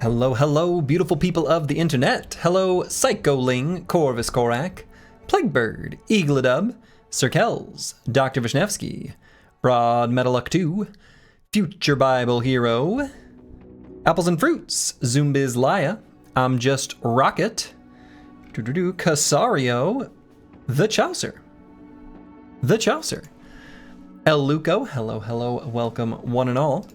Hello, hello, beautiful people of the internet. Hello, Psycholing, Corvus Korak, Plaguebird, Eagledub, Sir Kells, Dr. Vishnevsky, Broad Metalluck 2, Future Bible Hero, Apples and Fruits, Zumbiz Laya, I'm Just Rocket, Casario, The Chaucer, El Luco, hello, hello, welcome one and all.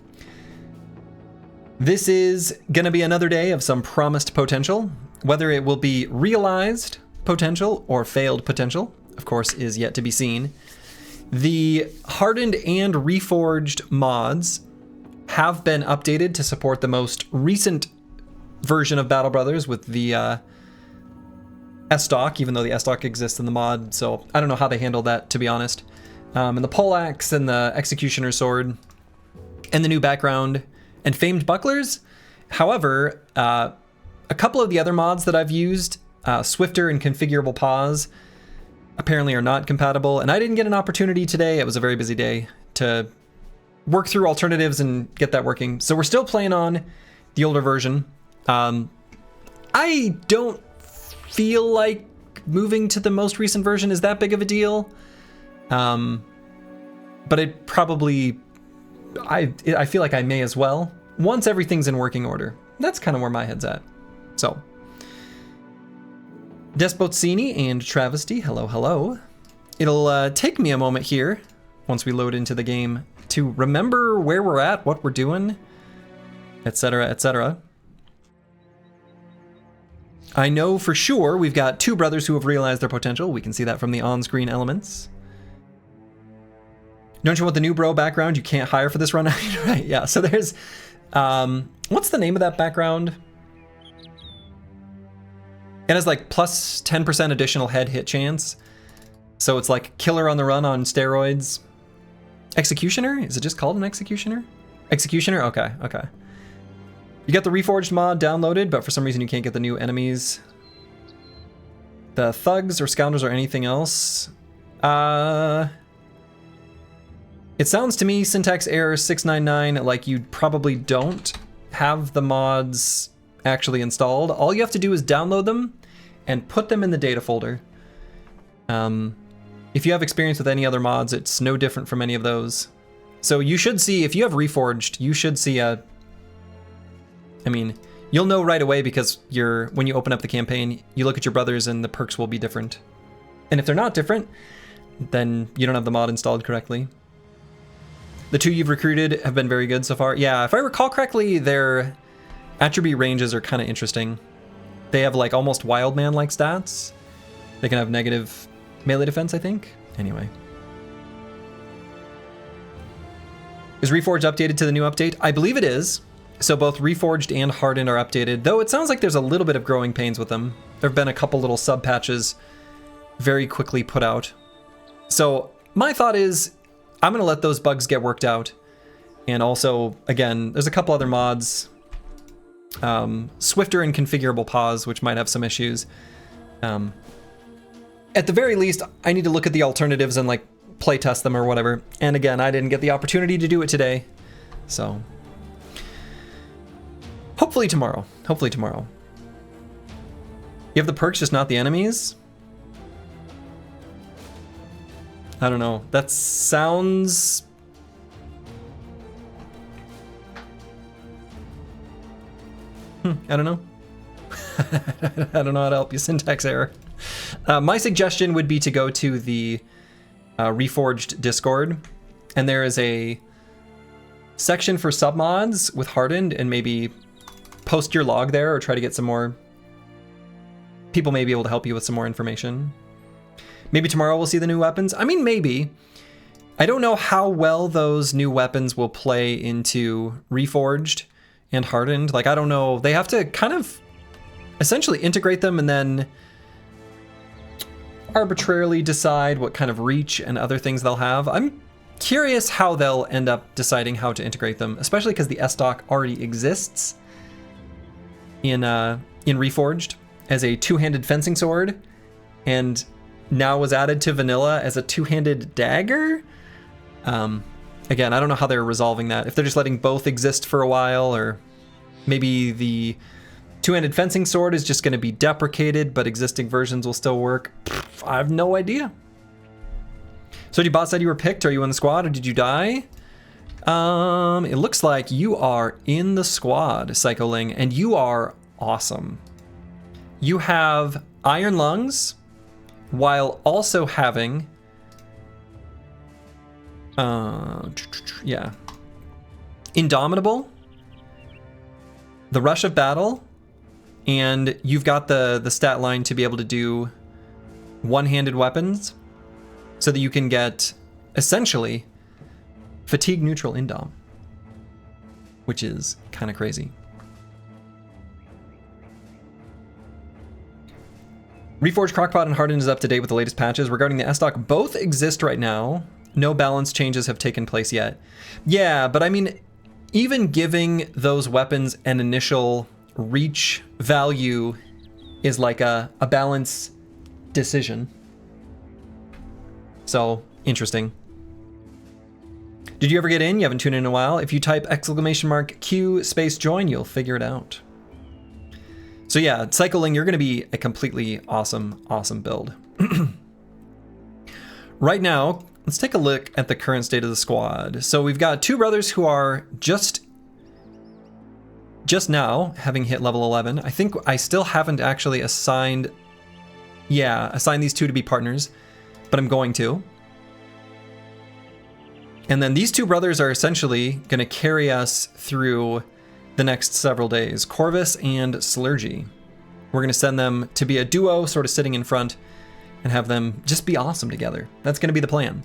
This is going to be another day of some promised potential. Whether it will be realized potential or failed potential, of course, is yet to be seen. The Hardened and Reforged mods have been updated to support the most recent version of Battle Brothers with the S-Stock, even though the S-Stock exists in the mod, so I don't know how they handle that, to be honest. And the Poleaxe and the Executioner's Sword and the new background and famed bucklers. However, a couple of the other mods that I've used, Swifter and Configurable Pause, apparently are not compatible, and I didn't get an opportunity today. It was a very busy day to work through alternatives and get that working. So we're still playing on the older version. I don't feel like moving to the most recent version is that big of a deal, but it probably... I feel like I may as well, once everything's in working order. That's kind of where my head's at. So, Despotsini and Travesty, hello, hello. It'll take me a moment here, once we load into the game, to remember where we're at, what we're doing, etc., etc. I know for sure we've got two brothers who have realized their potential. We can see that from the on-screen elements. Don't you want the new bro background you can't hire for this run? Right, yeah, so there's, what's the name of that background? It has like plus 10% additional head hit chance. So it's like killer on the run on steroids. Executioner? Is it just called an Executioner? Executioner? Okay, okay. You got the Reforged mod downloaded, but for some reason you can't get the new enemies. The thugs or scoundrels or anything else? It sounds to me, syntax error 699, like you probably don't have the mods actually installed. All you have to do is download them and put them in the data folder. If you have experience with any other mods, it's no different from any of those. So you should see, if you have Reforged, you should see I mean, you'll know right away because when you open up the campaign, you look at your brothers and the perks will be different. And if they're not different, then you don't have the mod installed correctly. The two you've recruited have been very good so far. Yeah, if I recall correctly, their attribute ranges are kind of interesting. They have like almost Wildman-like stats. They can have negative melee defense, I think. Anyway. Is Reforged updated to the new update? I believe it is. So both Reforged and Hardened are updated, though it sounds like there's a little bit of growing pains with them. There have been a couple little sub patches very quickly put out. So my thought is, I'm going to let those bugs get worked out. And also, again, there's a couple other mods. Swifter and Configurable Pause, which might have some issues. At the very least, I need to look at the alternatives and like play test them or whatever. And again, I didn't get the opportunity to do it today. So hopefully tomorrow. Hopefully tomorrow. You have the perks, just not the enemies? I don't know. That sounds... I don't know. I don't know how to help you. Syntax error. My suggestion would be to go to the Reforged Discord, and there is a section for submods with Hardened, and maybe post your log there or try to get some more... People may be able to help you with some more information. Maybe tomorrow we'll see the new weapons. I mean, maybe. I don't know how well those new weapons will play into Reforged and Hardened. Like, I don't know. They have to kind of essentially integrate them and then arbitrarily decide what kind of reach and other things they'll have. I'm curious how they'll end up deciding how to integrate them, especially because the S-Stock already exists in Reforged as a two-handed fencing sword, and now was added to vanilla as a two-handed dagger. Again, I don't know how they're resolving that. If they're just letting both exist for a while, or Maybe the two-handed fencing sword is just going to be deprecated, but existing versions will still work. I have no idea. So your bot said you were picked. Are you in the squad or did you die? It looks like you are in the squad, Psycholing, and you are awesome. You have Iron Lungs while also having Indomitable, the Rush of Battle, and you've got the stat line to be able to do one-handed weapons so that you can get essentially fatigue neutral Indom, which is kind of crazy. Reforged, Crockpot, and Hardened is up to date with the latest patches. Regarding the S-Stock, both exist right now. No balance changes have taken place yet. Yeah, but I mean, even giving those weapons an initial reach value is like a balance decision. So, interesting. Did you ever get in? You haven't tuned in a while. If you type !Q space join, you'll figure it out. So yeah, Cycling, you're going to be a completely awesome build. Right now, let's take a look at the current state of the squad. So we've got two brothers who are just now having hit level 11. I think I still haven't actually assigned these two to be partners, but I'm going to. And then these two brothers are essentially going to carry us through the next several days. Corvus and Slurgy. We're going to send them to be a duo, sort of sitting in front, and have them just be awesome together. That's going to be the plan.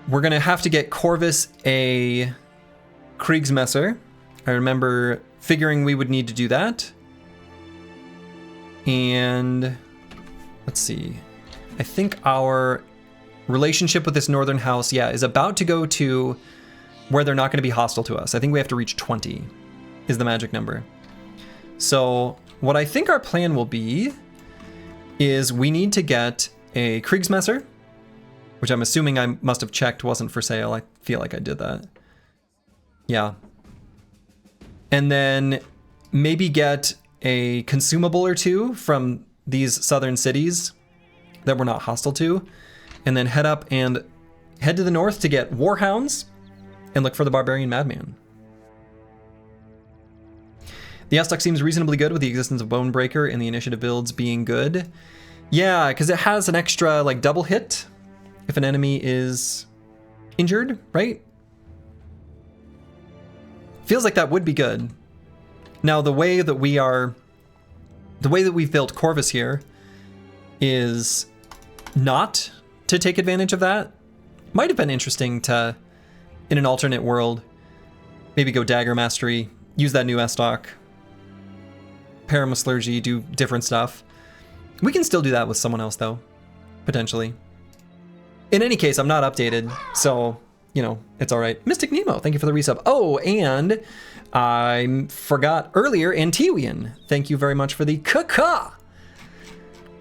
We're going to have to get Corvus a Kriegsmesser. I remember figuring we would need to do that. And let's see. I think our relationship with this northern house, is about to go to where they're not going to be hostile to us. I think we have to reach 20 is the magic number. So what I think our plan will be is we need to get a Kriegsmesser, which I'm assuming I must have checked wasn't for sale. I feel like I did that. Yeah. And then maybe get a consumable or two from these southern cities that we're not hostile to, and then head to the north to get Warhounds and look for the Barbarian Madman. The S-Stock seems reasonably good with the existence of Bonebreaker and the initiative builds being good. Yeah, because it has an extra like double hit if an enemy is injured, right? Feels like that would be good. Now the way that we've built Corvus here is not to take advantage of that. Might have been interesting to, in an alternate world, maybe go Dagger Mastery, use that new S-Stock, pair him with Slurgy, do different stuff. We can still do that with someone else though, potentially. In any case, I'm not updated, so, it's all right. Mystic Nemo, thank you for the resub. Oh, and I forgot earlier, Antiwian, thank you very much for the caca.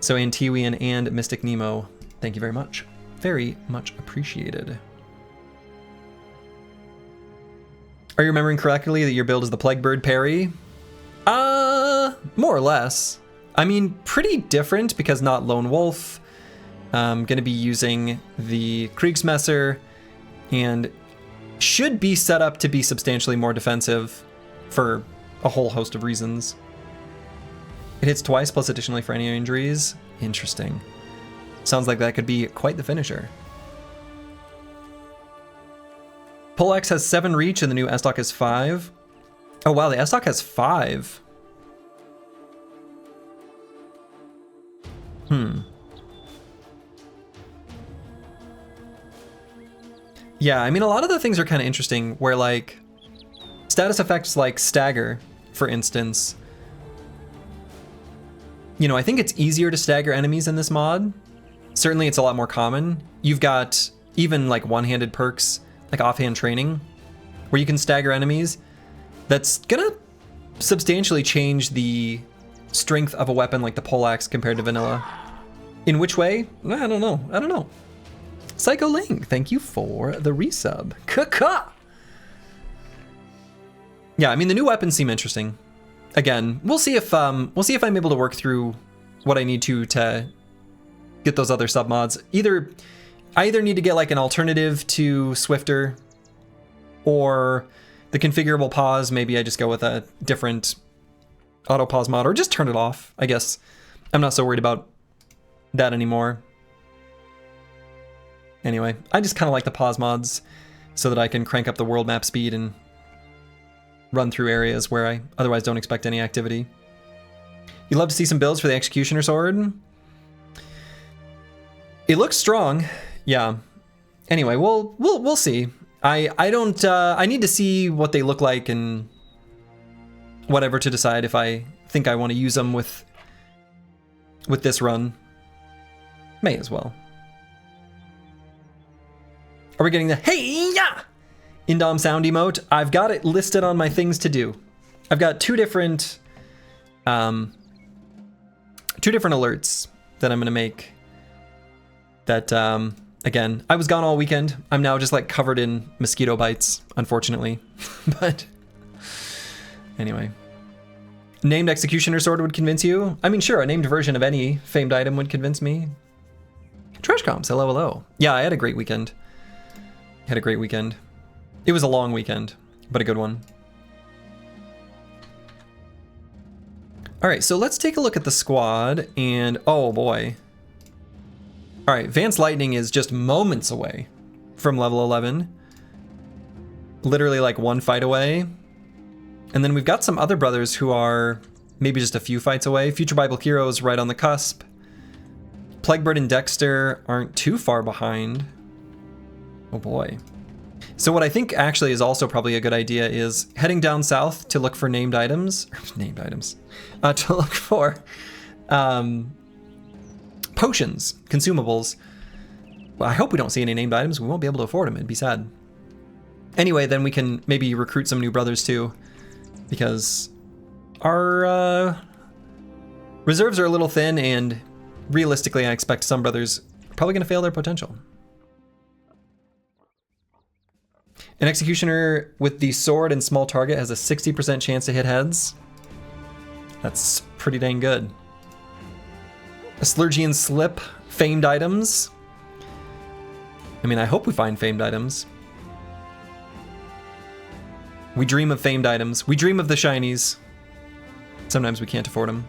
So Antiwian and Mystic Nemo, thank you very much. Very much appreciated. Are you remembering correctly that your build is the Plague Bird parry? More or less. I mean, pretty different because not Lone Wolf. I'm going to be using the Kriegsmesser and should be set up to be substantially more defensive for a whole host of reasons. It hits twice plus additionally for any injuries. Interesting. Sounds like that could be quite the finisher. Poleaxe has 7 reach and the new S-Stock has 5. Oh wow, the S-Stock has 5. Yeah, I mean, a lot of the things are kind of interesting where like status effects like stagger, for instance. I think it's easier to stagger enemies in this mod. Certainly it's a lot more common. You've got even like one-handed perks, like offhand training, where you can stagger enemies. That's gonna substantially change the strength of a weapon like the Poleaxe compared to vanilla. In which way? I don't know. Psycho Ling, thank you for the resub. Caca! Yeah, I mean, the new weapons seem interesting. Again, we'll see if I'm able to work through what I need to get those other submods. I either need to get like an alternative to Swifter, or the configurable pause. Maybe I just go with a different auto pause mod, or just turn it off. I guess I'm not so worried about that anymore. Anyway, I just kind of like the pause mods so that I can crank up the world map speed and run through areas where I otherwise don't expect any activity. You'd love to see some builds for the Executioner Sword. It looks strong, yeah. Anyway, we'll see. I need to see what they look like and whatever to decide if I think I want to use them with this run. May as well. Are we getting the hey-ya Indom sound emote? I've got it listed on my things to do. I've got two different alerts that I'm gonna make. That again, I was gone all weekend. I'm now just like covered in mosquito bites, unfortunately. But anyway, named Executioner Sword would convince you? I mean, sure, a named version of any famed item would convince me. Trash comps, hello, hello. Yeah, I had a great weekend. It was a long weekend, but a good one. All right, so let's take a look at the squad, and oh boy. All right, Vance Lightning is just moments away from level 11. Literally like one fight away. And then we've got some other brothers who are maybe just a few fights away. Future Bible Heroes right on the cusp. Plaguebird and Dexter aren't too far behind. Oh boy. So what I think actually is also probably a good idea is heading down south to look for named items. To look for potions, consumables. Well, I hope we don't see any named items. We won't be able to afford them. It'd be sad. Anyway, then we can maybe recruit some new brothers too, because our reserves are a little thin, and realistically, I expect some brothers are probably going to fail their potential. An Executioner with the sword and small target has a 60% chance to hit heads. That's pretty dang good. A Slurgian Slip, famed items. I mean, I hope we find famed items. We dream of famed items. We dream of the shinies. Sometimes we can't afford them.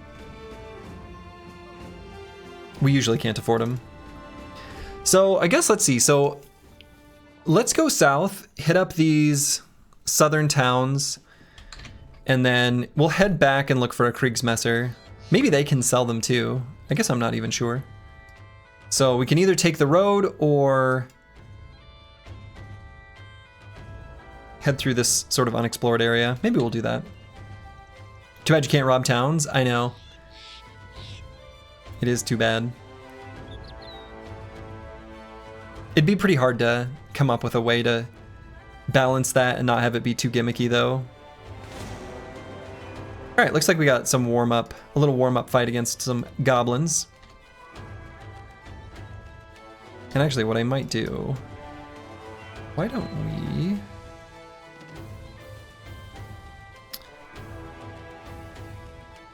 We usually can't afford them. So I guess let's see. So let's go south, hit up these southern towns, and then we'll head back and look for a Kriegsmesser. Maybe they can sell them too. I guess I'm not even sure. So we can either take the road or head through this sort of unexplored area. Maybe we'll do that. Too bad you can't rob towns. I know. It is too bad. It'd be pretty hard to come up with a way to balance that and not have it be too gimmicky though. All right, looks like we got some a little warm-up fight against some goblins. And actually what I might do, why don't we...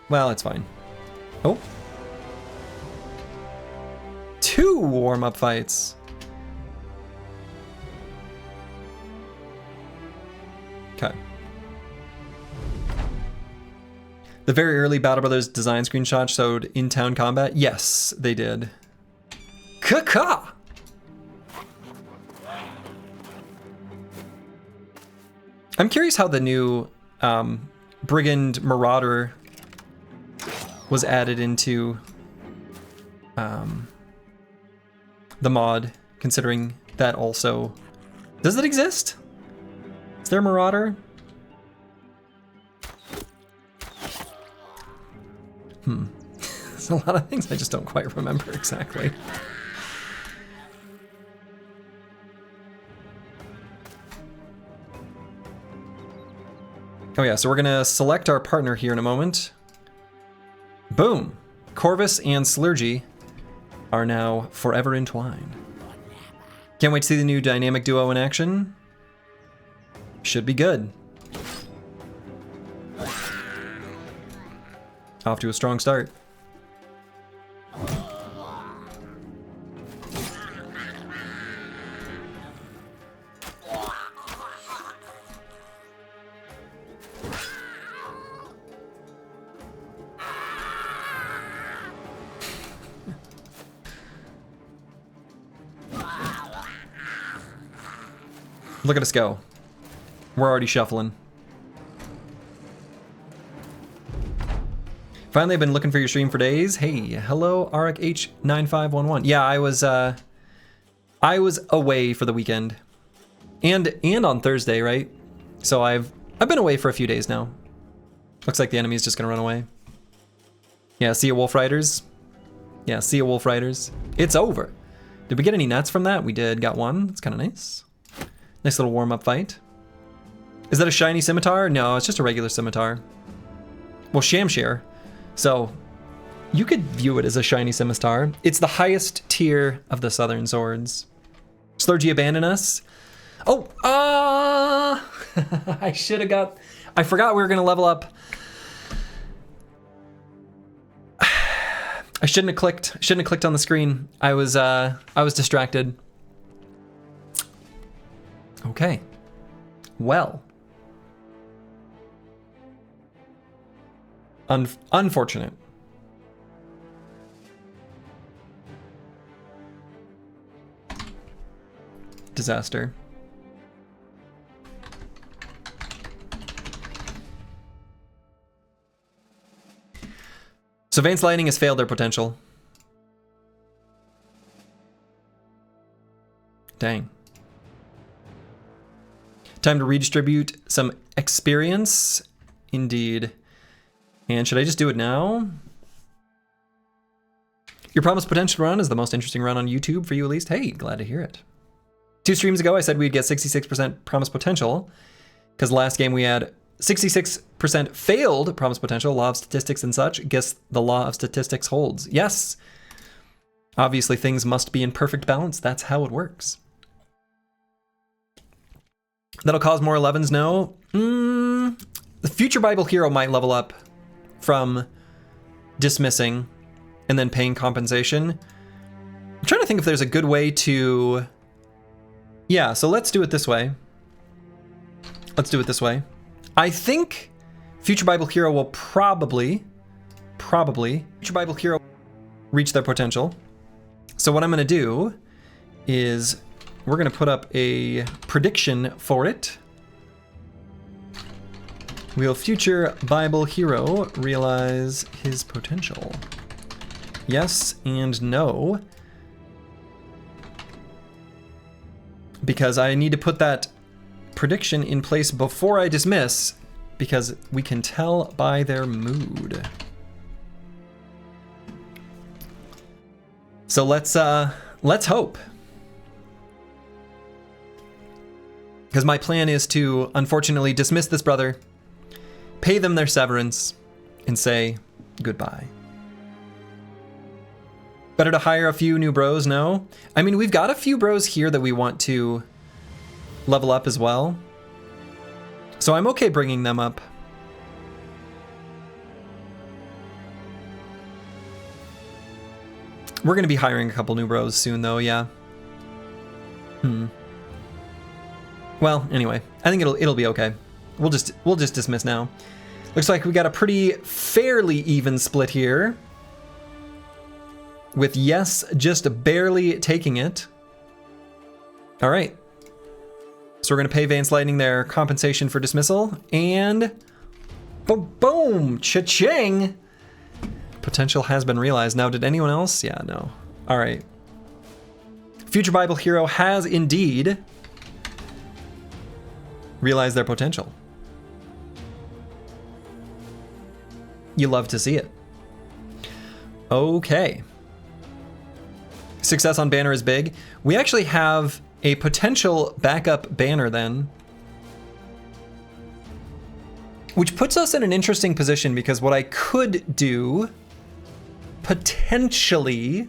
Well, it's fine. Oh. 2 warm-up fights. Okay. The very early Battle Brothers design screenshot showed in-town combat. Yes, they did. Caca! I'm curious how the new Brigand Marauder was added into the mod, considering that also... Does it exist? Is there Marauder? There's a lot of things I just don't quite remember exactly. Oh yeah, so we're gonna select our partner here in a moment. Boom! Corvus and Slurgy are now forever entwined. Can't wait to see the new dynamic duo in action. Should be good. Off to a strong start. Look at us go. We're already shuffling. Finally, I've been looking for your stream for days. Hey, hello, RX9511. Yeah, I was away for the weekend, and on Thursday, right? So I've been away for a few days now. Looks like the enemy is just gonna run away. Yeah, see ya, Wolf Riders. Yeah, see ya, Wolf Riders. It's over. Did we get any nuts from that? We did. Got one. That's kind of nice. Nice little warm-up fight. Is that a shiny scimitar? No, it's just a regular scimitar. Well, Shamshire. So, you could view it as a shiny scimitar. It's the highest tier of the Southern Swords. Slurgy abandon us? Oh, I should have got... I forgot we were going to level up. I shouldn't have clicked on the screen. I was distracted. Okay. Well. Unfortunate. Disaster. So Vance Lightning has failed their potential. Dang. Time to redistribute some experience. Indeed. And should I just do it now? Your promised potential run is the most interesting run on YouTube for you at least. Hey, glad to hear it. 2 streams ago, I said we'd get 66% promised potential, because last game we had 66% failed promised potential, law of statistics and such. Guess the law of statistics holds. Yes. Obviously, things must be in perfect balance. That's how it works. That'll cause more 11s, no. The future Bible hero might level up from dismissing and then paying compensation. I'm trying to think if there's a good way to... Yeah, so let's do it this way. Let's do it this way. I think future Bible hero will probably future Bible hero reach their potential. So what I'm gonna do is we're gonna put up a prediction for it. Will future Bible hero realize his potential? Yes and no. Because I need to put that prediction in place before I dismiss, because we can tell by their mood. So let's hope. Because my plan is to, unfortunately, dismiss this brother, pay them their severance, and say goodbye. Better to hire a few new bros, no? I mean, we've got a few bros here that we want to level up as well. So I'm okay bringing them up. We're going to be hiring a couple new bros soon, though, yeah. Well, anyway, I think it'll be okay. We'll just dismiss now. Looks like we got a pretty fairly even split here, with yes just barely taking it. All right. So we're going to pay Vance Lightning their compensation for dismissal, and boom, cha-ching! Potential has been realized. Now, did anyone else? Yeah, no. All right. Future Bible hero has indeed realized their potential. You love to see it. Okay. Success on banner is big. We actually have a potential backup banner then, which puts us in an interesting position, because what I could do potentially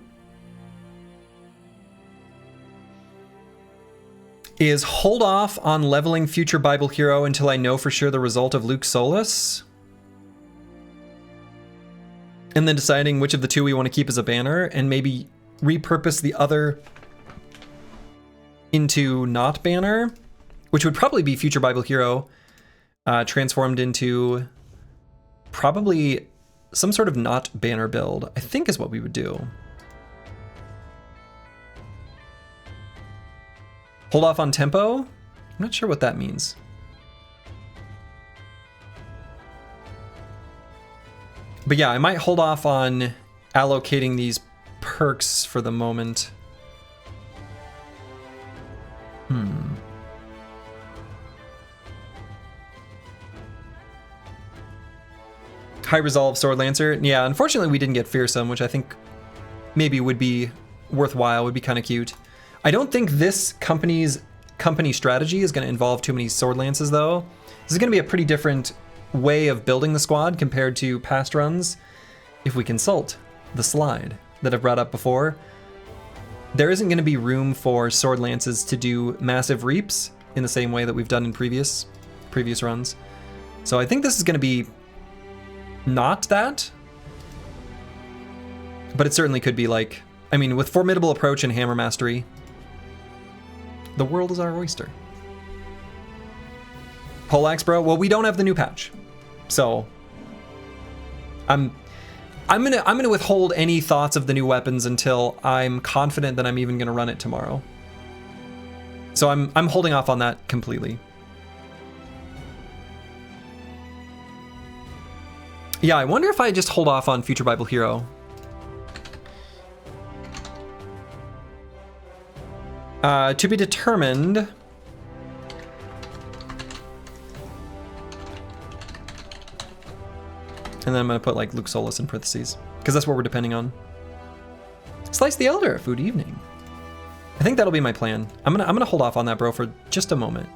is hold off on leveling future Bible hero until I know for sure the result of Luke Solus. and then deciding which of the two we want to keep as a banner, and maybe repurpose the other into not banner, which would probably be Future Bible Hero transformed into probably some sort of not banner build, I think is what we would do. Hold off on tempo? I'm not sure what that means. But yeah, I might hold off on allocating these perks for the moment. High Resolve Sword Lancer. Yeah, unfortunately we didn't get Fearsome, which I think maybe would be worthwhile, would be kind of cute. I don't think this company strategy is going to involve too many Sword Lances though. This is going to be a pretty different way of building the squad compared to past runs. If we consult the slide that I've brought up before, there isn't going to be room for Sword Lances to do massive reaps in the same way that we've done in previous runs. So I think this is going to be not that, but it certainly could be like, I mean, with Formidable Approach and Hammer Mastery, the world is our oyster. Poleaxe, bro. Well, we don't have the new patch, so I'm gonna withhold any thoughts of the new weapons until I'm confident that I'm even gonna run it tomorrow. So I'm holding off on that completely. Yeah, I wonder if I just hold off on Future Bible Hero. To be determined. And then I'm gonna put like Luke Solus in parentheses, because that's what we're depending on. Slice the Elder, food evening. I think that'll be my plan. I'm gonna hold off on that, bro, for just a moment.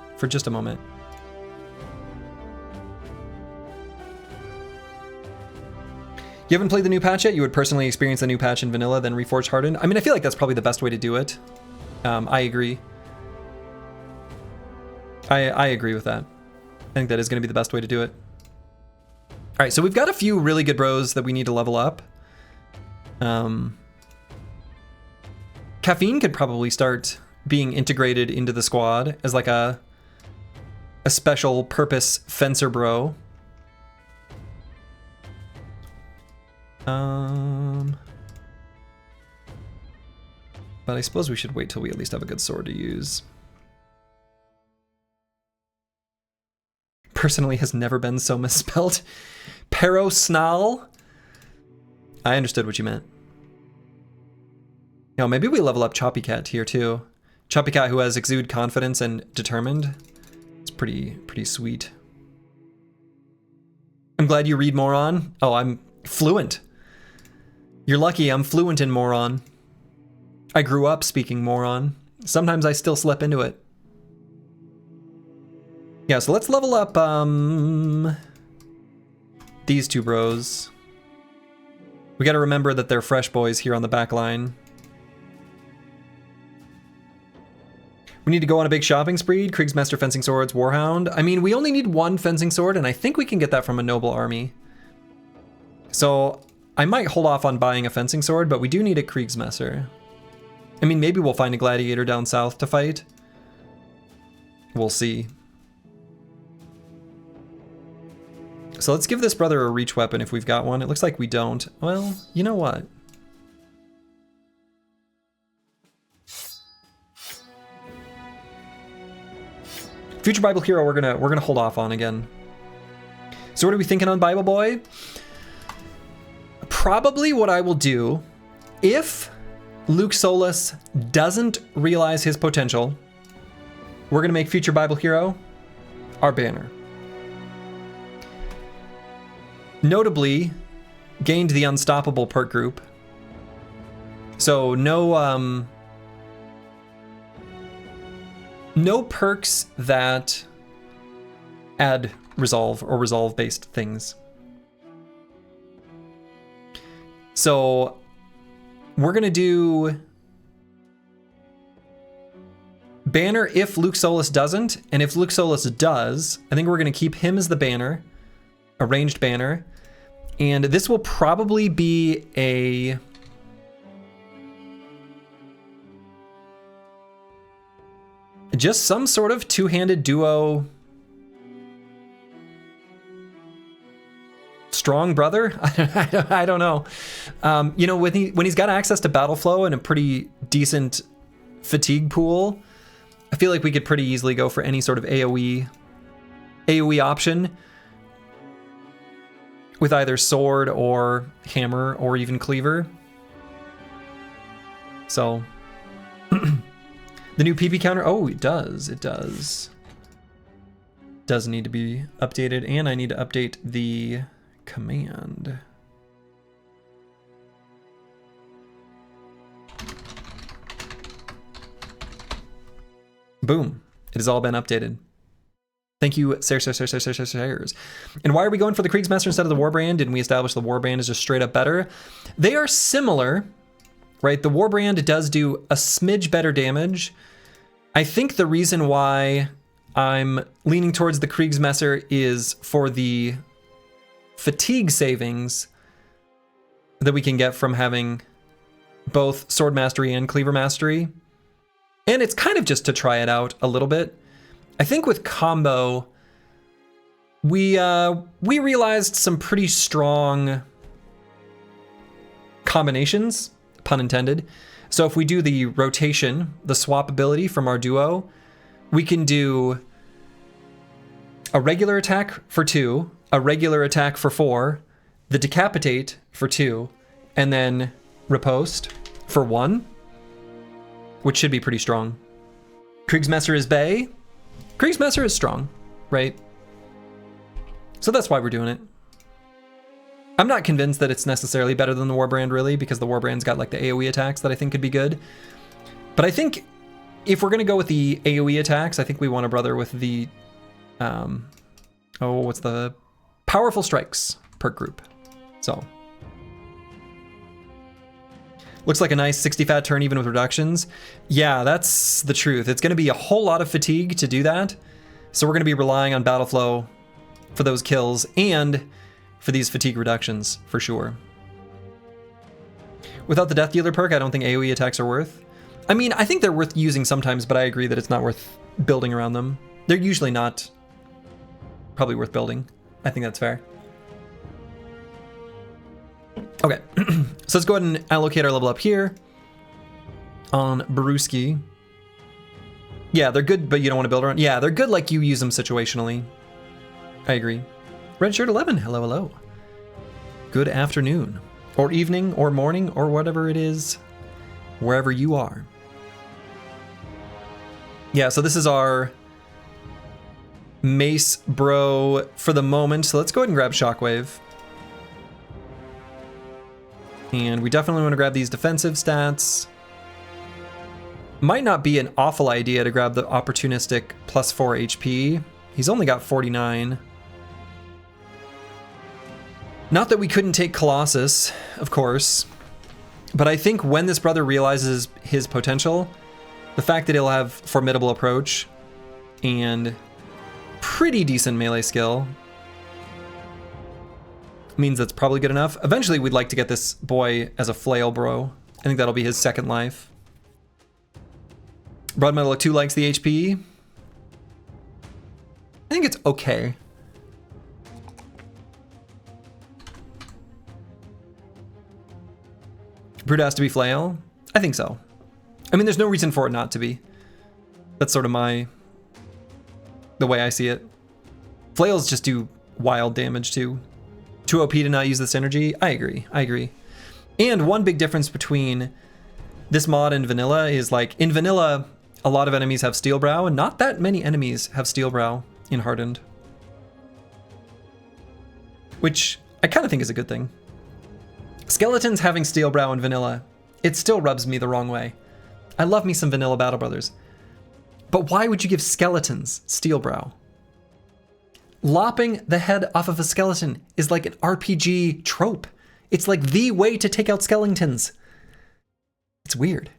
You haven't played the new patch yet? You would personally experience the new patch in vanilla, then Reforged Hardened? I mean, I feel like that's probably the best way to do it. I agree. I agree with that. I think that is going to be the best way to do it. All right, so we've got a few really good bros that we need to level up. Caffeine could probably start being integrated into the squad as like a special purpose fencer bro. But I suppose we should wait till we at least have a good sword to use. Personally has never been so misspelled. Perosnal? I understood what you meant. You know, maybe we level up Choppy Cat here too. Choppy Cat, who has Exude Confidence and Determined. It's pretty sweet. I'm glad you read Moron. Oh, I'm fluent. You're lucky I'm fluent in Moron. I grew up speaking Moron. Sometimes I still slip into it. Yeah, so let's level up these two bros. We gotta remember that they're fresh boys here on the back line. We need to go on a big shopping spree. Kriegsmaster Fencing Swords, Warhound. I mean, we only need one fencing sword, and I think we can get that from a noble army. So I might hold off on buying a fencing sword, but we do need a Kriegsmaster. I mean, maybe we'll find a gladiator down south to fight. We'll see. So let's give this brother a reach weapon if we've got one. It looks like we don't. Well, you know what? Future Bible Hero, we're gonna hold off on again. So what are we thinking on Bible Boy? Probably what I will do, if Luke Solus doesn't realize his potential, we're gonna make Future Bible Hero our banner. Notably, gained the Unstoppable perk group. So no perks that add resolve or resolve based things. So we're gonna do banner if Luke Solus doesn't, and if Luke Solus does, I think we're gonna keep him as the banner, a ranged banner, And this will probably be a... just some sort of two-handed duo. Strong brother? I don't know. You know, when he's got access to battle flow and a pretty decent fatigue pool, I feel like we could pretty easily go for any sort of AoE option with either sword or hammer or even cleaver. So the new PP counter, oh, it does. It does need to be updated, and I need to update the command. Boom. It has all been updated. Thank you, sirs. And why are we going for the Kriegsmaster instead of the Warbrand? Didn't we establish the Warbrand is just straight up better? They are similar, right? The Warbrand does do a smidge better damage. I think the reason why I'm leaning towards the Kriegsmaster is for the fatigue savings that we can get from having both Sword Mastery and Cleaver Mastery. And it's kind of just to try it out a little bit. I think with combo, we realized some pretty strong combinations, pun intended. So if we do the rotation, the swap ability from our duo, we can do a regular attack for 2, a regular attack for 4, the decapitate for 2, and then riposte for 1, which should be pretty strong. Kriegsmaster is Bay. Kriegsmaster is strong, right? So that's why we're doing it. I'm not convinced that it's necessarily better than the Warbrand, really, because the Warbrand's got like the AoE attacks that I think could be good. But I think if we're gonna go with the AoE attacks, I think we want a brother with the, what's the powerful strikes perk group. So. Looks like a nice 60 fat turn even with reductions. Yeah, that's the truth. It's gonna be a whole lot of fatigue to do that. So we're gonna be relying on battle flow for those kills and for these fatigue reductions, for sure. Without the Death Dealer perk, I don't think AoE attacks are worth. I mean, I think they're worth using sometimes, but I agree that it's not worth building around them. They're usually not probably worth building. I think that's fair. Okay, so let's go ahead and allocate our level up here on Baruski. Yeah, they're good, but you don't want to build around. Yeah, they're good like you use them situationally. I agree. Red Shirt 11, hello, hello. Good afternoon, or evening, or morning, or whatever it is, wherever you are. Yeah, so this is our Mace Bro for the moment. So let's go ahead and grab Shockwave. And we definitely want to grab these defensive stats. Might not be an awful idea to grab the opportunistic plus 4 HP. He's only got 49. Not that we couldn't take Colossus, of course. But I think when this brother realizes his potential, the fact that he'll have formidable approach and pretty decent melee skill means that's probably good enough. Eventually, we'd like to get this boy as a flail bro. I think that'll be his second life. Broad Metal 2 likes the HP. I think it's okay. Brute has to be flail? I think so. I mean, there's no reason for it not to be. That's sort of the way I see it. Flails just do wild damage too. Too OP to not use this energy? I agree. And one big difference between this mod and vanilla is like, in vanilla, a lot of enemies have Steel Brow, and not that many enemies have Steel Brow in Hardened. Which I kind of think is a good thing. Skeletons having Steel Brow in vanilla, it still rubs me the wrong way. I love me some vanilla Battle Brothers. But why would you give skeletons Steel Brow? Lopping the head off of a skeleton is like an RPG trope. It's like the way to take out skeletons. It's weird.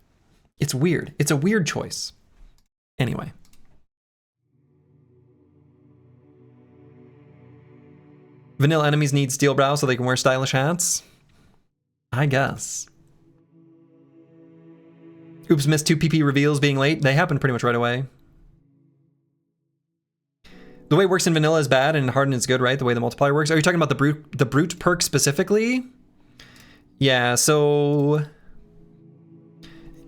It's weird. It's a weird choice. Anyway. Vanilla enemies need steel brow so they can wear stylish hats? I guess. Oops, missed 2 PP reveals being late. They happen pretty much right away. The way it works in vanilla is bad and in hardened is good, right? The way the multiplier works. Are you talking about the brute perk specifically? Yeah, so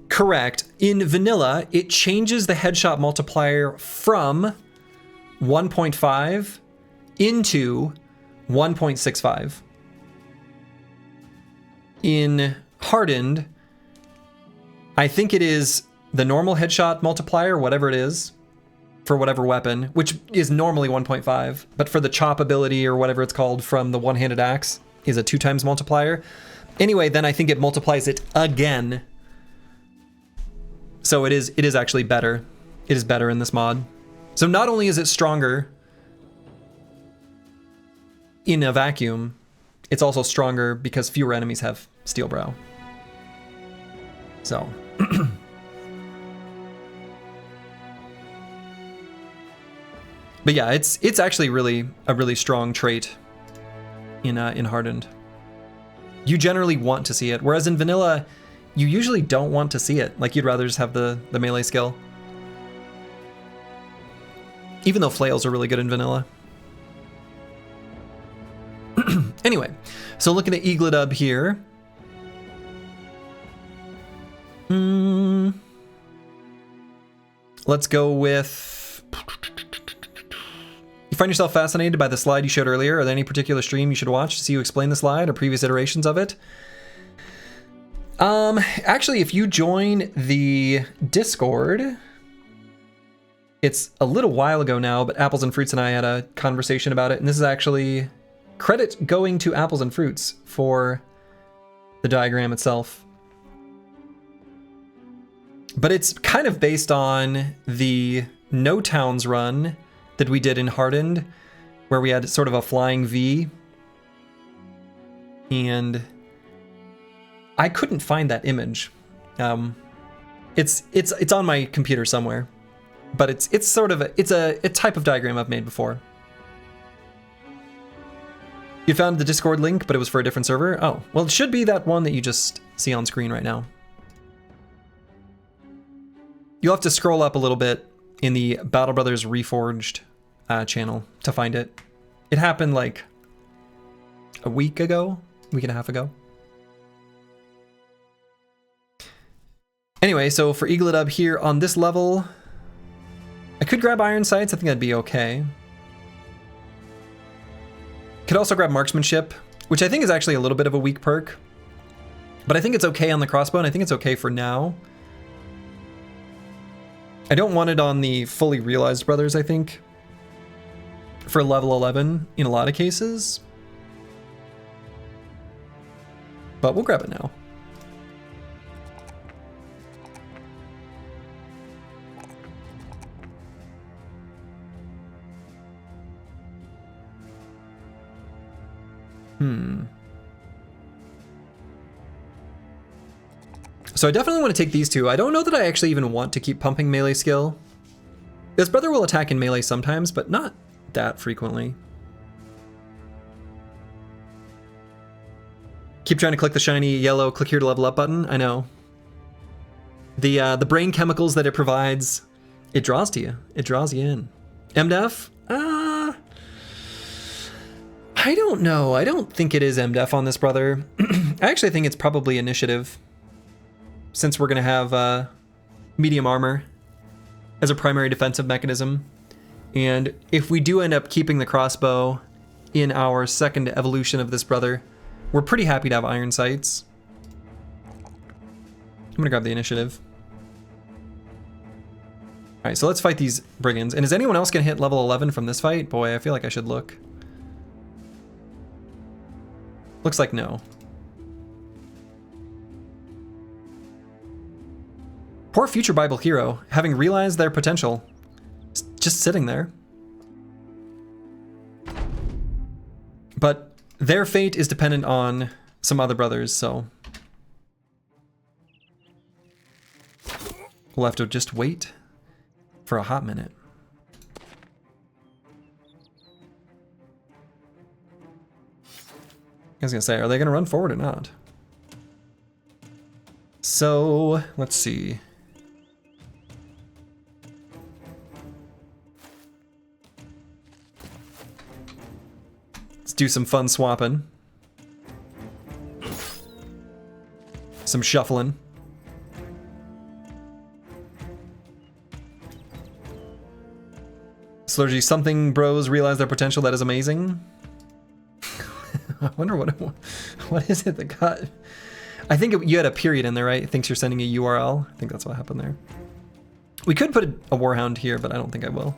correct. In vanilla, it changes the headshot multiplier from 1.5 into 1.65. In hardened, I think it is the normal headshot multiplier, whatever it is, for whatever weapon, which is normally 1.5, but for the chop ability or whatever it's called from the one-handed axe is a 2 times multiplier. Anyway, then I think it multiplies it again. So it is actually better. It is better in this mod. So not only is it stronger in a vacuum, it's also stronger because fewer enemies have steel brow. So but yeah, it's actually really a really strong trait in hardened. You generally want to see it, whereas in vanilla, you usually don't want to see it. Like you'd rather just have the melee skill. Even though flails are really good in vanilla. Anyway, so looking at Eagledub here. Let's go with... You find yourself fascinated by the slide you showed earlier? Are there any particular stream you should watch to see you explain the slide or previous iterations of it? Actually, if you join the Discord, it's a little while ago now, but Apples and Fruits and I had a conversation about it, and this is actually credit going to Apples and Fruits for the diagram itself. But it's kind of based on the No Towns run that we did in Hardened, where we had sort of a flying V. And I couldn't find that image. It's on my computer somewhere, but it's sort of a type of diagram I've made before. You found the Discord link, but it was for a different server? Oh, well, it should be that one that you just see on screen right now. You'll have to scroll up a little bit in the Battle Brothers Reforged channel to find it. It happened like a week and a half ago. Anyway, so for Eagledub here on this level, I could grab Iron Sights. I think that'd be okay. Could also grab Marksmanship, which I think is actually a little bit of a weak perk. But I think it's okay on the crossbow, and I think it's okay for now. I don't want it on the fully realized brothers, I think, for level 11 in a lot of cases. But we'll grab it now. So I definitely want to take these two. I don't know that I actually even want to keep pumping melee skill. This brother will attack in melee sometimes, but not that frequently. Keep trying to click the shiny yellow click here to level up button. I know. The brain chemicals that it provides, it draws to you. It draws you in. MDef? I don't know. I don't think it is MDef on this brother. I actually think it's probably initiative, since we're going to have medium armor as a primary defensive mechanism. And if we do end up keeping the crossbow in our second evolution of this brother, we're pretty happy to have iron sights. I'm going to grab the initiative. All right, so let's fight these brigands. And is anyone else going to hit level 11 from this fight? Boy, I feel like I should look. Looks like no. Poor future Bible hero, having realized their potential, just sitting there. But their fate is dependent on some other brothers, so we'll have to just wait for a hot minute. I was gonna say, are they gonna run forward or not? So, let's see. Let's do some fun swapping. Some shuffling. Slurgy, something bros realize their potential that is amazing. I wonder what is it that got... I think you had a period in there, right? It thinks you're sending a URL. I think that's what happened there. We could put a Warhound here, but I don't think I will.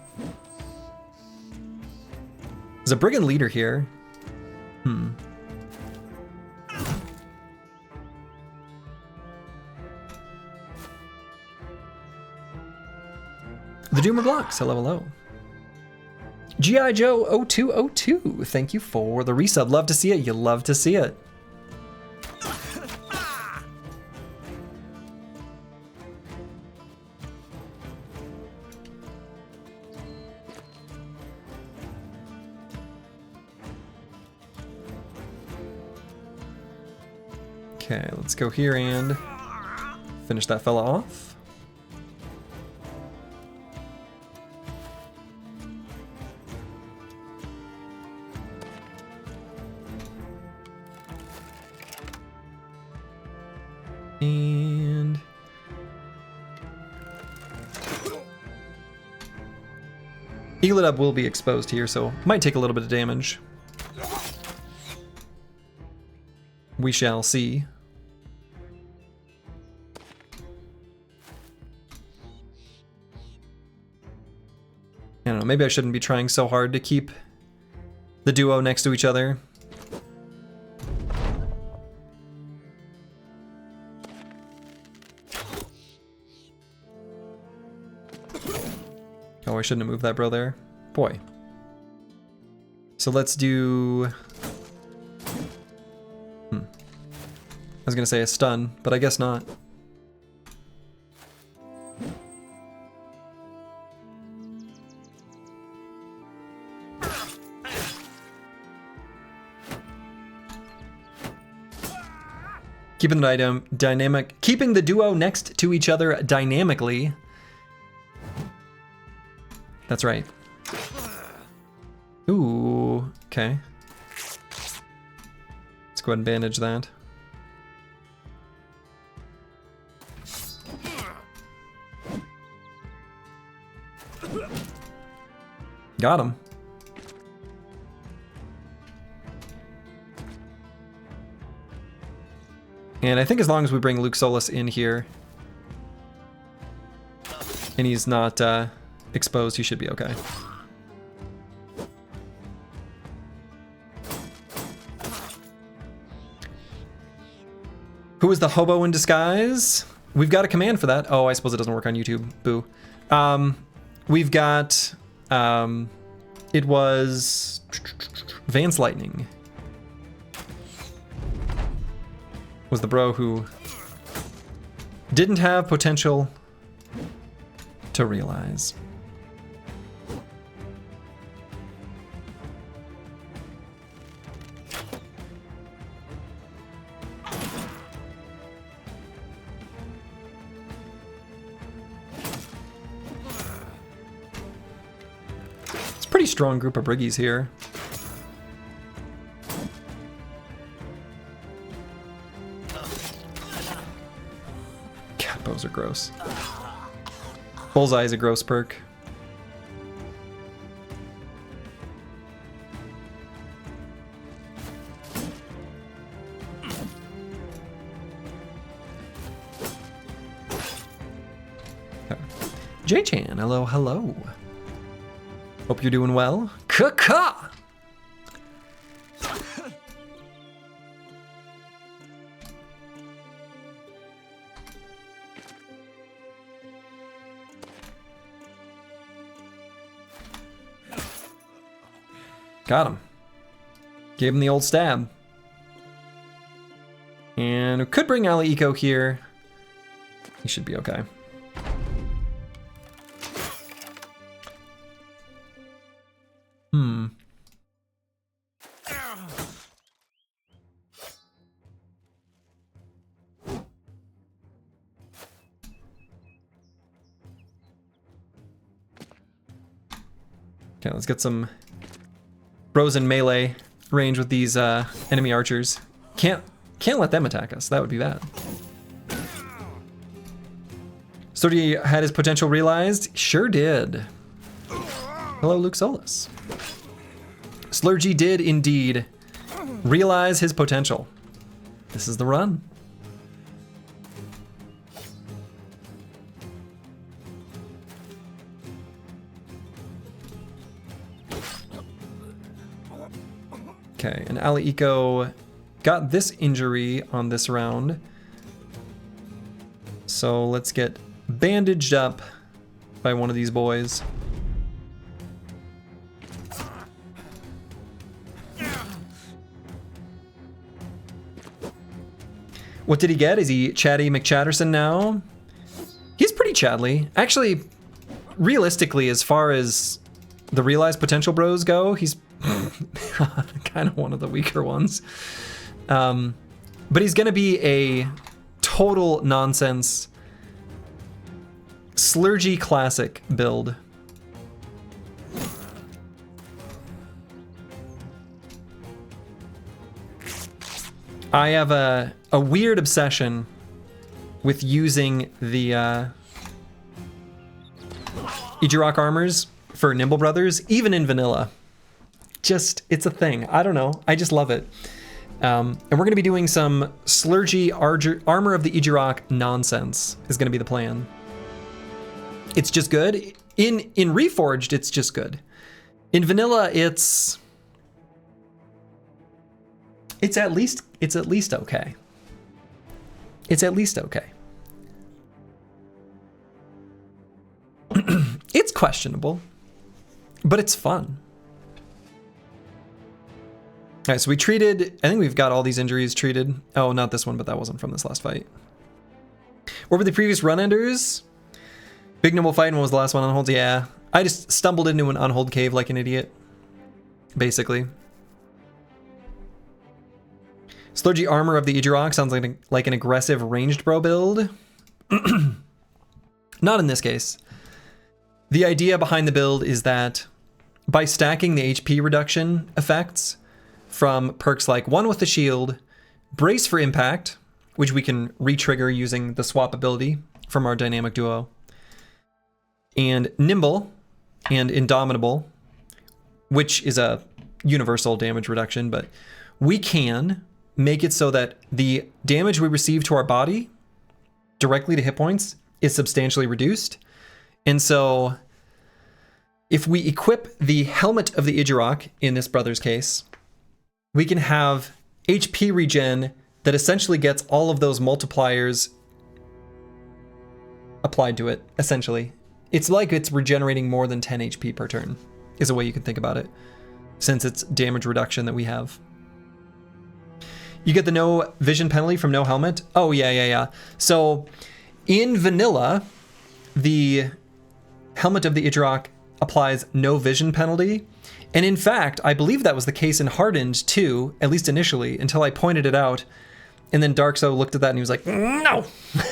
There's a Brigand leader here. The Doomer blocks. Hello, hello. G.I. Joe 0202. Thank you for the resub. Love to see it. You love to see it. Okay, let's go here and finish that fella off. And Eaglet Up will be exposed here, so might take a little bit of damage. We shall see. I don't know, maybe I shouldn't be trying so hard to keep the duo next to each other. Oh, I shouldn't have moved that bro there. Boy. So let's do... I was gonna say a stun, but I guess not. Keeping the duo next to each other dynamically. That's right. Ooh, okay. Let's go ahead and bandage that. Got him. And I think as long as we bring Luke Solus in here and he's not exposed, he should be okay. Who is the hobo in disguise? We've got a command for that. Oh, I suppose it doesn't work on YouTube. Boo. We've got, it was Vance Lightning. Was the bro who didn't have potential to realize. It's a pretty strong group of Briggies here. Bows are gross. Bullseye is a gross perk. J-Chan, hello, hello. Hope you're doing well. Ka-ka! Got him. Gave him the old stab. And we could bring Ali Eco here. He should be okay. Okay, let's get some bros in melee range with these enemy archers. Can't let them attack us. That would be bad. Sturdy had his potential realized. Sure did. Hello, Luke Solus. Slurgy did indeed realize his potential. This is the run. Okay, and Ali Eco got this injury on this round. So let's get bandaged up by one of these boys. What did he get? Is he Chatty McChatterson now? He's pretty Chadly. Actually, realistically, as far as the realized potential bros go, he's kind of one of the weaker ones. But he's gonna be a total nonsense Slurgy classic build. I have a weird obsession with using the Ejirok armors for Nimble Brothers, even in vanilla. Just, it's a thing. I don't know. I just love it. And we're going to be doing some Slurgy Armor of the Ejirok nonsense is going to be the plan. It's just good. In Reforged, it's just good. In vanilla, it's at least okay. It's at least okay. It's questionable, but it's fun. All right, so we treated, I think we've got all these injuries treated. Oh, not this one, but that wasn't from this last fight. What were the previous run enders? Big Noble Fight, and what was the last one on hold? Yeah, I just stumbled into an unhold cave like an idiot, basically. Slurgy Armor of the Ejirok sounds like an aggressive ranged bro build. Not in this case. The idea behind the build is that by stacking the HP reduction effects from perks like One with the Shield, Brace for Impact, which we can re-trigger using the swap ability from our dynamic duo, and Nimble and Indomitable, which is a universal damage reduction, but we can make it so that the damage we receive to our body directly to hit points is substantially reduced. And so if we equip the Helmet of the Ejirok, in this brother's case, we can have HP regen that essentially gets all of those multipliers applied to it, essentially. It's like it's regenerating more than 10 HP per turn, is a way you can think about it, since it's damage reduction that we have. You get the no vision penalty from no helmet. Oh, yeah. So in vanilla, the Helmet of the Ejirok applies no vision penalty. And in fact, I believe that was the case in Hardened too, at least initially, until I pointed it out. And then Darkso looked at that and he was like, no,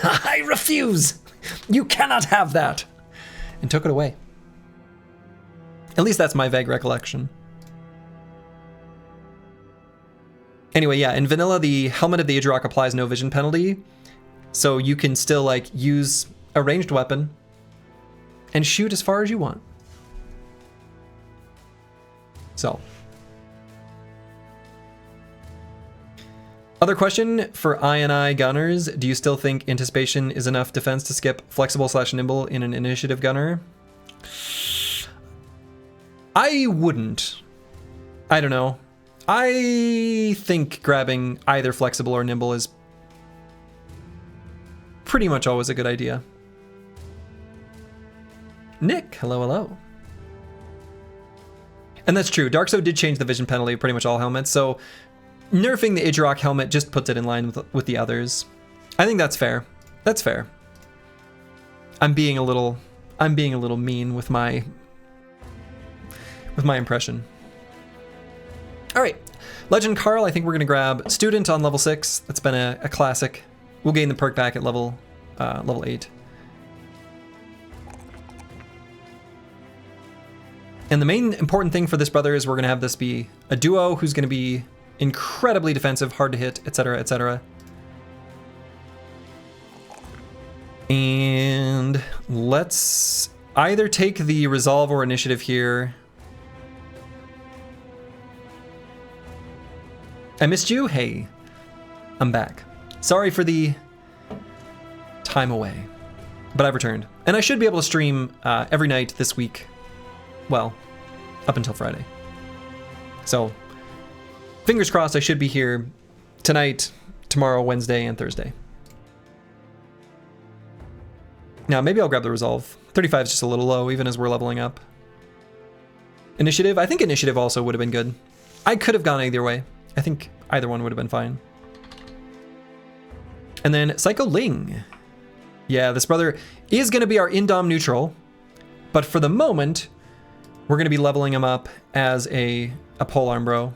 I refuse. You cannot have that. And took it away. At least that's my vague recollection. Anyway, yeah, in vanilla, the Helmet of the Ejirok applies no vision penalty. So you can still like use a ranged weapon and shoot as far as you want. So. Other question for I gunners. Do you still think anticipation is enough defense to skip flexible/nimble in an initiative gunner? I wouldn't. I don't know. I think grabbing either flexible or nimble is pretty much always a good idea. Nick, hello. And that's true. Darkso did change the vision penalty of pretty much all helmets, so nerfing the Ejirok helmet just puts it in line with the others. I think that's fair. That's fair. I'm being a little mean with my impression. All right, Legend Carl, I think we're gonna grab Student on level 6. That's been a classic. We'll gain the perk back at level 8. And the main important thing for this brother is we're going to have this be a duo who's going to be incredibly defensive, hard to hit, etc., etc. And let's either take the resolve or initiative here. I missed you? Hey, I'm back. Sorry for the time away, but I've returned. And I should be able to stream every night this week. Well, up until Friday. So, fingers crossed I should be here tonight, tomorrow, Wednesday, and Thursday. Now, maybe I'll grab the resolve. 35 is just a little low, even as we're leveling up. Initiative? I think initiative also would have been good. I could have gone either way. I think either one would have been fine. And then Psycho Ling. Yeah, this brother is going to be our Indom neutral, but for the moment, we're going to be leveling him up as a polearm bro.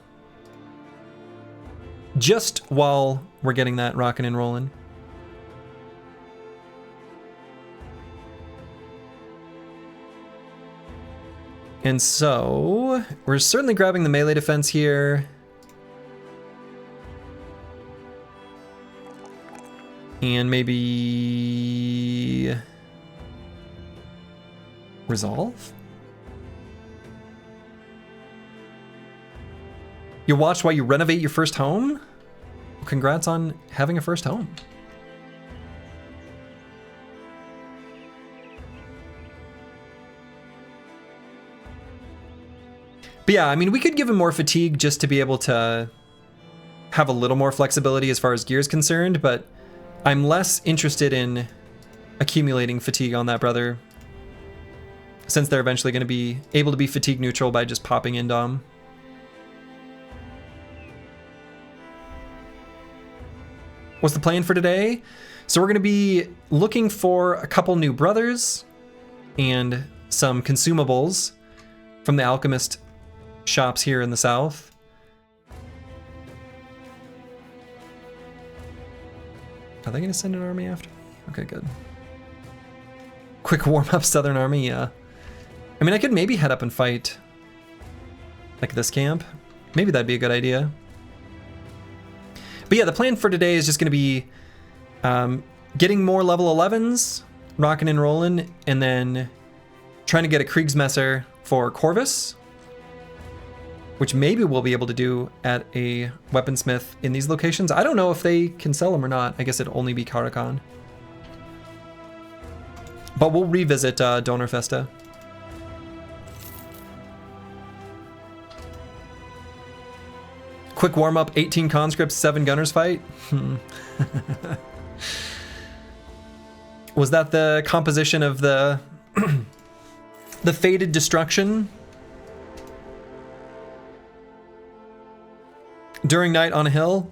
Just while we're getting that rocking and rolling. And so, we're certainly grabbing the melee defense here. And maybe... resolve? You watch while you renovate your first home? Well, congrats on having a first home. But yeah, I mean, we could give him more fatigue just to be able to have a little more flexibility as far as gear is concerned, but I'm less interested in accumulating fatigue on that brother, since they're eventually going to be able to be fatigue neutral by just popping Indom. What's the plan for today? So we're going to be looking for a couple new brothers and some consumables from the alchemist shops here in the south. Are they going to send an army after me? Okay, good. Quick warm-up Southern Army, yeah. I mean, I could maybe head up and fight like this camp. Maybe that'd be a good idea. But yeah, the plan for today is just going to be getting more level 11s, rocking and rolling, and then trying to get a Kriegsmesser for Corvus, which maybe we'll be able to do at a weaponsmith in these locations. I don't know if they can sell them or not. I guess it'd only be Karakan. But we'll revisit Donnerfesta. Quick warm-up, 18 conscripts, 7 gunners fight. Was that the composition of the the Fated Destruction? During night on a hill?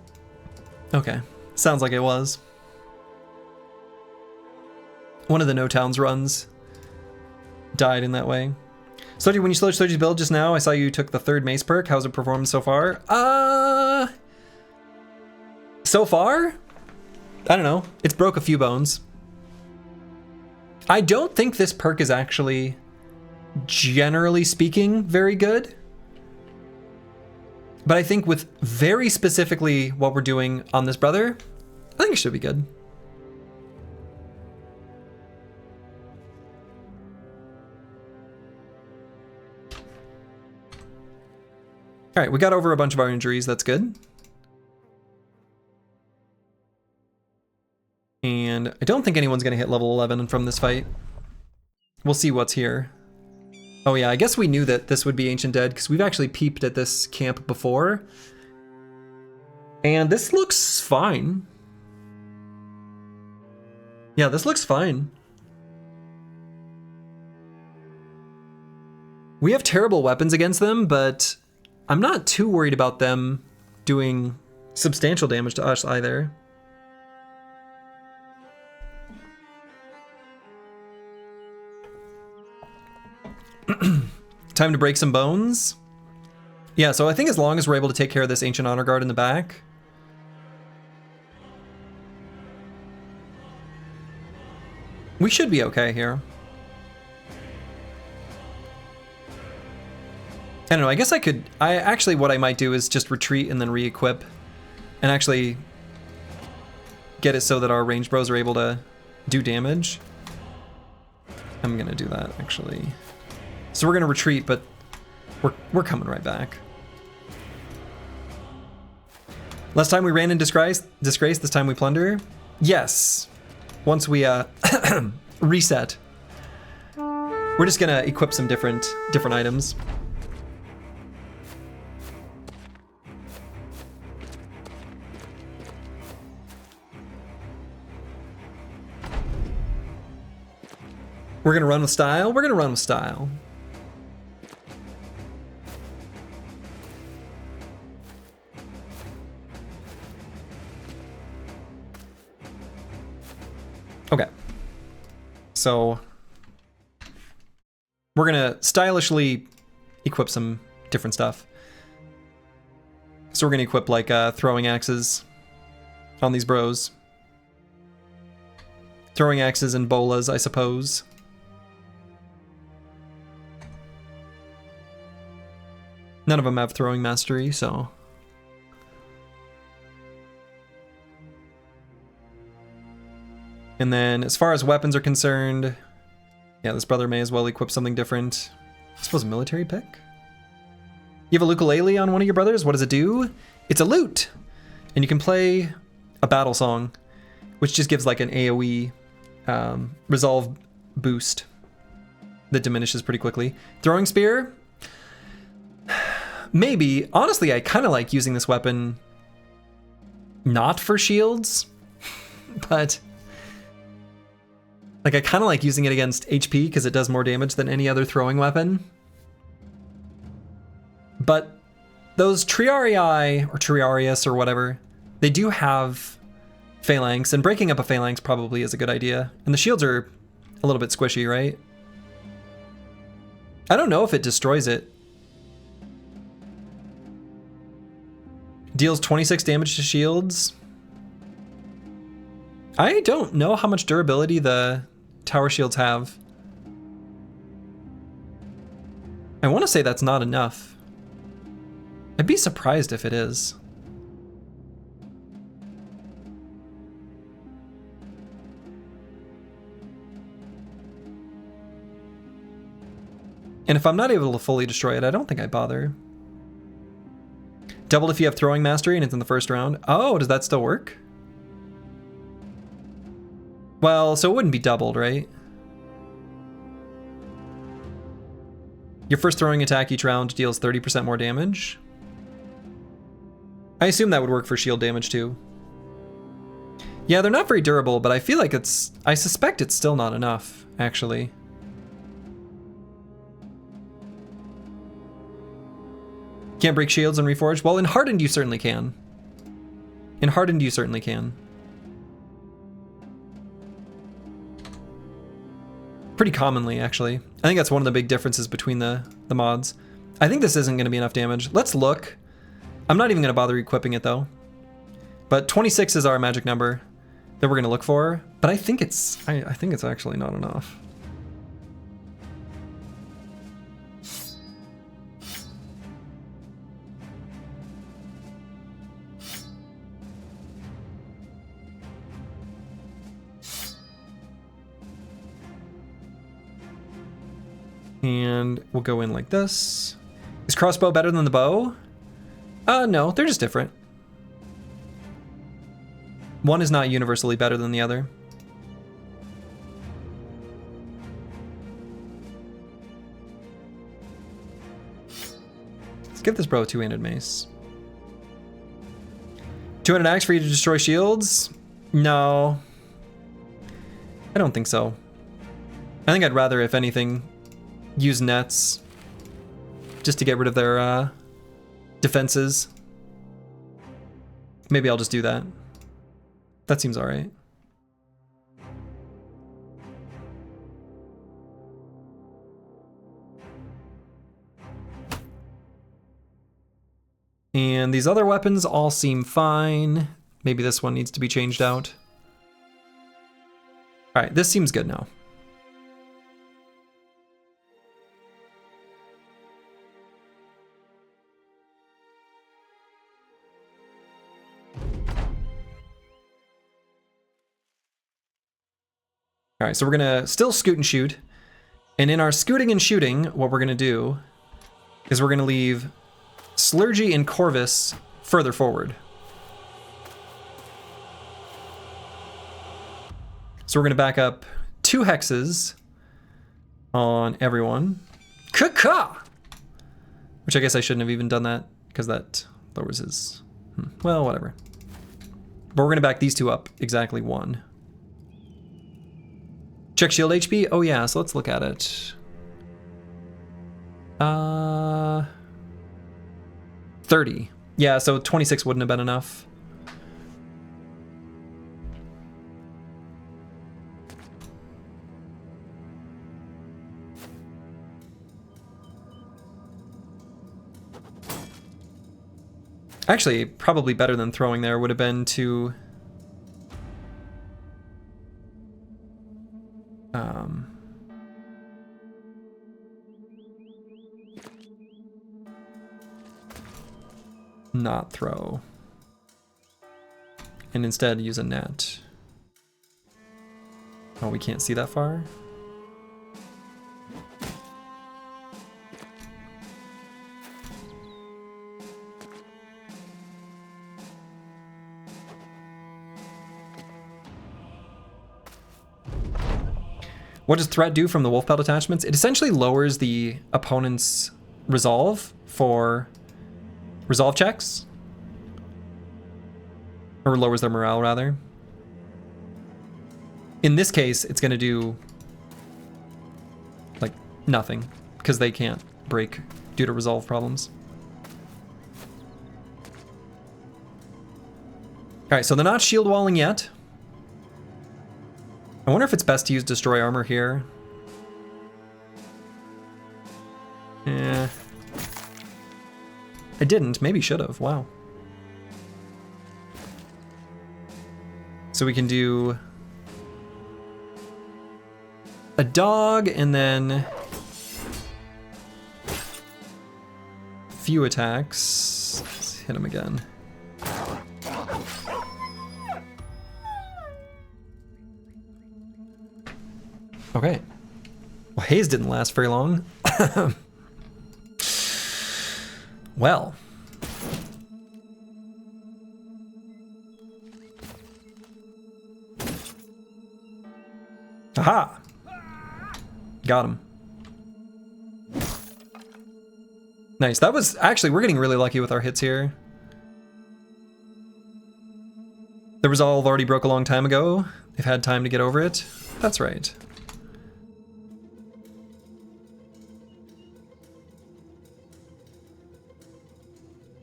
Okay, sounds like it was. One of the No Towns runs died in that way. Soji, when you slowed Soji's build just now, I saw you took the 3rd mace perk. How's it performed so far? So far? I don't know. It's broke a few bones. I don't think this perk is actually, generally speaking, very good. But I think with very specifically what we're doing on this brother, I think it should be good. All right, we got over a bunch of our injuries. That's good. And I don't think anyone's going to hit level 11 from this fight. We'll see what's here. Oh yeah, I guess we knew that this would be Ancient Dead because we've actually peeped at this camp before. And this looks fine. Yeah, this looks fine. We have terrible weapons against them, but I'm not too worried about them doing substantial damage to us either. Time to break some bones. Yeah, so I think as long as we're able to take care of this Ancient Honor Guard in the back. We should be okay here. I don't know, I guess actually what I might do is just retreat and then re-equip and actually get it so that our ranged bros are able to do damage. I'm gonna do that actually. So we're gonna retreat, but we're coming right back. Last time we ran in disgrace, this time we plunder. Yes, once we reset. We're just gonna equip some different items. We're gonna run with style. We're gonna run with style. Okay. So we're gonna stylishly equip some different stuff. So we're gonna equip like throwing axes on these bros. Throwing axes and bolas, I suppose. None of them have throwing mastery, so. And then as far as weapons are concerned, yeah, this brother may as well equip something different. I suppose a military pick? You have a ukulele on one of your brothers? What does it do? It's a lute! And you can play a battle song, which just gives like an AoE resolve boost that diminishes pretty quickly. Throwing spear? Maybe. Honestly, I kind of like using this weapon not for shields, but like I kind of like using it against HP because it does more damage than any other throwing weapon. But those Triarii or Triarius or whatever, they do have phalanx, and breaking up a phalanx probably is a good idea. And the shields are a little bit squishy, right? I don't know if it destroys it. Deals 26 damage to shields. I don't know how much durability the tower shields have. I want to say that's not enough. I'd be surprised if it is. And if I'm not able to fully destroy it, I don't think I bother. Doubled if you have throwing mastery and it's in the first round. Oh, does that still work? Well, so it wouldn't be doubled, right? Your first throwing attack each round deals 30% more damage. I assume that would work for shield damage too. Yeah, they're not very durable, but I feel like I suspect it's still not enough, actually. Can't break shields in Reforged? Well, in Hardened you certainly can. In Hardened you certainly can. Pretty commonly, actually. I think that's one of the big differences between the mods. I think this isn't going to be enough damage. Let's look. I'm not even going to bother equipping it, though. But 26 is our magic number that we're going to look for. But I think it's actually not enough. And we'll go in like this. Is crossbow better than the bow? No, they're just different. One is not universally better than the other. Let's give this bro a two-handed mace. 200 axe for you to destroy shields? No. I don't think so. I think I'd rather, if anything, use nets just to get rid of their defenses. Maybe I'll just do that. That seems all right. And these other weapons all seem fine. Maybe this one needs to be changed out. All right, this seems good now. All right, so we're gonna still scoot and shoot. And in our scooting and shooting, what we're gonna do is we're gonna leave Slurgy and Corvus further forward. So we're gonna back up 2 hexes on everyone. Ka-ka! Which I guess I shouldn't have even done that, because that lowers his... Well, whatever. But we're gonna back these 2 up exactly 1. Check shield HP? Oh yeah, so let's look at it. 30. Yeah, so 26 wouldn't have been enough. Actually, probably better than throwing there would have been to... not throw. And instead use a net. Oh, we can't see that far? What does threat do from the wolf pelt attachments? It essentially lowers the opponent's resolve for resolve checks. Or lowers their morale, rather. In this case, it's going to do like nothing because they can't break due to resolve problems. All right, so they're not shield walling yet. I wonder if it's best to use destroy armor here. Yeah. I didn't, maybe should have, wow. So we can do a dog and then few attacks. Let's hit him again. Okay. Well, haze didn't last very long. Well. Aha! Got him. Nice. That was actually, we're getting really lucky with our hits here. The resolve already broke a long time ago. They've had time to get over it. That's right.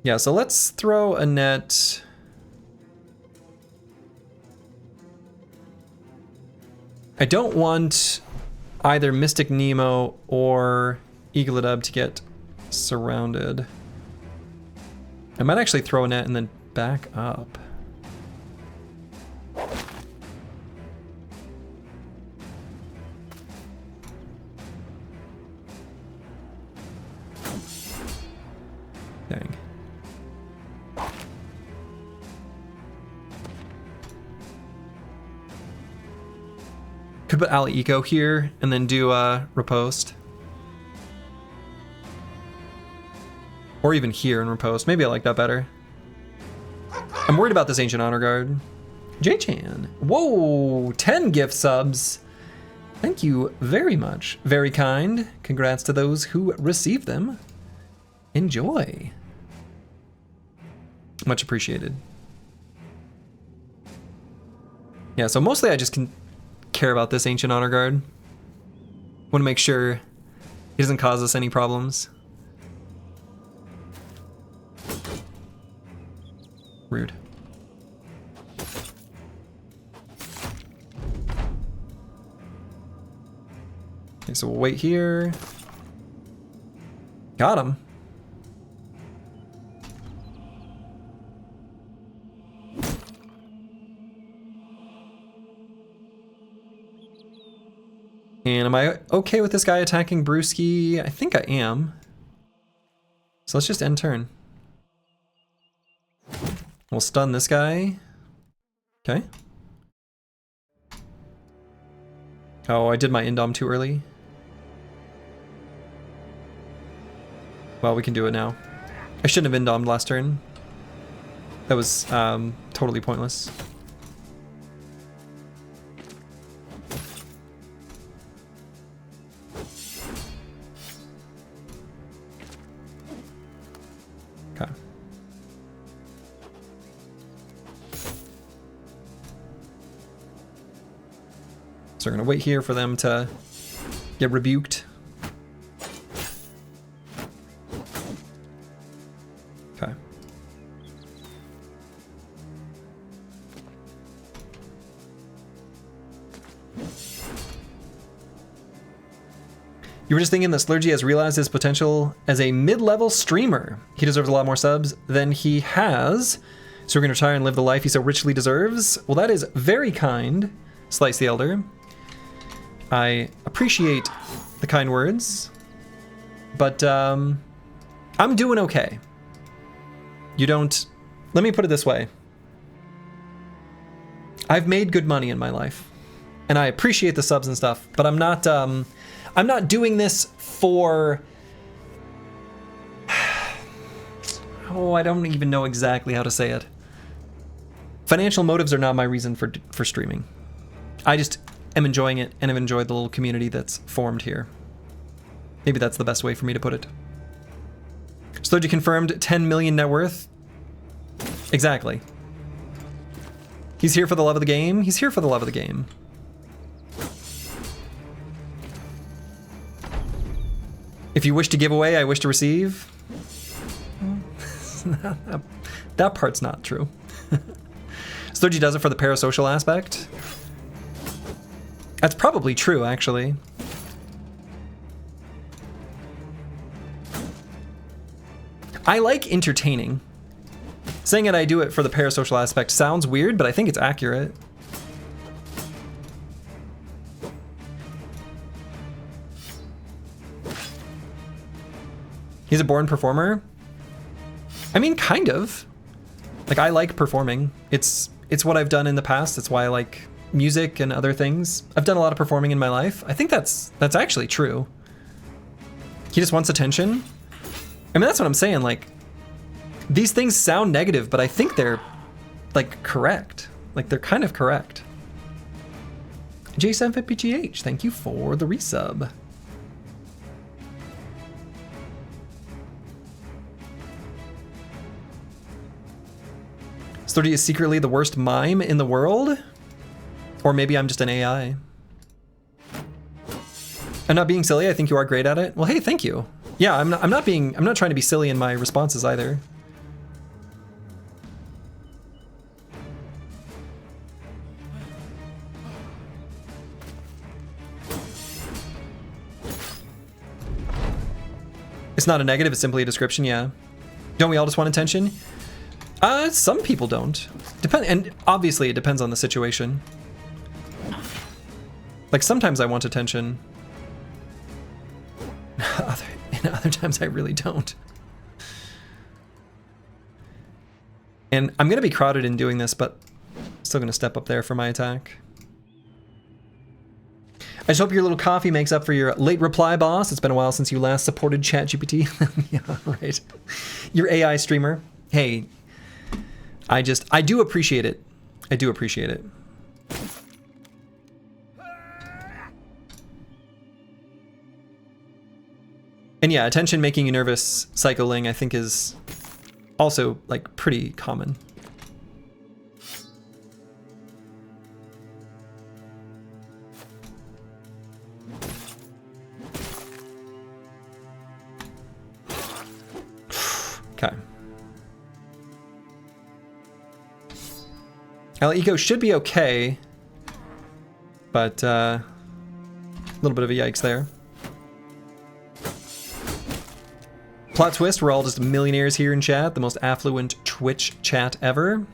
Yeah, so let's throw a net. I don't want either Mystic Nemo or Eagledub to get surrounded. I might actually throw a net and then back up. Dang. Could put Ali Eco here and then do a riposte. Or even here and riposte. Maybe I like that better. I'm worried about this Ancient Honor Guard. J-Chan. Whoa, 10 gift subs. Thank you very much. Very kind. Congrats to those who received them. Enjoy. Much appreciated. Yeah, so mostly I just can care about this Ancient Honor Guard. Want to make sure he doesn't cause us any problems. Rude. Okay, so we'll wait here. Got him. And am I okay with this guy attacking Brewski? I think I am. So let's just end turn. We'll stun this guy. Okay. Oh, I did my indom too early. Well, we can do it now. I shouldn't have indomed last turn. That was totally pointless. Okay. So we're gonna wait here for them to get rebuked. Okay. You were just thinking that Slurgy has realized his potential as a mid-level streamer. He deserves a lot more subs than he has. So we're going to retire and live the life he so richly deserves. Well, that is very kind, Slice the Elder. I appreciate the kind words, but I'm doing okay. You don't... Let me put it this way. I've made good money in my life, and I appreciate the subs and stuff, but I'm not doing this for... Oh, I don't even know exactly how to say it. Financial motives are not my reason for streaming. I just am enjoying it, and I've enjoyed the little community that's formed here. Maybe that's the best way for me to put it. Slurgy confirmed 10 million net worth. Exactly. He's here for the love of the game. He's here for the love of the game. If you wish to give away, I wish to receive. That part's not true. Slurgy does it for the parasocial aspect. That's probably true, actually. I like entertaining. Saying that I do it for the parasocial aspect sounds weird, but I think it's accurate. He's a born performer? I mean, kind of. Like, I like performing. It's what I've done in the past. It's why I like music and other things. I've done a lot of performing in my life. I think that's actually true. He just wants attention. I mean, that's what I'm saying. Like, these things sound negative, but I think they're, like, correct. Like, they're kind of correct. J750GH, thank you for the resub. Slurgy is secretly the worst mime in the world? Or maybe I'm just an AI. I'm not being silly, I think you are great at it. Well, hey, thank you. Yeah, I'm not trying to be silly in my responses either. It's not a negative, it's simply a description, yeah. Don't we all just want attention? Some people don't. And obviously it depends on the situation. Like, sometimes I want attention. Other times I really don't. And I'm gonna be crowded in doing this, but still gonna step up there for my attack. I just hope your little coffee makes up for your late reply, boss. It's been a while since you last supported ChatGPT. Yeah, right. Your AI streamer. Hey, I do appreciate it. I do appreciate it. And yeah, attention making you nervous cycling, I think, is also, like, pretty common. Okay. Eco should be okay, but a little bit of a yikes there. Plot twist, we're all just millionaires here in chat, the most affluent Twitch chat ever.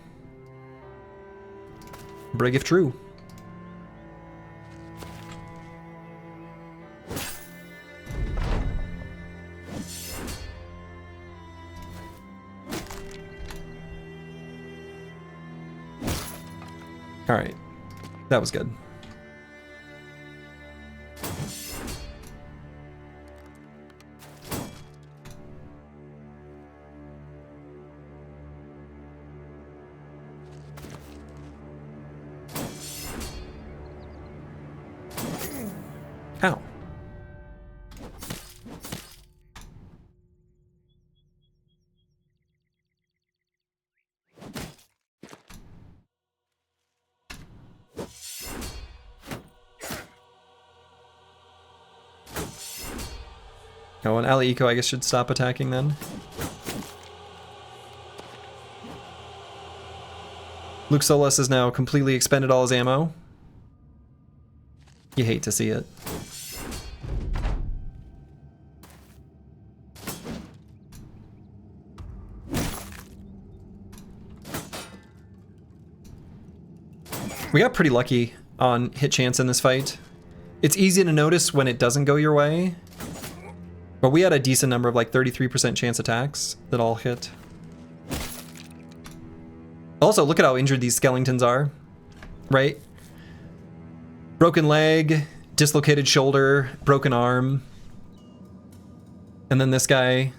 Brig if true. All right, that was good. Oh, and Ali Eco, I guess, should stop attacking then. Luke Solas has now completely expended all his ammo. You hate to see it. We got pretty lucky on hit chance in this fight. It's easy to notice when it doesn't go your way, but we had a decent number of like 33% chance attacks that all hit. Also, look at how injured these skeletons are, right? Broken leg, dislocated shoulder, broken arm. And then this guy,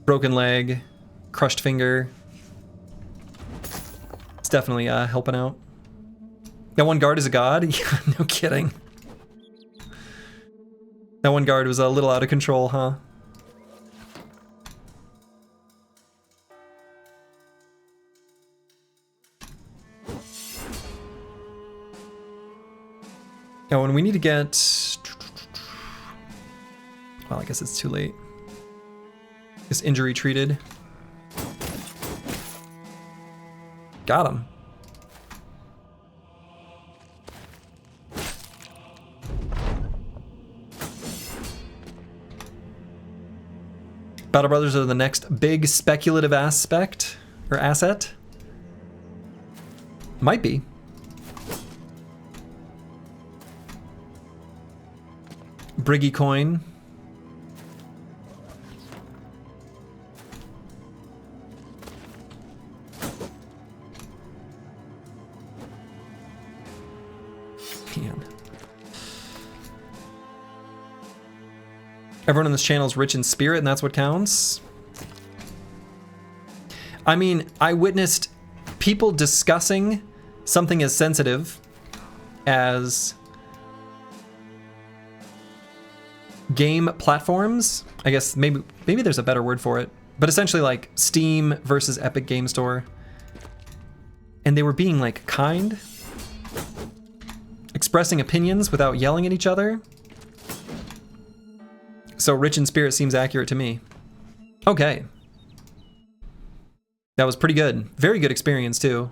broken leg, crushed finger. It's definitely helping out. That one guard is a god? Yeah, no kidding. That one guard was a little out of control, huh? Oh, and we need to get... Well, I guess it's too late. This injury treated. Got him. Battle Brothers are the next big speculative aspect, or asset. Might be. Briggy coin. Man. Everyone on this channel is rich in spirit, and that's what counts. I mean, I witnessed people discussing something as sensitive as game platforms. I guess maybe there's a better word for it, but essentially like Steam versus Epic Game Store. And they were being like kind, expressing opinions without yelling at each other. So rich in spirit seems accurate to me. Okay. That was pretty good. Very good experience too.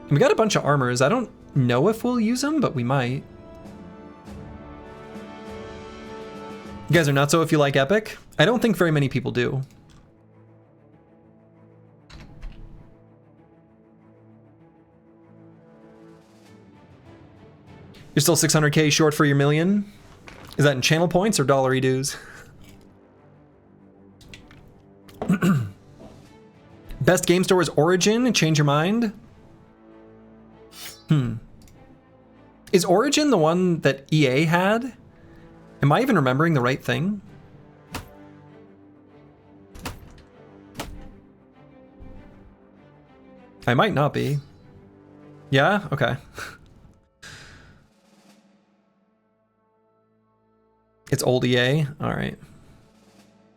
And we got a bunch of armors. I don't know if we'll use them, but we might. You guys are not so if you like Epic? I don't think very many people do. You're still 600K short for your million? Is that in channel points or dollary dues? Best game store is Origin. Change your mind? Is Origin the one that EA had? Am I even remembering the right thing? I might not be. Yeah? Okay. It's old EA? Alright.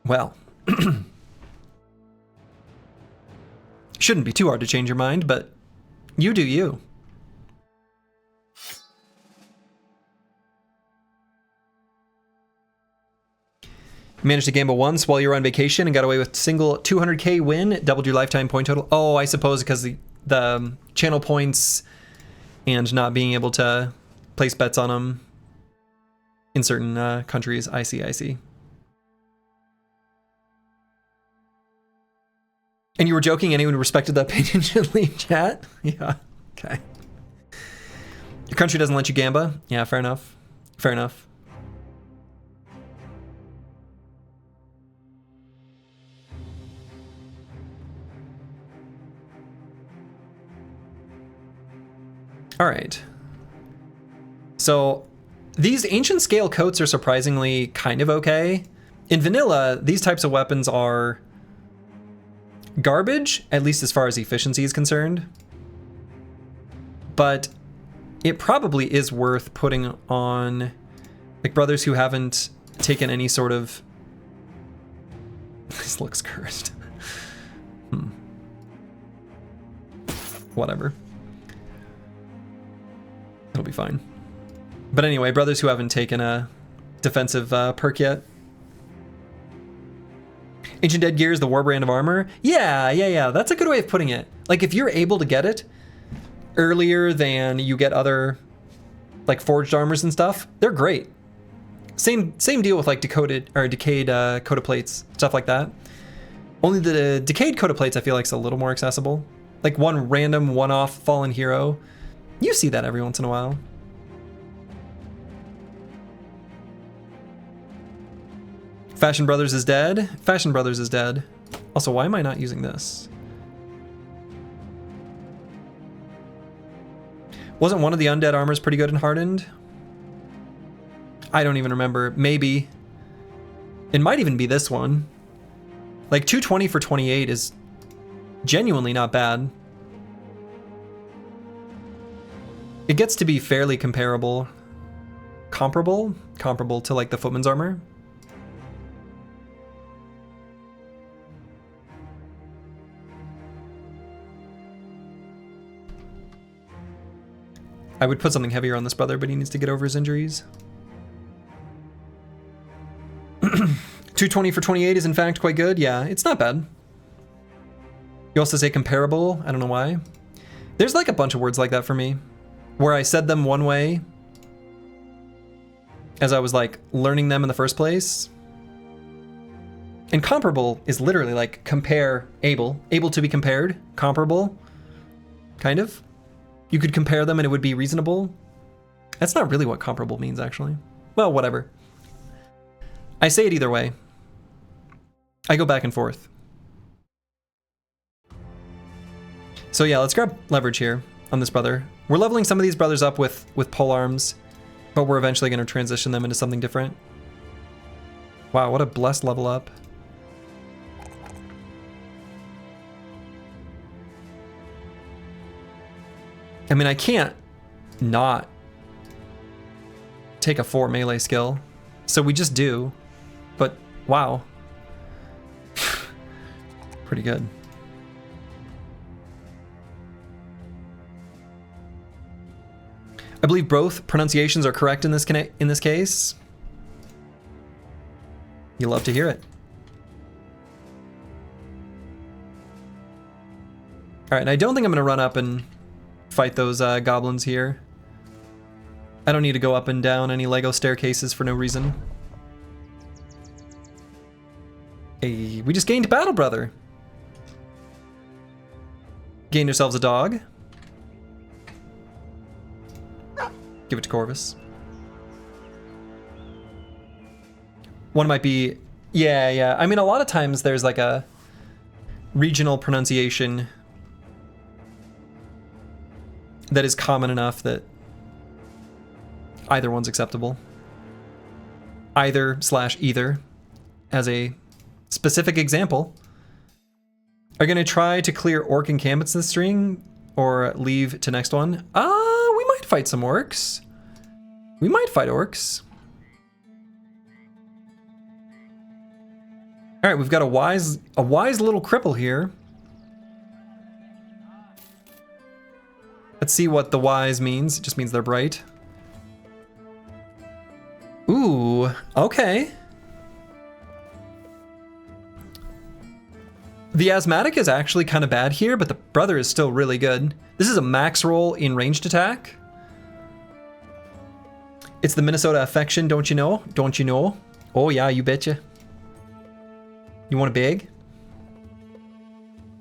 Well. Shouldn't be too hard to change your mind, but you do you. Managed to gamble once while you were on vacation and got away with single 200K win, doubled your lifetime point total. Oh, I suppose because the channel points and not being able to place bets on them in certain countries. I see. And you were joking? Anyone who respected that opinion should leave chat? Yeah, okay. Your country doesn't let you gamba? Yeah, fair enough. Fair enough. All right. So these ancient scale coats are surprisingly kind of okay. In vanilla, these types of weapons are garbage, at least as far as efficiency is concerned. But it probably is worth putting on like brothers who haven't taken any sort of... This looks cursed. Whatever. It'll be fine. But anyway, brothers who haven't taken a defensive perk yet, Ancient Dead Gear is the war brand of armor. Yeah. That's a good way of putting it. Like, if you're able to get it earlier than you get other, like, forged armors and stuff, they're great. Same deal with, like, decayed coda plates, stuff like that. Only the decayed coda plates I feel like is a little more accessible. Like, one random one-off fallen hero. You see that every once in a while. Fashion Brothers is dead. Fashion Brothers is dead. Also, why am I not using this? Wasn't one of the undead armors pretty good in Hardened? I don't even remember. Maybe. It might even be this one. Like 220 for 28 is genuinely not bad. It gets to be fairly comparable. Comparable to like the Footman's armor. I would put something heavier on this brother, but he needs to get over his injuries. 220 for 28 is in fact quite good. Yeah, it's not bad. You also say comparable. I don't know why. There's like a bunch of words like that for me, where I said them one way as I was like learning them in the first place. And comparable is literally like compare, able to be compared, comparable, kind of. You could compare them and it would be reasonable. That's not really what comparable means, actually. Well, whatever. I say it either way. I go back and forth. So yeah, let's grab leverage here on this brother. We're leveling some of these brothers up with pole arms, but we're eventually going to transition them into something different. Wow, what a blessed level up. I mean, I can't not take a 4 melee skill, so we just do, but wow. Pretty good. I believe both pronunciations are correct in this case. You love to hear it. All right, and I don't think I'm gonna run up and fight those goblins here. I don't need to go up and down any Lego staircases for no reason. Hey, we just gained battle, brother. Gained ourselves a dog. Give it to Corvus. One might be, yeah. I mean, a lot of times there's like a regional pronunciation that is common enough that either one's acceptable. Either/either, as a specific example. Are you gonna try to clear orc encampments this string, or leave to next one? We might fight some orcs. We might fight orcs. All right, we've got a wise little cripple here. Let's see what the wise means. It just means they're bright. Ooh, okay. The asthmatic is actually kind of bad here, but the brother is still really good. This is a max roll in ranged attack. It's the Minnesota affection, don't you know? Don't you know? Oh yeah, you betcha. You want a bag?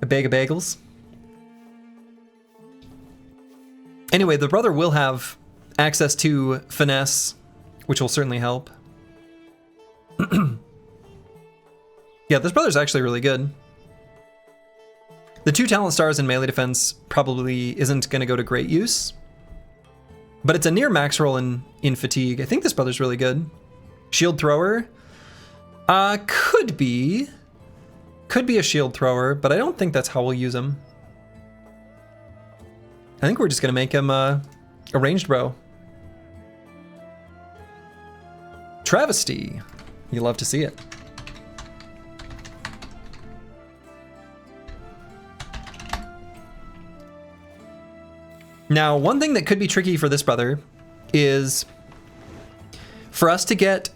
A bag of bagels? Anyway, the brother will have access to finesse, which will certainly help. Yeah, this brother's actually really good. The 2 talent stars in melee defense probably isn't going to go to great use, but it's a near max roll in fatigue. I think this brother's really good. Shield thrower, could be a shield thrower, but I don't think that's how we'll use him. I think we're just gonna make him a ranged bro. Travesty, you love to see it. Now, one thing that could be tricky for this brother is for us to get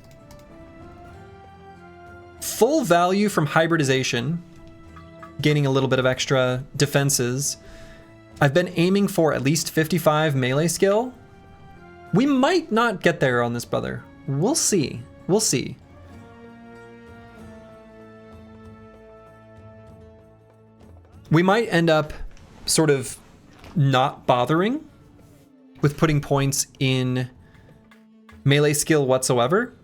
full value from hybridization, gaining a little bit of extra defenses. I've been aiming for at least 55 melee skill. We might not get there on this brother. We'll see. We'll see. We might end up sort of not bothering with putting points in melee skill whatsoever.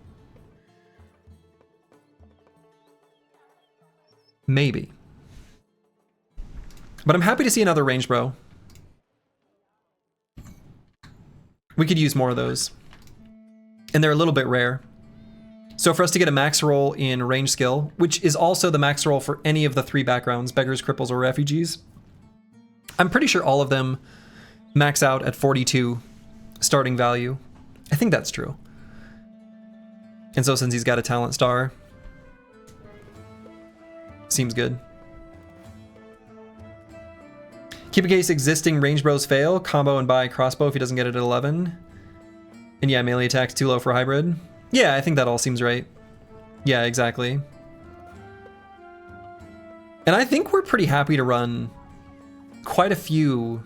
Maybe. But I'm happy to see another range bro. We could use more of those. And they're a little bit rare. So for us to get a max roll in range skill, which is also the max roll for any of the 3 backgrounds, Beggars, Cripples, or Refugees, I'm pretty sure all of them max out at 42 starting value. I think that's true. And so since he's got a talent star, seems good. Keep in case existing range bros fail, combo and buy crossbow if he doesn't get it at 11. And yeah, melee attack's too low for hybrid. Yeah, I think that all seems right. Yeah, exactly. And I think we're pretty happy to run quite a few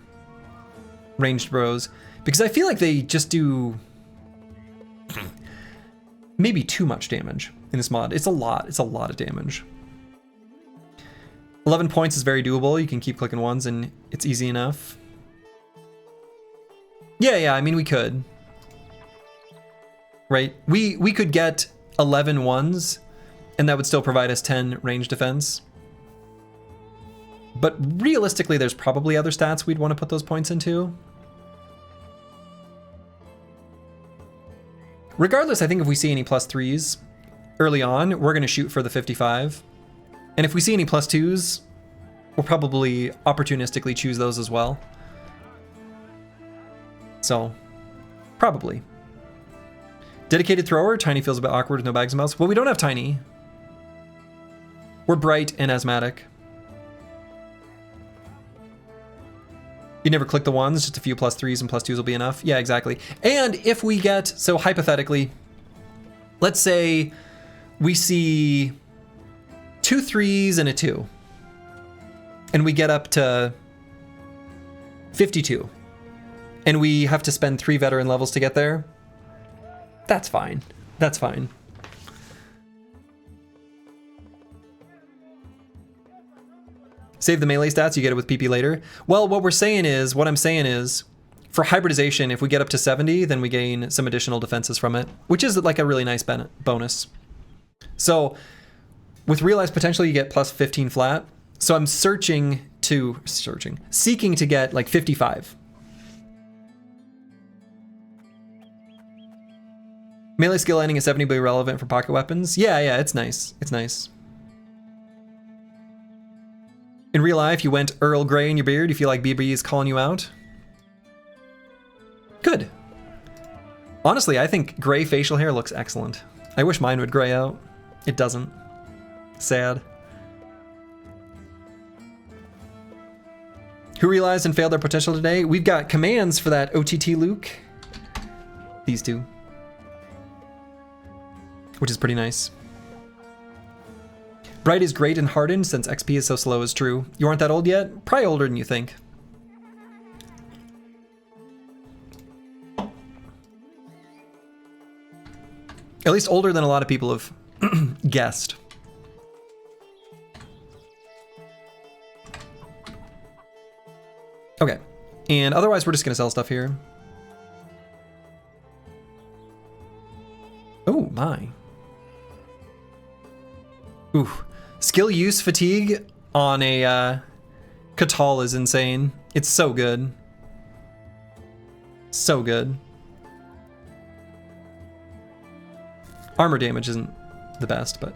ranged bros, because I feel like they just do maybe too much damage in this mod. It's a lot of damage. 11 points is very doable. You can keep clicking ones and it's easy enough. Yeah, I mean, we could. Right? We could get 11 ones and that would still provide us 10 range defense. But realistically, there's probably other stats we'd want to put those points into. Regardless, I think if we see any +3s early on, we're going to shoot for the 55. And if we see any +2s, we'll probably opportunistically choose those as well. So, probably. Dedicated thrower, Tiny feels a bit awkward with no bags and mouse. Well, we don't have Tiny. We're Bright and Asthmatic. You never click the ones, just a few +3s and +2s will be enough. Yeah, exactly. And if we get, so hypothetically, let's say we see 2 3s and a 2. And we get up to 52. And we have to spend 3 veteran levels to get there. That's fine. That's fine. Save the melee stats, you get it with PP later. Well, what I'm saying is, for hybridization, if we get up to 70, then we gain some additional defenses from it, which is like a really nice bonus. So, with realized potential, you get +15 flat. So I'm seeking to get like 55. Melee skill ending at 70 will be relevant for pocket weapons. Yeah, it's nice. It's nice. In real life, you went Earl Grey in your beard. You feel like BB is calling you out? Good. Honestly, I think gray facial hair looks excellent. I wish mine would gray out. It doesn't. Sad. Who realized and failed their potential today? We've got commands for that OTT Luke. These two. Which is pretty nice. Bright is great and hardened since XP is so slow is true. You aren't that old yet? Probably older than you think. At least older than a lot of people have guessed. Okay, and otherwise we're just gonna sell stuff here. Oh my. Ooh, skill use fatigue on a Catal is insane. It's so good. So good. Armor damage isn't the best, but...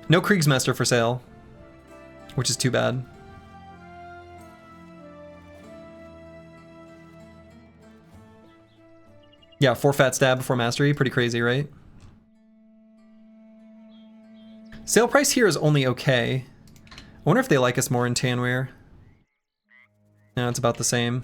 No Kriegsmaster for sale, which is too bad. Yeah, 4 fat stab before mastery, pretty crazy, right? Sale price here is only okay. I wonder if they like us more in Tanware. No, it's about the same.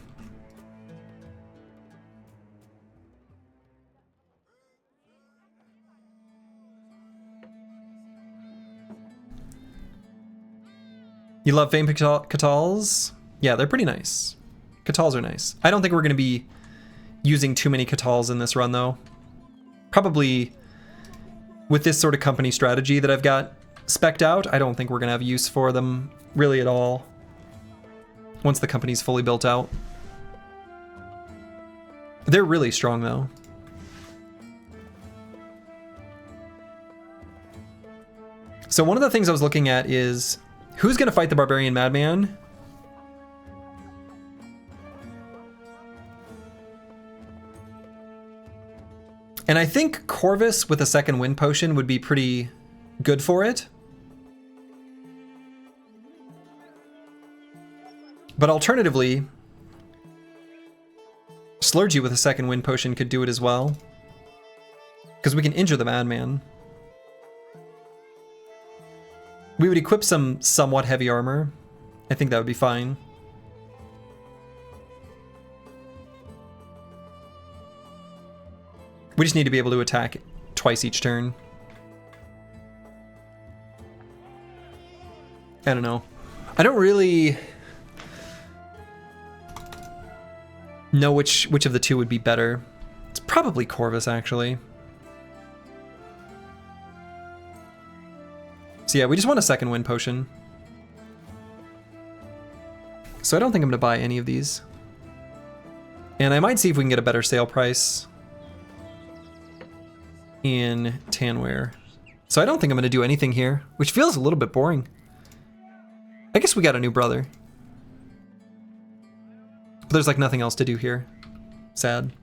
You love Fame Catals? Yeah, they're pretty nice. Catals are nice. I don't think we're going to be using too many Catals in this run, though. Probably with this sort of company strategy that I've got spec'd out, I don't think we're going to have use for them really at all once the company's fully built out. They're really strong, though. So one of the things I was looking at is who's going to fight the Barbarian Madman? And I think Corvus with a second wind potion would be pretty good for it. But alternatively, Slurgy with a second wind potion could do it as well. Because we can injure the Madman. We would equip some somewhat heavy armor. I think that would be fine. We just need to be able to attack twice each turn. I don't know. I don't really know which of the two would be better. It's probably Corvus, actually. So yeah, we just want a second wind potion. So I don't think I'm gonna buy any of these. And I might see if we can get a better sale price in Tanware. So I don't think I'm gonna do anything here, which feels a little bit boring. I guess we got a new brother. But there's like nothing else to do here. Sad.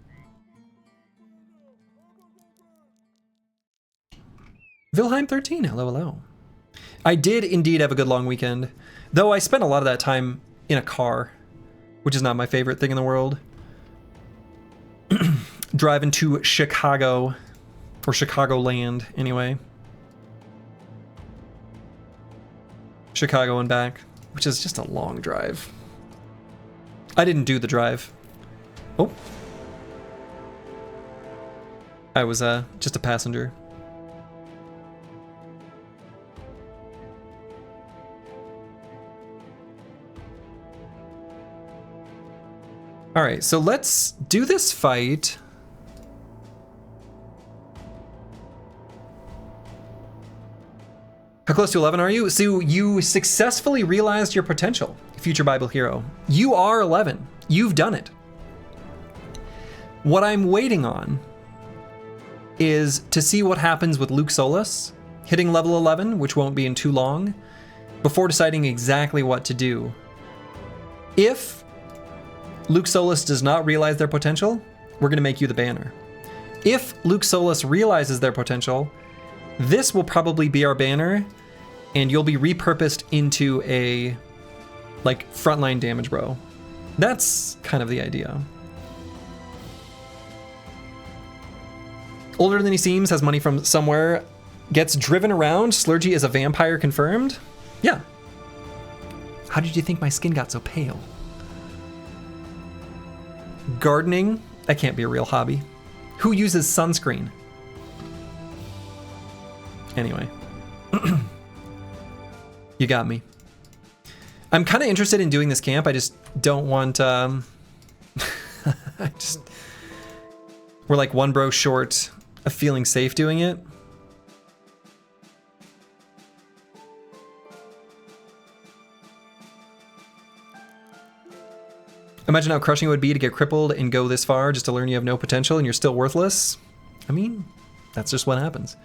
Vilheim 13, hello, hello. I did indeed have a good long weekend, though I spent a lot of that time in a car, which is not my favorite thing in the world. Driving to Chicago, or Chicagoland, anyway. Chicago and back, which is just a long drive. I didn't do the drive. Oh. I was just a passenger. All right, so let's do this fight. How close to 11 are you? So you successfully realized your potential, future Bible hero. You are 11. You've done it. What I'm waiting on is to see what happens with Luke Solus hitting level 11, which won't be in too long, before deciding exactly what to do. If Luke Solus does not realize their potential, we're going to make you the banner. If Luke Solus realizes their potential, this will probably be our banner, and you'll be repurposed into a, like, frontline damage bro. That's kind of the idea. Older than he seems, has money from somewhere, gets driven around, Slurgy is a vampire confirmed? Yeah. How did you think my skin got so pale? Gardening? That can't be a real hobby. Who uses sunscreen? Anyway. You got me. I'm kind of interested in doing this camp. I just don't want... we're like one bro short of feeling safe doing it. Imagine how crushing it would be to get crippled and go this far just to learn you have no potential and you're still worthless. I mean, that's just what happens.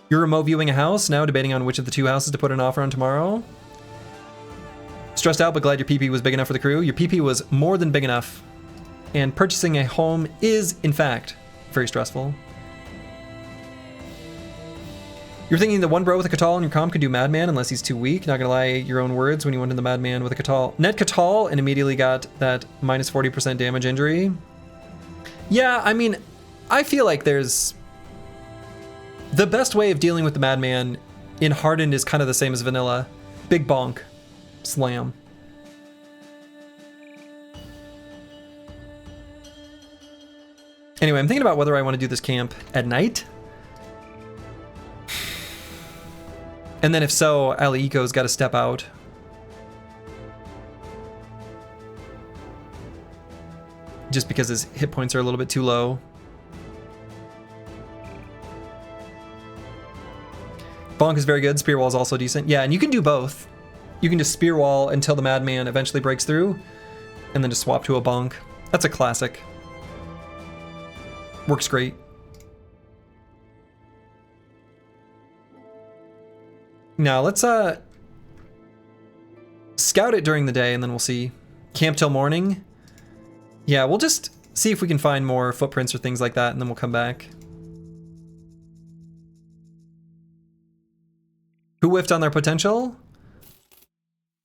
You're remote viewing a house, now debating on which of the two houses to put an offer on tomorrow. Stressed out, but glad your PP was big enough for the crew. Your PP was more than big enough. And purchasing a home is, in fact, very stressful. You're thinking that one bro with a Catal in your comp could do Madman unless he's too weak. Not gonna lie, your own words when you went in the Madman with a Catal. Net Catal and immediately got that minus 40% damage injury. Yeah, I mean, I feel like there's... The best way of dealing with the Madman in Hardened is kind of the same as vanilla. Big bonk. Slam. Anyway, I'm thinking about whether I want to do this camp at night. And then if so, Ali Eco's got to step out. just because his hit points are a little bit too low. Bonk is very good. Spear Wall is also decent. Yeah, and you can do both. You can just Spear Wall until the Madman eventually breaks through, and then just swap to a Bonk. That's a classic. Works great. Now let's scout it during the day, and then we'll see. Camp till morning. Yeah, we'll just see if we can find more footprints or things like that, and then we'll come back. Who whiffed on their potential?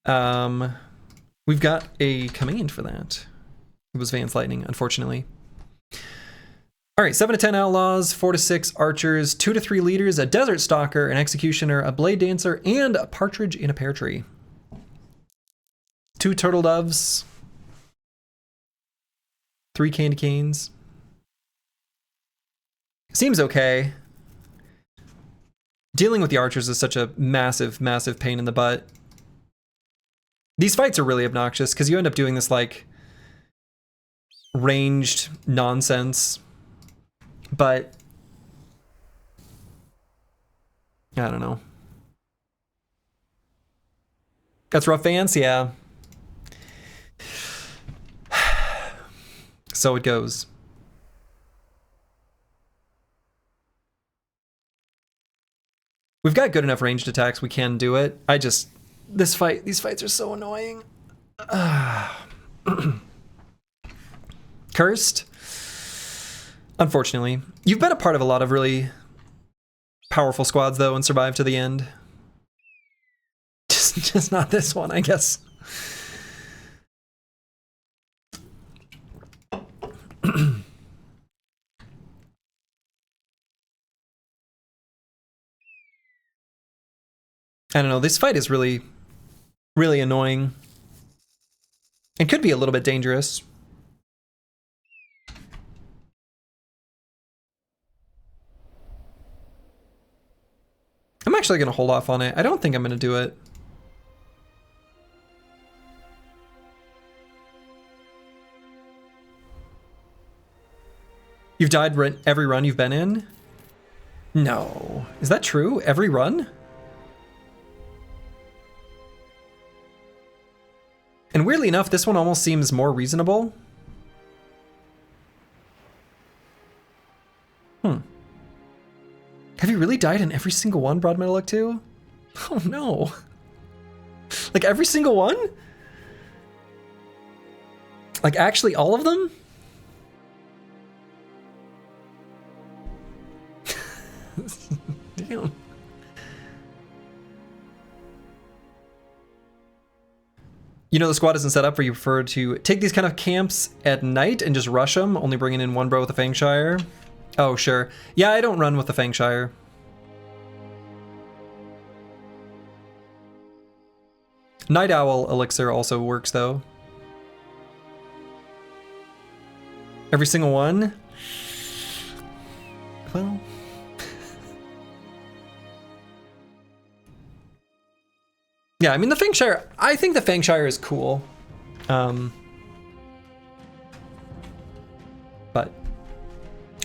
We've got a command for that. It was Vance Lightning, unfortunately. All right, 7 to 10 outlaws, 4 to 6 archers, 2 to 3 leaders, a desert stalker, an executioner, a blade dancer, and a partridge in a pear tree. 2 turtle doves, 3 candy canes. Seems okay. Dealing with the archers is such a massive, massive pain in the butt. These fights are really obnoxious because you end up doing this like ranged nonsense, but I don't know. That's rough, Vance, yeah. So it goes. We've got good enough ranged attacks, we can do it. These fights are so annoying. Cursed. Unfortunately. You've been a part of a lot of really powerful squads though and survived to the end. Just not this one, I guess. I don't know, this fight is really, really annoying. It could be a little bit dangerous. I'm actually going to hold off on it. I don't think I'm going to do it. You've died every run you've been in? No. Is that true? Every run? And weirdly enough, this one almost seems more reasonable. Have you really died in every single one, Broad Metal Luck 2? Oh no. Like every single one? Like actually all of them? Damn. You know the squad isn't set up where you prefer to take these kind of camps at night and just rush them, only bringing in one bro with a Fangshire. Oh, sure. Yeah, I don't run with the Fangshire. Night Owl Elixir also works, though. Every single one? Well... yeah, I mean, the Fangshire... I think the Fangshire is cool. But...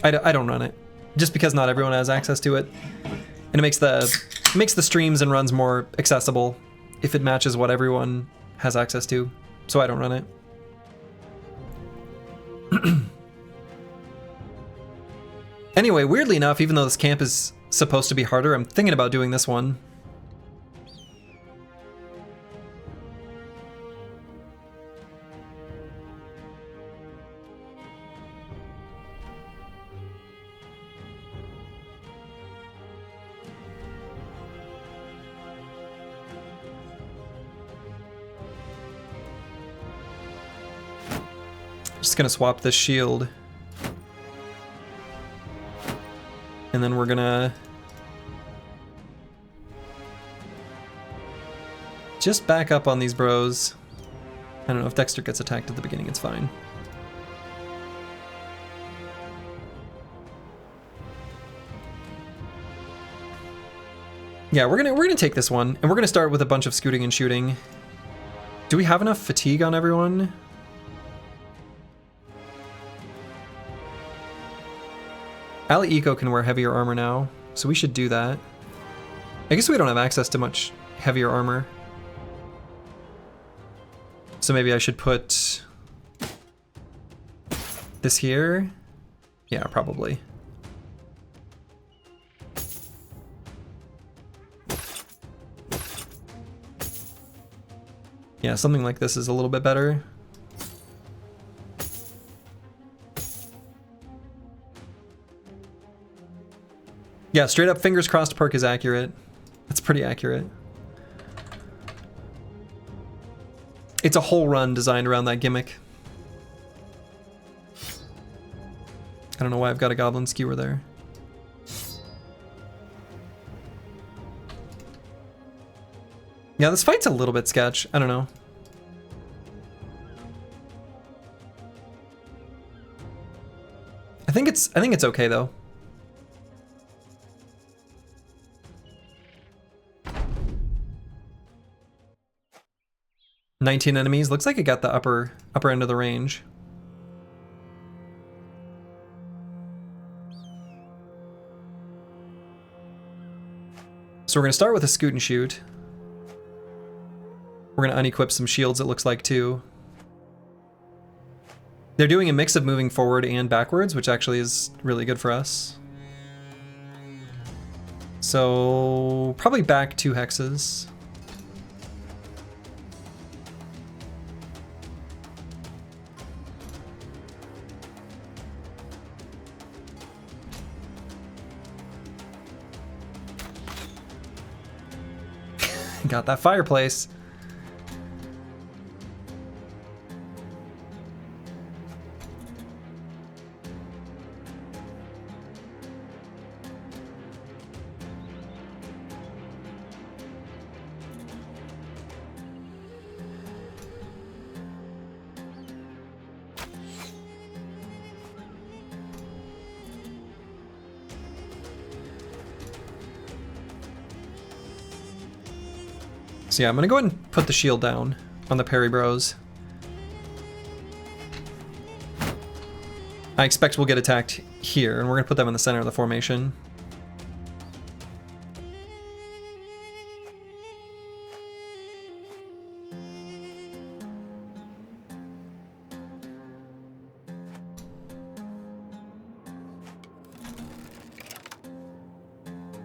I don't run it. Just because not everyone has access to it. And it makes the streams and runs more accessible if it matches what everyone has access to. So I don't run it. Anyway, weirdly enough, even though this camp is supposed to be harder, I'm thinking about doing this one. Just gonna swap this shield. And then we're gonna just back up on these bros. I don't know, if Dexter gets attacked at the beginning, it's fine. Yeah, we're gonna take this one, and we're gonna start with a bunch of scooting and shooting. Do we have enough fatigue on everyone? Ali Eco can wear heavier armor now, so we should do that. I guess we don't have access to much heavier armor. So maybe I should put this here. Yeah, probably. Yeah, something like this is a little bit better. Yeah, straight up fingers crossed perk is accurate. That's pretty accurate. It's a whole run designed around that gimmick. I don't know why I've got a goblin skewer there. Yeah, this fight's a little bit sketch. I don't know. I think it's okay though. "19 enemies." Looks like it got the upper end of the range. So we're gonna start with a scoot and shoot. We're gonna unequip some shields, it looks like, too. They're doing a mix of moving forward and backwards, which actually is really good for us. So probably back 2 hexes. Got that fireplace. So yeah, I'm gonna go ahead and put the shield down on the parry bros. I expect we'll get attacked here, and we're gonna put them in the center of the formation.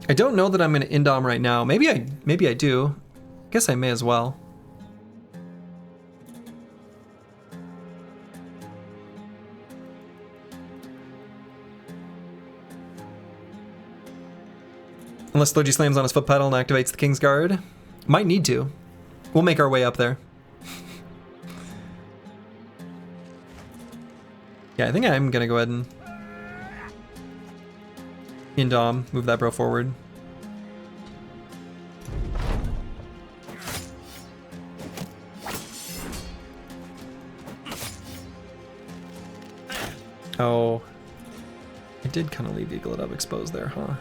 I don't know that I'm gonna indom right now. Maybe I do. Guess I may as well. Unless Sludgy slams on his foot pedal and activates the King's Guard. Might need to. We'll make our way up there. Yeah, I think I'm gonna go ahead and indom, move that bro forward. Oh, I did kind of leave Eaglet Up exposed there, huh?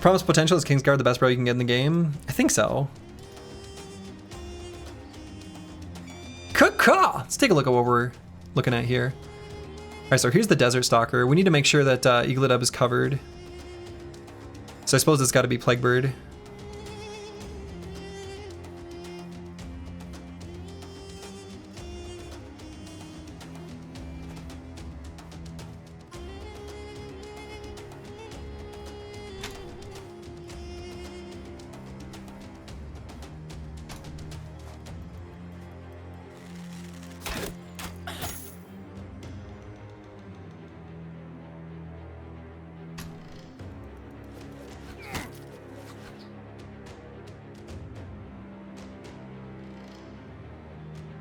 Promised Potential is King's Guard the best bro you can get in the game? I think so. Caw! Let's take a look at what we're looking at here. Alright, so here's the Desert Stalker. We need to make sure that Eaglet Up is covered. So I suppose it's got to be Plaguebird.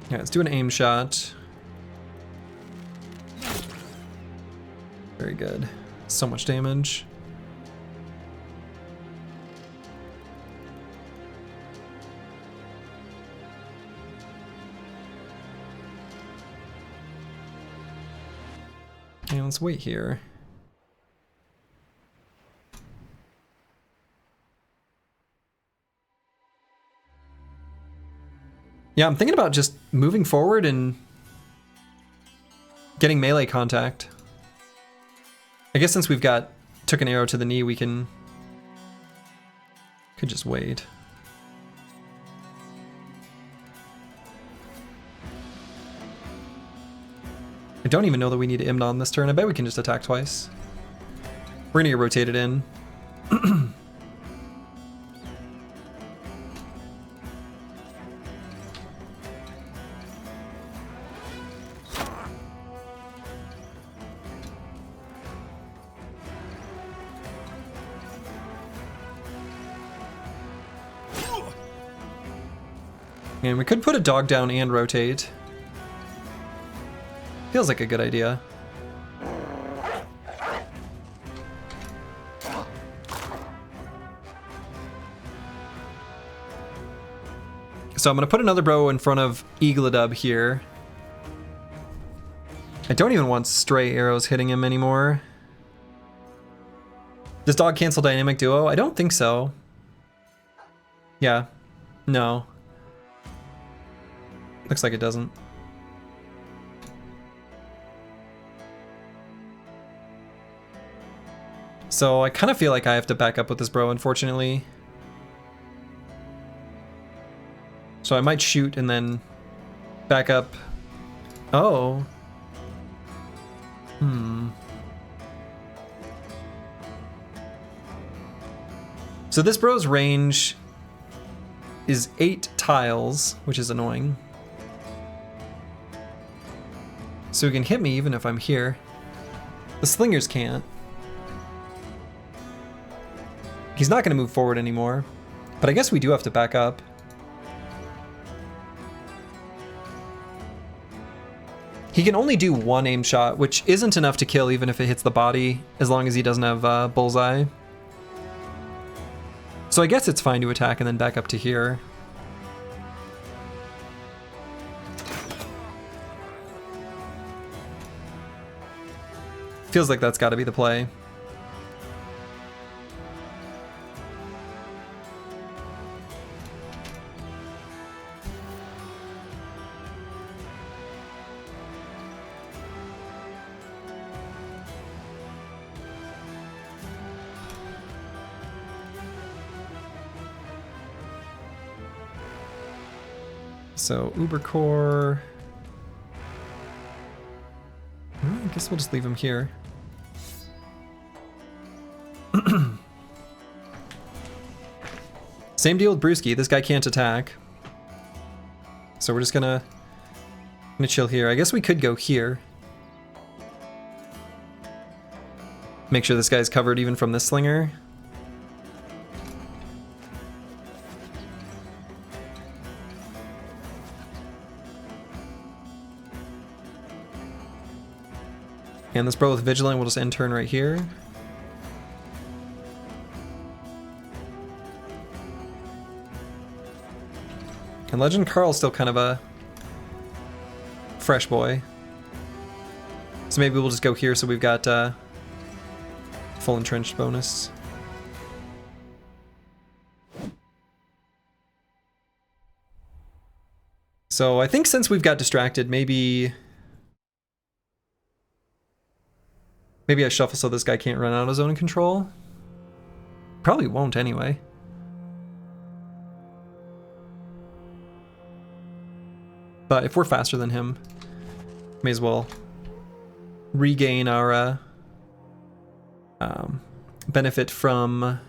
Yeah, let's do an aim shot. Very good. So much damage. And let's wait here. Yeah, I'm thinking about just moving forward and getting melee contact. I guess since we've took an arrow to the knee, we could just wait. I don't even know that we need to Imna on this turn. I bet we can just attack twice. We're gonna get rotated in. And we could put a dog down and rotate. Feels like a good idea. So I'm going to put another bro in front of Eagledub here. I don't even want stray arrows hitting him anymore. Does dog cancel dynamic duo? I don't think so. Yeah. No. Looks like it doesn't. So I kind of feel like I have to back up with this bro, unfortunately. So I might shoot and then back up. Oh. So this bro's range is 8 tiles, which is annoying. So he can hit me even if I'm here. The slingers can't. He's not going to move forward anymore, but I guess we do have to back up. He can only do 1 aim shot, which isn't enough to kill even if it hits the body, as long as he doesn't have bullseye. So I guess it's fine to attack and then back up to here. Feels like that's got to be the play. So Uber Core. I guess we'll just leave him here. Same deal with Brewski. This guy can't attack. So we're just gonna chill here. I guess we could go here. Make sure this guy's covered even from this slinger. And this bro with Vigilant will just end turn right here. And Legend Carl's still kind of a fresh boy. So maybe we'll just go here so we've got full entrenched bonus. So I think since we've got distracted, maybe I shuffle so this guy can't run out of zone control. Probably won't anyway. But if we're faster than him, may as well regain our benefit from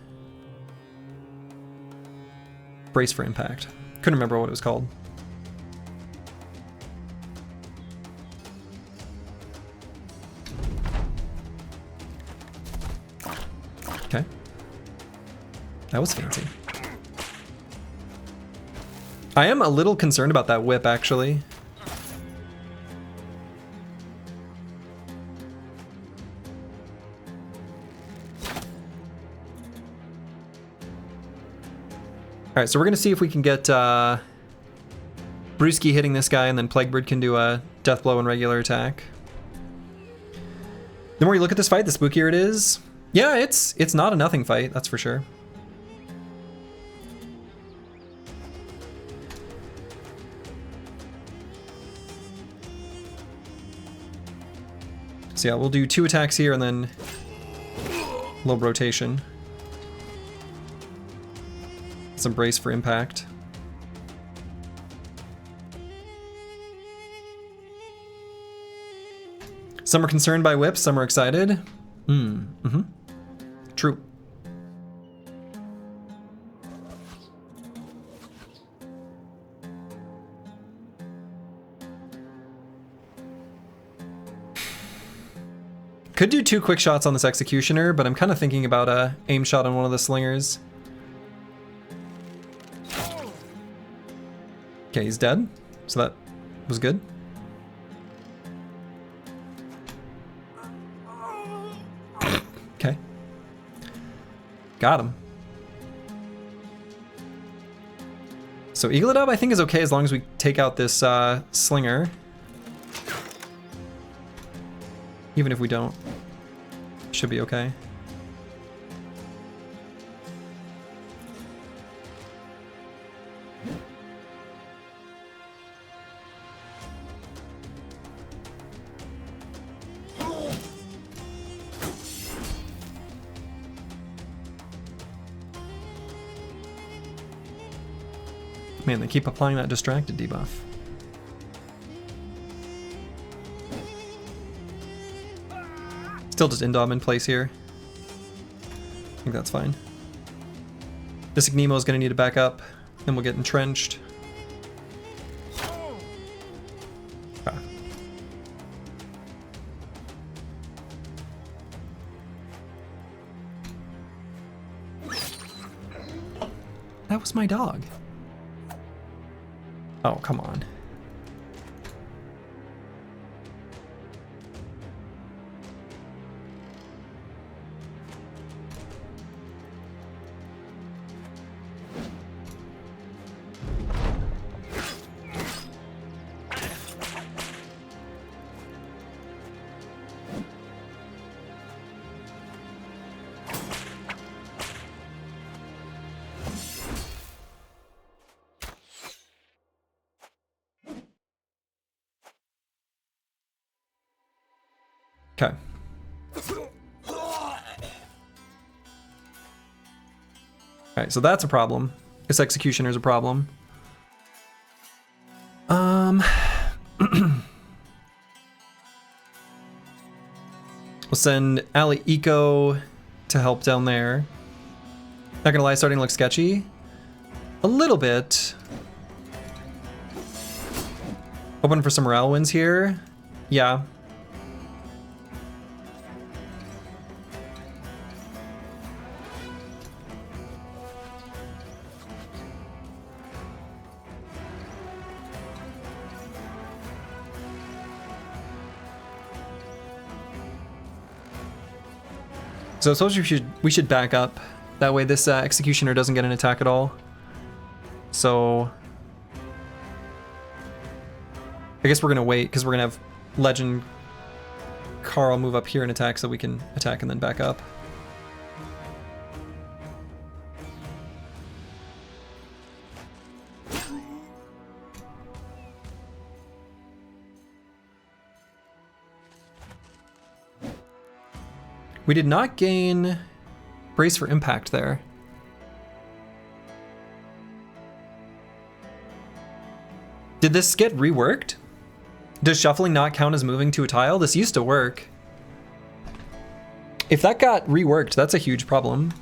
Brace for Impact. Couldn't remember what it was called. Okay. That was fancy. I am a little concerned about that whip, actually. Alright, so we're going to see if we can get Brewski hitting this guy, and then Plaguebird can do a death blow and regular attack. The more you look at this fight, the spookier it is. Yeah, it's not a nothing fight, that's for sure. So yeah, we'll do 2 attacks here and then Low rotation. Some brace for impact. Some are concerned by whips, some are excited. True. Could do 2 quick shots on this Executioner, but I'm kind of thinking about a aim shot on one of the Slingers. Okay, he's dead, so that was good. Okay. Got him. So Eagle It Up I think is okay as long as we take out this Slinger. Even if we don't, should be okay. Man, they keep applying that distracted debuff. Still just Indom in place here. I think that's fine. This Ignimo is going to need to back up, then we'll get entrenched. Ah. That was my dog. Oh, come on. Okay. Alright, so that's a problem. This Executioner's a problem. We'll send Ali Eco to help down there. Not gonna lie, starting to look sketchy. A little bit. Hoping for some morale wins here. Yeah. So I suppose we should back up. That way this Executioner doesn't get an attack at all. So I guess we're gonna wait because we're gonna have Legend Carl move up here and attack so we can attack and then back up. We did not gain brace for impact there. Did this get reworked? Does shuffling not count as moving to a tile? This used to work. If that got reworked, that's a huge problem.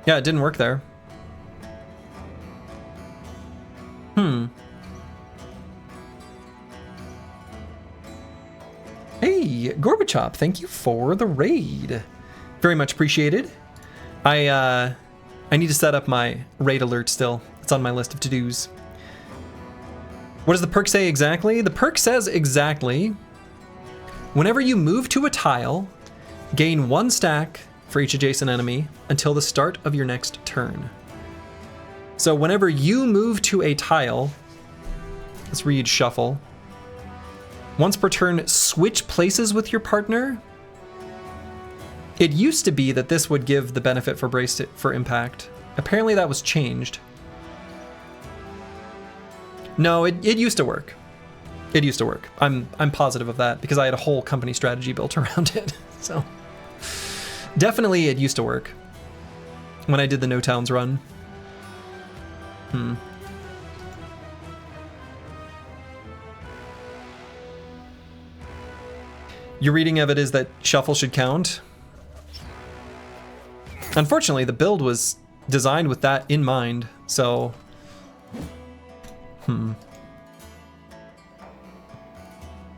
Yeah, it didn't work there. Hey, Gorbachev, thank you for the raid. Very much appreciated. I need to set up my raid alert still. It's on my list of to-dos. What does the perk say exactly? The perk says exactly, whenever you move to a tile, gain 1 stack for each adjacent enemy until the start of your next turn. So whenever you move to a tile, let's read shuffle. Once per turn, switch places with your partner. It used to be that this would give the benefit for brace for impact. Apparently that was changed. No, it used to work. It used to work. I'm positive of that because I had a whole company strategy built around it. So definitely it used to work when I did the No Towns run. Your reading of it is that shuffle should count. Unfortunately, the build was designed with that in mind, so...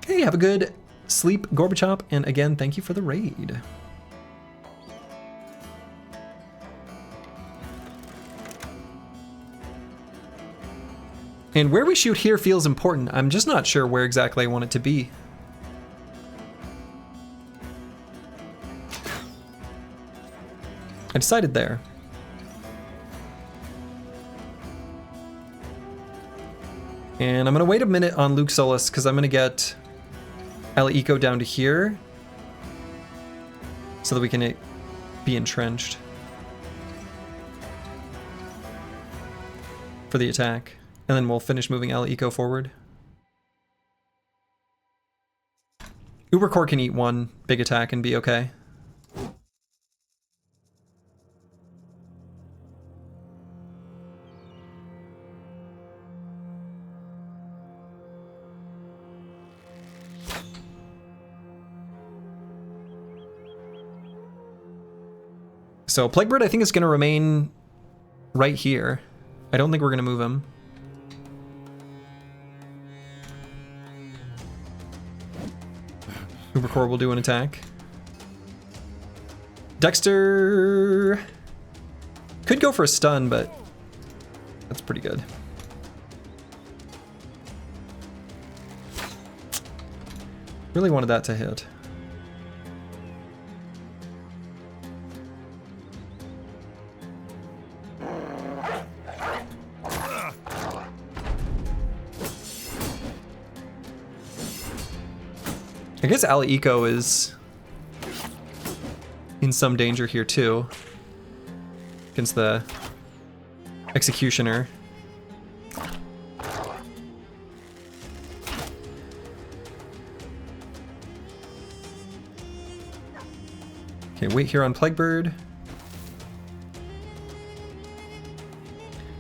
Hey, have a good sleep, Gorbachev, and again, thank you for the raid. And where we shoot here feels important. I'm just not sure where exactly I want it to be. I decided there. And I'm gonna wait a minute on Luke Solus because I'm gonna get Eco down to here so that we can be entrenched for the attack. And then we'll finish moving Eco forward. Ubercore can eat one big attack and be okay. So Plaguebird, I think, is going to remain right here. I don't think we're going to move him. Ubercore will do an attack. Dexter could go for a stun, but that's pretty good. Really wanted that to hit. I guess Eco is in some danger here too, against the Executioner. Okay, wait here on Plaguebird.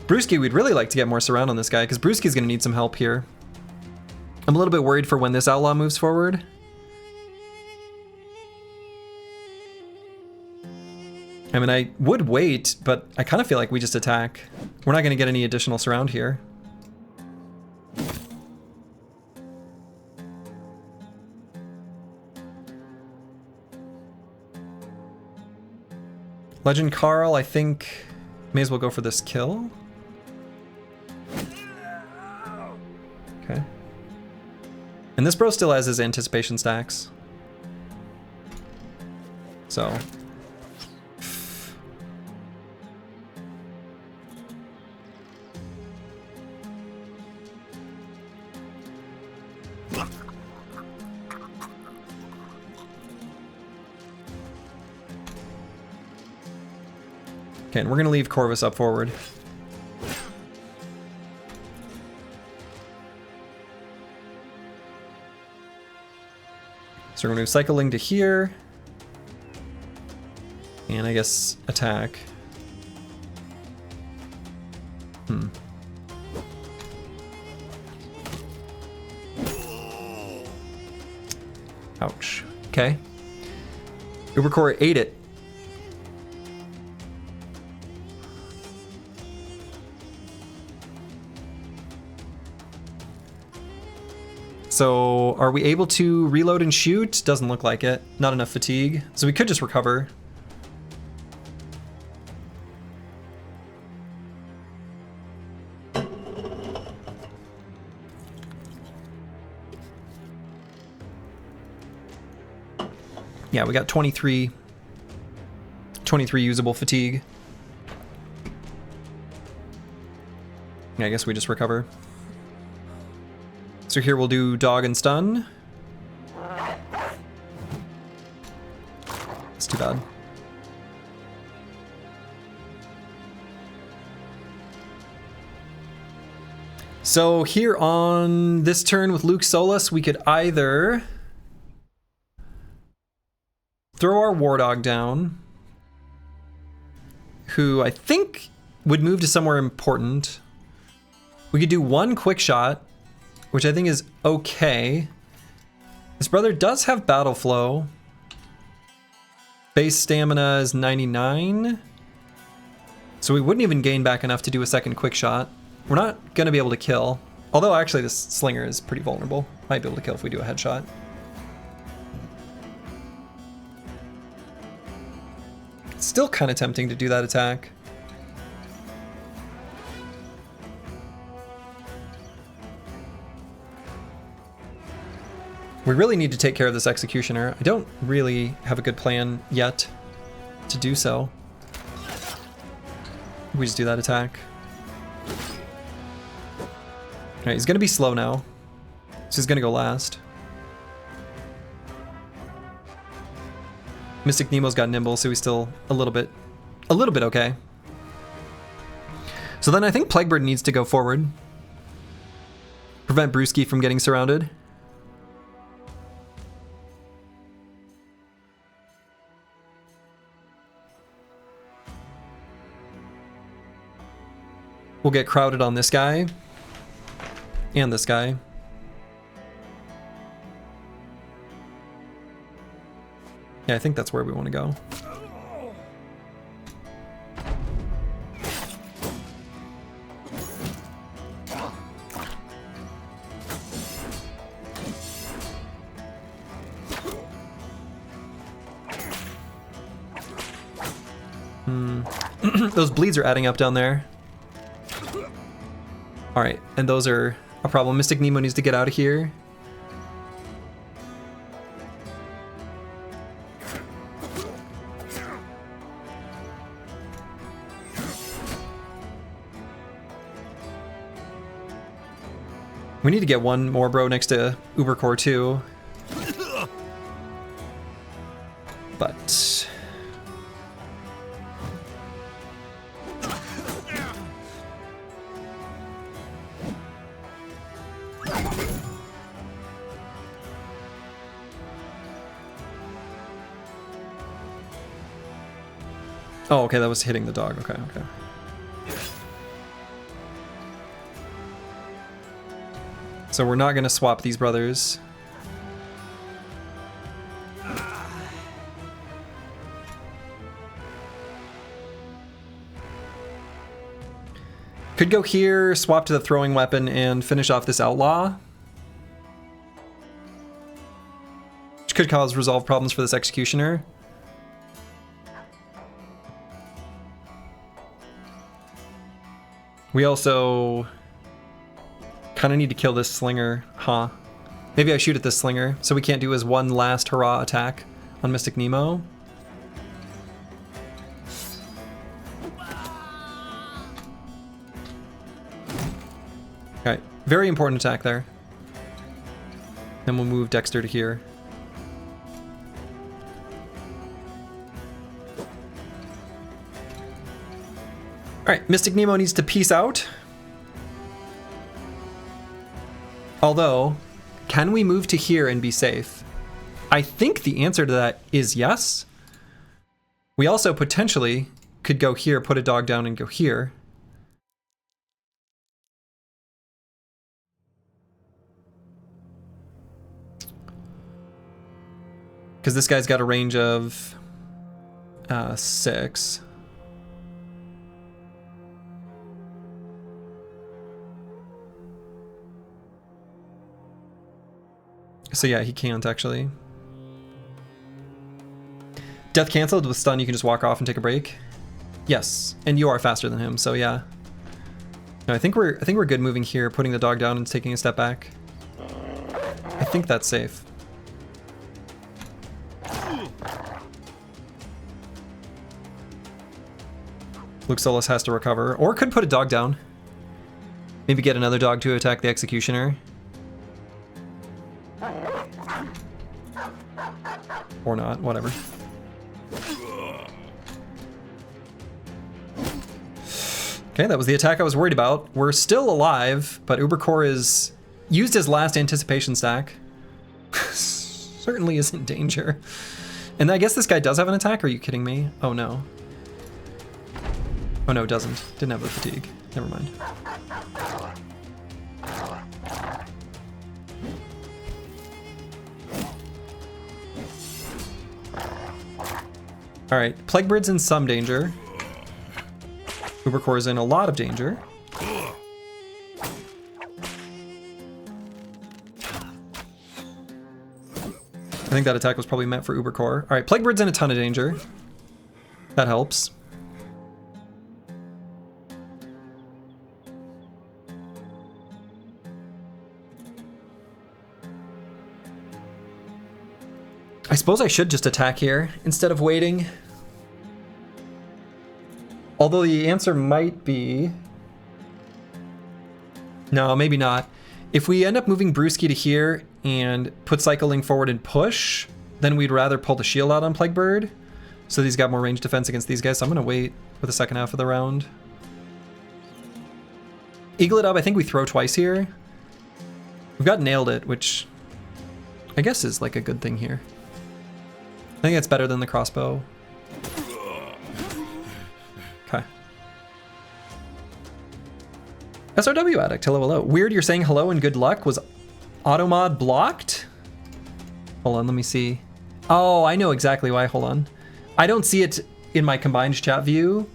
Brewski, we'd really like to get more surround on this guy, because Brewski's going to need some help here. I'm a little bit worried for when this Outlaw moves forward. I mean, I would wait, but I kind of feel like we just attack. We're not going to get any additional surround here. Legend Carl, I think, may as well go for this kill. Okay. And this bro still has his anticipation stacks. So... Okay, and we're gonna leave Corvus up forward. So we're gonna move Cycling to here. And I guess attack. Ouch. Okay. Ubercore ate it. So are we able to reload and shoot? Doesn't look like it. Not enough fatigue. So we could just recover. Yeah, we got 23 usable fatigue. Yeah, I guess we just recover. So here we'll do dog and stun. It's too bad. So here on this turn with Luke Solus, we could either throw our War Dog down, who I think would move to somewhere important. We could do one quick shot, which I think is okay. His brother does have battle flow. Base stamina is 99. So we wouldn't even gain back enough to do a second quick shot. We're not going to be able to kill. Although actually this slinger is pretty vulnerable. Might be able to kill if we do a headshot. It's still kind of tempting to do that attack. We really need to take care of this executioner. I don't really have a good plan yet to do so. We just do that attack. Alright, he's gonna be slow now. So he's gonna go last. Mystic Nemo's got nimble, so he's still a little bit okay. So then I think Plaguebird needs to go forward. Prevent Brewski from getting surrounded. We'll get crowded on this guy. And this guy. Yeah, I think that's where we want to go. Those bleeds are adding up down there. Alright, and those are a problem. Mystic Nemo needs to get out of here. We need to get one more bro next to Ubercore too. But... oh, okay, that was hitting the dog. Okay, okay. So we're not going to swap these brothers. Could go here, swap to the throwing weapon, and finish off this outlaw. Which could cause resolve problems for this executioner. We also kind of need to kill this slinger, huh? Maybe I shoot at this slinger, so we can't do his one last hurrah attack on Mystic Nemo. Alright, very important attack there. Then we'll move Dexter to here. Alright, Mystic Nemo needs to peace out. Although, can we move to here and be safe? I think the answer to that is yes. We also potentially could go here, put a dog down, and go here. Because this guy's got a range of 6. So yeah, he can't actually. Death canceled with stun, you can just walk off and take a break. Yes, and you are faster than him, so yeah. No, I think we're good moving here, putting the dog down and taking a step back. I think that's safe. Luke Solus has to recover, or could put a dog down. Maybe get another dog to attack the executioner. Or not, whatever. Okay, that was the attack I was worried about. We're still alive, but Ubercore is used his last anticipation stack. Certainly is in danger. And I guess this guy does have an attack? Are you kidding me? Oh no. Oh no, it doesn't. Didn't have the fatigue. Never mind. All right, Plaguebird's in some danger. Ubercore's in a lot of danger. I think that attack was probably meant for Ubercore. All right, Plaguebird's in a ton of danger. That helps. I suppose I should just attack here instead of waiting. Although the answer might be... No, maybe not. If we end up moving Brewski to here and put Cycling forward and push, then we'd rather pull the shield out on Plaguebird. So he's got more range defense against these guys. So I'm going to wait for the second half of the round. Eagle it up, I think we throw twice here. We've got Nailed It, which I guess is like a good thing here. I think it's better than the crossbow. Okay. SRW Addict, hello, hello. Weird you're saying hello and good luck. Was automod blocked? Hold on, let me see. Oh, I know exactly why, hold on. I don't see it in my combined chat view,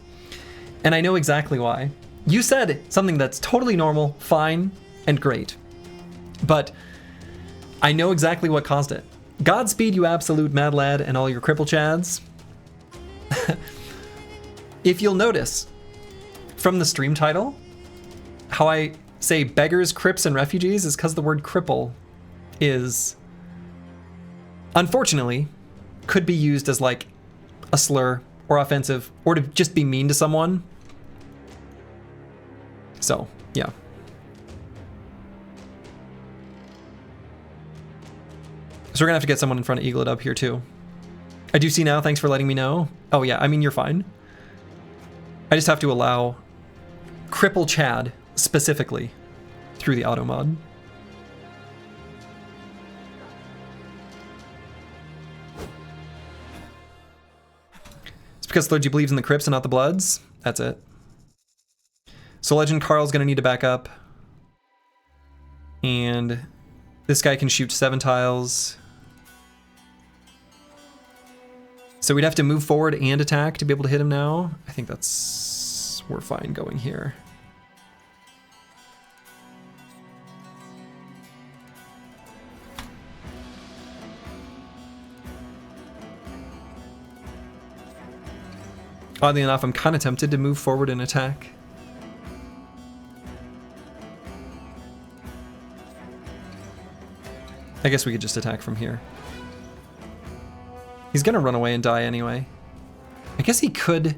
and I know exactly why. You said something that's totally normal, fine, and great. But I know exactly what caused it. Godspeed, you absolute mad lad, and all your cripple chads. If you'll notice from the stream title, how I say beggars, crips, and refugees is because the word cripple is, unfortunately, could be used as like a slur or offensive or to just be mean to someone. So, yeah. So we're gonna have to get someone in front of Eagle It up here too. I do see now, thanks for letting me know. Oh yeah, I mean, you're fine. I just have to allow Cripple Chad specifically through the auto mod. It's because Clergy believes in the Crips and not the Bloods. That's it. So Legend Carl's gonna need to back up. And this guy can shoot 7 tiles. So we'd have to move forward and attack to be able to hit him now. I think we're fine going here. Oddly enough, I'm kind of tempted to move forward and attack. I guess we could just attack from here. He's gonna run away and die anyway. I guess he could,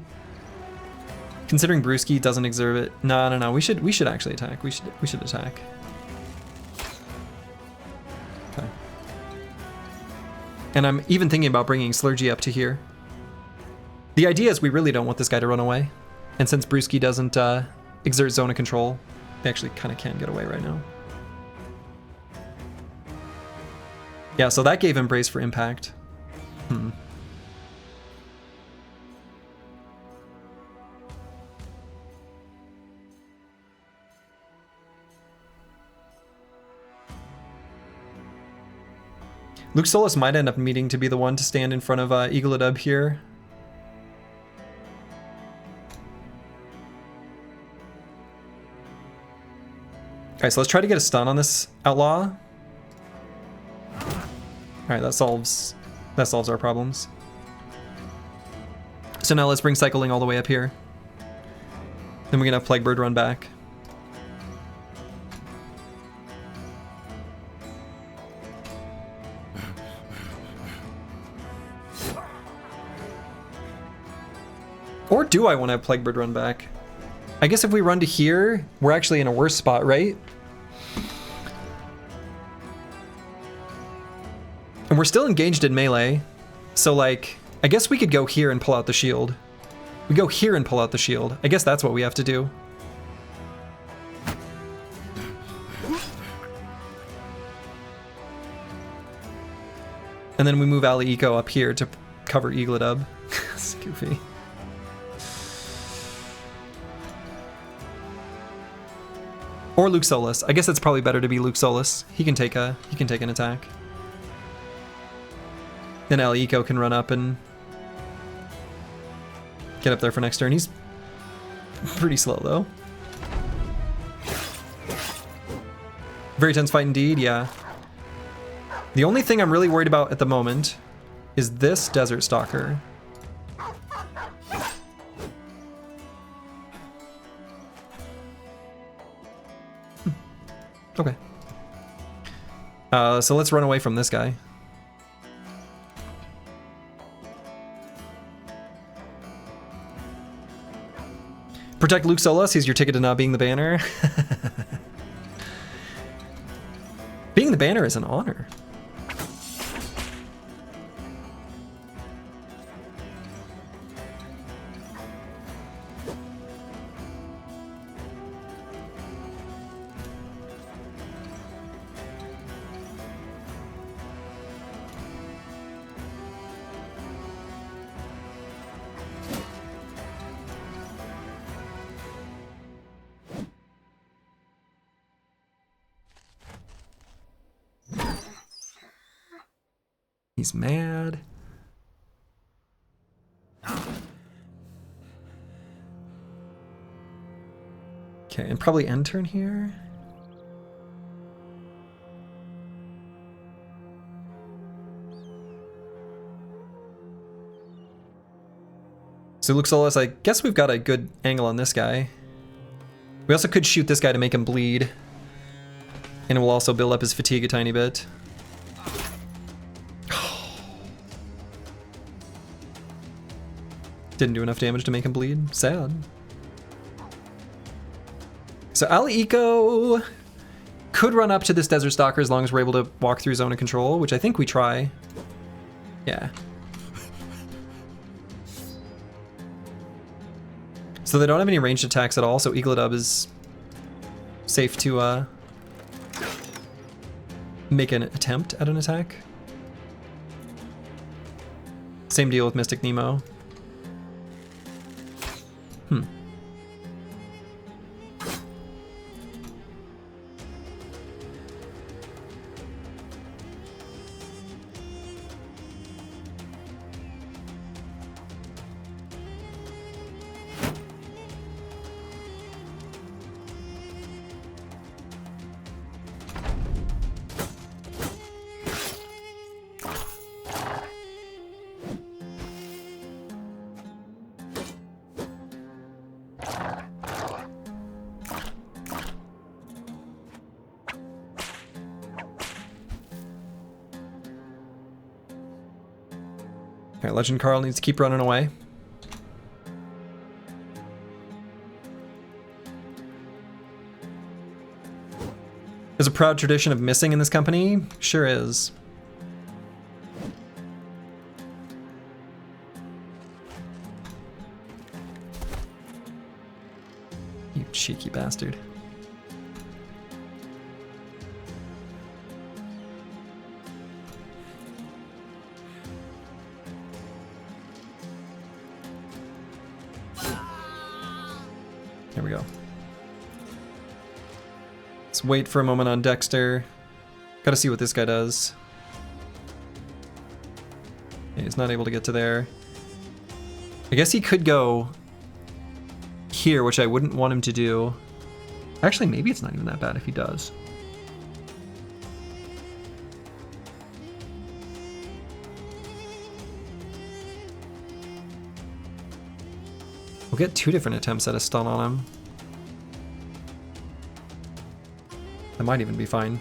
considering Brewski doesn't exert it. No. We should actually attack. We should attack. Okay. And I'm even thinking about bringing Slurgy up to here. The idea is we really don't want this guy to run away, and since Brewski doesn't exert zone of control, they actually kind of can get away right now. Yeah, so that gave him brace for impact. Luke Solis might end up needing to be the one to stand in front of Eagle Adub here. Okay, so let's try to get a stun on this outlaw. Alright, that solves our problems. So now let's bring Cycling all the way up here. Then we're gonna have Plaguebird run back. Or do I want to have Plaguebird run back? I guess if we run to here, we're actually in a worse spot, right? And we're still engaged in melee, so like, I guess we could go here and pull out the shield. We go here and pull out the shield. I guess that's what we have to do. And then we move Ali Eco up here to cover Eagledub. It's goofy. Or Luke Solus. I guess it's probably better to be Luke Solus. He can take an attack. Then Ali Eco can run up and get up there for next turn. He's pretty slow though. Very tense fight indeed, yeah. The only thing I'm really worried about at the moment is this Desert Stalker. Okay. So let's run away from this guy. Protect Luke Solus, he's your ticket to not being the banner. Being the banner is an honor. He's mad. Okay, and probably end turn here. So Luke Solus, I guess we've got a good angle on this guy. We also could shoot this guy to make him bleed. And it will also build up his fatigue a tiny bit. Didn't do enough damage to make him bleed. Sad. So Ali Eco could run up to this Desert Stalker as long as we're able to walk through zone of control, which I think we try. Yeah. So they don't have any ranged attacks at all, so Eagledub is safe to make an attempt at an attack. Same deal with Mystic Nemo. Alright, Legend Carl needs to keep running away. There's a proud tradition of missing in this company. Sure is. You cheeky bastard. There we go. Let's wait for a moment on Dexter. Gotta see what this guy does. Yeah, he's not able to get to there. I guess he could go here, which I wouldn't want him to do. Actually, maybe it's not even that bad if he does. We'll get 2 different attempts at a stun on him. That might even be fine.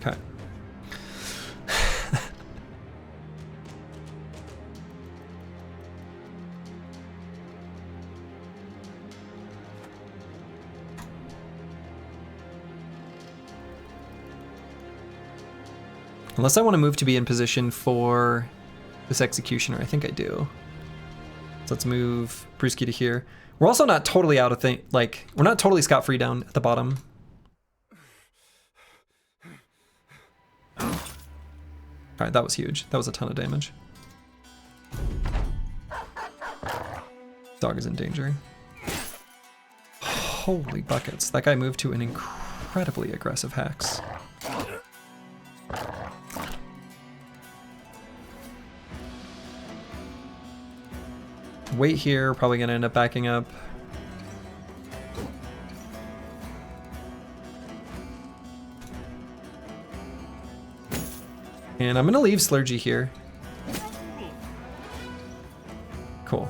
Okay. Unless I want to move to be in position for this Executioner. I think I do. So let's move Brewski to here. We're also not totally out of like, we're not totally scot-free down at the bottom. Alright, that was huge. That was a ton of damage. Dog is in danger. Holy buckets. That guy moved to an incredibly aggressive hex. Wait here, probably gonna end up backing up. And I'm gonna leave Slurgy here. Cool.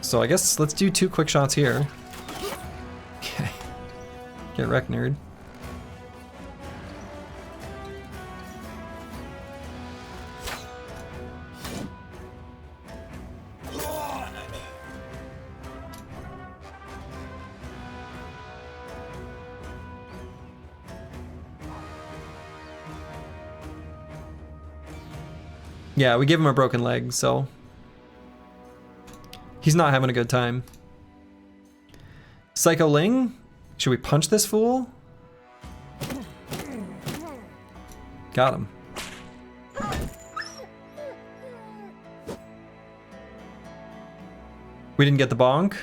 So I guess let's do 2 quick shots here. Okay. Get wrecked, nerd. Yeah, we give him a broken leg, so he's not having a good time. Psycho Ling, should we punch this fool? Got him. We didn't get the bonk?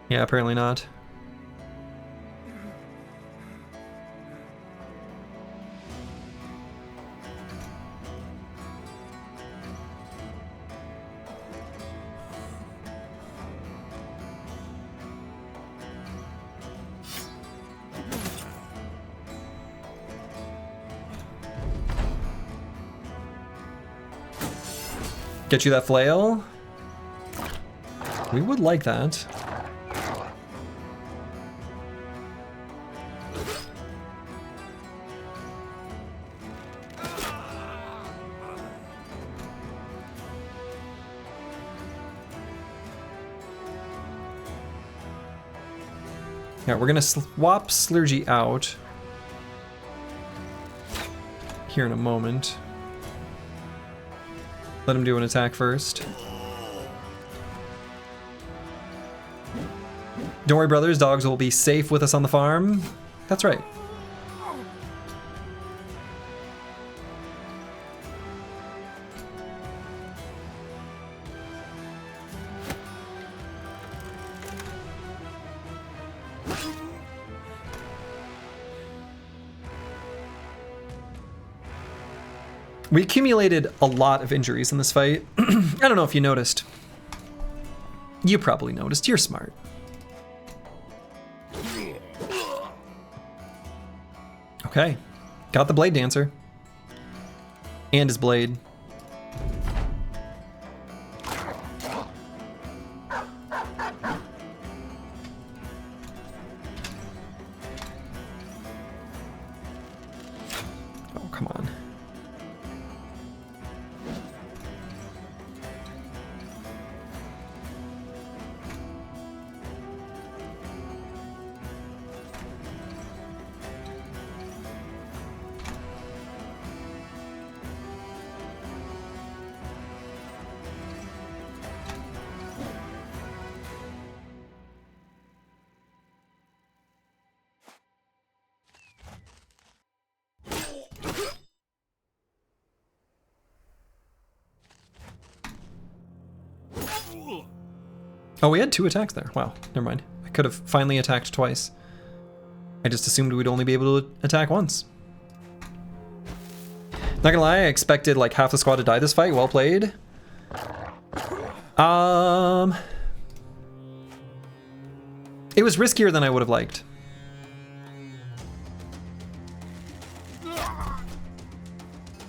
Yeah, apparently not. Get you that flail? We would like that. Yeah, we're gonna swap Slurgy out here in a moment. Let him do an attack first. Don't worry, brothers, dogs will be safe with us on the farm. That's right. We accumulated a lot of injuries in this fight. I don't know if you noticed. You probably noticed. You're smart. Okay. Got the Blade Dancer. And his blade. Oh, come on. Oh, we had 2 attacks there. Wow, never mind. I could have finally attacked twice. I just assumed we'd only be able to attack once. Not gonna lie, I expected like half the squad to die this fight. Well played. It was riskier than I would have liked.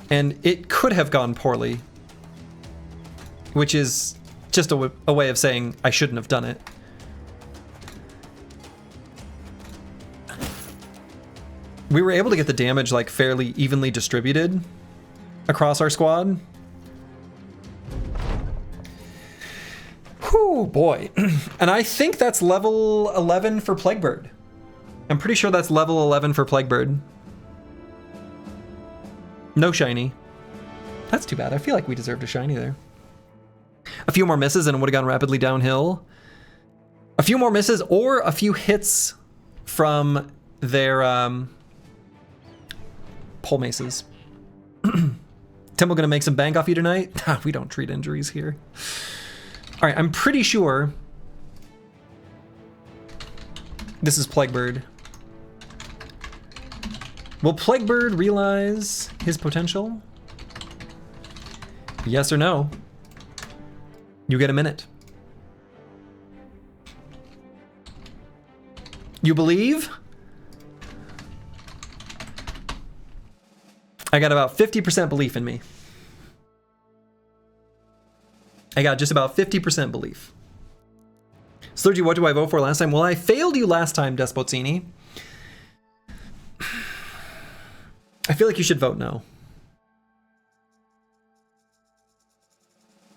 And it could have gone poorly. Which is just a way of saying I shouldn't have done it. We were able to get the damage like fairly evenly distributed across our squad. Whew, boy. And I think that's level 11 for Plaguebird. I'm pretty sure that's level 11 for Plaguebird. No shiny. That's too bad. I feel like we deserved a shiny there. A few more misses and it would have gone rapidly downhill. A few more misses or a few hits from their pole maces. Tim, we're gonna make some bank off you tonight. We don't treat injuries here. All right, I'm pretty sure this is Plaguebird. Will Plaguebird realize his potential? Yes or no? You get a minute. You believe? I got about 50% belief in me. I got just about 50% belief. Slurgy, what do I vote for last time? Well, I failed you last time, Despozzini. I feel like you should vote no.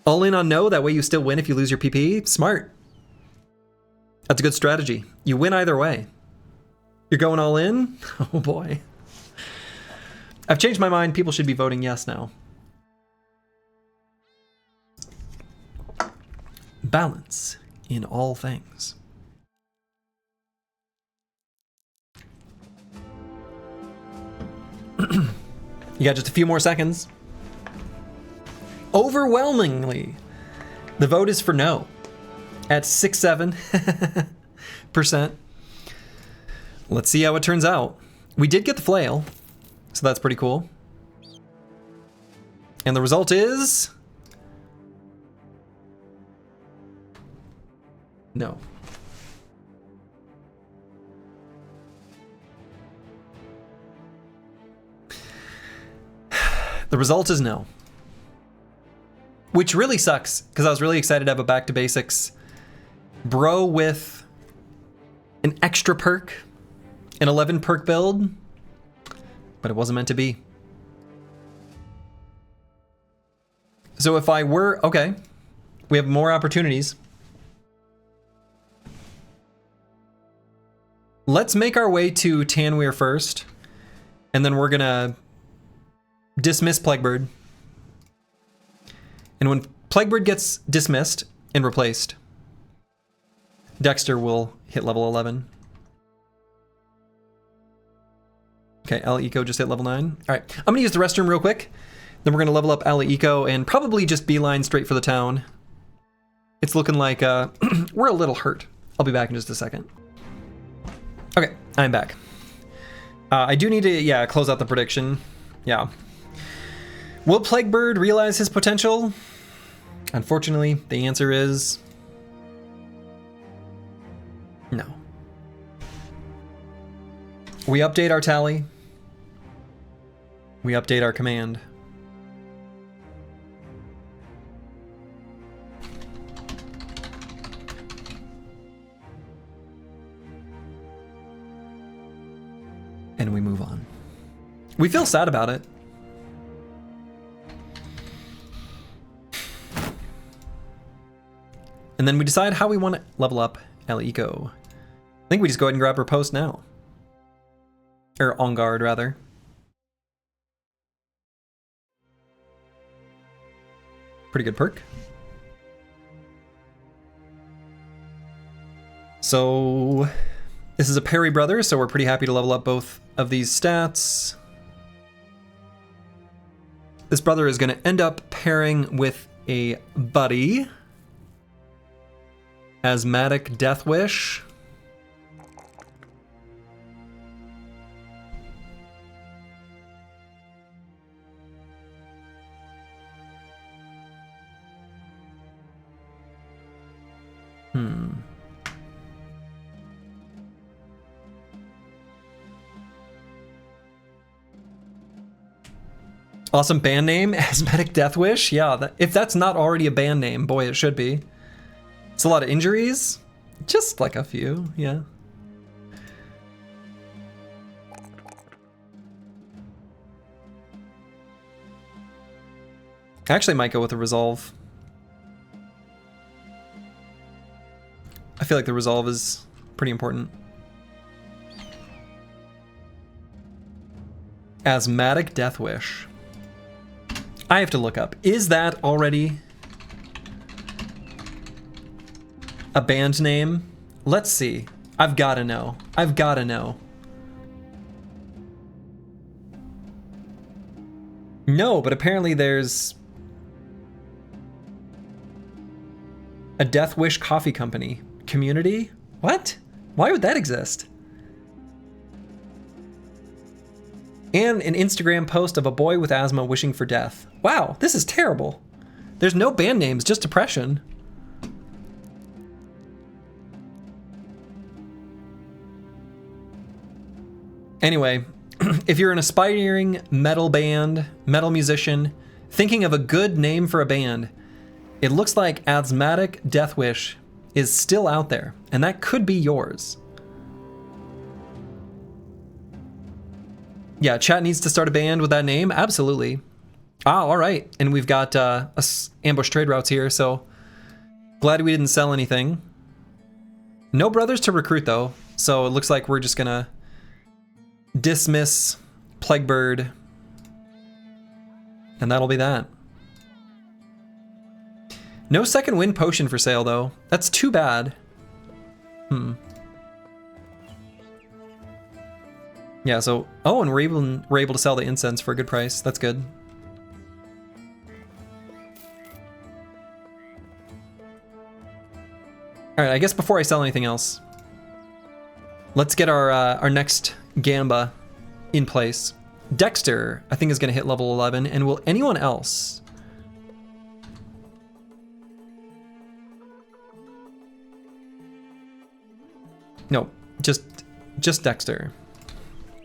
All in on no, that way you still win if you lose your PP? Smart. That's a good strategy. You win either way. You're going all in? Oh boy. I've changed my mind. People should be voting yes now. Balance in all things. You got just a few more seconds. Overwhelmingly, the vote is for no at 6-7%. Let's see how it turns out. We did get the flail, so that's pretty cool. And the result is no. The result is no. Which really sucks, because I was really excited to have a back to basics bro with an extra perk, an 11 perk build, but it wasn't meant to be. So if I were, okay, we have more opportunities. Let's make our way to Tanweir first, and then we're gonna dismiss Plaguebird. And when Plaguebird gets dismissed and replaced, Dexter will hit level 11. Okay, Ali Eco just hit level 9. All right, I'm gonna use the restroom real quick. Then we're gonna level up Ali Eco and probably just beeline straight for the town. It's looking like we're a little hurt. I'll be back in just a second. Okay, I'm back. I do need to, yeah, close out the prediction. Yeah. Will Plaguebird realize his potential? Unfortunately, the answer is no. We update our tally. We update our command. And we move on. We feel sad about it. And then we decide how we want to level up El Eco. I think we just go ahead and grab her post now. Or on guard, rather. Pretty good perk. So this is a parry brother, so we're pretty happy to level up both of these stats. This brother is going to end up pairing with a buddy. Asthmatic Death Wish. Awesome band name, Asthmatic Death Wish. Yeah, if that's not already a band name, boy, it should be. It's a lot of injuries. Just like a few, yeah. I actually might go with a resolve. I feel like the resolve is pretty important. Asthmatic Death Wish. I have to look up. Is that already a band name? Let's see. I've got to know. I've got to know. No, but apparently there's a Death Wish coffee company. Community? What? Why would that exist? And an Instagram post of a boy with asthma wishing for death. Wow, this is terrible. There's no band names, just depression. Anyway, if you're an aspiring metal band, metal musician, thinking of a good name for a band, it looks like Asthmatic Death Wish is still out there, and that could be yours. Yeah, chat needs to start a band with that name. Absolutely. Ah, all right. And we've got ambush trade routes here, so glad we didn't sell anything. No brothers to recruit, though, so it looks like we're just gonna dismiss Plaguebird, and that'll be that. No second wind potion for sale, though. That's too bad. Yeah, so... Oh, and we're able to sell the incense for a good price. That's good. Alright, I guess before I sell anything else, let's get our next Gamba in place. Dexter, I think, is going to hit level 11, and will anyone else... No, just Dexter.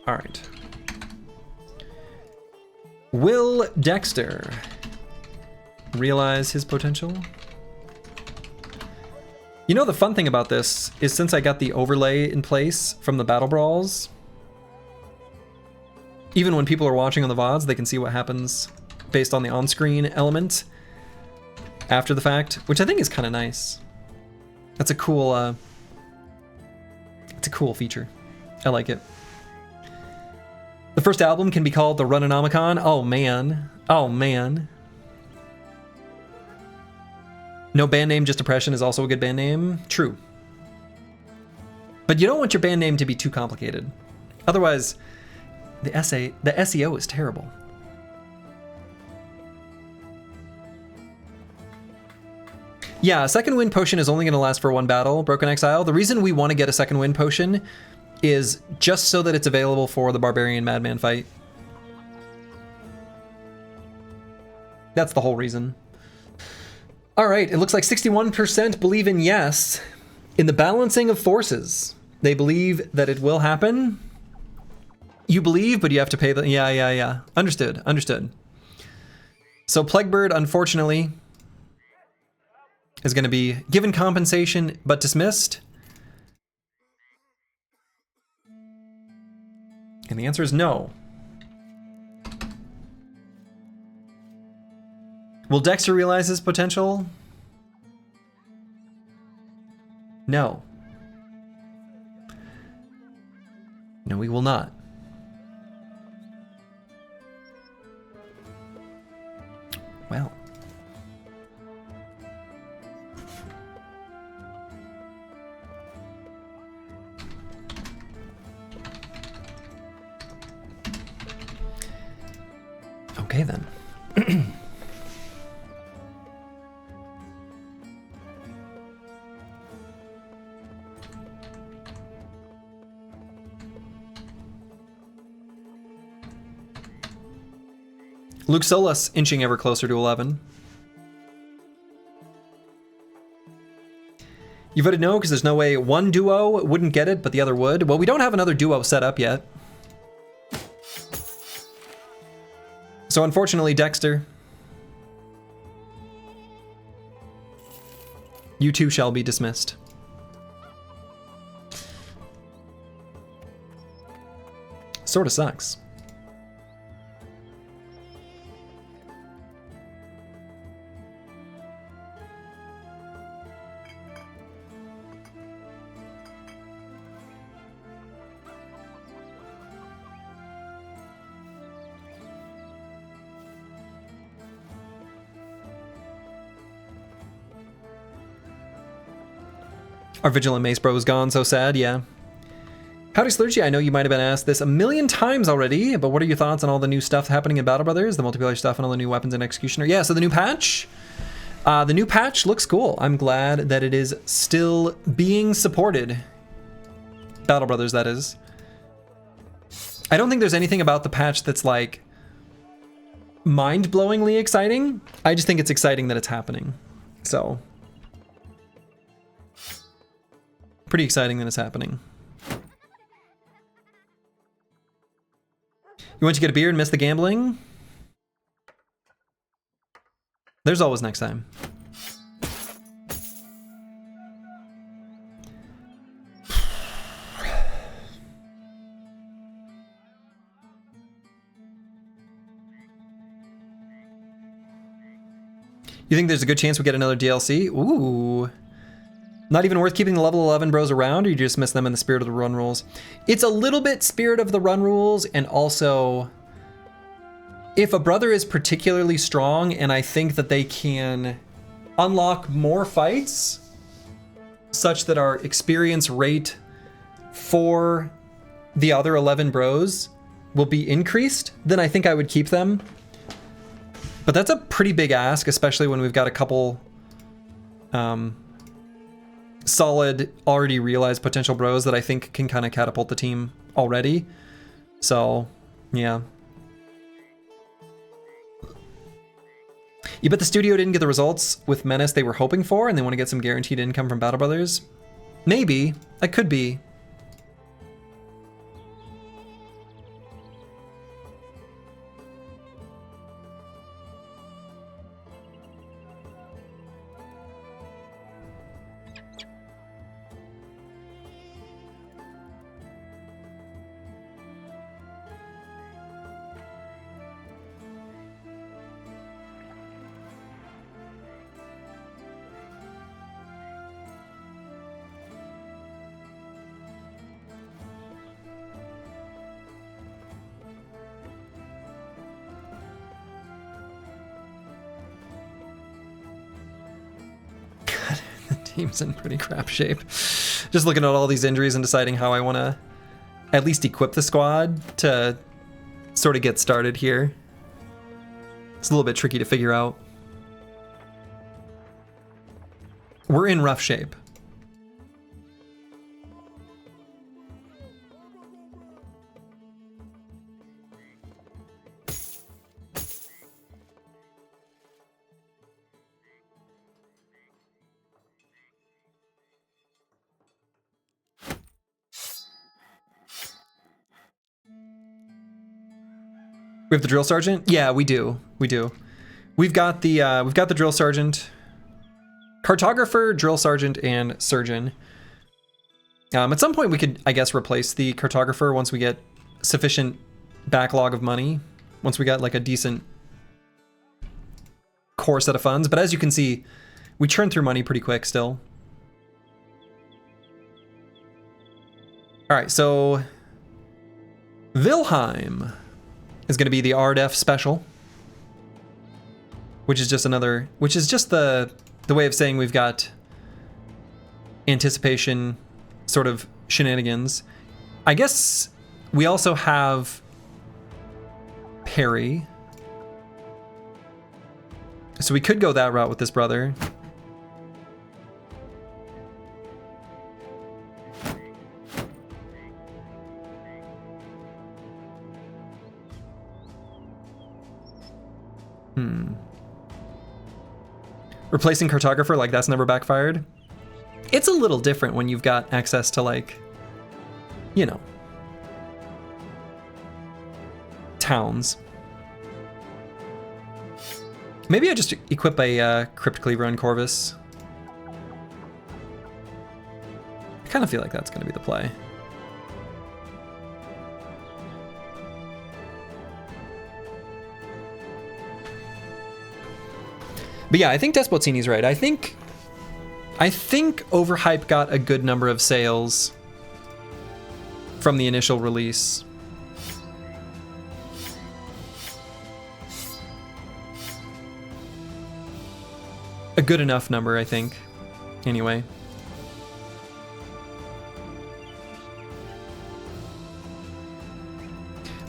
All right. Will Dexter realize his potential? You know, the fun thing about this is since I got the overlay in place from the Battle Brawls, even when people are watching on the VODs, they can see what happens based on the on-screen element after the fact, which I think is kind of nice. That's a cool, it's a cool feature. I like it. The first album can be called The Runonomicon. Oh man. Oh man. No band name, just Depression is also a good band name. True. But you don't want your band name to be too complicated. Otherwise, the SEO is terrible. Yeah, a second wind potion is only going to last for one battle, Broken Exile. The reason we want to get a second wind potion is just so that it's available for the Barbarian Madman fight. That's the whole reason. All right, it looks like 61% believe in yes. In the balancing of forces, they believe that it will happen. You believe, but you have to pay the... Yeah. Understood. So Plaguebird, unfortunately, is going to be given compensation, but dismissed. And the answer is no. Will Dexter realize his potential? No. No, we will not. Well. Okay then. Luke Solas inching ever closer to 11. You voted no because there's no way one duo wouldn't get it, but the other would. Well, we don't have another duo set up yet. So unfortunately, Dexter, you too shall be dismissed. Sorta sucks. Our Vigilant Mace bro is gone, so sad, yeah. Howdy Slurchy, I know you might have been asked this a million times already, but what are your thoughts on all the new stuff happening in Battle Brothers, the multiplayer stuff and all the new weapons and Executioner? Yeah, so the new patch looks cool. I'm glad that it is still being supported. Battle Brothers, that is. I don't think there's anything about the patch that's like mind-blowingly exciting. I just think it's exciting that it's happening. So, pretty exciting that it's happening. You went to get a beer and missed the gambling? There's always next time. You think there's a good chance we get another DLC? Ooh. Not even worth keeping the level 11 bros around, or you just miss them in the spirit of the run rules? It's a little bit spirit of the run rules, and also if a brother is particularly strong and I think that they can unlock more fights such that our experience rate for the other 11 bros will be increased, then I think I would keep them. But that's a pretty big ask, especially when we've got a couple solid, already realized potential bros that I think can kind of catapult the team already. So, yeah. You bet the studio didn't get the results with Menace they were hoping for and they want to get some guaranteed income from Battle Brothers? Maybe. That could be. Team's in pretty crap shape. Just looking at all these injuries and deciding how I want to at least equip the squad to sort of get started here. It's a little bit tricky to figure out. We're in rough shape. We have the drill sergeant? Yeah, we do. We do. We've got the drill sergeant, cartographer, drill sergeant, and surgeon. At some point we could, I guess, replace the cartographer once we get sufficient backlog of money. Once we got like a decent core set of funds. But as you can see, we churn through money pretty quick still. All right, so Wilhelm is going to be the RDF special, which is just the way of saying we've got anticipation sort of shenanigans. I guess we also have Perry. So we could go that route with this brother. Replacing cartographer, like that's never backfired. It's a little different when you've got access to, like, you know, towns. Maybe I just equip a Crypt Cleaver on Corvus. I kind of feel like that's going to be the play. But yeah, I think Despozzini's right. I think Overhype got a good number of sales from the initial release. A good enough number, I think. Anyway.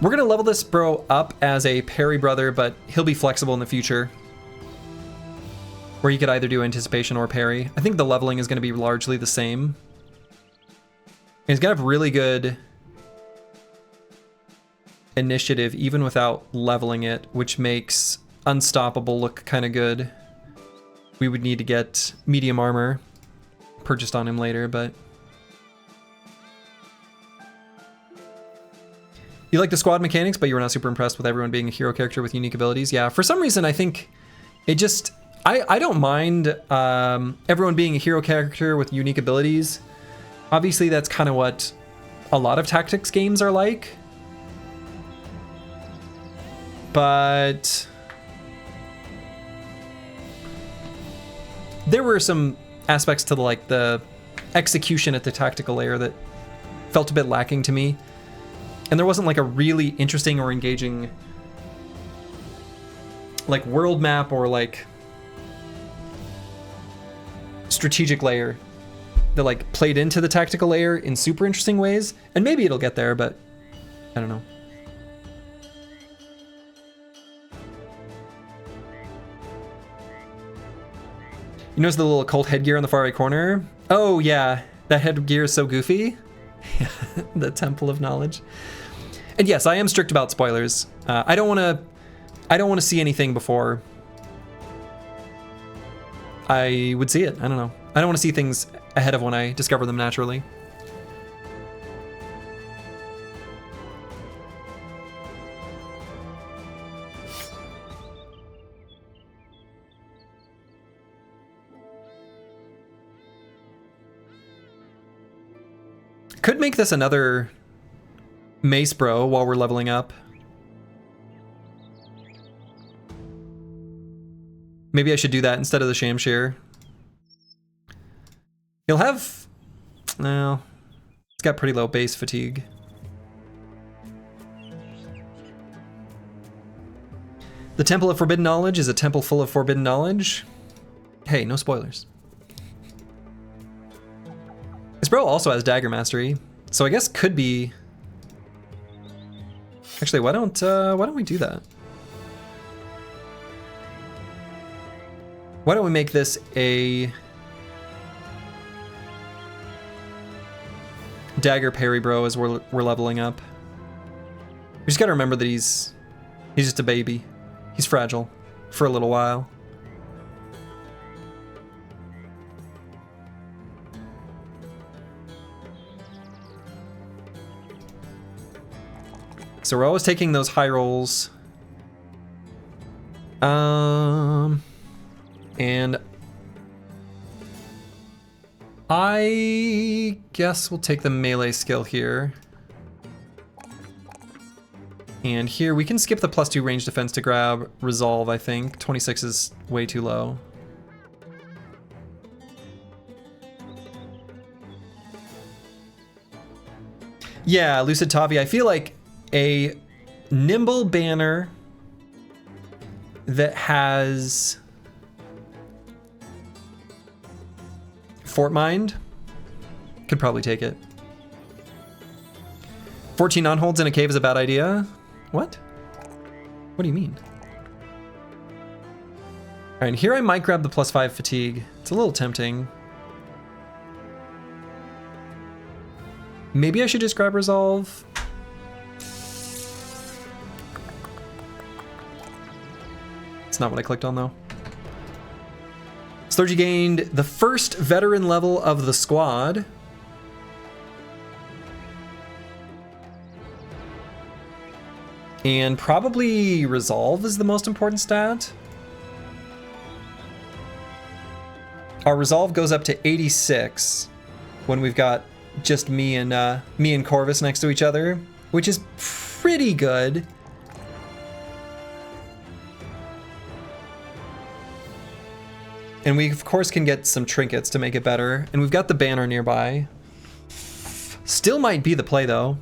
We're going to level this bro up as a parry brother, but he'll be flexible in the future. Where you could either do anticipation or parry. I think the leveling is going to be largely the same. And he's going to have really good initiative even without leveling it, which makes unstoppable look kind of good. We would need to get medium armor purchased on him later, but... You like the squad mechanics, but you were not super impressed with everyone being a hero character with unique abilities. Yeah, for some reason I think it just... I don't mind everyone being a hero character with unique abilities. Obviously that's kind of what a lot of tactics games are like. But... there were some aspects to the execution at the tactical layer that felt a bit lacking to me. And there wasn't like a really interesting or engaging like world map or like strategic layer that like played into the tactical layer in super interesting ways. And maybe it'll get there, but I don't know. You notice the little occult headgear on the far right corner? Oh yeah, that headgear is so goofy. The Temple of Knowledge. And yes, I am strict about spoilers. I don't want to see anything before I would see it. I don't know. I don't want to see things ahead of when I discover them naturally. Could make this another Mace Bro while we're leveling up. Maybe I should do that instead of the Shamshir. He'll have... no. It's got pretty low base fatigue. The Temple of Forbidden Knowledge is a temple full of forbidden knowledge. Hey, no spoilers. This bro also has Dagger Mastery, so I guess could be... Actually, why don't we do that? Why don't we make this a Dagger Parry bro as we're leveling up? We just gotta remember that he's just a baby. He's fragile for a little while. So we're always taking those high rolls. And I guess we'll take the melee skill here. And here we can skip the +2 range defense to grab resolve, I think. 26 is way too low. Yeah, Lucid Tavi, I feel like a nimble banner that has Fort Mind could probably take it. 14 on-holds in a cave is a bad idea. What? What do you mean? All right, and here I might grab the +5 fatigue. It's a little tempting. Maybe I should just grab resolve. It's not what I clicked on though. Sturgy gained the first veteran level of the squad. And probably resolve is the most important stat. Our resolve goes up to 86 when we've got just me and Corvus next to each other, which is pretty good. And we of course can get some trinkets to make it better, and we've got the banner nearby. Still might be the play though.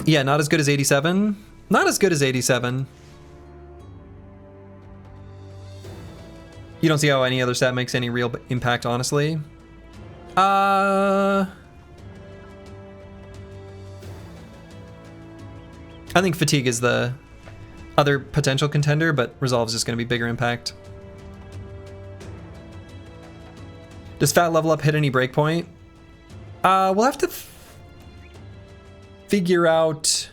Yeah, not as good as 87. Not as good as 87. You don't see how any other stat makes any real impact, honestly. I think fatigue is the other potential contender, but resolve is just going to be bigger impact. Does fat level up hit any breakpoint? We'll have to figure out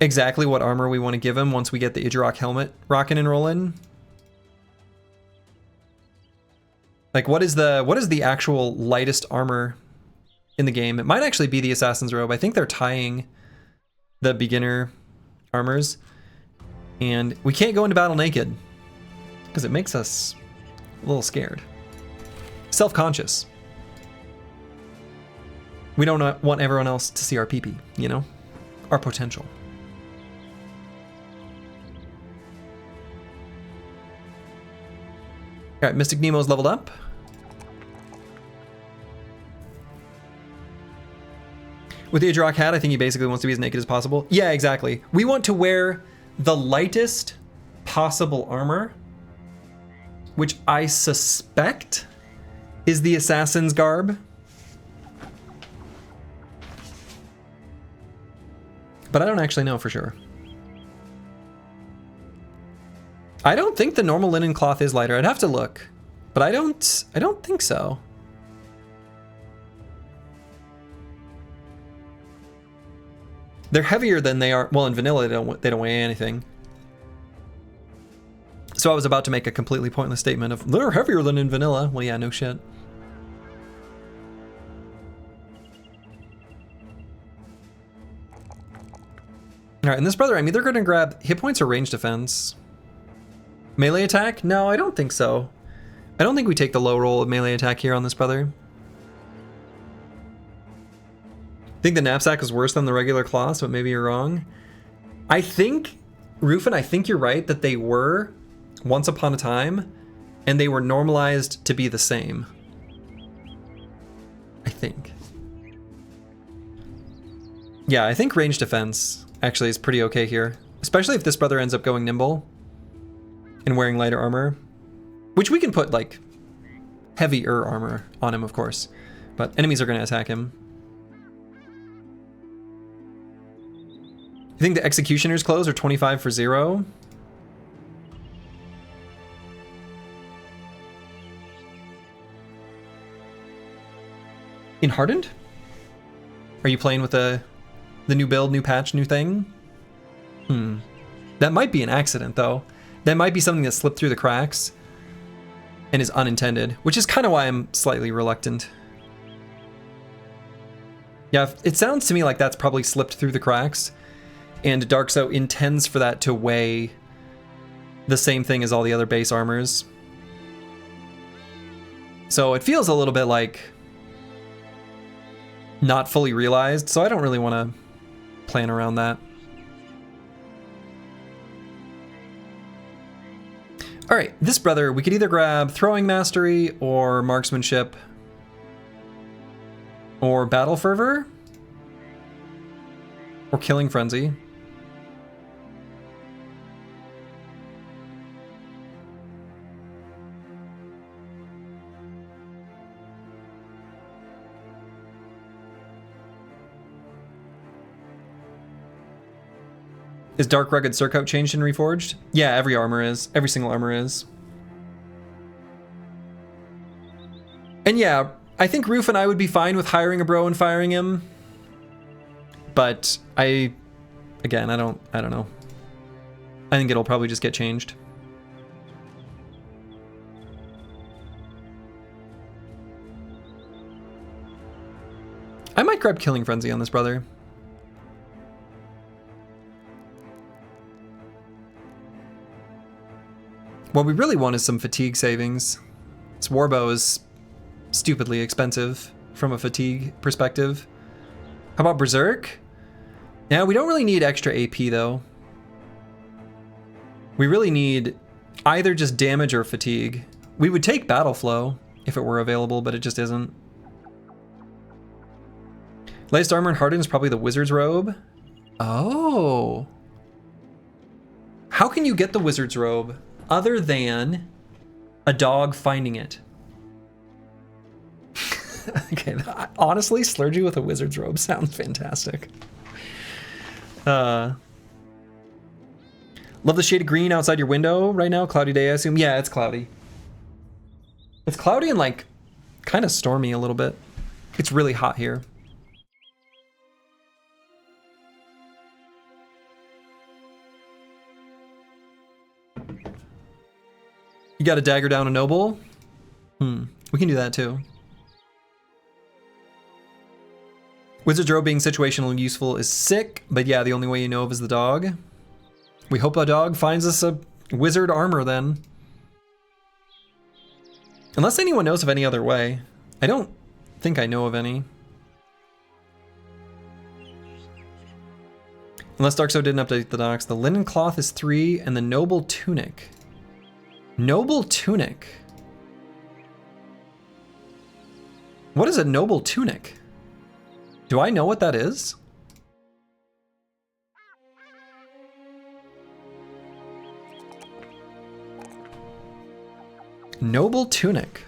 exactly what armor we want to give him once we get the Idrok helmet rockin' and rollin'. Like, what is the actual lightest armor in the game? It might actually be the Assassin's Robe. I think they're tying the beginner armors, and we can't go into battle naked because it makes us a little scared, self-conscious. We don't want everyone else to see our pee-pee, you know, our potential. All right, Mystic Nemo's leveled up. With the Idrok hat, I think he basically wants to be as naked as possible. Yeah, exactly. We want to wear the lightest possible armor, which I suspect is the assassin's garb. But I don't actually know for sure. I don't think the normal linen cloth is lighter. I'd have to look, but I don't think so. They're heavier than they are. Well, in vanilla, they don't weigh anything. So I was about to make a completely pointless statement of they're heavier than in vanilla. Well, yeah, no shit. All right, and this brother, I'm either going to grab hit points or range defense. Melee attack? No, I don't think so. I don't think we take the low roll of melee attack here on this brother. I think the knapsack is worse than the regular cloths, but maybe you're wrong. I think, Rufin, I think you're right that they were once upon a time, and they were normalized to be the same. I think. Yeah, I think range defense actually is pretty okay here, especially if this brother ends up going nimble and wearing lighter armor, which we can put like heavier armor on him, of course, but enemies are going to attack him. I think the Executioner's clothes are 25 for 0. In Hardened? Are you playing with the new build, new patch, new thing? That might be an accident, though. That might be something that slipped through the cracks and is unintended, which is kind of why I'm slightly reluctant. Yeah, it sounds to me like that's probably slipped through the cracks, and Darkso intends for that to weigh the same thing as all the other base armors. So it feels a little bit like not fully realized, so I don't really want to plan around that. All right, this brother, we could either grab Throwing Mastery or Marksmanship or Battle Fervor or Killing Frenzy. Is Dark Rugged Surcoat changed in Reforged? Yeah, every armor is. Every single armor is. And yeah, I think Roof and I would be fine with hiring a bro and firing him. But again, I don't know. I think it'll probably just get changed. I might grab Killing Frenzy on this brother. What we really want is some fatigue savings. This Warbow is stupidly expensive from a fatigue perspective. How about Berserk? Yeah, we don't really need extra AP though. We really need either just damage or fatigue. We would take Battle Flow if it were available, but it just isn't. Latest armor in Hardened is probably the Wizard's Robe. Oh. How can you get the Wizard's Robe other than a dog finding it. Okay, honestly, Slurgy with a wizard's robe sounds fantastic. Love the shade of green outside your window right now. Cloudy day, I assume. Yeah, it's cloudy. It's cloudy and like kind of stormy a little bit. It's really hot here. You got a dagger down a noble? We can do that too. Wizard's robe being situational and useful is sick, but yeah, the only way you know of is the dog. We hope a dog finds us a wizard armor then. Unless anyone knows of any other way. I don't think I know of any. Unless Darkso didn't update the docs. The linen cloth is 3 and the noble tunic. Noble tunic. What is a noble tunic? Do I know what that is? Noble tunic.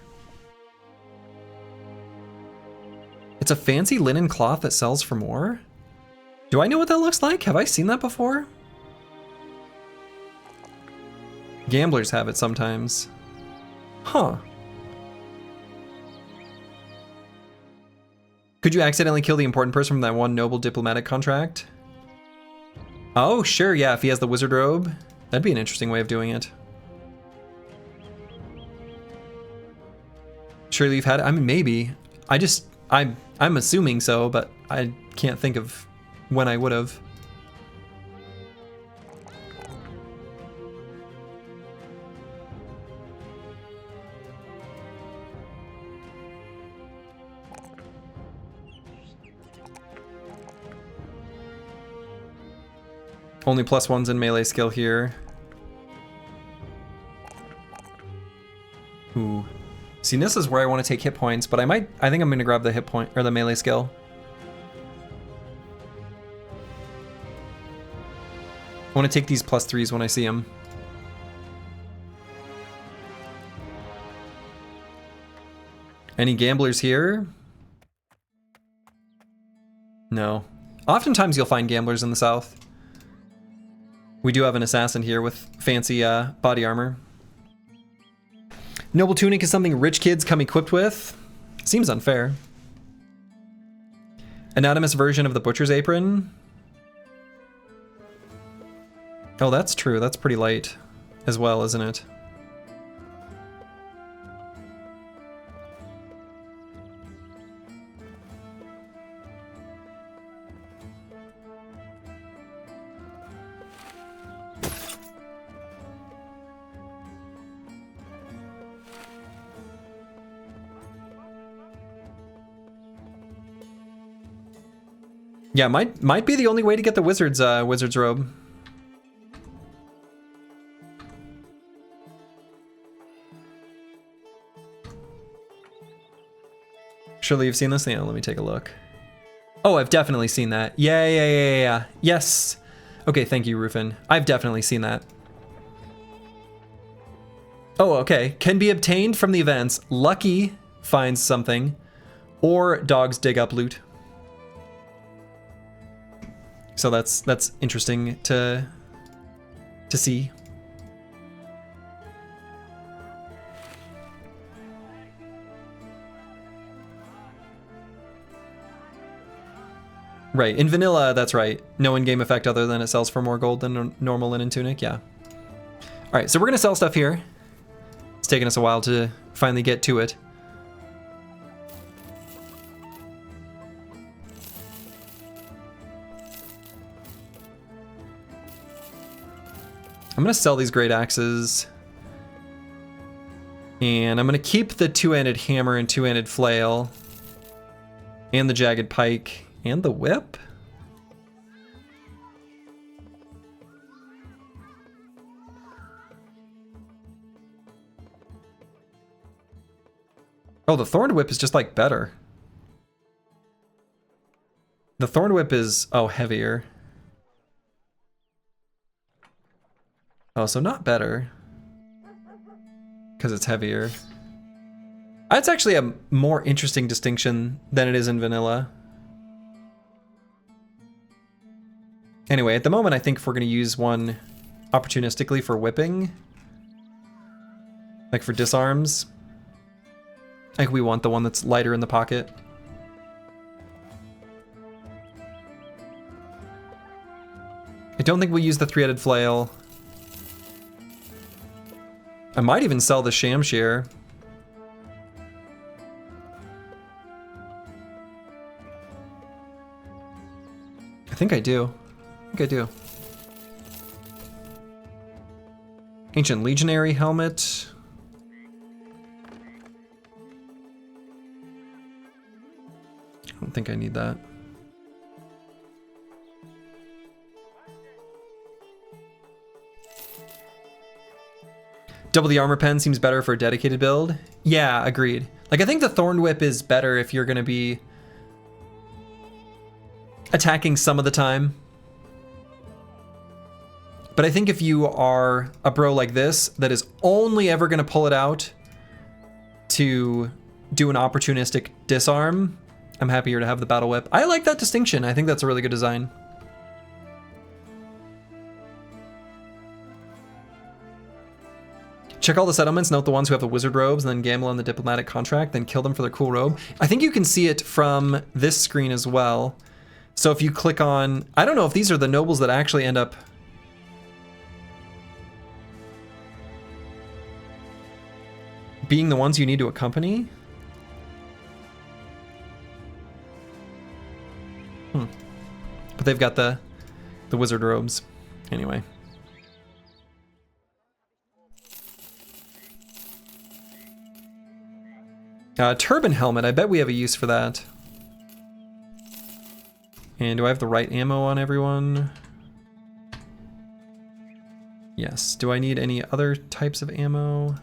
It's a fancy linen cloth that sells for more? Do I know what that looks like? Have I seen that before? Gamblers have it sometimes. Huh. Could you accidentally kill the important person from that one noble diplomatic contract? Oh, sure, yeah, if he has the wizard robe. That'd be an interesting way of doing it. Surely you've had it. I mean, maybe. I'm assuming so, but I can't think of when I would have. Only +1s in melee skill here. Ooh. See, this is where I want to take hit points, but I think I'm going to grab the hit point or the melee skill. I want to take these +3s when I see them. Any gamblers here? No. Oftentimes you'll find gamblers in the south. We do have an assassin here with fancy body armor. Noble tunic is something rich kids come equipped with. Seems unfair. Anatomist version of the butcher's apron. Oh, that's true. That's pretty light as well, isn't it? Yeah, might be the only way to get the wizard's robe. Surely you've seen this? Yeah, let me take a look. Oh, I've definitely seen that. Yeah. Yes. Okay, thank you, Rufin. I've definitely seen that. Oh, okay. Can be obtained from the events. Lucky finds something, or dogs dig up loot. So that's interesting to see. Right, in vanilla, that's right. No in-game effect other than it sells for more gold than a normal linen tunic, yeah. All right, so we're gonna sell stuff here. It's taken us a while to finally get to it. I'm gonna sell these great axes. And I'm gonna keep the two-handed hammer and two-handed flail. And the jagged pike. And the whip? Oh, the thorned whip is just like better. The thorned whip is, oh, heavier. Oh, so not better. because it's heavier. That's actually a more interesting distinction than it is in vanilla. Anyway, at the moment, I think if we're going to use one opportunistically for whipping, like for disarms, I think we want the one that's lighter in the pocket. I don't think we'll use the three-headed flail. I might even sell the Shamshir. I think I do. I think I do. Ancient Legionary helmet. I don't think I need that. Double the armor pen seems better for a dedicated build. Yeah, agreed. Like, I think the Thorn Whip is better if you're going to be attacking some of the time. But I think if you are a bro like this that is only ever going to pull it out to do an opportunistic disarm, I'm happier to have the Battle Whip. I like that distinction. I think that's a really good design. Check all the settlements, note the ones who have the wizard robes, and then gamble on the diplomatic contract, then kill them for their cool robe. I think you can see it from this screen as well. So if you click on, I don't know if these are the nobles that actually end up being the ones you need to accompany. But they've got the wizard robes. Anyway. Turban helmet, I bet we have a use for that. And do I have the right ammo on everyone? Yes. Do I need any other types of ammo?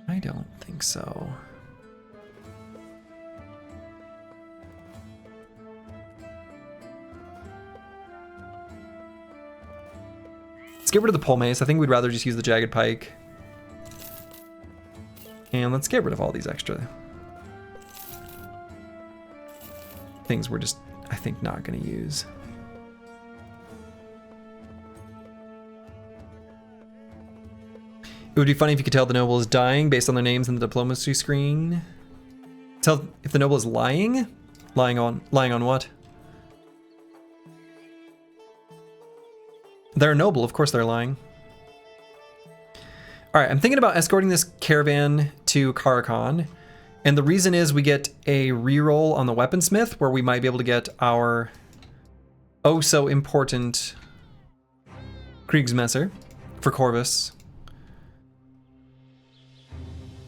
I don't think so. Let's get rid of the pole mace. I think we'd rather just use the jagged pike. And let's get rid of all these extra things we're just, I think, not going to use. It would be funny if you could tell the noble is dying based on their names in the diplomacy screen. Tell if the noble is lying? Lying on what? They're a noble, of course they're lying. All right, I'm thinking about escorting this caravan to Karakhan, and the reason is we get a reroll on the weaponsmith where we might be able to get our oh so important Kriegsmesser for Corvus.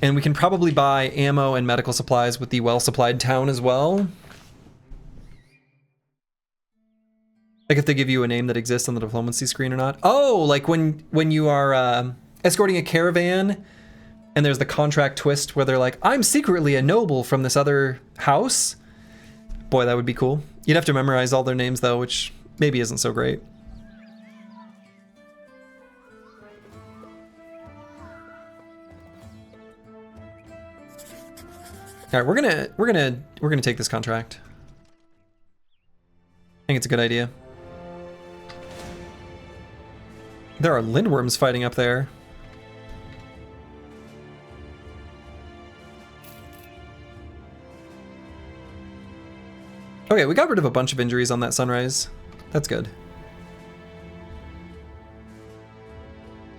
And we can probably buy ammo and medical supplies with the well-supplied town as well. Like if they give you a name that exists on the diplomacy screen or not. Oh, like when you are escorting a caravan and there's the contract twist where they're like, I'm secretly a noble from this other house. Boy, that would be cool. You'd have to memorize all their names though, which maybe isn't so great. All right, we're gonna take this contract. I think it's a good idea. There are lindworms fighting up there. Okay, we got rid of a bunch of injuries on that sunrise. That's good.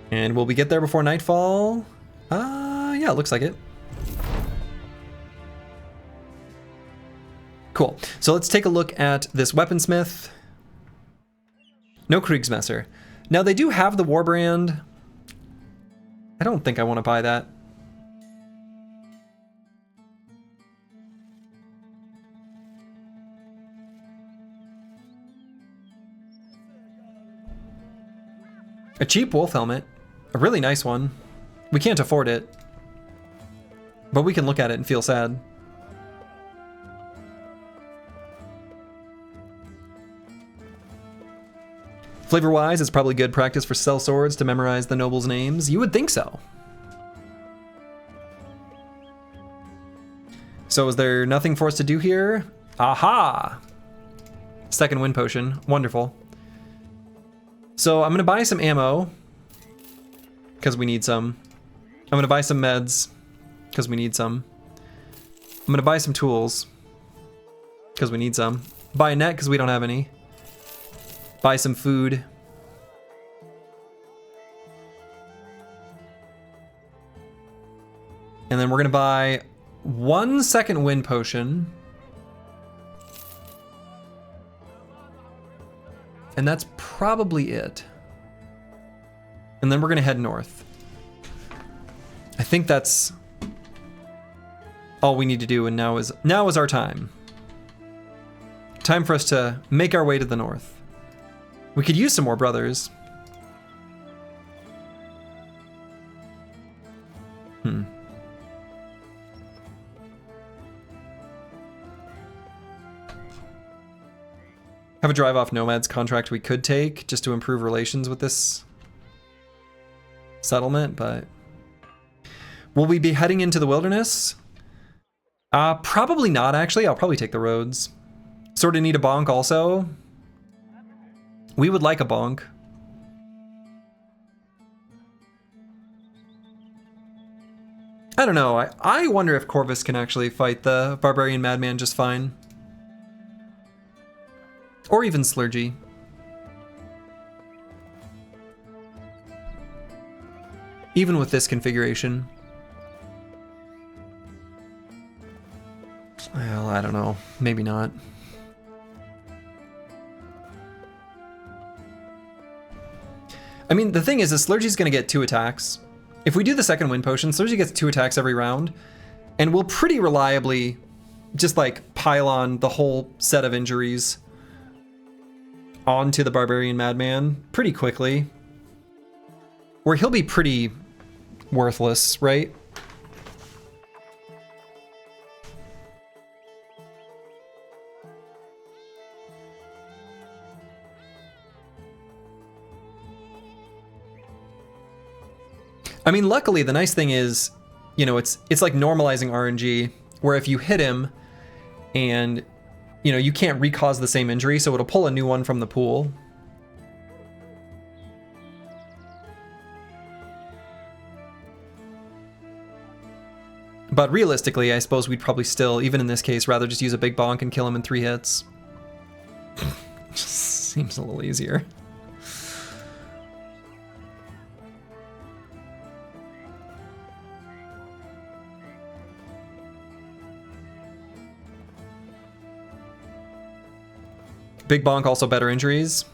And will we get there before nightfall? Yeah, it looks like it. Cool. So let's take a look at this weaponsmith. No Kriegsmesser. Now they do have the Warbrand. I don't think I want to buy that. A cheap wolf helmet. A really nice one. We can't afford it. But we can look at it and feel sad. Flavor-wise, it's probably good practice for sell swords to memorize the nobles' names. You would think so. So is there nothing for us to do here? Aha! Second wind potion. Wonderful. So I'm going to buy some ammo because we need some. I'm going to buy some meds because we need some. I'm going to buy some tools because we need some. Buy a net because we don't have any. Buy some food. And then we're going to buy 1 second wind potion. And that's probably it. And then we're going to head north. I think that's all we need to do, and now is our time. Time for us to make our way to the north. We could use some more brothers. Have a drive off nomads contract we could take just to improve relations with this settlement, but will we be heading into the wilderness? Probably not, actually. I'll probably take the roads. Sort of need a bonk also. We would like a bonk. I don't know. I wonder if Corvus can actually fight the Barbarian Madman just fine. Or even Slurgy. Even with this configuration. Well, I don't know. Maybe not. I mean, the thing is Slurgy's gonna get 2 attacks. If we do the second wind potion, Slurgy gets 2 attacks every round, and we'll pretty reliably just like pile on the whole set of injuries onto the Barbarian Madman pretty quickly. Where he'll be pretty worthless, right? I mean, luckily, the nice thing is, you know, it's like normalizing RNG, where if you hit him and, you know, you can't recause the same injury, so it'll pull a new one from the pool. But realistically, I suppose we'd probably still, even in this case, rather just use a big bonk and kill him in 3 hits. Just seems a little easier. Big bonk, also better injuries.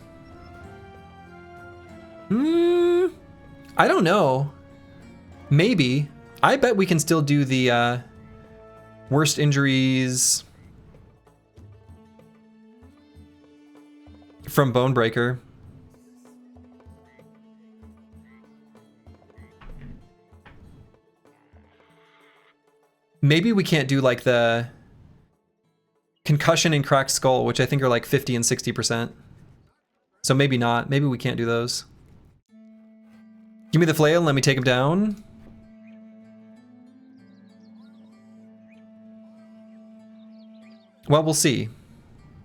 I don't know. Maybe. I bet we can still do the worst injuries from Bonebreaker. Maybe we can't do like the concussion and cracked skull, which I think are like 50 and 60%. So maybe not. Maybe we can't do those. Give me the flail and let me take him down. Well, we'll see.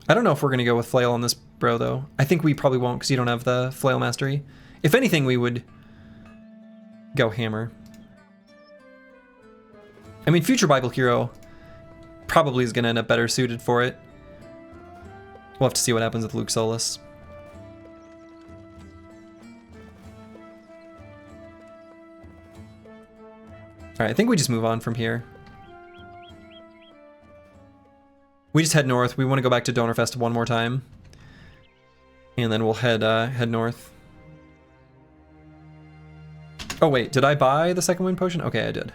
I don't know if we're going to go with flail on this bro, though. I think we probably won't because you don't have the flail mastery. If anything, we would go hammer. I mean, future Bible hero probably is going to end up better suited for it. We'll have to see what happens with Luke Solus. All right, I think we just move on from here. We just head north. We want to go back to Donnerfest one more time. And then we'll head north. Oh wait, did I buy the second wind potion? Okay, I did.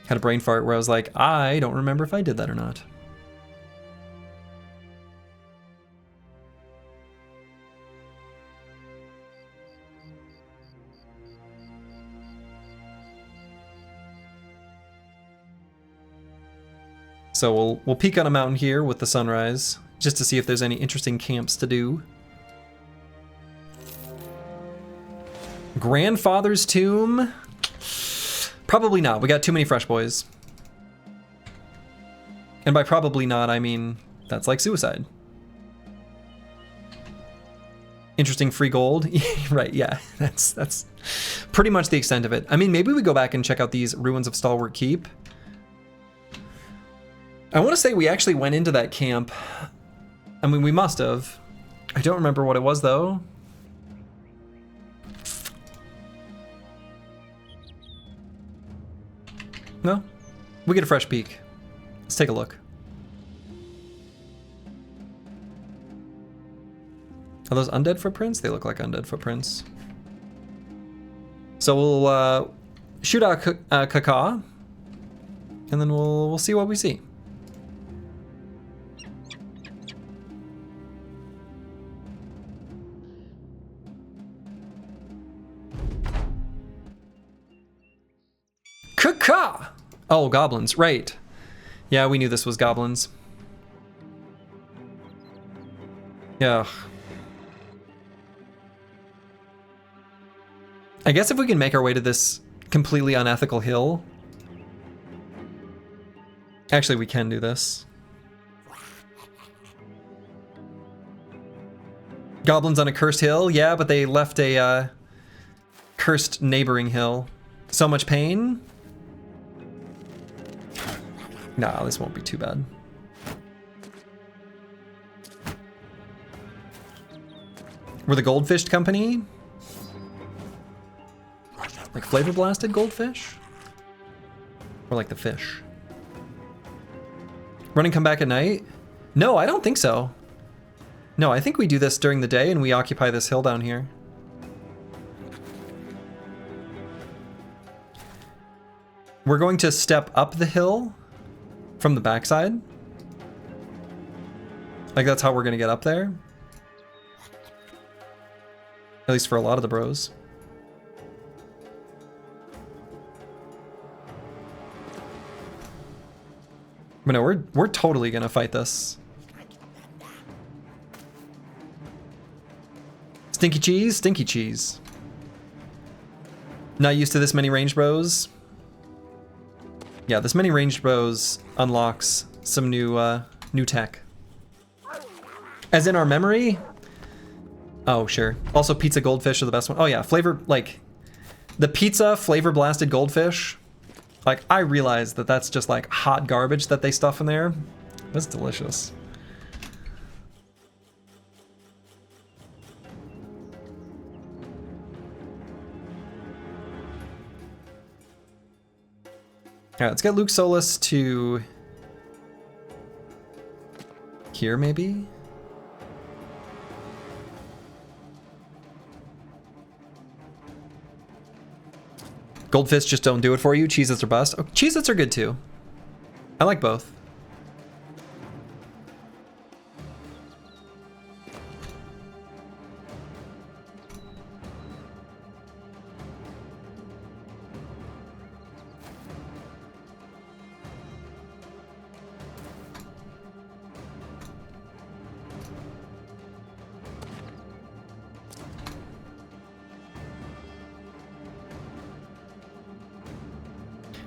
Had a brain fart where I was like, I don't remember if I did that or not. So we'll peek on a mountain here with the sunrise, just to see if there's any interesting camps to do. Grandfather's Tomb. Probably not. We got too many fresh boys. And by probably not, I mean that's like suicide. Interesting free gold. Right, yeah. That's pretty much the extent of it. I mean, maybe we go back and check out these ruins of Stalwart Keep. I want to say we actually went into that camp. I mean, we must have. I don't remember what it was, though. No? We get a fresh peek. Let's take a look. Are those undead footprints? They look like undead footprints. So we'll shoot out Kaka, and then we'll see what we see. Kaka! Oh, goblins, right. Yeah, we knew this was goblins. Yeah. I guess if we can make our way to this completely unethical hill. Actually, we can do this. Goblins on a cursed hill? Yeah, but they left a cursed neighboring hill. So much pain? Nah, this won't be too bad. We're the Goldfish Company? Like flavor blasted goldfish? Or like the fish? Run and come back at night? No, I don't think so. No, I think we do this during the day and we occupy this hill down here. We're going to step up the hill from the backside. Like that's how we're gonna get up there. At least for a lot of the bros. But no, we're totally gonna fight this. Stinky cheese, stinky cheese. Not used to this many ranged bros. Yeah, this many ranged bros unlocks some new tech. As in our memory? Oh, sure. Also, pizza goldfish are the best one. Oh yeah, flavor, like, the pizza flavor blasted goldfish. Like, I realize that that's just like hot garbage that they stuff in there. That's delicious. All right, let's get Luke Solus to here, maybe? Goldfish just don't do it for you. Cheez-Its are bust. Oh, Cheez-Its are good too. I like both.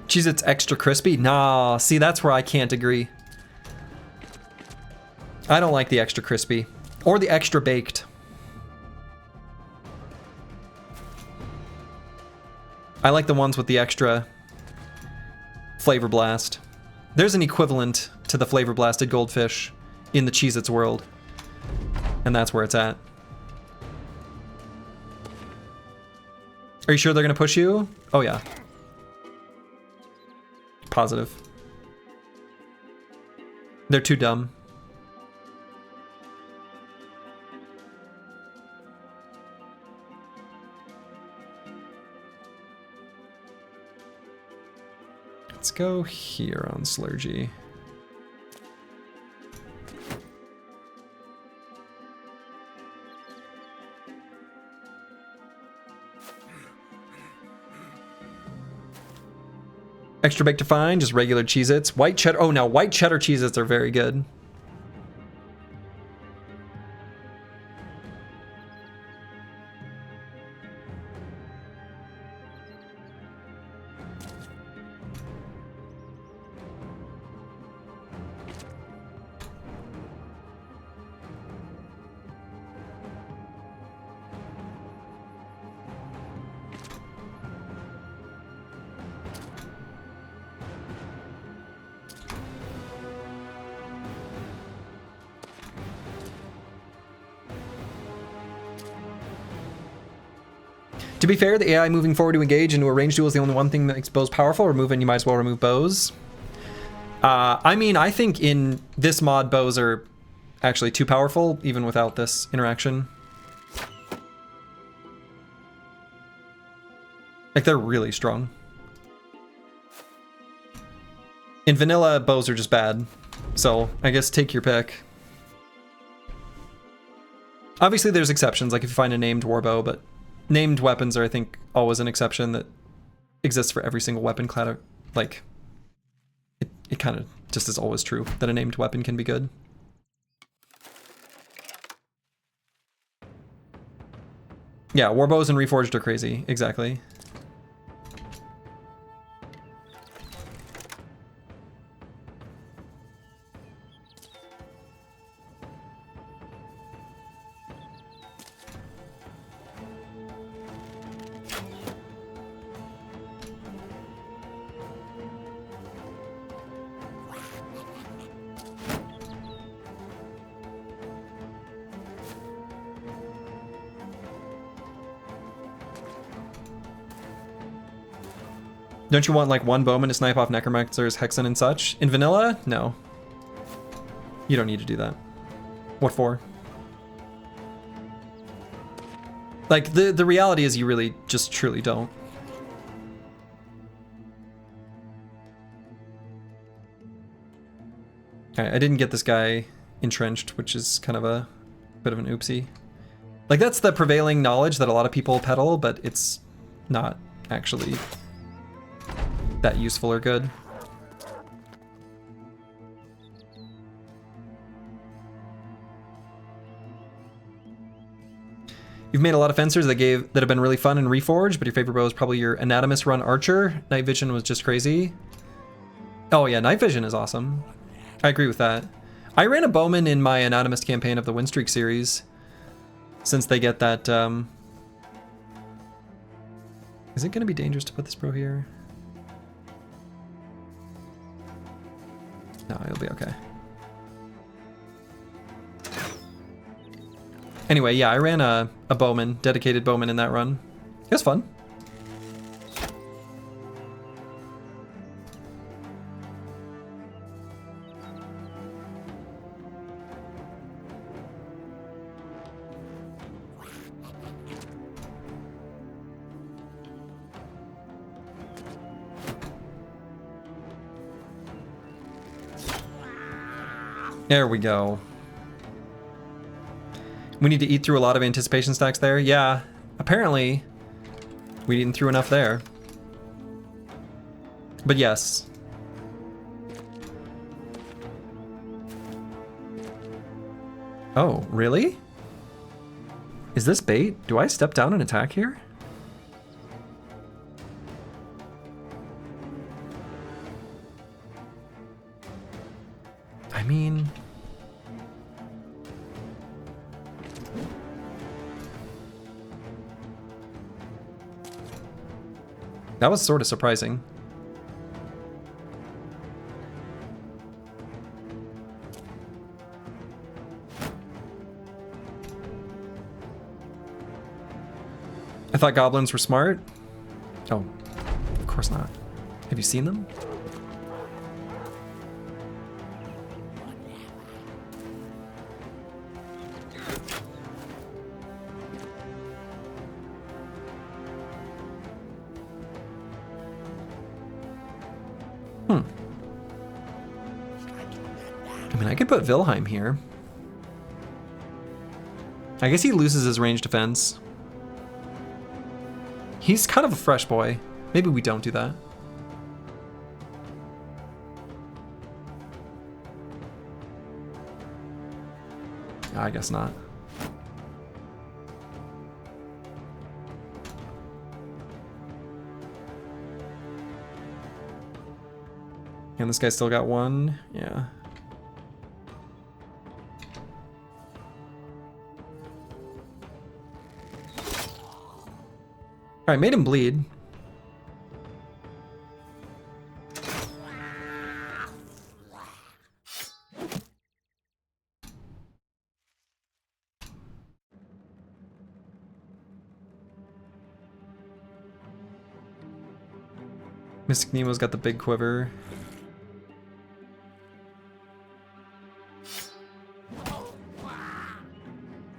Cheez-Its extra crispy? Nah, see, that's where I can't agree. I don't like the extra crispy. Or the extra baked. I like the ones with the extra flavor blast. There's an equivalent to the flavor blasted goldfish in the Cheez-Its world. And that's where it's at. Are you sure they're gonna push you? Oh yeah. Positive. They're too dumb. Let's go here on Slurgy. Extra baked to find, just regular Cheez-Its. White cheddar, oh now white cheddar Cheez-Its are very good. To be fair, the AI moving forward to engage into a ranged duel is the only one thing that makes bows powerful. Removing, you might as well remove bows. I mean, I think in this mod, bows are actually too powerful, even without this interaction. Like, they're really strong. In vanilla, bows are just bad. So, I guess take your pick. Obviously, there's exceptions, like if you find a named warbow, but named weapons are, I think, always an exception that exists for every single weapon class. Like, it kind of just is always true that a named weapon can be good. Yeah, warbows and Reforged are crazy, exactly. Don't you want like one bowman to snipe off necromancers, hexen, and such? In vanilla? No. You don't need to do that. What for? Like, the reality is you really just truly don't. Alright, I didn't get this guy entrenched, which is kind of a bit of an oopsie. Like, that's the prevailing knowledge that a lot of people peddle, but it's not actually that useful or good. You've made a lot of fencers that have been really fun and Reforged, but your favorite bow is probably your Anatomist run Archer. Night Vision was just crazy. Oh yeah, Night Vision is awesome. I agree with that. I ran a Bowman in my Anatomist campaign of the Windstreak series, since they get that, Is it gonna be dangerous to put this bro here? No, it'll be okay. Anyway, yeah, I ran a bowman, dedicated bowman in that run. It was fun. There we go. We need to eat through a lot of anticipation stacks there. Yeah, apparently we didn't through enough there. But yes. Oh, really? Is this bait? Do I step down and attack here? I mean... that was sort of surprising. I thought goblins were smart. Oh, of course not. Have you seen them? I mean, I could put Wilhelm here. I guess he loses his range defense. He's kind of a fresh boy. Maybe we don't do that. I guess not. And this guy still got one. Yeah. All right, made him bleed. Mystic Nemo's got the big quiver.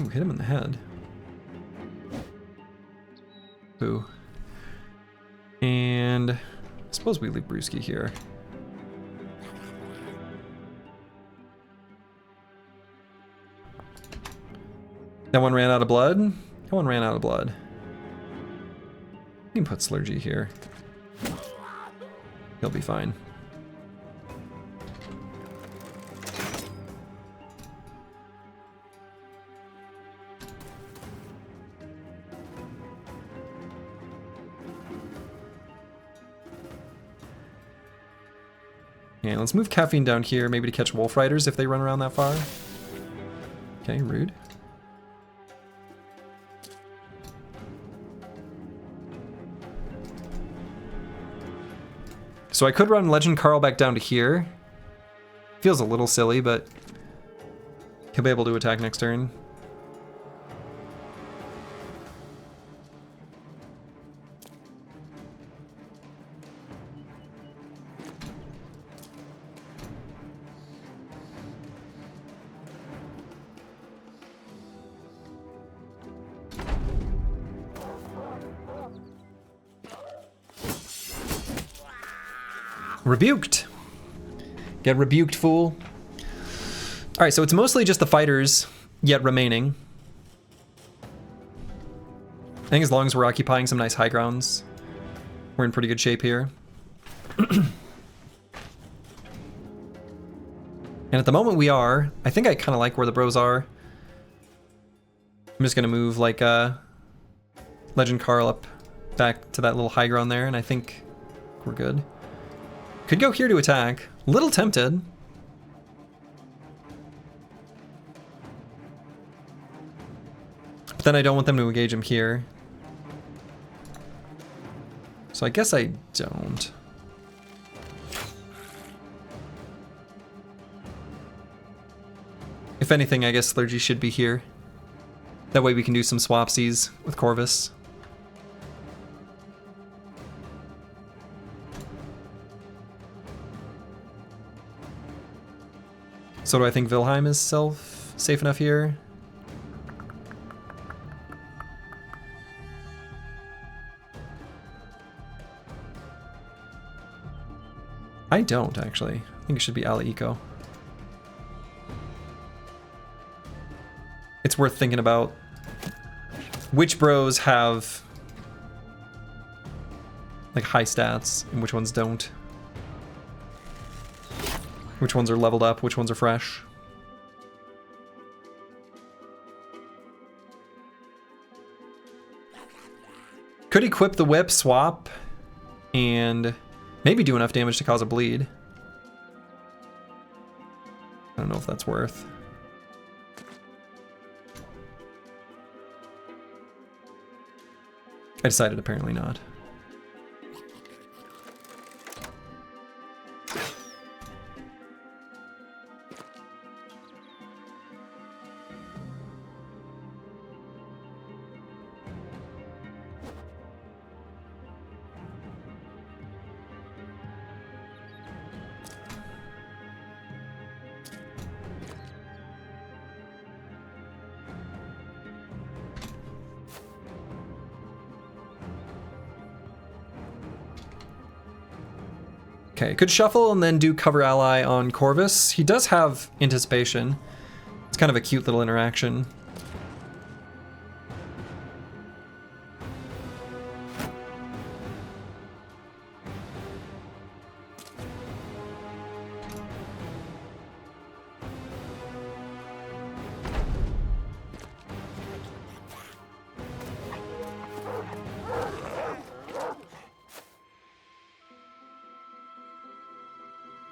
Ooh, hit him in the head. Ooh. And I suppose we leave Brewski here. That one ran out of blood? That one ran out of blood. You can put Slurgy here. He'll be fine. Okay, let's move Caffeine down here, maybe to catch Wolf Riders if they run around that far. Okay, rude. So I could run Legend Carl back down to here. Feels a little silly, but he'll be able to attack next turn. Rebuked. Get rebuked, fool. All right, so it's mostly just the fighters yet remaining. I think as long as we're occupying some nice high grounds, we're in pretty good shape here. And at the moment we are. I think I kind of like where the bros are. I'm just gonna move like Legend Carl up back to that little high ground there, and I think we're good. Could go here to attack. Little tempted. But then I don't want them to engage him here. So I guess I don't. If anything, I guess Slurgy should be here. That way we can do some swapsies with Corvus. So do I think Vilheim is safe enough here? I don't, actually. I think it should be Ala Eco. It's worth thinking about which bros have like high stats and which ones don't. Which ones are leveled up, which ones are fresh. Could equip the whip, swap, and maybe do enough damage to cause a bleed. I don't know if that's worth. I decided apparently not. Okay, could shuffle and then do cover ally on Corvus. He does have anticipation. It's kind of a cute little interaction.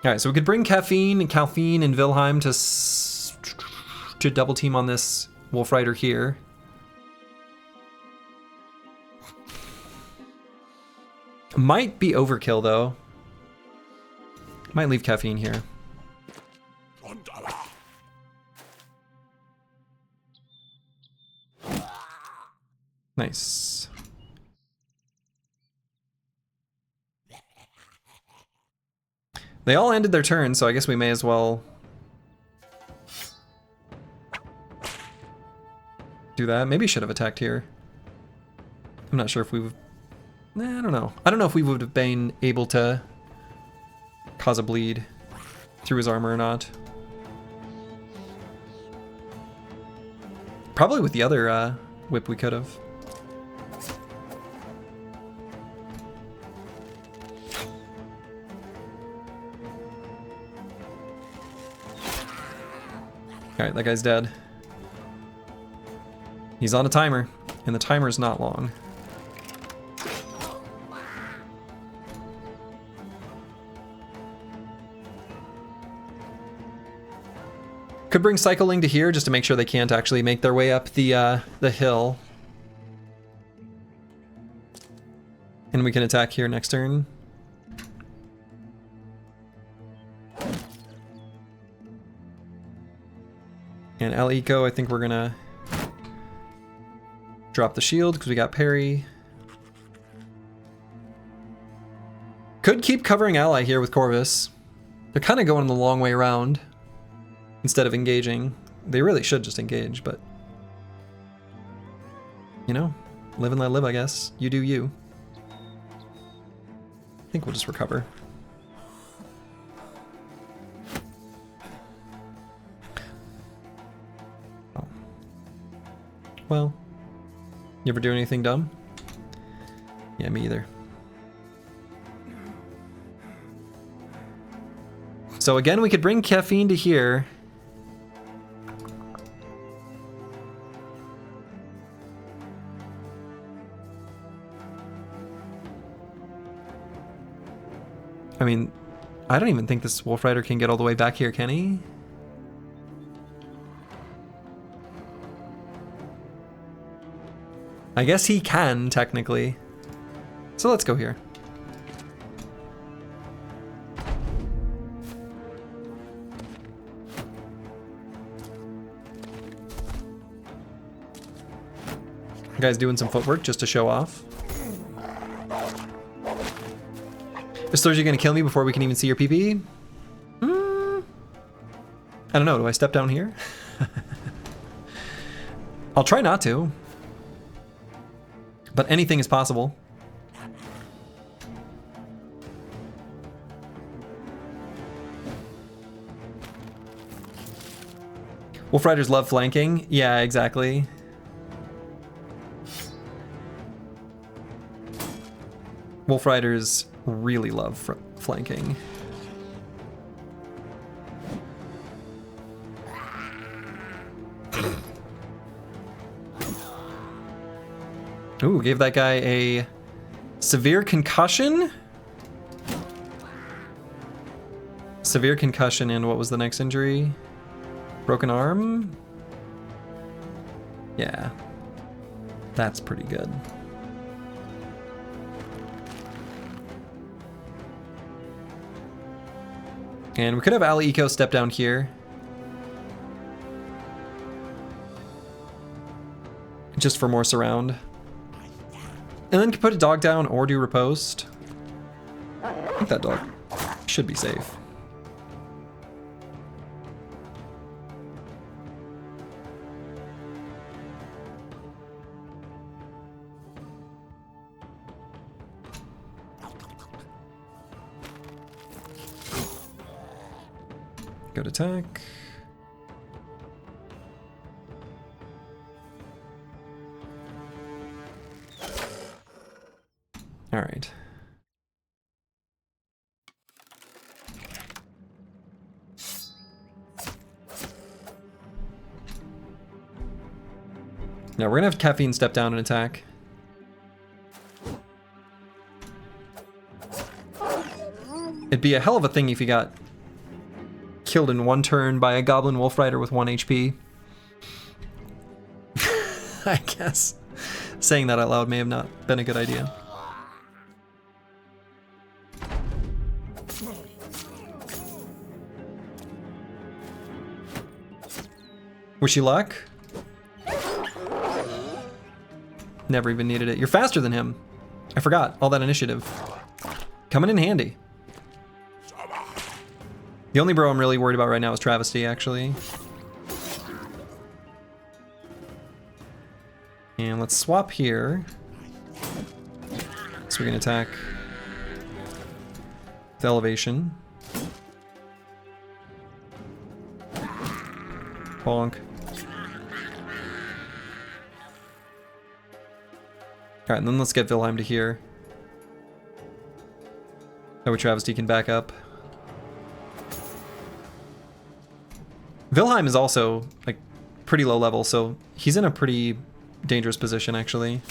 All right, so we could bring Caffeine and Vilheim to double team on this Wolf Rider here. Might be overkill though. Might leave Caffeine here. Nice. They all ended their turn, so I guess we may as well do that. Maybe should have attacked here. I'm not sure if we would... Nah, I don't know. I don't know if we would have been able to cause a bleed through his armor or not. Probably with the other whip we could have. Alright, that guy's dead. He's on a timer, and the timer's not long. Could bring Cycling to here just to make sure they can't actually make their way up the hill. And we can attack here next turn. And El Eco, I think we're gonna drop the shield because we got parry. Could keep covering ally here with Corvus. They're kind of going the long way around. Instead of engaging. They really should just engage, but... You know, live and let live, I guess. You do you. I think we'll just recover. Oh. Well. You ever do anything dumb? Yeah, me either. So again, we could bring Caffeine to here. I mean, I don't even think this Wolf Rider can get all the way back here, can he? I guess he can, technically. So let's go here. The guy's doing some footwork just to show off. Is Sturgy gonna kill me before we can even see your PP? I don't know, do I step down here? I'll try not to. But anything is possible. Wolf Riders love flanking. Yeah, exactly. Wolf Riders really love flanking. Ooh, gave that guy a severe concussion? Severe concussion, and what was the next injury? Broken arm? Yeah. That's pretty good. And we could have Ali Eco step down here. Just for more surround. And then put a dog down or do riposte. I think that dog should be safe. Good attack. All right. Now we're gonna have Caffeine step down and attack. It'd be a hell of a thing if he got killed in one turn by a Goblin Wolf Rider with 1 HP. I guess saying that out loud may have not been a good idea. Wish you luck. Never even needed it. You're faster than him. I forgot all that initiative. Coming in handy. The only bro I'm really worried about right now is Travesty, actually. And let's swap here. So we can attack with elevation. Bonk. Alright, and then let's get Wilhelm to here. That way Travesty can back up. Wilhelm is also, like, pretty low level, so he's in a pretty dangerous position, actually.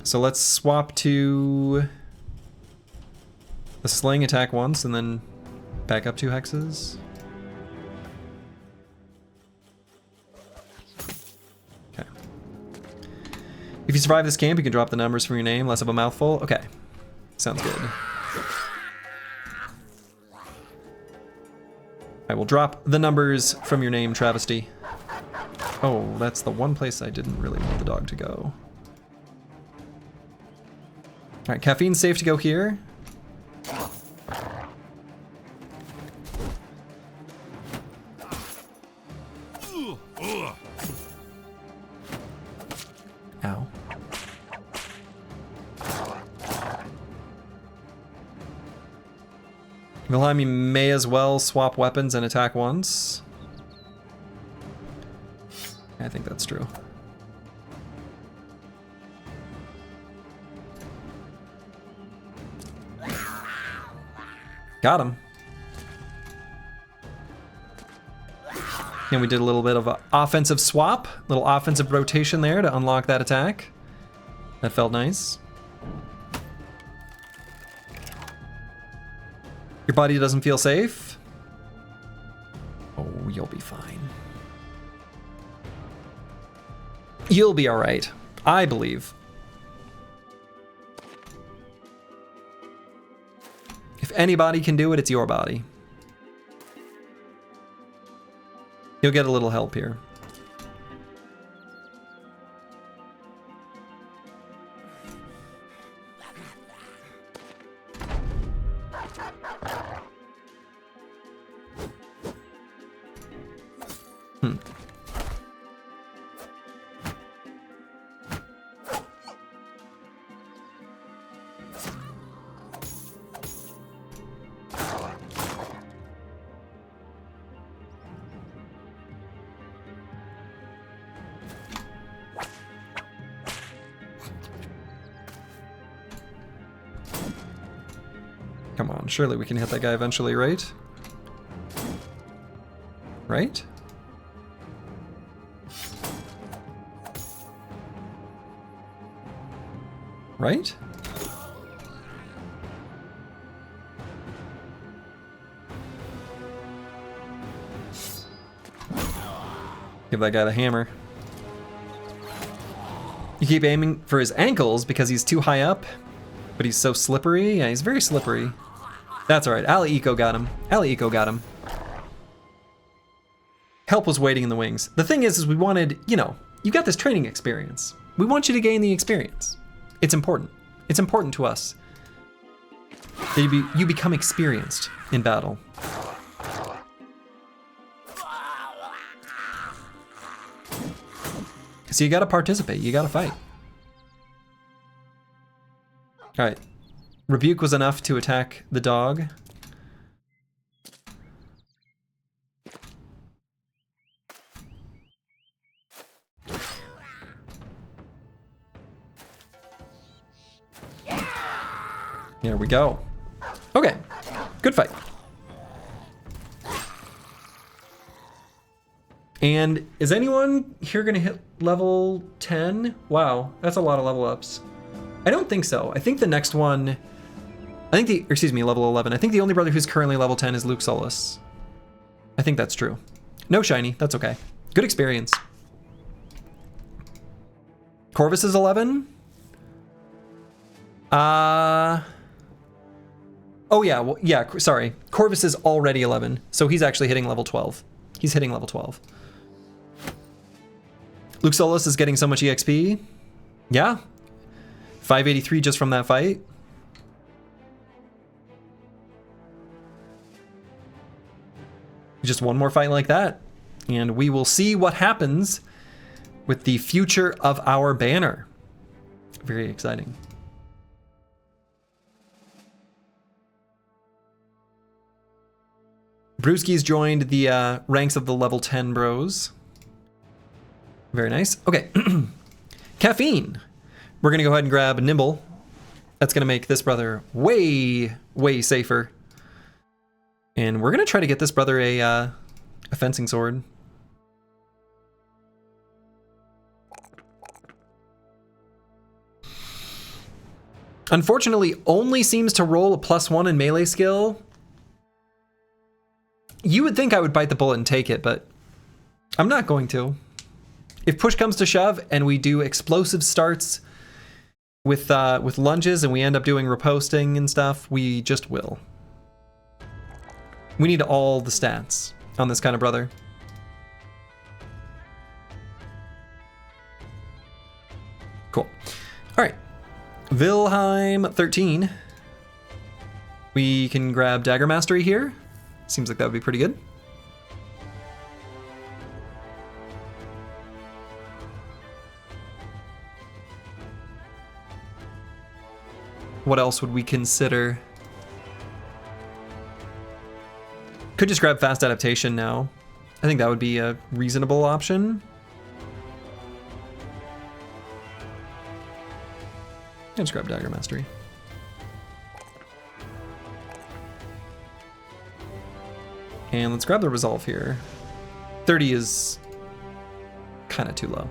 So let's swap to the sling, attack once, and then back up 2 hexes. Okay. If you survive this camp, you can drop the numbers from your name, less of a mouthful. Okay. Sounds good. I will drop the numbers from your name, Travesty. Oh, that's the one place I didn't really want the dog to go. Alright, caffeine's safe to go here. Ow. Wilhelm, you may as well swap weapons and attack once. I think that's true. Got him. And we did a little bit of an offensive swap, little offensive rotation there to unlock that attack. That felt nice. Your body doesn't feel safe? Oh, you'll be fine. You'll be all right, I believe. If anybody can do it, it's your body. You'll get a little help here. Come on, surely we can hit that guy eventually, right? Right? Right? Give that guy the hammer. You keep aiming for his ankles because he's too high up, but he's so slippery. Yeah, he's very slippery. That's all right. Ali Eco got him. Ali Eco got him. Help was waiting in the wings. The thing is we wanted, you know, you got this training experience. We want you to gain the experience. It's important. It's important to us that you become experienced in battle. So you gotta participate, you gotta fight. All right, rebuke was enough to attack the dog. There we go. Okay, good fight. And is anyone here gonna hit level 10? Wow, that's a lot of level ups. I don't think so. I think the next one, level 11. I think the only brother who's currently level 10 is Luke Solus. I think that's true. No shiny, that's okay. Good experience. Corvus is 11? Oh yeah, well, yeah, sorry. Corvus is already 11, so he's actually hitting level 12. He's hitting level 12. Luke Solus is getting so much EXP. Yeah. 583 just from that fight. Just one more fight like that, and we will see what happens with the future of our banner. Very exciting. Brewski's joined the ranks of the level 10 bros. Very nice. Okay. Caffeine. We're going to go ahead and grab Nimble. That's going to make this brother way, way safer. And we're going to try to get this brother a fencing sword. Unfortunately, only seems to roll a +1 in melee skill. You would think I would bite the bullet and take it, but I'm not going to. If push comes to shove and we do explosive starts with lunges and we end up doing riposting and stuff, we just will. We need all the stats on this kind of brother. Cool. All right. Wilhelm 13. We can grab Dagger Mastery here. Seems like that would be pretty good. What else would we consider? Could just grab Fast Adaptation now. I think that would be a reasonable option. Let's grab Dagger Mastery. And let's grab the Resolve here. 30 is kind of too low.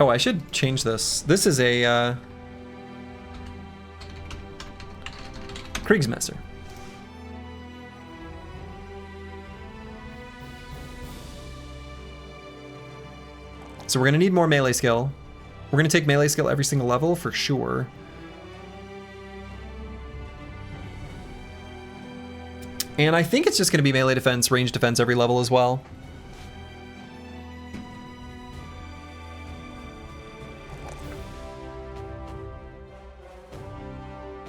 Oh, I should change this. This is a Kriegsmesser. So we're gonna need more melee skill. We're gonna take melee skill every single level for sure. And I think it's just gonna be melee defense, range defense every level as well.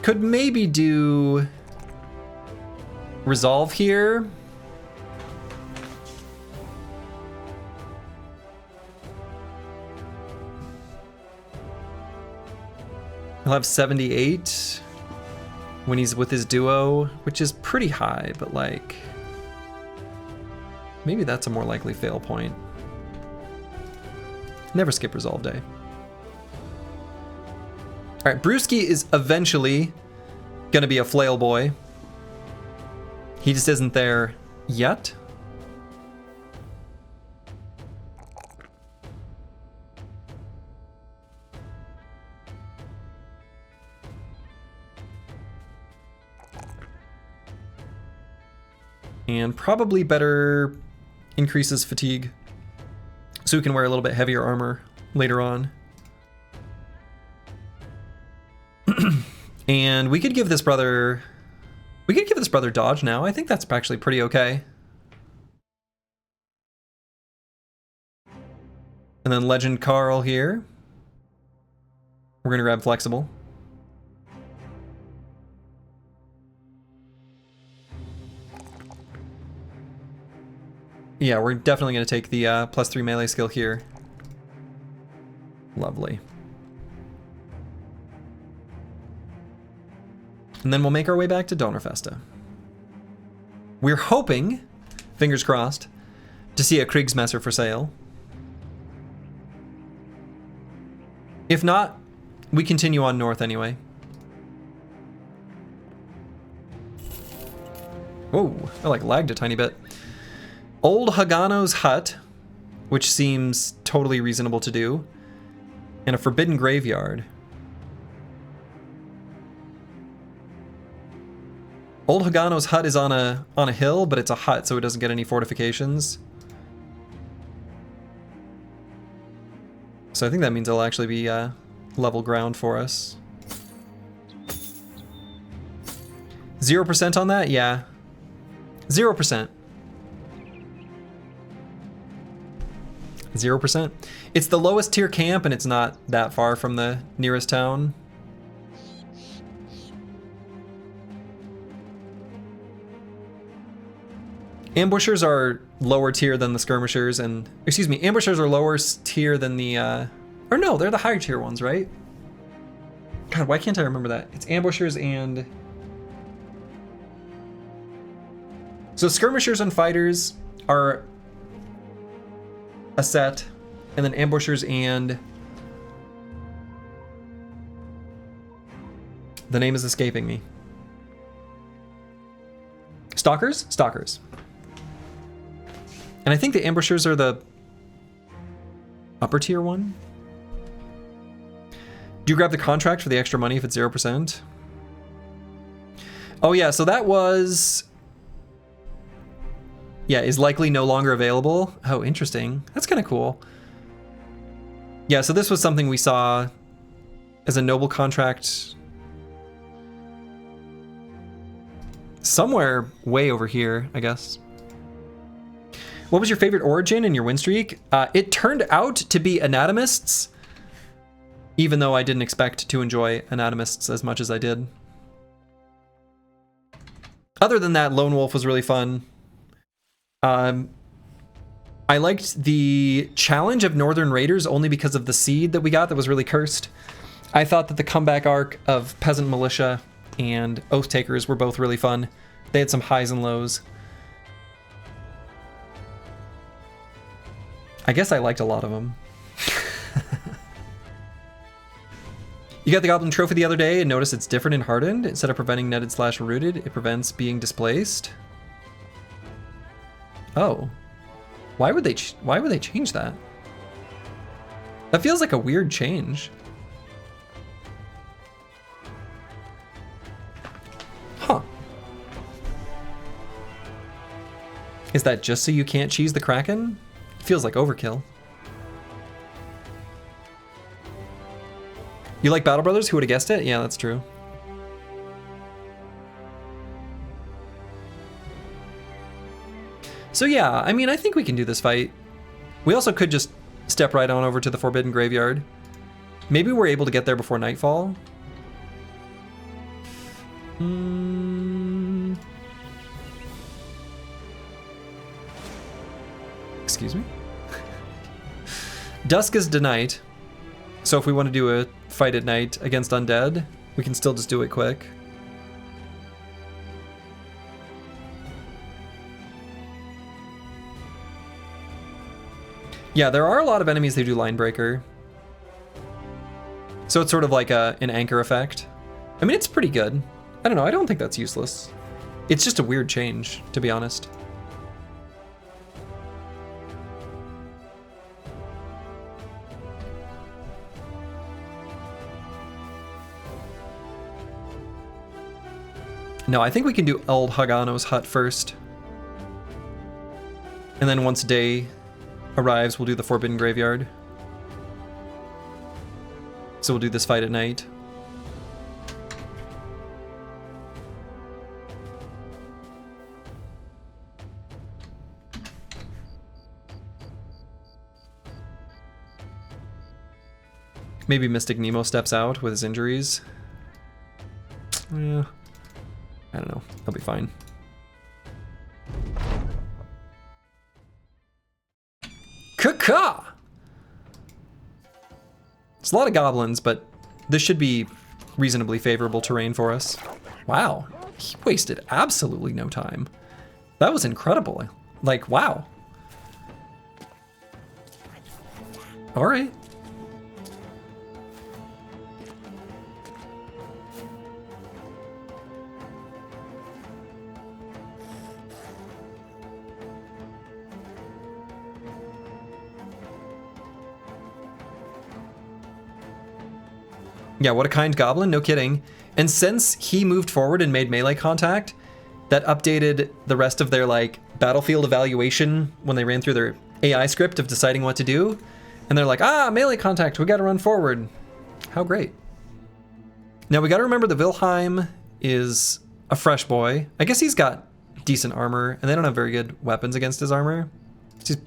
Could maybe do Resolve here. He'll have 78 when he's with his duo, which is pretty high, but like, maybe that's a more likely fail point. Never skip Resolve day. All right, Brewski is eventually gonna be a flail boy. He just isn't there yet. And probably better increases fatigue, so we can wear a little bit heavier armor later on. And we could give this brother dodge now. I think that's actually pretty okay. And then Legend Carl here. We're gonna grab flexible. Yeah, we're definitely gonna take the +3 melee skill here. Lovely. And then we'll make our way back to Donnerfesta. We're hoping, fingers crossed, to see a Kriegsmesser for sale. If not, we continue on north anyway. Whoa, I like lagged a tiny bit. Old Hagano's hut, which seems totally reasonable to do, and a forbidden graveyard. Old Hagano's hut is on a hill, but it's a hut, so it doesn't get any fortifications. So I think that means it'll actually be level ground for us. 0% on that? Yeah. 0%. 0%. It's the lowest tier camp and it's not that far from the nearest town. Ambushers are lower tier than the skirmishers and, excuse me, ambushers are lower tier than the, or no, they're the higher tier ones, right? God, why can't I remember that? It's ambushers and... So skirmishers and fighters are a set, and then ambushers and... The name is escaping me. Stalkers? Stalkers. And I think the ambushers are the upper tier one. Do you grab the contract for the extra money if it's 0%? Oh yeah, so that was... Yeah, is likely no longer available. Oh, interesting. That's kind of cool. Yeah, so this was something we saw as a noble contract somewhere way over here, I guess. What was your favorite origin in your win streak? It turned out to be Anatomists, even though I didn't expect to enjoy Anatomists as much as I did. Other than that, Lone Wolf was really fun. I liked the challenge of Northern Raiders only because of the seed that we got that was really cursed. I thought that the comeback arc of Peasant Militia and Oath Takers were both really fun. They had some highs and lows. I guess I liked a lot of them. You got the Goblin Trophy the other day and notice it's different in Hardened. Instead of preventing netted / rooted, it prevents being displaced. Oh. Why would they change that? That feels like a weird change. Huh. Is that just so you can't cheese the Kraken? Feels like overkill. You like Battle Brothers? Who would have guessed it? Yeah, that's true. So yeah, I mean, I think we can do this fight. We also could just step right on over to the Forbidden Graveyard. Maybe we're able to get there before nightfall. Excuse me? Dusk is denied. So if we want to do a fight at night against undead, we can still just do it quick. Yeah, there are a lot of enemies that do Linebreaker. So it's sort of like an anchor effect. I mean, it's pretty good. I don't know, I don't think that's useless. It's just a weird change, to be honest. No, I think we can do Old Hagano's hut first. And then once day arrives, we'll do the Forbidden Graveyard. So we'll do this fight at night. Maybe Mystic Nemo steps out with his injuries. Yeah. I don't know. He'll be fine. Caw! It's a lot of goblins, but this should be reasonably favorable terrain for us. Wow. He wasted absolutely no time. That was incredible. Like, wow. All right. Yeah, what a kind goblin, no kidding. And since he moved forward and made melee contact, that updated the rest of their like battlefield evaluation when they ran through their AI script of deciding what to do. And they're like, ah, melee contact, we gotta run forward. How great. Now we got to remember the Wilhelm is a fresh boy. I guess he's got decent armor, and they don't have very good weapons against his armor. He's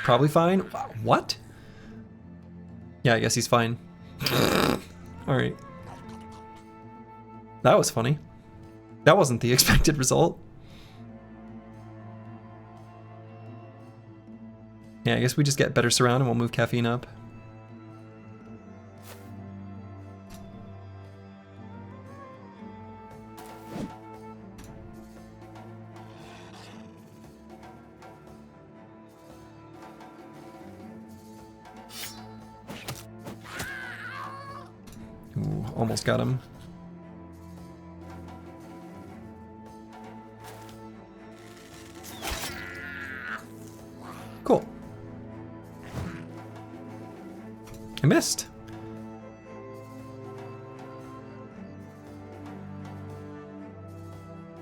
probably fine. What? Yeah, I guess he's fine. All right. That was funny. That wasn't the expected result. Yeah, I guess we just get better surround and we'll move caffeine up. Ooh, almost got him. Cool. I missed.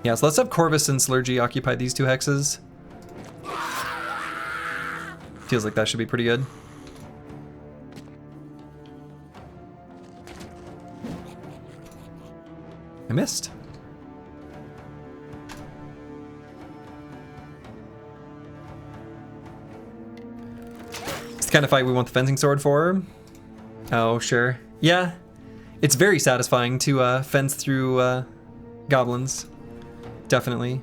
Yeah, so let's have Corvus and Slurgy occupy these 2 hexes. Feels like that should be pretty good. I missed. It's the kind of fight we want the fencing sword for. Oh, sure. Yeah, it's very satisfying to fence through goblins. Definitely.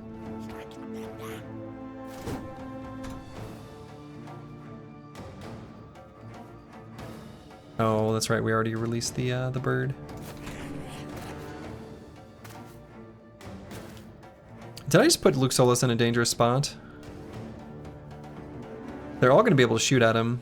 Oh, that's right. We already released the bird. Did I just put Luke Solis in a dangerous spot? They're all going to be able to shoot at him.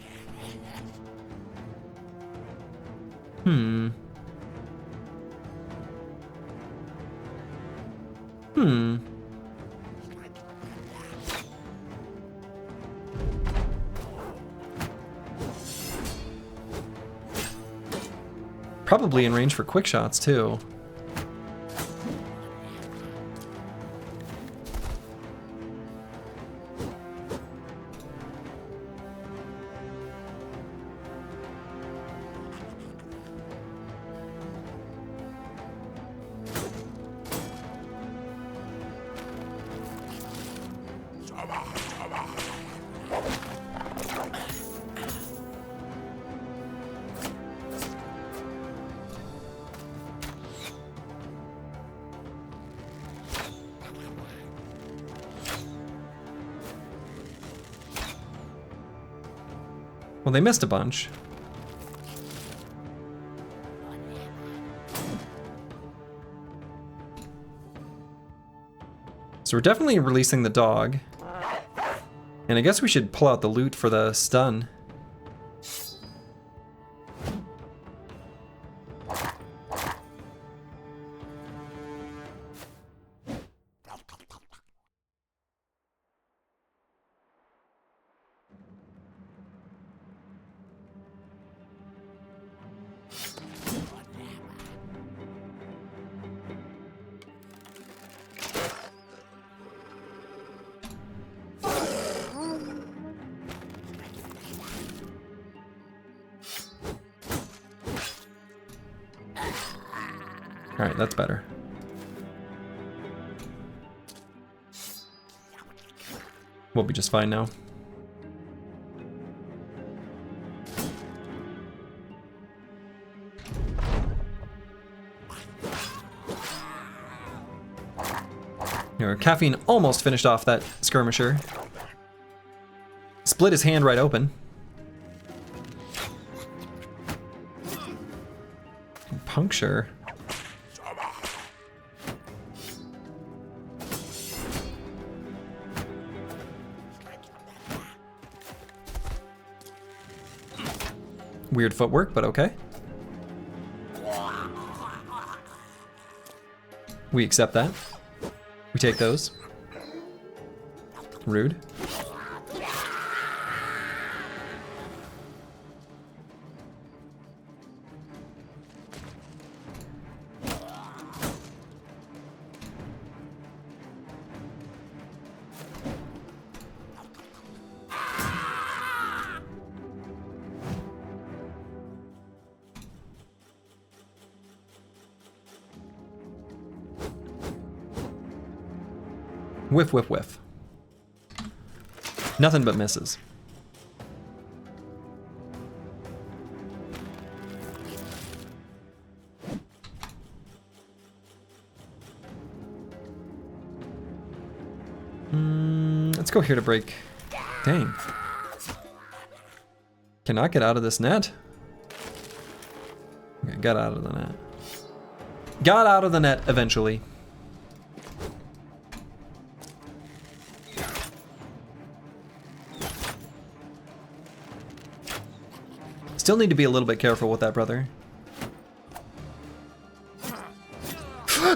Probably in range for quick shots, too. Well, they missed a bunch. So we're definitely releasing the dog. And I guess we should pull out the loot for the stun. All right, that's better. We'll be just fine now. Here, Caffeine almost finished off that skirmisher. Split his hand right open. Puncture. Weird footwork, but okay. We accept that. We take those. Rude. Whiff, whiff, whiff. Nothing but misses. Let's go here to break. Dang. Cannot get out of this net. Okay, got out of the net. Got out of the net eventually. Still need to be a little bit careful with that, brother.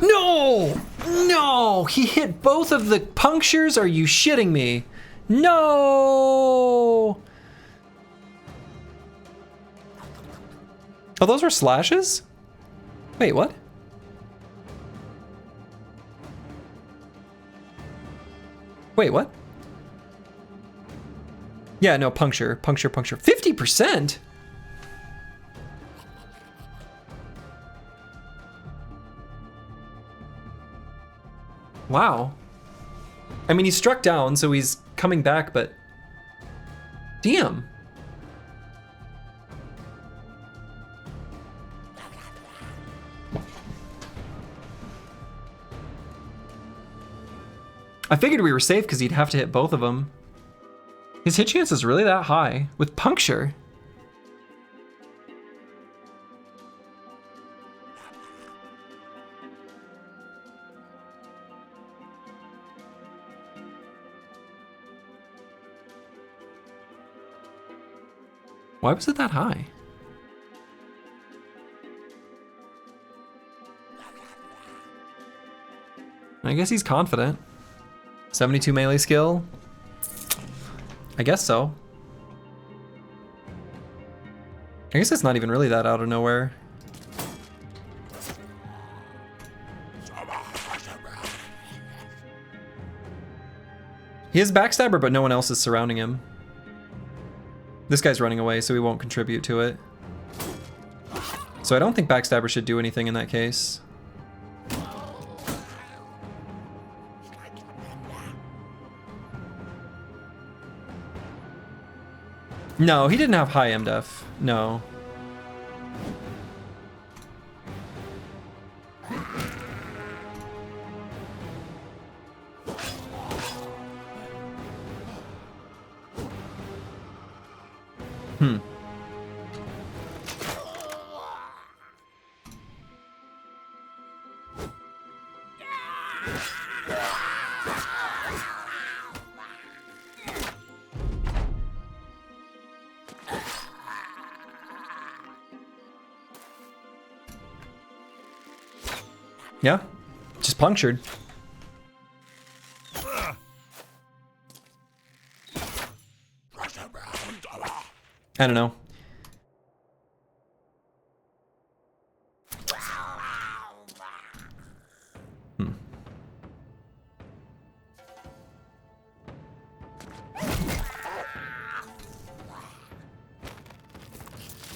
No! No! He hit both of the punctures? Are you shitting me? No! Oh, those were slashes? Wait, what? Wait, what? Yeah, no, puncture, puncture, puncture. 50%? Wow. I mean, he's struck down, so he's coming back, but... Damn. I figured we were safe because he'd have to hit both of them. His hit chance is really that high with puncture. Why was it that high? I guess he's confident. 72 melee skill? I guess so. I guess it's not even really that out of nowhere. He is backstabber, but no one else is surrounding him. This guy's running away, so he won't contribute to it. So I don't think backstabber should do anything in that case. No, he didn't have high MDef. No. Yeah, just punctured. I don't know.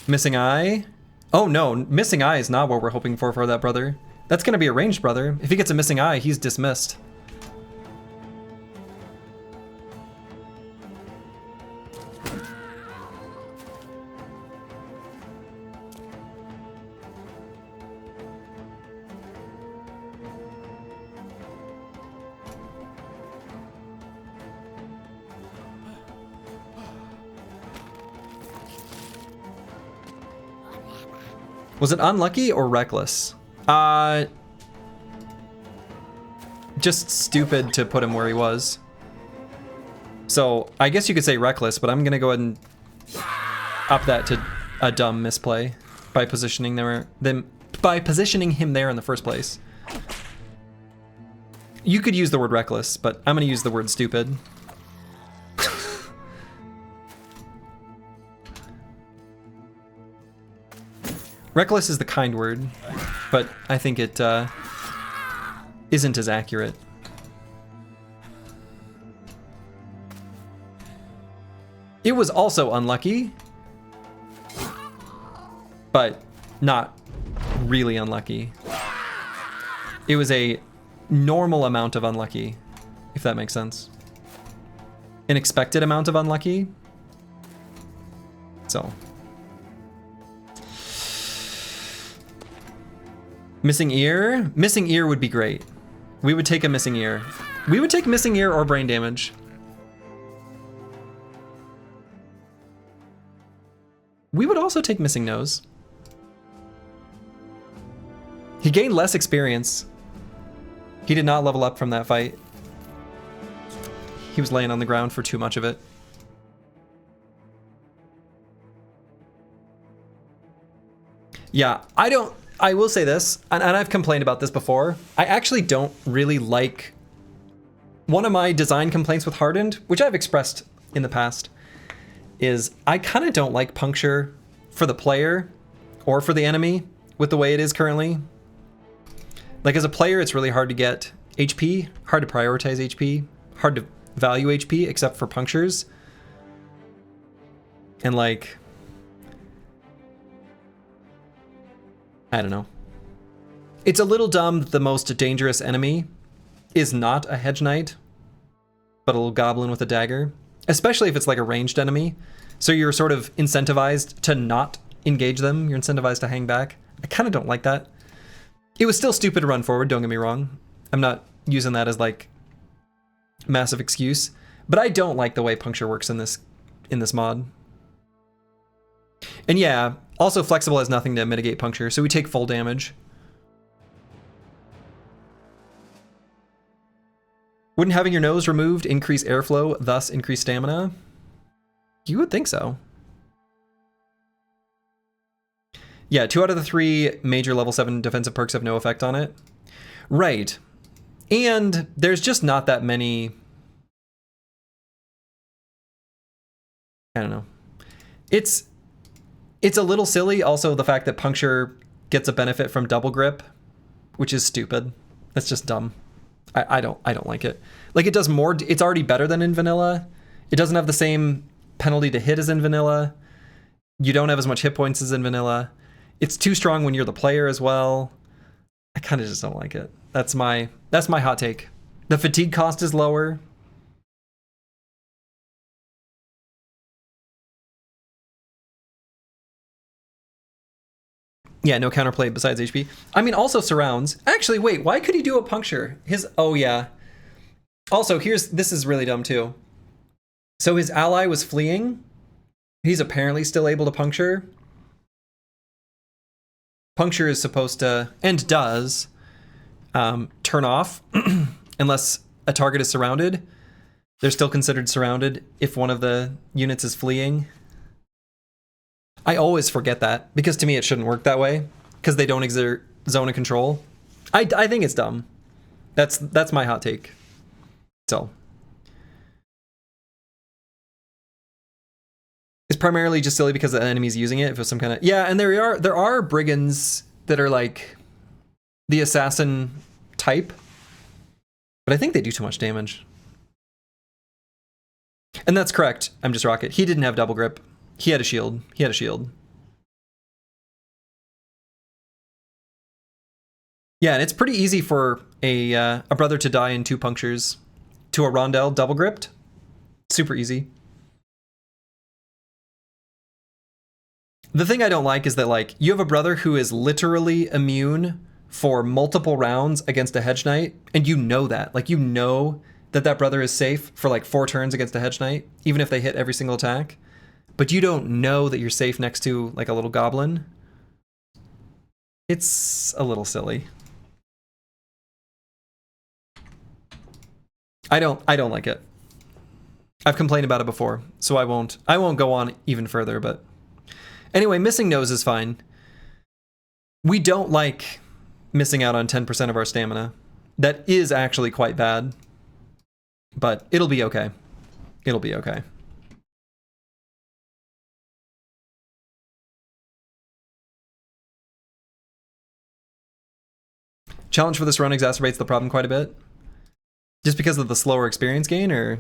Missing eye? Oh no, missing eye is not what we're hoping for that brother. That's gonna be a ranged brother. If he gets a missing eye, he's dismissed. Was it unlucky or reckless? Just stupid to put him where he was. So I guess you could say reckless, but I'm gonna go ahead and up that to a dumb misplay by positioning him there in the first place. You could use the word reckless, but I'm gonna use the word stupid. Reckless is the kind word, but I think it isn't as accurate. It was also unlucky, but not really unlucky. It was a normal amount of unlucky. if that makes sense. An expected amount of unlucky. So. Missing ear? Missing ear would be great. We would take a missing ear. We would take missing ear or brain damage. We would also take missing nose. He gained less experience. He did not level up from that fight. He was laying on the ground for too much of it. Yeah, I will say this, and I've complained about this before. I actually don't really like, one of my design complaints with Hardened, which I've expressed in the past, is I kind of don't like puncture for the player or for the enemy with the way it is currently. Like as a player, it's really hard to get HP, hard to prioritize HP, hard to value HP except for punctures. And like, I don't know. It's a little dumb that the most dangerous enemy is not a hedge knight, but a little goblin with a dagger, especially if it's like a ranged enemy. So you're sort of incentivized to not engage them. You're incentivized to hang back. I kind of don't like that. It was still stupid to run forward, don't get me wrong. I'm not using that as like massive excuse, but I don't like the way puncture works in this mod. And yeah, also flexible has nothing to mitigate puncture, so we take full damage. Wouldn't having your nose removed increase airflow, thus increase stamina? You would think so. Yeah, 2 out of the 3 major level 7 defensive perks have no effect on it. Right. And there's just not that many... I don't know. It's a little silly, also the fact that puncture gets a benefit from double grip, which is stupid. That's just dumb. I don't like it. Like it does more, it's already better than in vanilla. It doesn't have the same penalty to hit as in vanilla. You don't have as much hit points as in vanilla. It's too strong when you're the player as well. I kind of just don't like it. That's my hot take. The fatigue cost is lower. Yeah, no counterplay besides HP. I mean, also surrounds. Actually, wait, why could he do a puncture? Oh yeah. Also, this is really dumb too. So his ally was fleeing. He's apparently still able to puncture. Puncture is supposed to, and does, turn off unless a target is surrounded. They're still considered surrounded if one of the units is fleeing. I always forget that, because to me it shouldn't work that way, because they don't exert zone of control. I think it's dumb. That's my hot take. So. It's primarily just silly because the enemy's using it. If it was some kind of... Yeah, and there are brigands that are like the assassin type, but I think they do too much damage. And that's correct. I'm just Rocket. He didn't have double grip. He had a shield. He had a shield. Yeah, and it's pretty easy for a brother to die in 2 punctures. To a rondel double gripped. Super easy. The thing I don't like is that, like, you have a brother who is literally immune for multiple rounds against a hedge knight, and you know that. Like, you know that brother is safe for like 4 turns against a hedge knight, even if they hit every single attack. But you don't know that you're safe next to like a little goblin. It's a little silly. I don't like it. I've complained about it before, so I won't go on even further, but anyway, missing nose is fine. We don't like missing out on 10% of our stamina. That is actually quite bad, but it'll be okay. It'll be okay. Challenge for this run exacerbates the problem quite a bit. Just because of the slower experience gain, or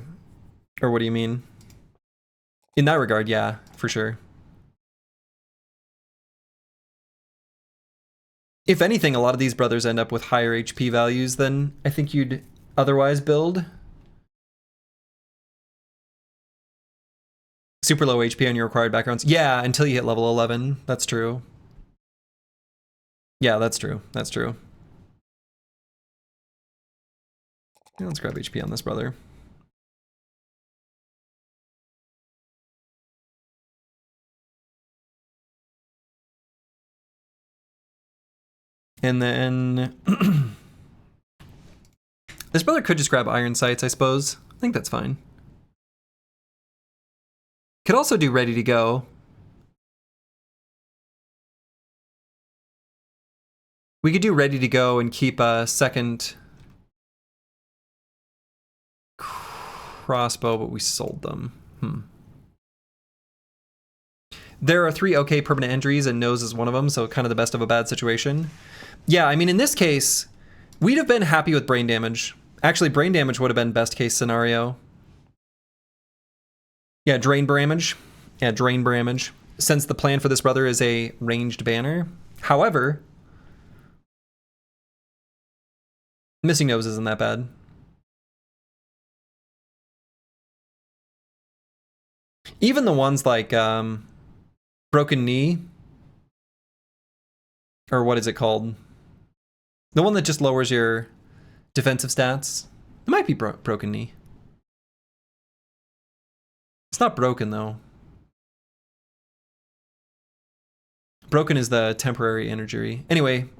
what do you mean? In that regard, yeah, for sure. If anything, a lot of these brothers end up with higher HP values than I think you'd otherwise build. Super low HP on your required backgrounds. Yeah, until you hit level 11. That's true. Yeah, that's true. That's true. Yeah, let's grab HP on this brother. And then this brother could just grab Iron Sights, I suppose. I think that's fine. Could also do Ready to Go. We could do Ready to Go and keep a second crossbow, but we sold them. There are 3 okay permanent injuries, and nose is one of them, so kind of the best of a bad situation. Yeah, I mean, in this case, we'd have been happy with brain damage. Actually, brain damage would have been best case scenario. Yeah, drain damage. Yeah, drain damage. Since the plan for this brother is a ranged banner. However, missing nose isn't that bad. Even the ones like broken knee, or what is it called? The one that just lowers your defensive stats. It might be broken knee. It's not broken though. Broken is the temporary injury. Anyway,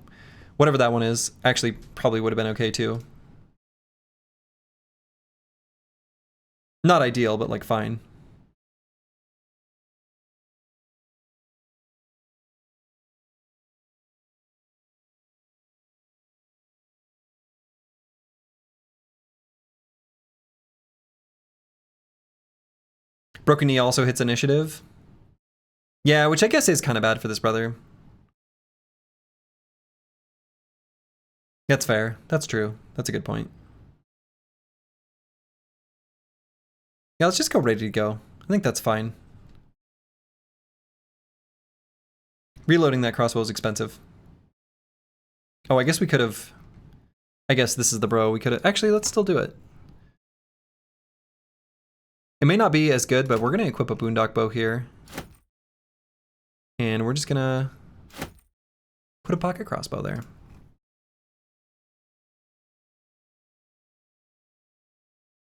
whatever that one is, actually probably would have been okay too. Not ideal, but like fine. Broken knee also hits initiative. Yeah, which I guess is kind of bad for this brother. That's fair. That's true. That's a good point. Yeah, let's just go Ready to Go. I think that's fine. Reloading that crossbow is expensive. Oh, I guess we could have... I guess this is the bro. We could have... Actually, let's still do it. It may not be as good, but we're going to equip a boondock bow here. And we're just going to put a pocket crossbow there.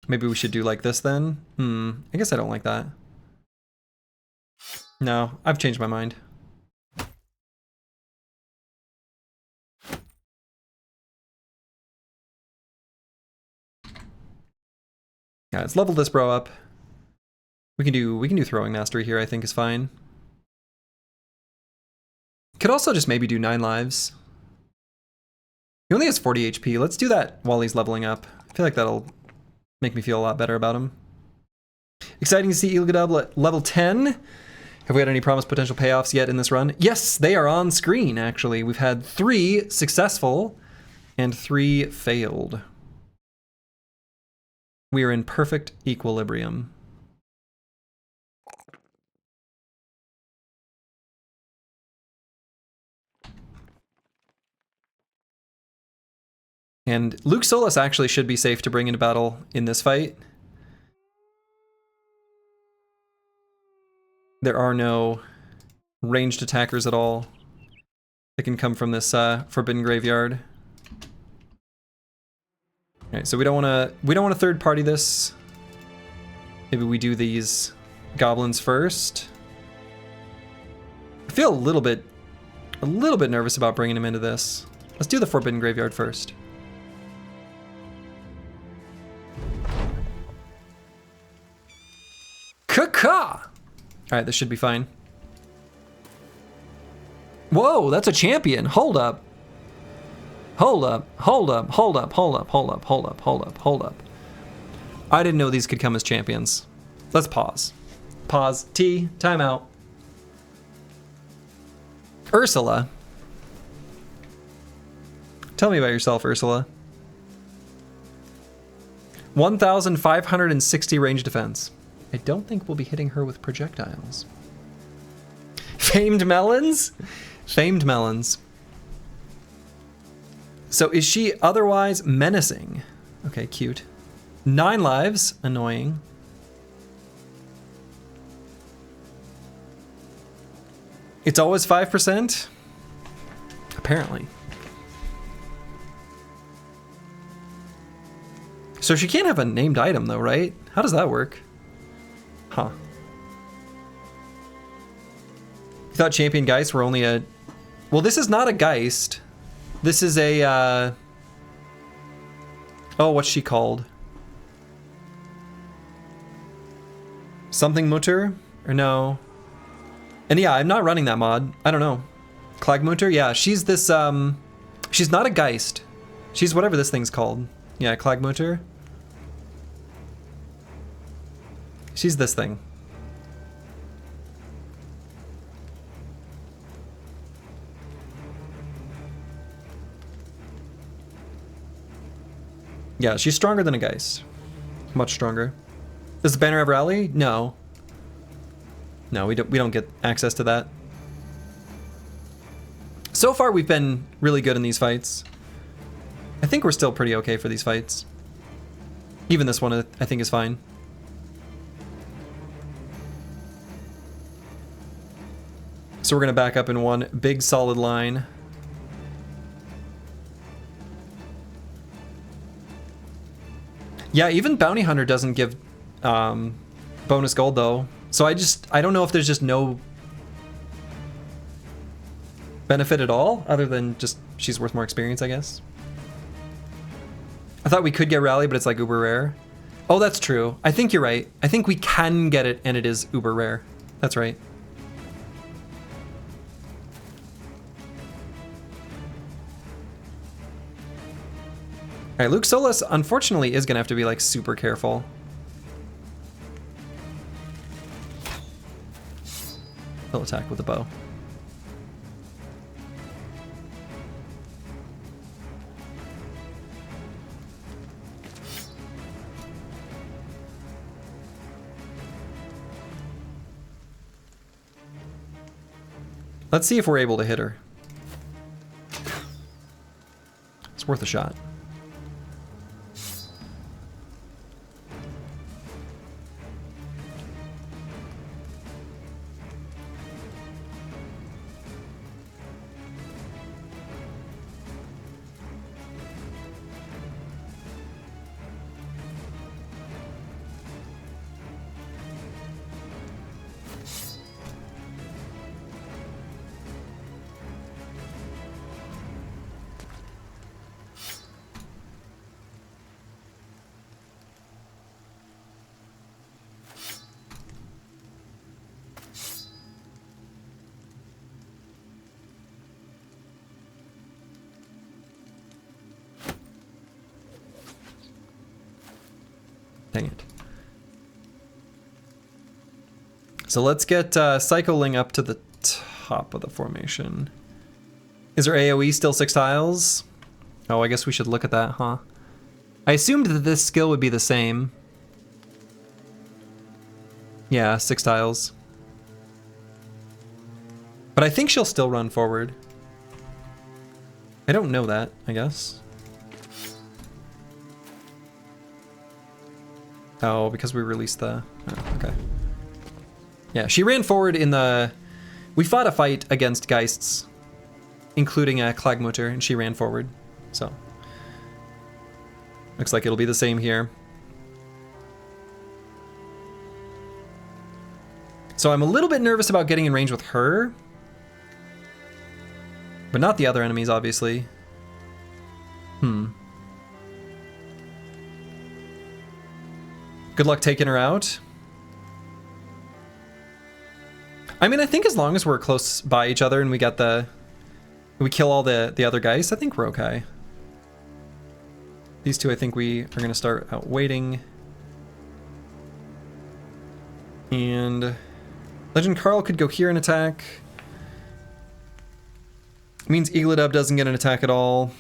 Maybe we should do like this then? I guess I don't like that. No, I've changed my mind. Yeah, let's level this bro up. We can do throwing mastery here, I think is fine. Could also just maybe do 9 lives. He only has 40 HP. Let's do that while he's leveling up. I feel like that'll make me feel a lot better about him. Exciting to see Ilgadub at level 10. Have we had any promised potential payoffs yet in this run? Yes, they are on screen, actually. We've had 3 successful and 3 failed. We are in perfect equilibrium. And Luke Solus actually should be safe to bring into battle in this fight. There are no ranged attackers at all that can come from this Forbidden Graveyard. Alright, so we don't want to third party this. Maybe we do these goblins first. I feel a little bit nervous about bringing him into this. Let's do the Forbidden Graveyard first. Caw! Alright, this should be fine. Whoa, that's a champion. Hold up. Hold up, hold up, hold up, hold up, hold up, hold up, hold up, hold up. I didn't know these could come as champions. Let's pause. Pause. T. Timeout. Ursula. Tell me about yourself, Ursula. 1,560 range defense. I don't think we'll be hitting her with projectiles. Famed melons? Famed melons. So is she otherwise menacing? Okay, cute. 9 lives, annoying. It's always 5%? Apparently. So she can't have a named item though, right? How does that work? Huh. You thought Champion Geist were only a... Well, this is not a Geist. This is a, Oh, what's she called? Something Mutter? Or no? And yeah, I'm not running that mod. I don't know. Klagmutter? Yeah, she's this, she's not a Geist. She's whatever this thing's called. Yeah, Klagmutter. She's this thing. Yeah, she's stronger than a Geist. Much stronger. Does the banner ever rally? No. No, we don't get access to that. So far, we've been really good in these fights. I think we're still pretty okay for these fights. Even this one, I think, is fine. So we're gonna back up in one big solid line. Yeah, even Bounty Hunter doesn't give bonus gold though. So I don't know if there's just no benefit at all, other than just she's worth more experience, I guess. I thought we could get Rally, but it's like uber rare. Oh, that's true. I think you're right. I think we can get it, and it is uber rare. That's right. All right, Luke Solis, unfortunately, is gonna have to be like super careful. He'll attack with a bow. Let's see if we're able to hit her. It's worth a shot. Dang it. So let's get Psycholing up to the top of the formation. Is her AoE still 6 tiles? Oh, I guess we should look at that, huh? I assumed that this skill would be the same. Yeah, 6 tiles. But I think she'll still run forward. I don't know that, I guess. Oh, because we released the... Oh, okay. Yeah, she ran forward in the... We fought a fight against Geists, including a Klagmutter, and she ran forward, so... Looks like it'll be the same here. So I'm a little bit nervous about getting in range with her. But not the other enemies, obviously. Good luck taking her out. I mean, I think as long as we're close by each other and we got we kill all the other guys, I think we're okay. These two, I think we are going to start out waiting. And Legend Carl could go here and attack. It means Eagledub doesn't get an attack at all.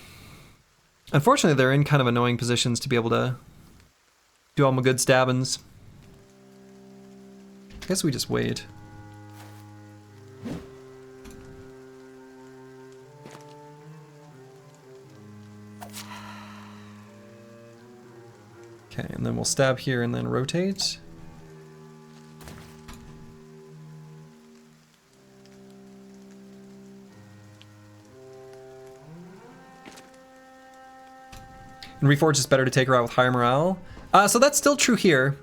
Unfortunately, they're in kind of annoying positions to be able to do all my good stabbings. I guess we just wait. Okay, and then we'll stab here and then rotate. And Reforged is better to take her out with higher morale. So that's still true here.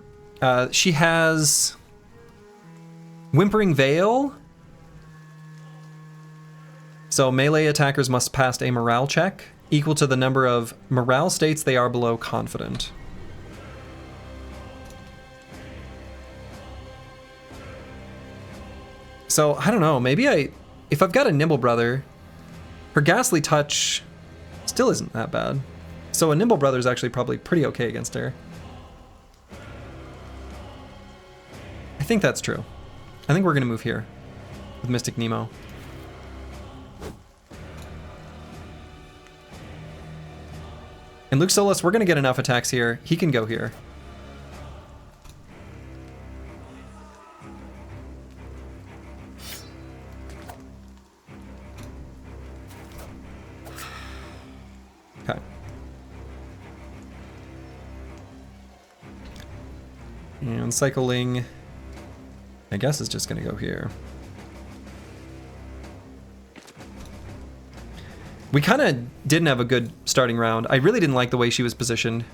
She has Whimpering Veil. So melee attackers must pass a morale check equal to the number of morale states they are below confident. So I don't know, maybe if I've got a Nimble Brother, her Ghastly Touch still isn't that bad. So a Nimble Brother is actually probably pretty okay against her. I think that's true. I think we're gonna move here with Mystic Nemo. And Luke Solus, we're gonna get enough attacks here. He can go here. Okay. And cycling, I guess, is just gonna go here. We kind of didn't have a good starting round. I really didn't like the way she was positioned.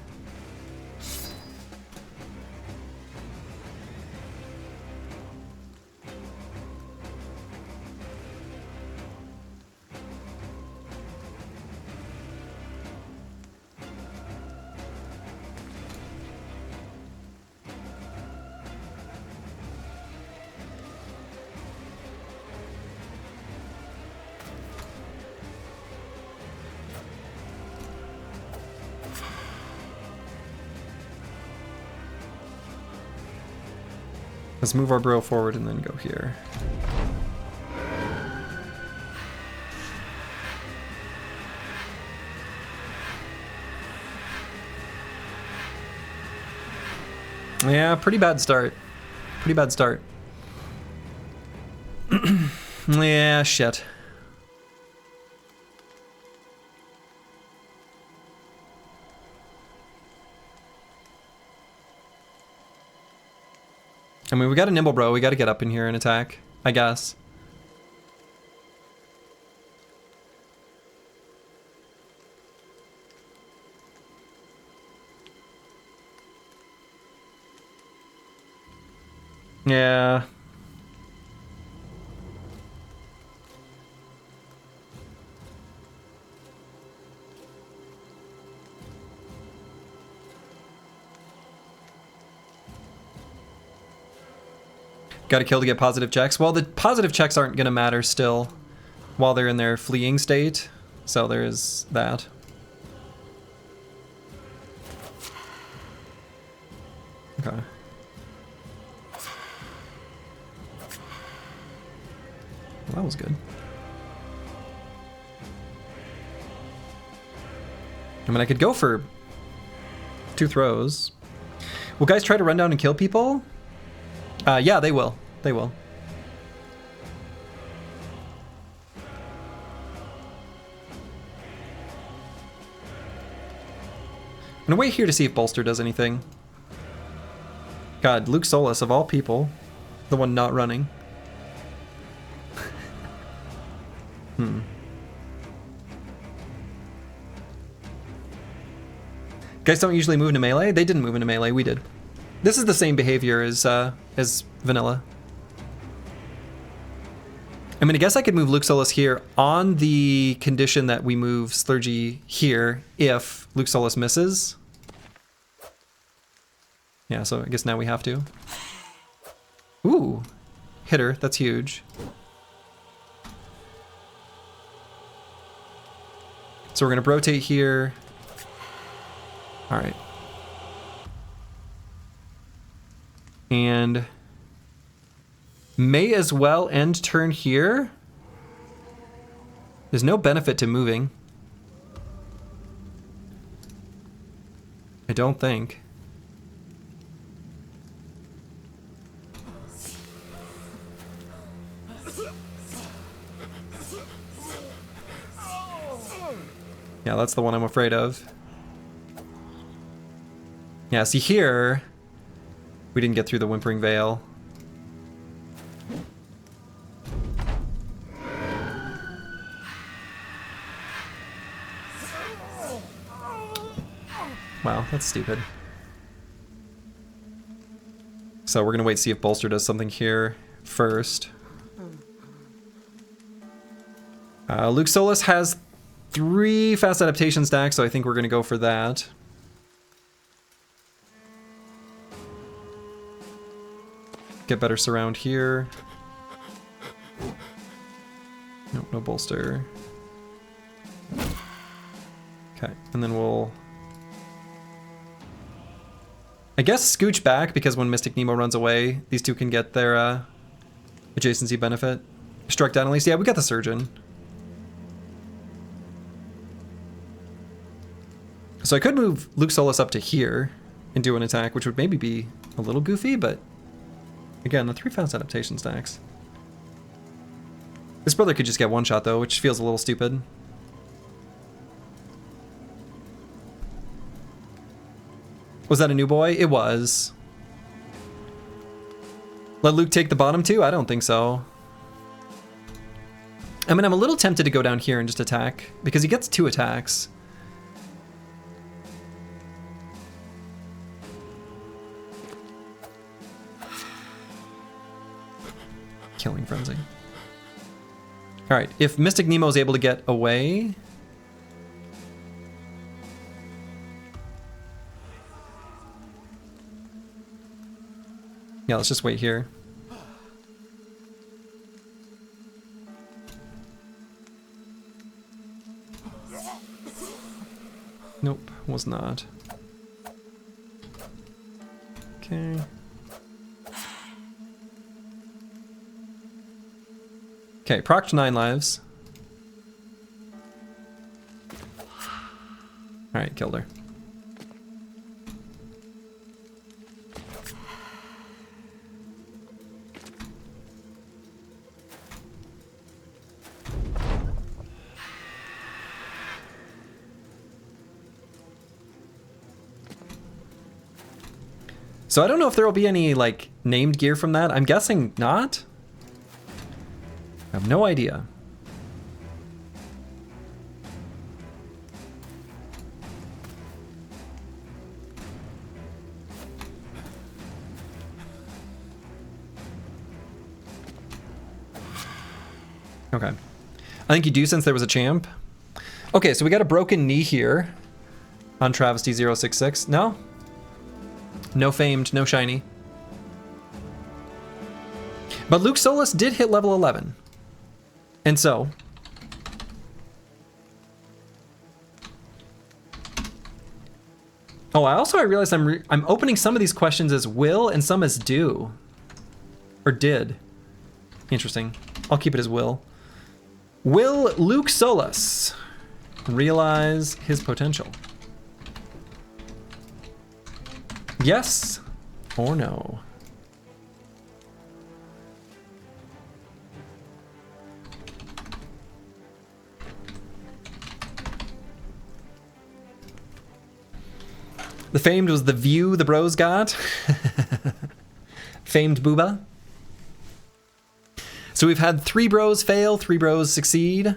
Let's move our bro forward and then go here. Yeah, pretty bad start. Pretty bad start. Yeah, shit. I mean, we got a Nimble Bro. We got to get up in here and attack, I guess. Yeah. Got to kill to get positive checks. Well, the positive checks aren't going to matter still while they're in their fleeing state. So there is that. Okay. Well, that was good. I mean, I could go for 2 throws. Will guys try to run down and kill people? Yeah, they will. They will. I'm gonna wait here to see if Bolster does anything. God, Luke Solus, of all people, the one not running. Guys don't usually move into melee? They didn't move into melee, we did. This is the same behavior as vanilla. I mean, I guess I could move Luke Solus here on the condition that we move Slurgy here if Luke Solus misses. Yeah, so I guess now we have to. Ooh, hit her, that's huge. So we're gonna rotate here. All right. And may as well end turn here. There's no benefit to moving. I don't think. Yeah, that's the one I'm afraid of. Yeah, see here, we didn't get through the Whimpering Veil. Wow, that's stupid. So we're gonna wait to see if Bolster does something here first. Luke Solus has 3 fast adaptation stacks, so I think we're gonna go for that. Get better surround here. Nope, no Bolster. Okay, and then we'll... I guess scooch back, because when Mystic Nemo runs away, these two can get their adjacency benefit. Struck down at least. Yeah, we got the Surgeon. So I could move Luke Solus up to here and do an attack, which would maybe be a little goofy, but again, the 3 fast adaptation stacks. This brother could just get one shot though, which feels a little stupid. Was that a new boy? It was. Let Luke take the bottom 2? I don't think so. I mean, I'm a little tempted to go down here and just attack, because he gets 2 attacks. Killing Frenzy. Alright, if Mystic Nemo is able to get away... Yeah, let's just wait here. Nope, was not. Okay. Okay, proc 9 lives. Alright, killed her. So I don't know if there will be any, like, named gear from that. I'm guessing not. I have no idea. Okay. I think you do, since there was a champ. Okay, so we got a broken knee here on Travesty066. No? No famed, no shiny. But Luke Solus did hit level 11. And so... Oh, I realized I'm opening some of these questions as will and some as do. Or did. Interesting. I'll keep it as will. Will Luke Solus realize his potential? Yes or no? The famed was the view the bros got. Famed booba. So we've had 3 bros fail, 3 bros succeed.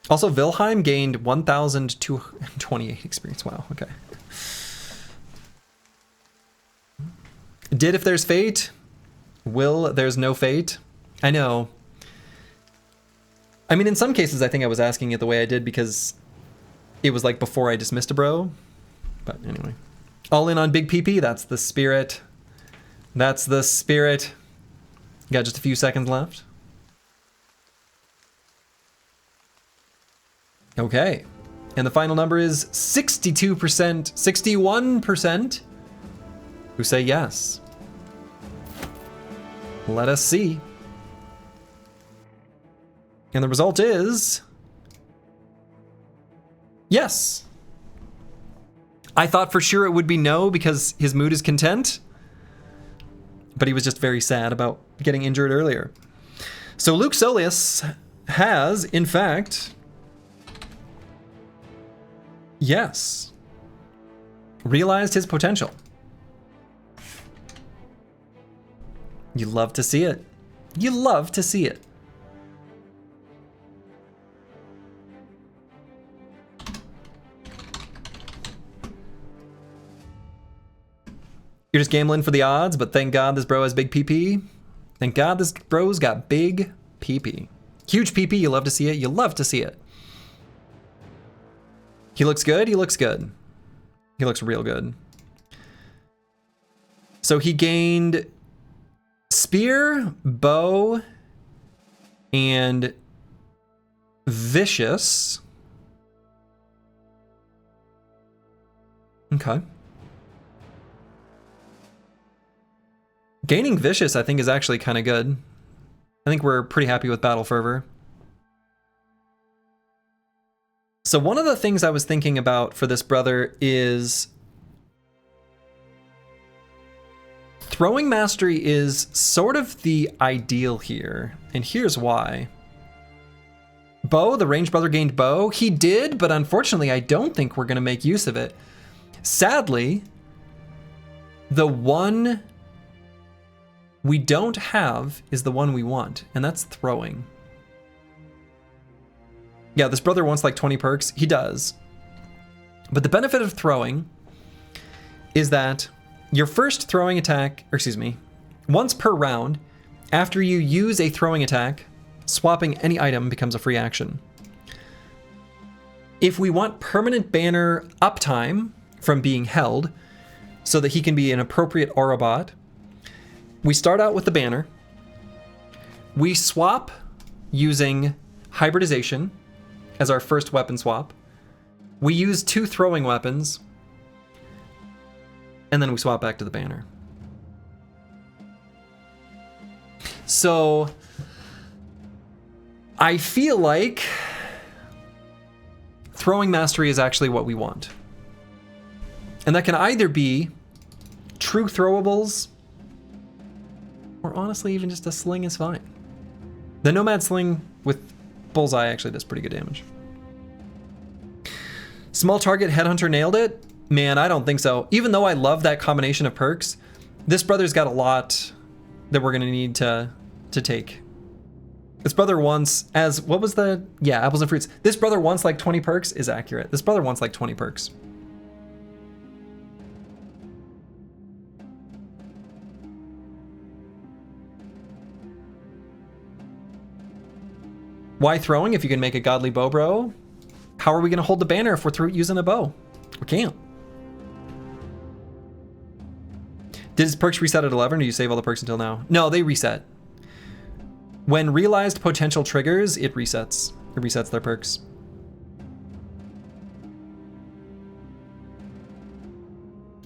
Also, Vilheim gained 1,228 experience. Wow, okay. Did if there's fate? Will there's no fate? I know. I mean, in some cases, I think I was asking it the way I did because it was like before I dismissed a bro. But anyway. All in on Big PP, that's the spirit. That's the spirit. Got just a few seconds left. Okay. And the final number is 62%, 61% who say yes. Let us see. And the result is... yes. I thought for sure it would be no because his mood is content. But he was just very sad about getting injured earlier. So Luke Solus has, in fact... yes. Realized his potential. You love to see it. You love to see it. You're just gambling for the odds, but thank God this bro has big PP. Thank God this bro's got big PP. Huge PP, you love to see it. You love to see it. He looks good. He looks good. He looks real good. So he gained spear, bow, and vicious. Okay. Gaining vicious, I think, is actually kind of good. I think we're pretty happy with battle fervor. So one of the things I was thinking about for this brother is throwing mastery is sort of the ideal here, and here's why. Bow, the ranged brother gained bow. He did, but unfortunately I don't think we're gonna make use of it. Sadly, the one we don't have is the one we want, and that's throwing. Yeah, this brother wants like 20 perks. He does. But the benefit of throwing is that your first throwing attack, or excuse me, once per round, after you use a throwing attack, swapping any item becomes a free action. If we want permanent banner uptime from being held, so that he can be an appropriate aura bot, we start out with the banner. We swap using hybridization as our first weapon swap. We use 2 throwing weapons, and then we swap back to the banner. So I feel like throwing mastery is actually what we want. And that can either be true throwables, or honestly, even just a sling is fine. The Nomad Sling with Bullseye actually does pretty good damage. Small target Headhunter nailed it? Man, I don't think so. Even though I love that combination of perks, this brother's got a lot that we're gonna need to take. This brother wants, as, what was the, yeah, apples and fruits. This brother wants like 20 perks is accurate. This brother wants like 20 perks. Why throwing if you can make a godly bow, bro? How are we gonna hold the banner if we're using a bow? We can't. Did his perks reset at 11 or do you save all the perks until now? No, they reset. When realized potential triggers, it resets. It resets their perks.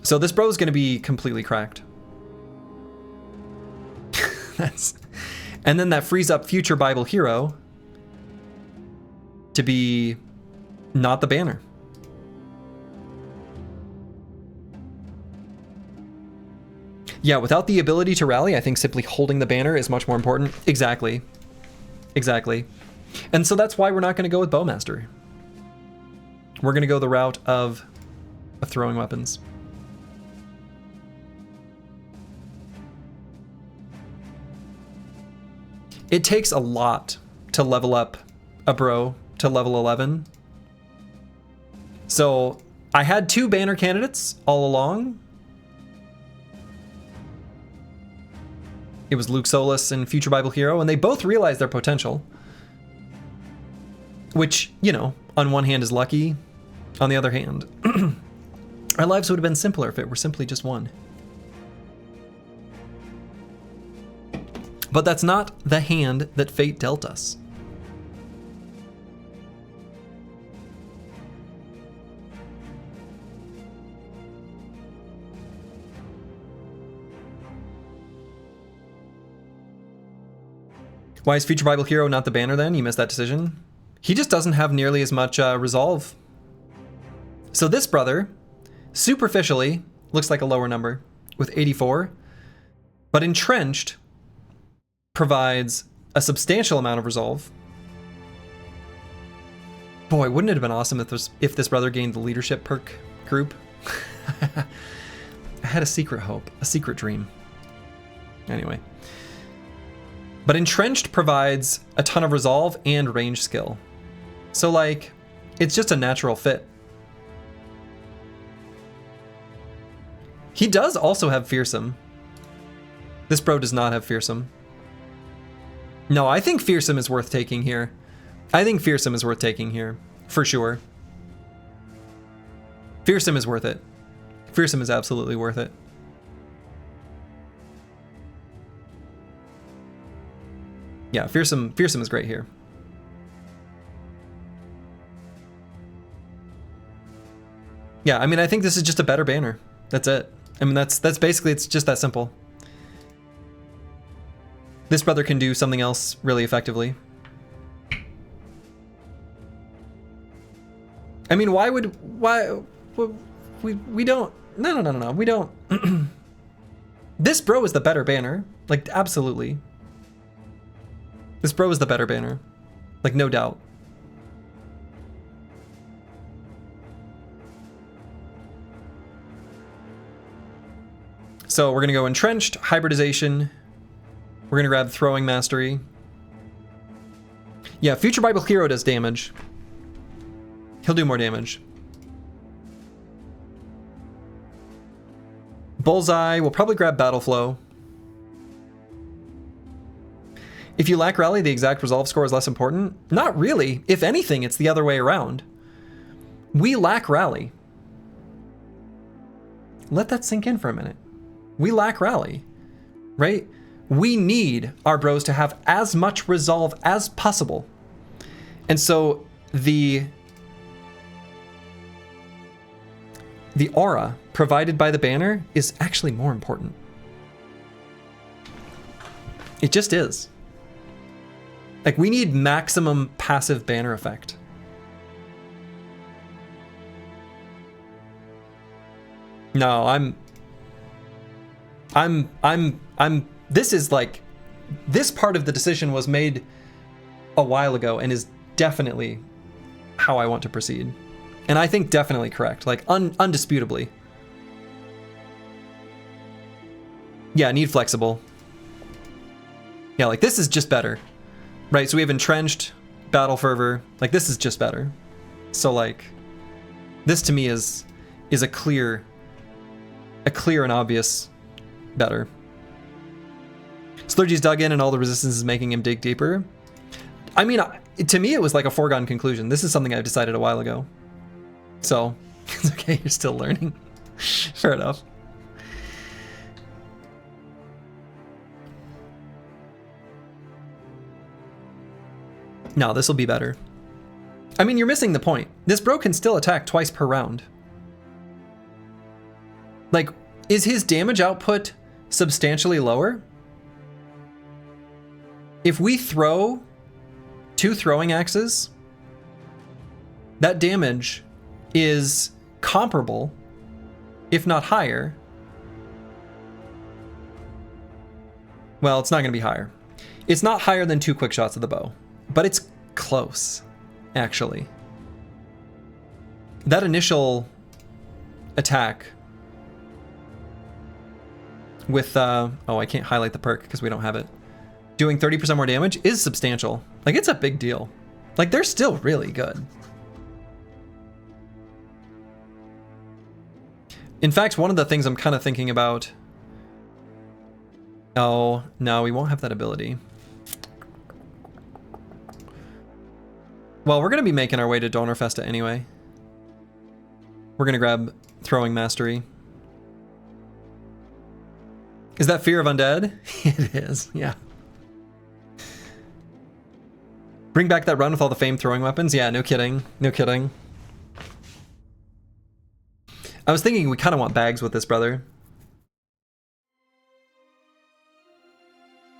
So this bro is gonna be completely cracked. And then that frees up future Bible hero to be not the banner. Yeah, without the ability to rally, I think simply holding the banner is much more important. Exactly. Exactly. And so that's why we're not going to go with Bowmaster. We're going to go the route of throwing weapons. It takes a lot to level up a bro to level 11. So I had 2 banner candidates all along. It was Luke Solus and Future Bible Hero, and they both realized their potential. Which, you know, on one hand is lucky, on the other hand, our lives would have been simpler if it were simply just one. But that's not the hand that fate dealt us. Why is Future Bible Hero not the banner then? You missed that decision. He just doesn't have nearly as much resolve. So this brother, superficially, looks like a lower number with 84, but Entrenched provides a substantial amount of resolve. Boy, wouldn't it have been awesome if this brother gained the leadership perk group? I had a secret hope, a secret dream. Anyway. But Entrenched provides a ton of resolve and range skill. So like, it's just a natural fit. He does also have Fearsome. This bro does not have Fearsome. No, I think Fearsome is worth taking here. I think Fearsome is worth taking here, for sure. Fearsome is worth it. Fearsome is absolutely worth it. Yeah, Fearsome is great here. Yeah, I mean, I think this is just a better banner. That's it. I mean, that's basically, it's just that simple. This brother can do something else really effectively. I mean, why we don't, no, we don't. This bro is the better banner, like, absolutely. This bro is the better banner, like, no doubt. So we're gonna go Entrenched, Hybridization. We're gonna grab Throwing Mastery. Yeah, Future Bible Hero does damage. He'll do more damage. Bullseye, we'll probably grab Battle Flow. If you lack Rally, the exact resolve score is less important. Not really. If anything, it's the other way around. We lack Rally. Let that sink in for a minute. We lack Rally, right? We need our bros to have as much resolve as possible. And so the aura provided by the banner is actually more important. It just is. Like, we need maximum passive banner effect. No, this is like, this part of the decision was made a while ago and is definitely how I want to proceed. And I think definitely correct, like undisputably. Yeah, need Flexible. Yeah, like this is just better, right? So we have Entrenched, Battle Fervor, like this is just better. So like, this to me is a clear and obvious better. Slurgy's dug in and all the resistance is making him dig deeper. I mean, to me, it was like a foregone conclusion. This is something I've decided a while ago. So, it's okay, you're still learning. Fair enough. No, this will be better. I mean, you're missing the point. This bro can still attack twice per round. Like, is his damage output substantially lower? If we throw 2 throwing axes, that damage is comparable, if not higher. Well, it's not going to be higher. It's not higher than 2 quick shots of the bow, but it's close, actually. That initial attack with, oh, I can't highlight the perk because we don't have it. Doing 30% more damage is substantial. Like, it's a big deal. Like, they're still really good. In fact, one of the things I'm kind of thinking about... Oh, no, we won't have that ability. Well, we're going to be making our way to Donor Festa anyway. We're going to grab Throwing Mastery. Is that Fear of Undead? It is, yeah. Bring back that run with all the famed throwing weapons? Yeah, no kidding. No kidding. I was thinking we kind of want bags with this, brother.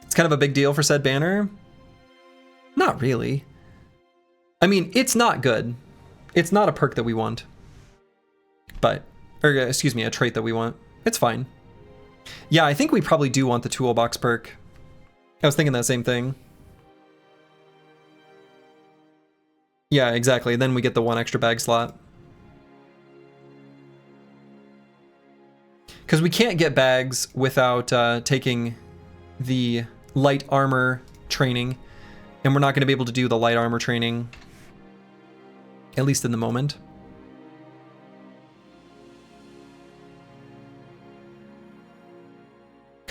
It's kind of a big deal for said banner. Not really. I mean, it's not good. It's not a perk that we want. But, or excuse me, a trait that we want. It's fine. Yeah, I think we probably do want the toolbox perk. I was thinking that same thing. Yeah, exactly. Then we get the 1 extra bag slot. Because we can't get bags without taking the light armor training. And we're not going to be able to do the light armor training, at least in the moment.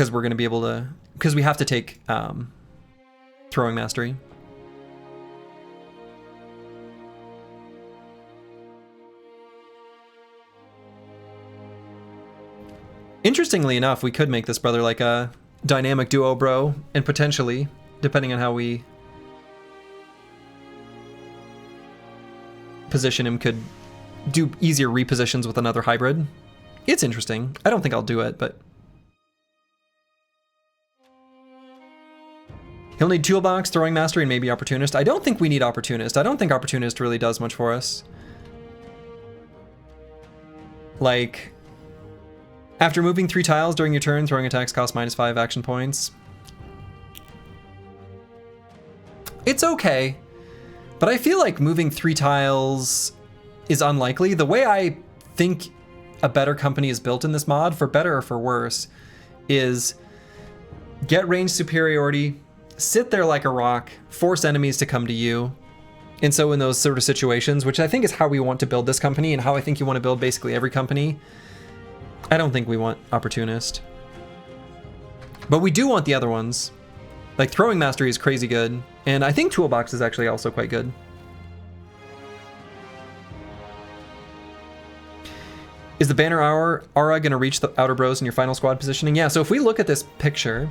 because we're going to be able to, because we have to take throwing mastery. Interestingly enough, we could make this brother like a dynamic duo bro, and potentially, depending on how we position him, could do easier repositions with another hybrid. It's interesting. I don't think I'll do it, but he'll need toolbox, throwing mastery, and maybe opportunist. I don't think we need opportunist. I don't think opportunist really does much for us. Like, after moving 3 tiles during your turn, throwing attacks cost -5 action points. It's okay, but I feel like moving 3 tiles is unlikely. The way I think a better company is built in this mod, for better or for worse, is get range superiority, sit there like a rock, force enemies to come to you. And so in those sort of situations, which I think is how we want to build this company and how I think you want to build basically every company, I don't think we want opportunist. But we do want the other ones. Like throwing mastery is crazy good, and I think toolbox is actually also quite good. Is the banner aura going to reach the outer bros in your final squad positioning? Yeah, so if we look at this picture,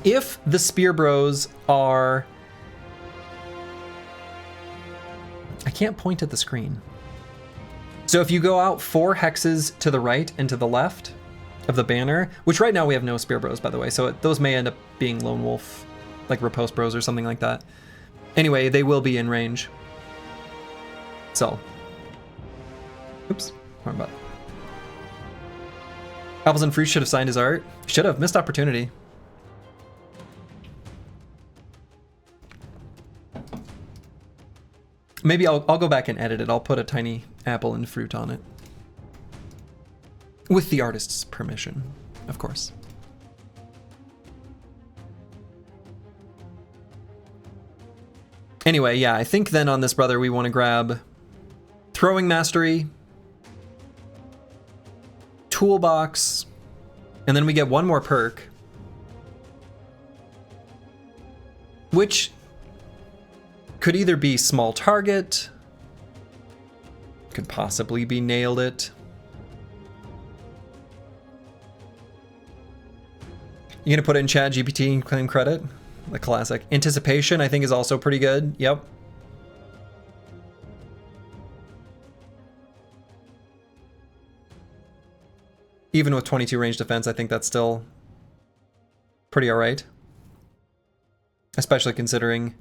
if the spear bros are... I can't point at the screen. So if you go out 4 hexes to the right and to the left of the banner, which right now we have no spear bros, by the way, so those may end up being lone wolf, like riposte bros or something like that. Anyway, they will be in range. So, oops, wrong button. Apples and Fruit should have signed his art. Should have, missed opportunity. Maybe I'll go back and edit it. I'll put a tiny apple and fruit on it. With the artist's permission, of course. Anyway, yeah, I think then on this brother we want to grab throwing mastery, toolbox, and then we get one more perk, which could either be small target, could possibly be nailed it. You gonna put it in chat GPT and claim credit? The classic. Anticipation I think is also pretty good. Yep. Even with 22 range defense, I think that's still pretty alright. Especially considering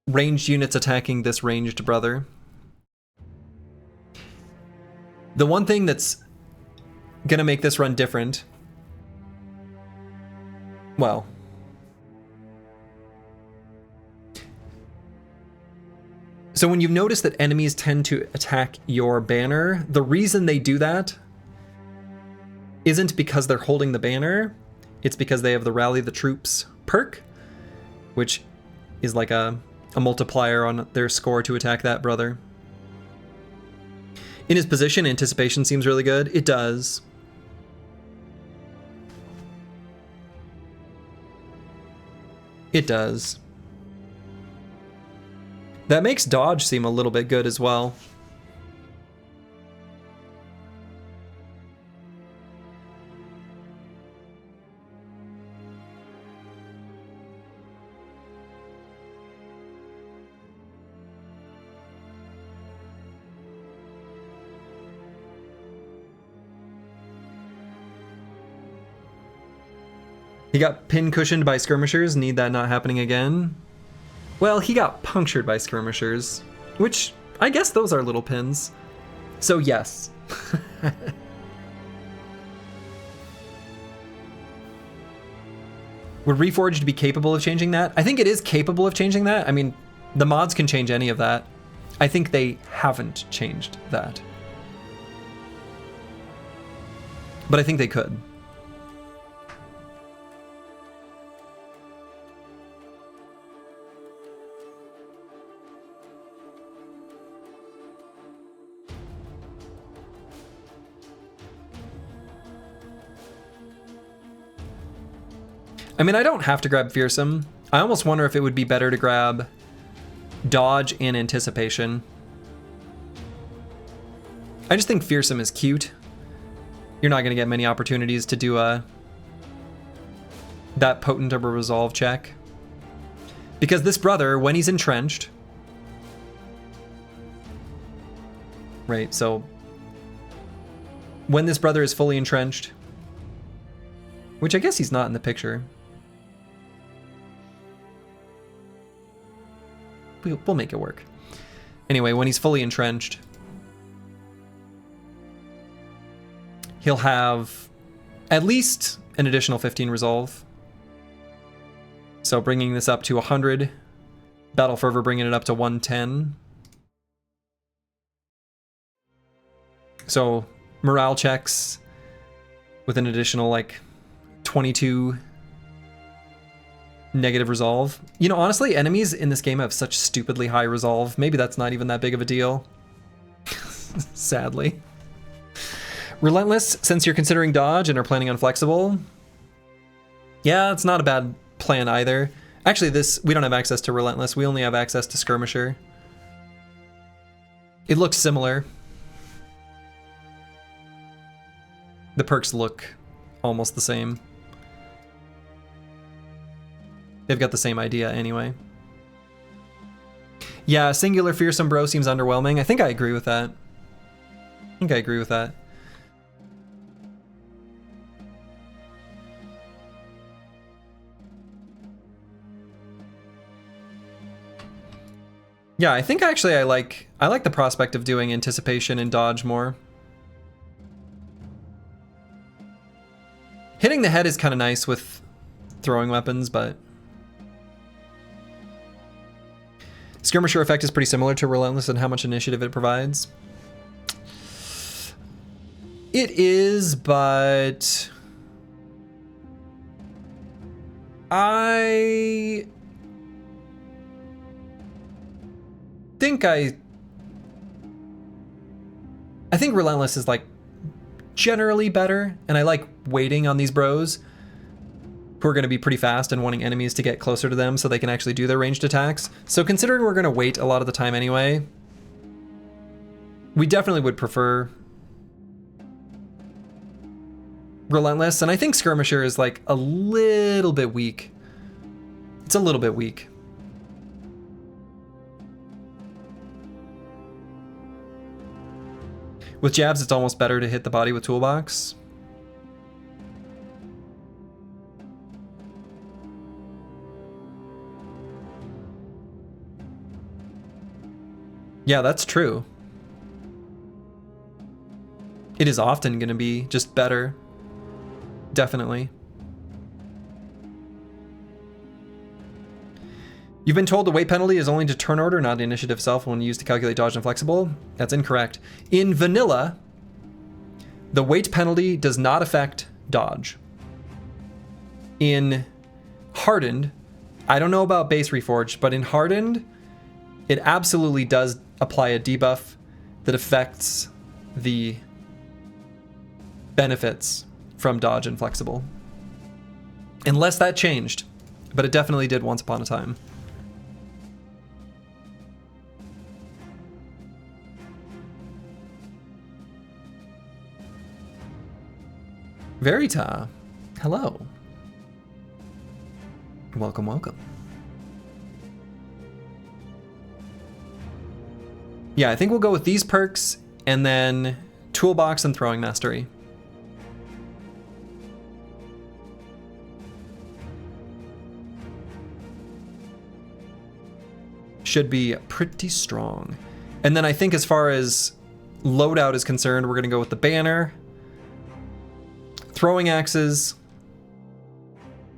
ranged units attacking this ranged brother. The one thing that's gonna make this run different, well, so when you've noticed that enemies tend to attack your banner, the reason they do that isn't because they're holding the banner, it's because they have the Rally the Troops perk, which is like a multiplier on their score to attack that brother. In his position, anticipation seems really good. It does. It does. That makes dodge seem a little bit good as well. He got pin cushioned by skirmishers, need that not happening again. Well, he got punctured by skirmishers, which I guess those are little pins. So yes. Would Reforged be capable of changing that? I think it is capable of changing that. I mean, the mods can change any of that. I think they haven't changed that. But I think they could. I mean, I don't have to grab Fearsome. I almost wonder if it would be better to grab Dodge and Anticipation. I just think Fearsome is cute. You're not going to get many opportunities to do that potent of a resolve check. Because this brother, when he's entrenched... Right, so... When this brother is fully entrenched... Which I guess he's not in the picture. We'll make it work. Anyway, when he's fully entrenched... He'll have at least an additional 15 resolve. So bringing this up to 100. Battle Fervor bringing it up to 110. So morale checks with an additional like 22 negative resolve. You know, honestly, enemies in this game have such stupidly high resolve. Maybe that's not even that big of a deal. Sadly. Relentless, since you're considering dodge and are planning on flexible. Yeah, it's not a bad plan either. Actually, we don't have access to Relentless. We only have access to Skirmisher. It looks similar. The perks look almost the same. They've got the same idea anyway. Yeah, singular Fearsome Bro seems underwhelming. I think I agree with that. Yeah, I think actually I like the prospect of doing Anticipation and Dodge more. Hitting the head is kind of nice with throwing weapons, but Skirmisher effect is pretty similar to Relentless in how much initiative it provides. It is, but I think Relentless is like generally better, and I like waiting on these bros who are going to be pretty fast and wanting enemies to get closer to them so they can actually do their ranged attacks. So considering we're going to wait a lot of the time anyway, we definitely would prefer Relentless, and I think Skirmisher is like a little bit weak. It's a little bit weak. With jabs, it's almost better to hit the body with Toolbox. Yeah, that's true. It is often going to be just better. Definitely. You've been told the weight penalty is only to turn order, not initiative itself when used to calculate dodge and flexible. That's incorrect. In vanilla, the weight penalty does not affect dodge. In Hardened, I don't know about base Reforged, but in Hardened, it absolutely does apply a debuff that affects the benefits from dodge and flexible. Unless that changed, but it definitely did once upon a time. Verita, hello. Welcome, welcome. Yeah, I think we'll go with these perks and then Toolbox and Throwing Mastery. Should be pretty strong. And then I think as far as loadout is concerned, we're going to go with the banner, throwing axes,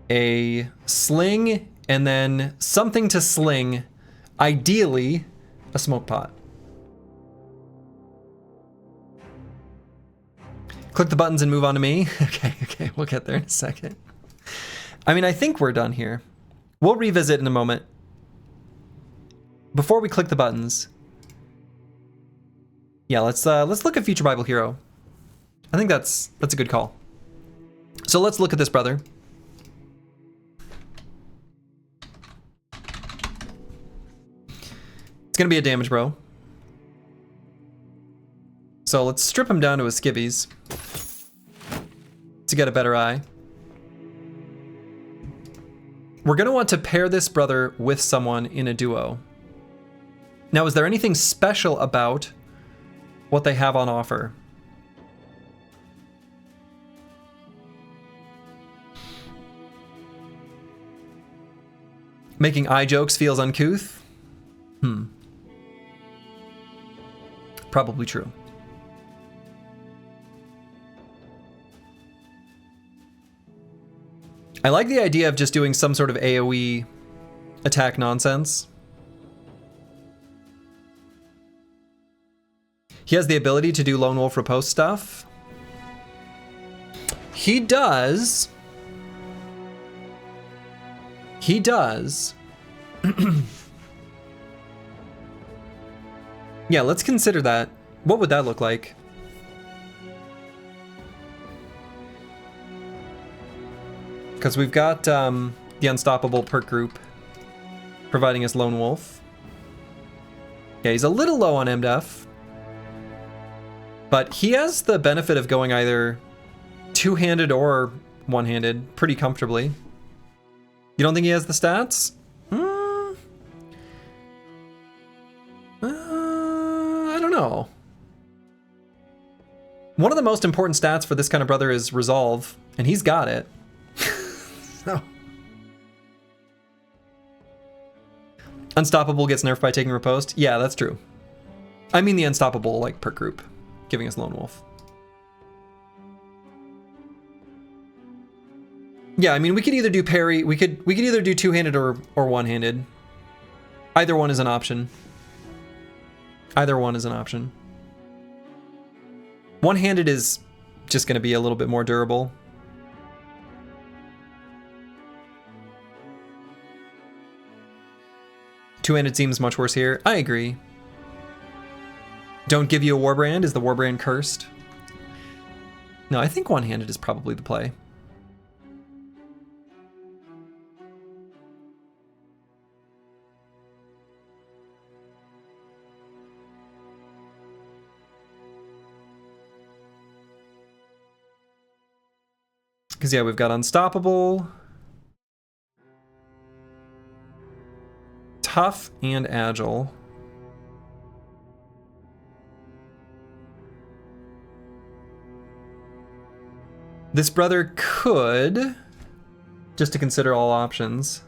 a sling, and then something to sling, ideally a smoke pot. Click the buttons and move on to me. Okay, we'll get there in a second. I mean, I think we're done here. We'll revisit in a moment. Before we click the buttons, yeah, let's look at Future Bible Hero. I think that's a good call. So let's look at this brother. gonna be a damage bro. So let's strip him down to his skivvies to get a better eye. We're gonna want to pair this brother with someone in a duo. Now, is there anything special about what they have on offer? Making eye jokes feels uncouth? Probably true. I like the idea of just doing some sort of AoE attack nonsense. He has the ability to do Lone Wolf Riposte stuff. He does. He does. Yeah, let's consider that. What would that look like? Because we've got the Unstoppable perk group providing us Lone Wolf. Yeah, he's a little low on MDef. But he has the benefit of going either two-handed or one-handed pretty comfortably. You don't think he has the stats? I don't know. One of the most important stats for this kind of brother is Resolve, and he's got it. So. Unstoppable gets nerfed by taking Riposte? Yeah, that's true. I mean the Unstoppable, like, perk group, giving us Lone Wolf. Yeah, I mean, we could either do parry, we could either do two-handed or one-handed. Either one is an option. Either one is an option. One-handed is just going to be a little bit more durable. Two-handed seems much worse here. I agree. Don't give you a Warbrand. Is the Warbrand cursed? No, I think one-handed is probably the play. Because, yeah, we've got Unstoppable, Tough, and Agile. This brother could, just to consider all options.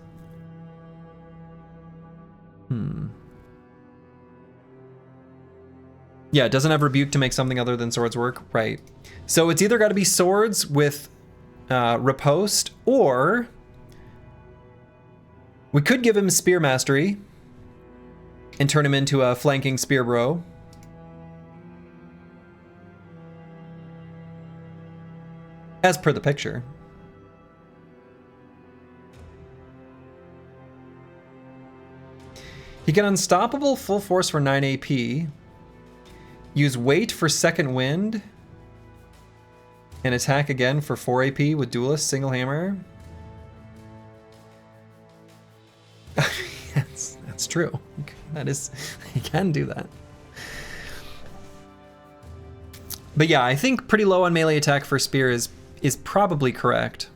Yeah, it doesn't have Rebuke to make something other than swords work. Right. So it's either got to be swords with Riposte, or we could give him Spear Mastery and turn him into a flanking Spear Bro. As per the picture. He can Unstoppable full force for 9 AP, use Weight for second wind, and attack again for 4 AP with Duelist single hammer. That's true. That is, he can do that. But yeah, I think pretty low on melee attack for Spear is probably correct.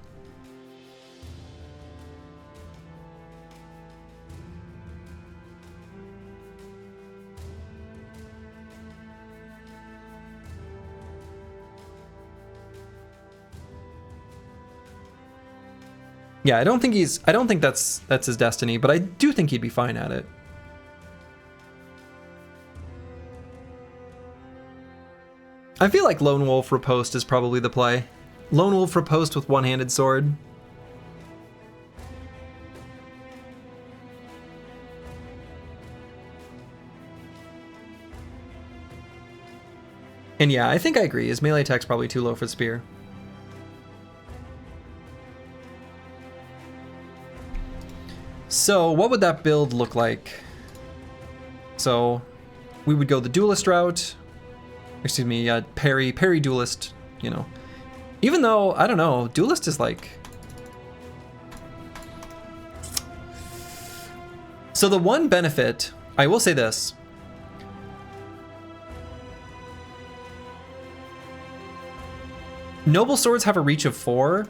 Yeah, I don't think that's his destiny, but I do think he'd be fine at it. I feel like Lone Wolf Riposte is probably the play. Lone Wolf Riposte with one-handed sword. And yeah, I think I agree. His melee attack's probably too low for the spear. So what would that build look like? So we would go the duelist route. Excuse me, parry duelist, you know. Even though, I don't know, duelist is like... So the one benefit I will say this. Noble swords have a reach of 4.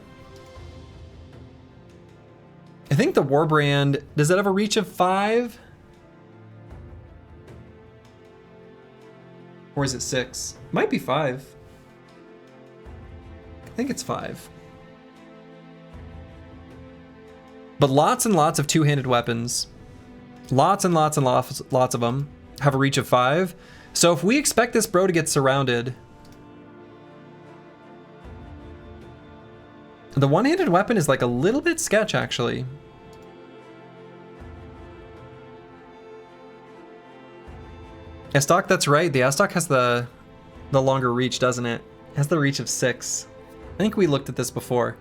I think the Warbrand, does it have a reach of 5? Or is it 6? Might be 5. I think it's 5. But lots and lots of two-handed weapons, lots and lots and lots of them have a reach of 5. So if we expect this bro to get surrounded, the one-handed weapon is like a little bit sketch, actually. Estok, that's right. The Estok has the longer reach, doesn't it? It has the reach of 6. I think we looked at this before.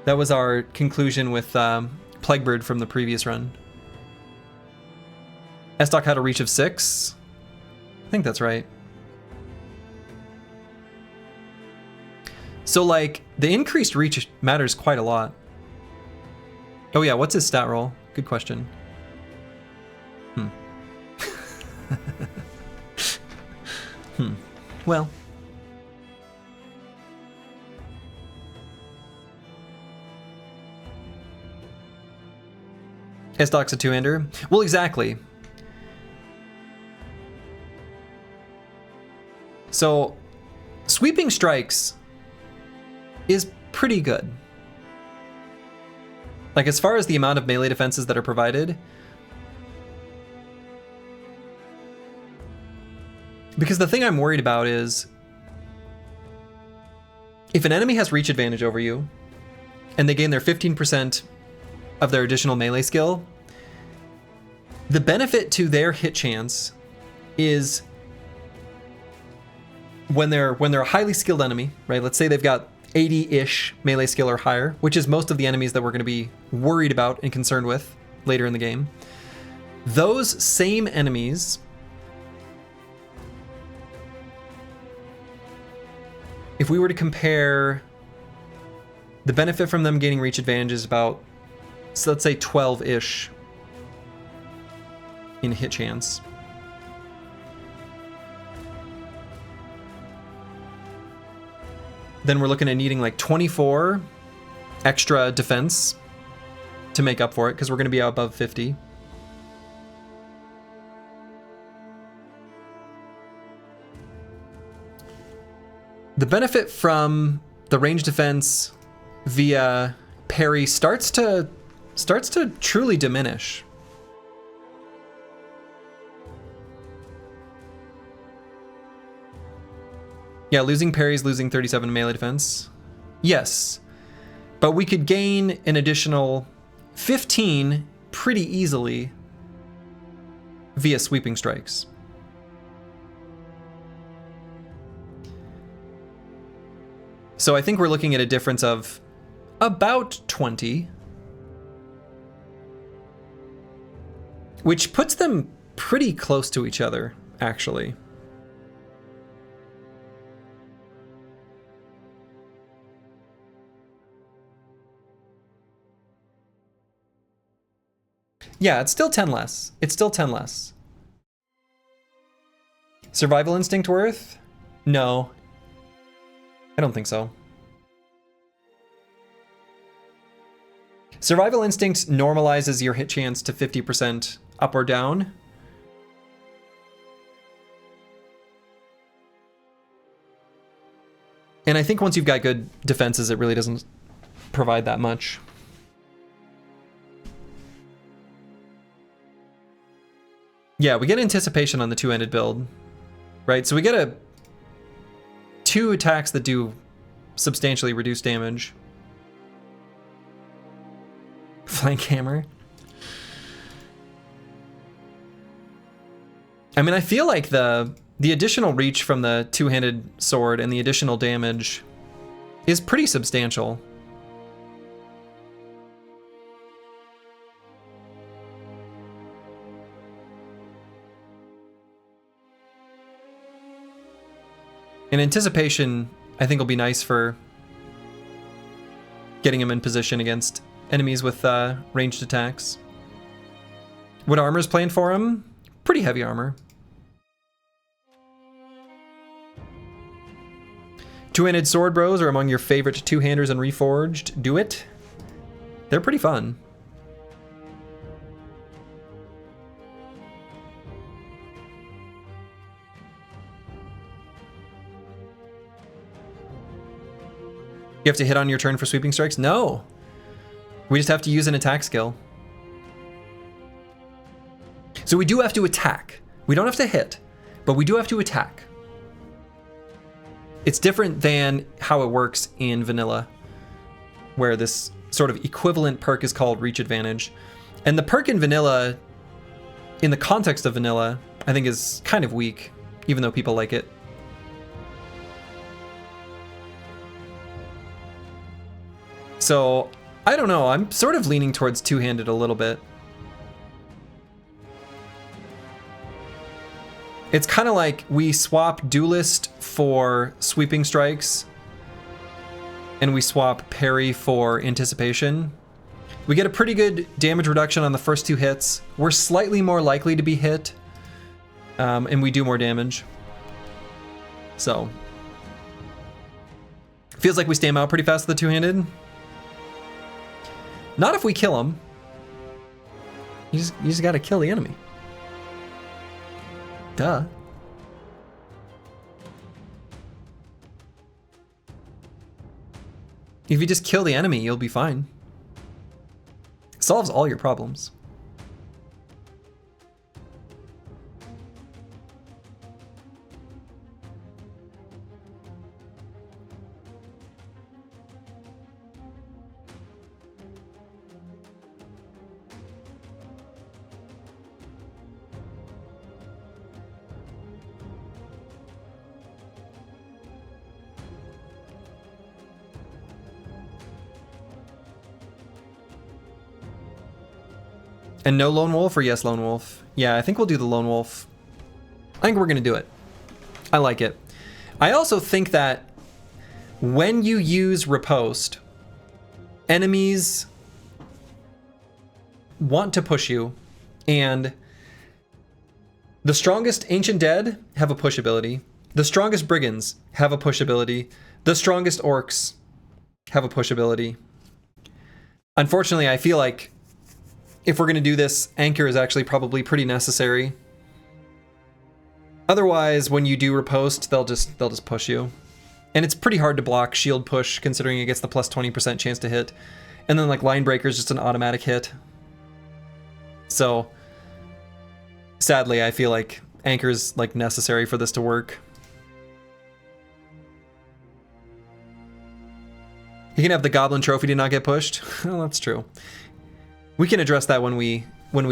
That was our conclusion with Plaguebird from the previous run. Estok had a reach of 6. I think that's right. So, like, the increased reach matters quite a lot. Oh yeah, what's his stat roll? Good question. Well. Estok's a two-hander? Well, exactly. So, sweeping strikes is pretty good. Like, as far as the amount of melee defenses that are provided, because the thing I'm worried about is if an enemy has reach advantage over you and they gain their 15% of their additional melee skill, the benefit to their hit chance is when they're a highly skilled enemy, right? Let's say they've got 80-ish melee skill or higher, which is most of the enemies that we're going to be worried about and concerned with later in the game. Those same enemies, if we were to compare the benefit from them gaining reach advantage is about, so let's say 12-ish in hit chance. Then we're looking at needing like 24 extra defense to make up for it, because we're going to be above 50. The benefit from the range defense via parry starts to truly diminish. Yeah, losing parry is losing 37 melee defense. Yes, but we could gain an additional 15 pretty easily via sweeping strikes. So I think we're looking at a difference of about 20, which puts them pretty close to each other, actually. Yeah, it's still 10 less. It's still 10 less. Survival instinct worth? No. I don't think so. Survival instinct normalizes your hit chance to 50% up or down. And I think once you've got good defenses, it really doesn't provide that much. Yeah, we get anticipation on the two-handed build, right? So we get two attacks that do substantially reduced damage. Flank hammer. I mean, I feel like the additional reach from the two-handed sword and the additional damage is pretty substantial. And anticipation, I think, will be nice for getting him in position against enemies with ranged attacks. What armor's playing for him? Pretty heavy armor. Two-handed sword bros are among your favorite two-handers in Reforged. Do it. They're pretty fun. You have to hit on your turn for sweeping strikes? No. We just have to use an attack skill. So we do have to attack. We don't have to hit, but we do have to attack. It's different than how it works in vanilla, where this sort of equivalent perk is called Reach Advantage. And the perk in vanilla, in the context of vanilla, I think is kind of weak, even though people like it. So, I don't know, I'm sort of leaning towards two-handed a little bit. It's kind of like we swap Duelist for Sweeping Strikes, and we swap Parry for Anticipation. We get a pretty good damage reduction on the first two hits. We're slightly more likely to be hit, and we do more damage. So, feels like we stam out pretty fast with the two-handed. Not if we kill him. You just gotta kill the enemy. Duh. If you just kill the enemy, you'll be fine. Solves all your problems. And no Lone Wolf or yes Lone Wolf? Yeah, I think we'll do the Lone Wolf. I think we're gonna do it. I like it. I also think that when you use Riposte, enemies want to push you, and the strongest Ancient Dead have a push ability. The strongest Brigands have a push ability. The strongest Orcs have a push ability. Unfortunately, I feel like if we're going to do this, Anchor is actually probably pretty necessary. Otherwise, when you do Riposte, they'll just push you. And it's pretty hard to block Shield Push, considering it gets the plus 20% chance to hit. And then like Line Breaker is just an automatic hit. So, sadly, I feel like Anchor is like necessary for this to work. You can have the Goblin Trophy to not get pushed. Well, that's true. We can address that when we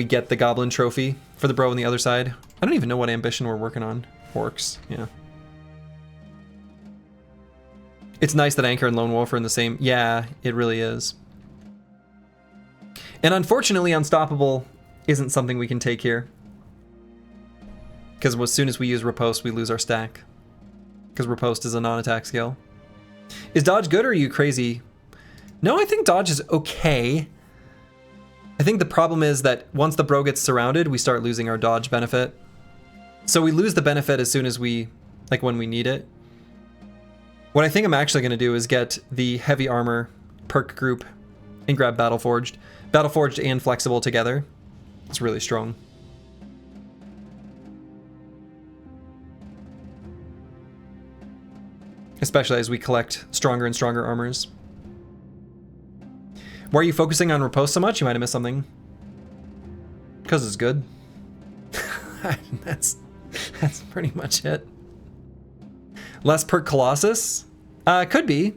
get the Goblin Trophy for the bro on the other side. I don't even know what ambition we're working on. Orcs, yeah. It's nice that Anchor and Lone Wolf are in the same... Yeah, it really is. And unfortunately, Unstoppable isn't something we can take here. Because as soon as we use Riposte, we lose our stack. Because Riposte is a non-attack skill. Is dodge good or are you crazy? No, I think dodge is okay. I think the problem is that once the bro gets surrounded, we start losing our dodge benefit. So we lose the benefit as soon as we, like when we need it. What I think I'm actually going to do is get the heavy armor perk group and grab Battleforged. Battleforged and Flexible together. It's really strong. Especially as we collect stronger and stronger armors. Why are you focusing on Riposte so much? You might have missed something. Because it's good. That's pretty much it. Less per Colossus? Could be.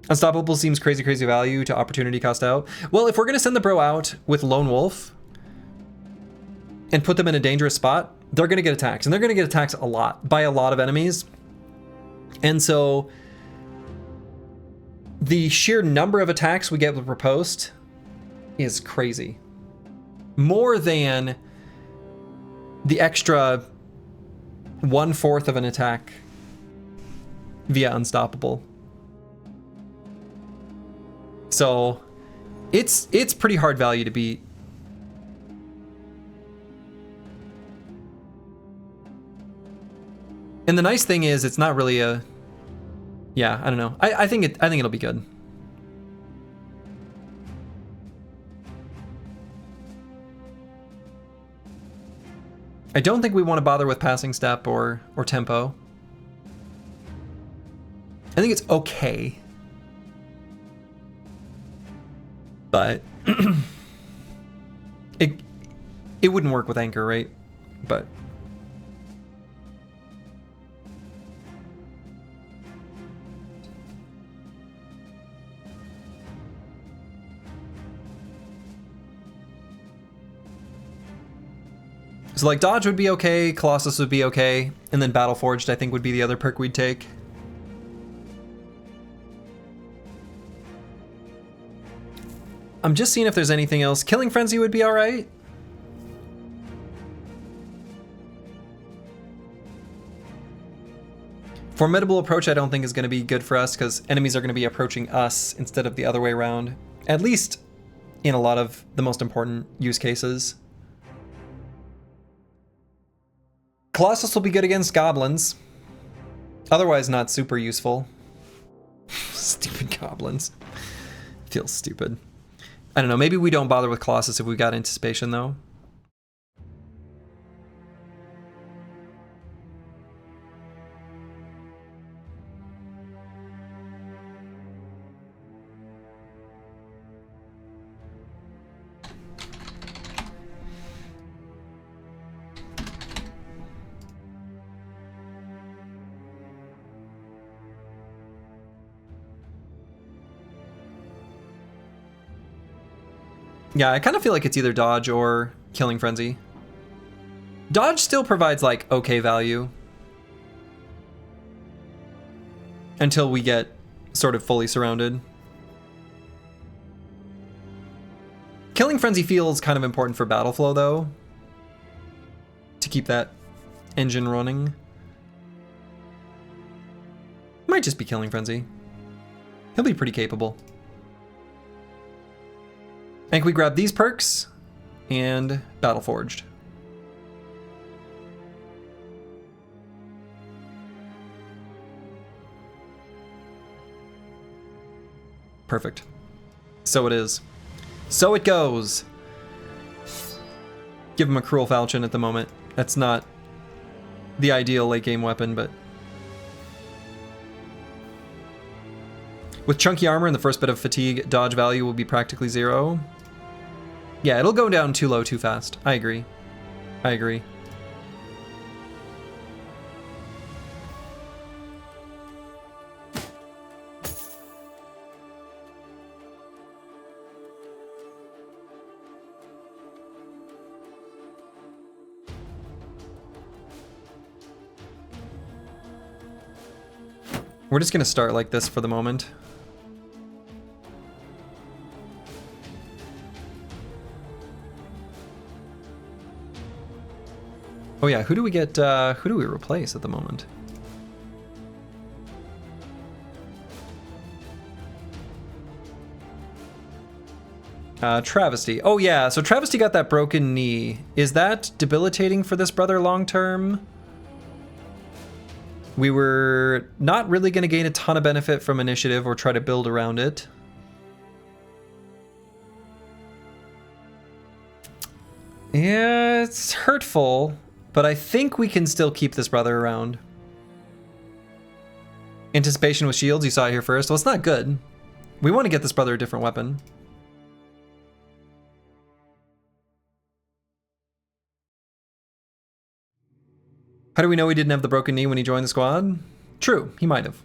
Unstoppable seems crazy value to opportunity cost out. Well, if we're going to send the bro out with Lone Wolf and put them in a dangerous spot, they're going to get attacks. And they're going to get attacks a lot by a lot of enemies. And so the sheer number of attacks we get with Riposte is crazy. More than the extra 1/4 of an attack via Unstoppable. So it's pretty hard value to beat. And the nice thing is it's not really a, yeah, I don't know. I think it'll be good. I don't think we want to bother with passing step or tempo. I think it's okay. But it wouldn't work with anchor, right? But so like dodge would be okay, Colossus would be okay, and then Battleforged I think would be the other perk we'd take. I'm just seeing if there's anything else. Killing Frenzy would be alright. Formidable Approach I don't think is going to be good for us because enemies are going to be approaching us instead of the other way around. At least in a lot of the most important use cases. Colossus will be good against goblins. Otherwise not super useful. Stupid goblins. Feels stupid. I don't know, maybe we don't bother with Colossus if we got Anticipation though. Yeah, I kind of feel like it's either dodge or Killing Frenzy. Dodge still provides like okay value until we get sort of fully surrounded. Killing Frenzy feels kind of important for battle flow though, to keep that engine running. Might just be Killing Frenzy. He'll be pretty capable. And we grab these perks and Battleforged. Perfect. So it is. So it goes. Give him a Cruel Falchion at the moment. That's not the ideal late game weapon, but with chunky armor and the first bit of fatigue, dodge value will be practically 0. Yeah, it'll go down too low too fast. I agree. I agree. We're just gonna start like this for the moment. Oh yeah, who do we get, who do we replace at the moment? Travesty. Oh yeah, so Travesty got that broken knee. Is that debilitating for this brother long term? We were not really going to gain a ton of benefit from initiative or try to build around it. Yeah, it's hurtful, but I think we can still keep this brother around. Anticipation with shields, you saw it here first. Well, it's not good. We want to get this brother a different weapon. How do we know he didn't have the broken knee when he joined the squad? True, he might have.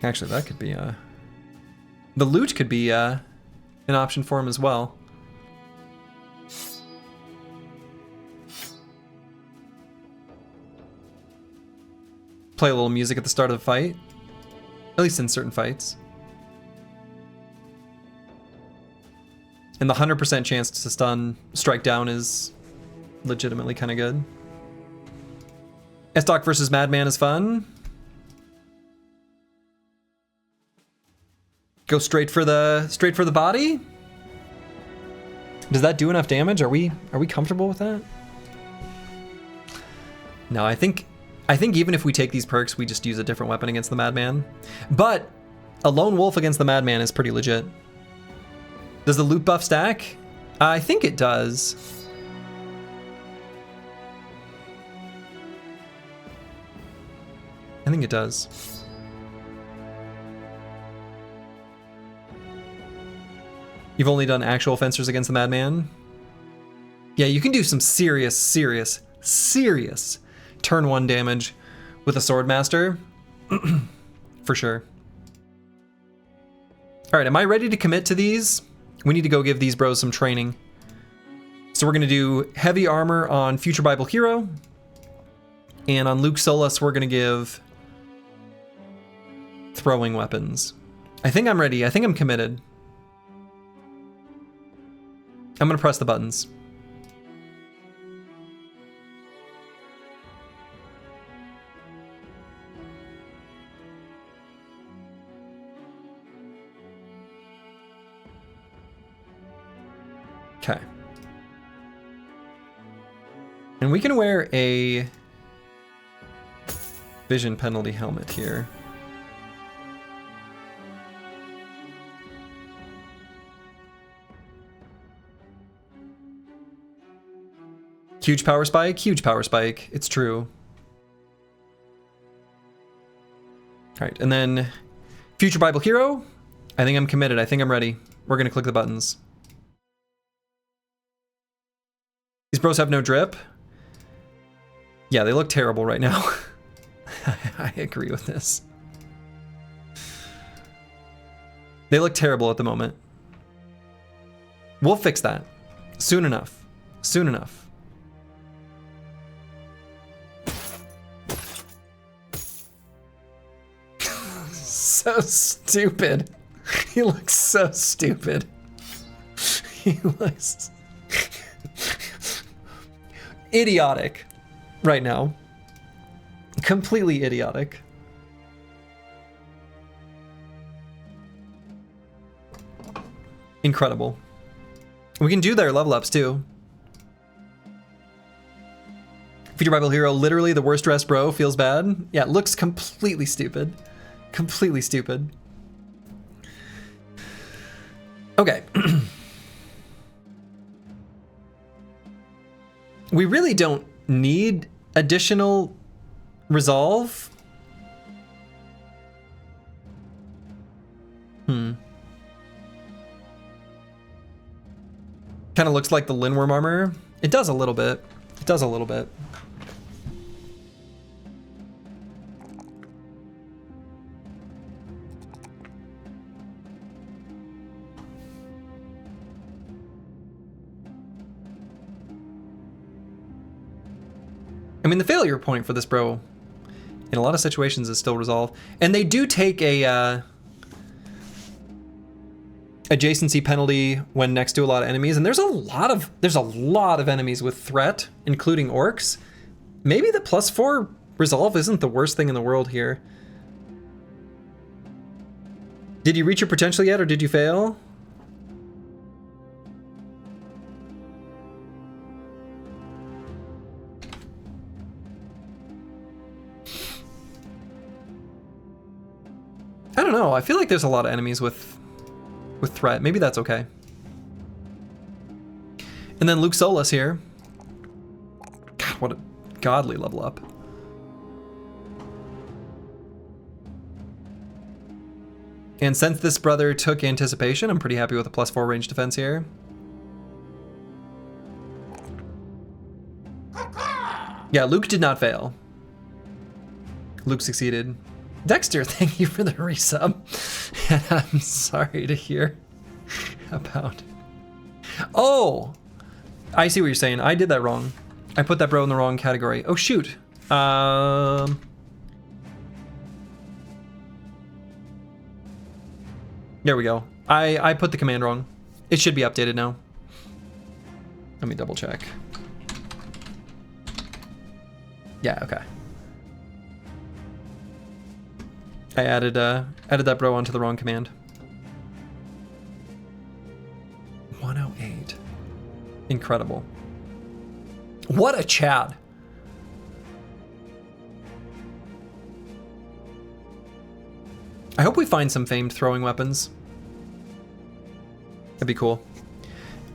Actually, that could be a... The loot could be an option for him as well. Play a little music at the start of the fight. At least in certain fights. And the 100% chance to stun strike down is legitimately kind of good. S-Doc versus Madman is fun. Go straight for the body. Does that do enough damage? Are we comfortable with that? No, I think even if we take these perks, we just use a different weapon against the Madman. But a lone wolf against the Madman is pretty legit. Does the loot buff stack? I think it does. I think it does. You've only done actual fencers against the Madman? Yeah, you can do some serious turn 1 damage with a Swordmaster. For sure. Alright, am I ready to commit to these? We need to go give these bros some training. So we're going to do heavy armor on Future Bible Hero. And on Luke Solus, we're going to give throwing weapons. I think I'm ready. I think I'm committed. I'm going to press the buttons. Okay. And we can wear a vision penalty helmet here. Huge power spike, huge power spike. It's true. All right, and then Future Bible Hero. I think I'm committed. I think I'm ready. We're gonna click the buttons. These bros have no drip. Yeah, they look terrible right now. I agree with this. They look terrible at the moment. We'll fix that. Soon enough. Soon enough. So stupid. He looks so stupid. He looks idiotic right now. Completely idiotic. Incredible. We can do their level ups too. Future Bible Hero, literally the worst dressed bro, feels bad. Yeah, it looks completely stupid. Completely stupid. Okay. We really don't need additional resolve. Kind of looks like the Linworm armor. It does a little bit. It does a little bit. I mean, the failure point for this bro in a lot of situations is still resolved. And they do take a adjacency penalty when next to a lot of enemies, and there's a lot of enemies with threat, including orcs. Maybe the +4 resolve isn't the worst thing in the world here. Did you reach your potential yet, or did you fail? I don't know. I feel like there's a lot of enemies with threat. Maybe that's okay. And then Luke Solus here. God, what a godly level up. And since this brother took anticipation, I'm pretty happy with a +4 range defense here. Yeah, Luke did not fail. Luke succeeded. Dexter, thank you for the resub. And I'm sorry to hear about. Oh, I see what you're saying. I did that wrong. I put that bro in the wrong category. Oh shoot. There we go. I put the command wrong. It should be updated now. Let me double check. Yeah, okay. I added that bro onto the wrong command. 108. Incredible. What a Chad. I hope we find some famed throwing weapons. That'd be cool.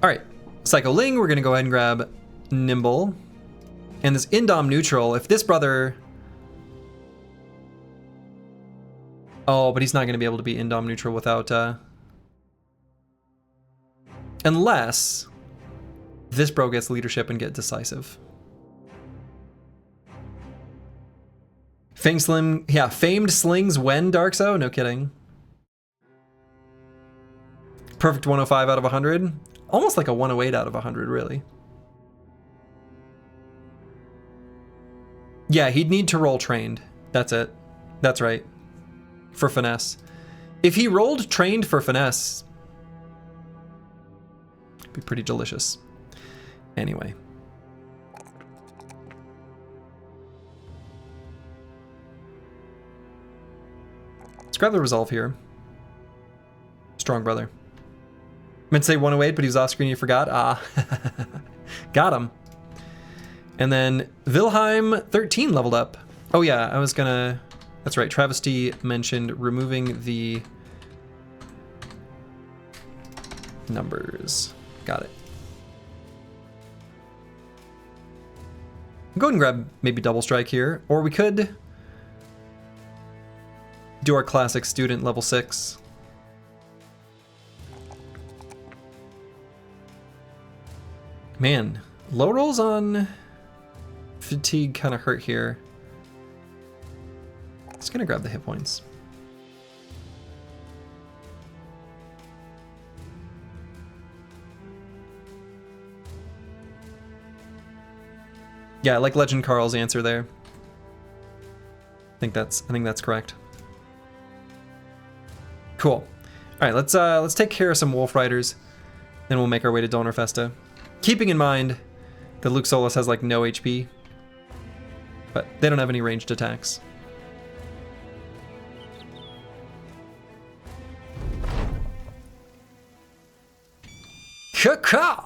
All right, Psycho Ling, we're gonna go ahead and grab Nimble. And this Indom neutral, if this brother... Oh, but he's not gonna be able to be Indom neutral without... Unless this bro gets leadership and get decisive. Famed slings when Darkso? No kidding. Perfect 105 out of 100. Almost like a 108 out of 100, really. Yeah, he'd need to roll trained. That's it. That's right. For finesse. If he rolled trained for finesse, it'd be pretty delicious. Anyway. Let's grab the resolve here. Strong brother. Meant to say 108, but he was off screen, you forgot? Ah. Got him. And then Wilhelm 13 leveled up. Oh yeah, I was gonna... That's right, Travesty mentioned removing the numbers. Got it. Go ahead and grab maybe Double Strike here, or we could do our classic student level 6. Man, low rolls on fatigue kind of hurt here. Just gonna grab the hit points. Yeah, I like Legend Carl's answer there. I think that's correct. Cool. All right, let's take care of some Wolf Riders, then we'll make our way to Donor Festa. Keeping in mind that Luke Solis has like no HP, but they don't have any ranged attacks. Ka-ka!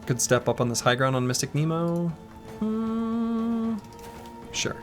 Could step up on this high ground on Mystic Nemo. Sure.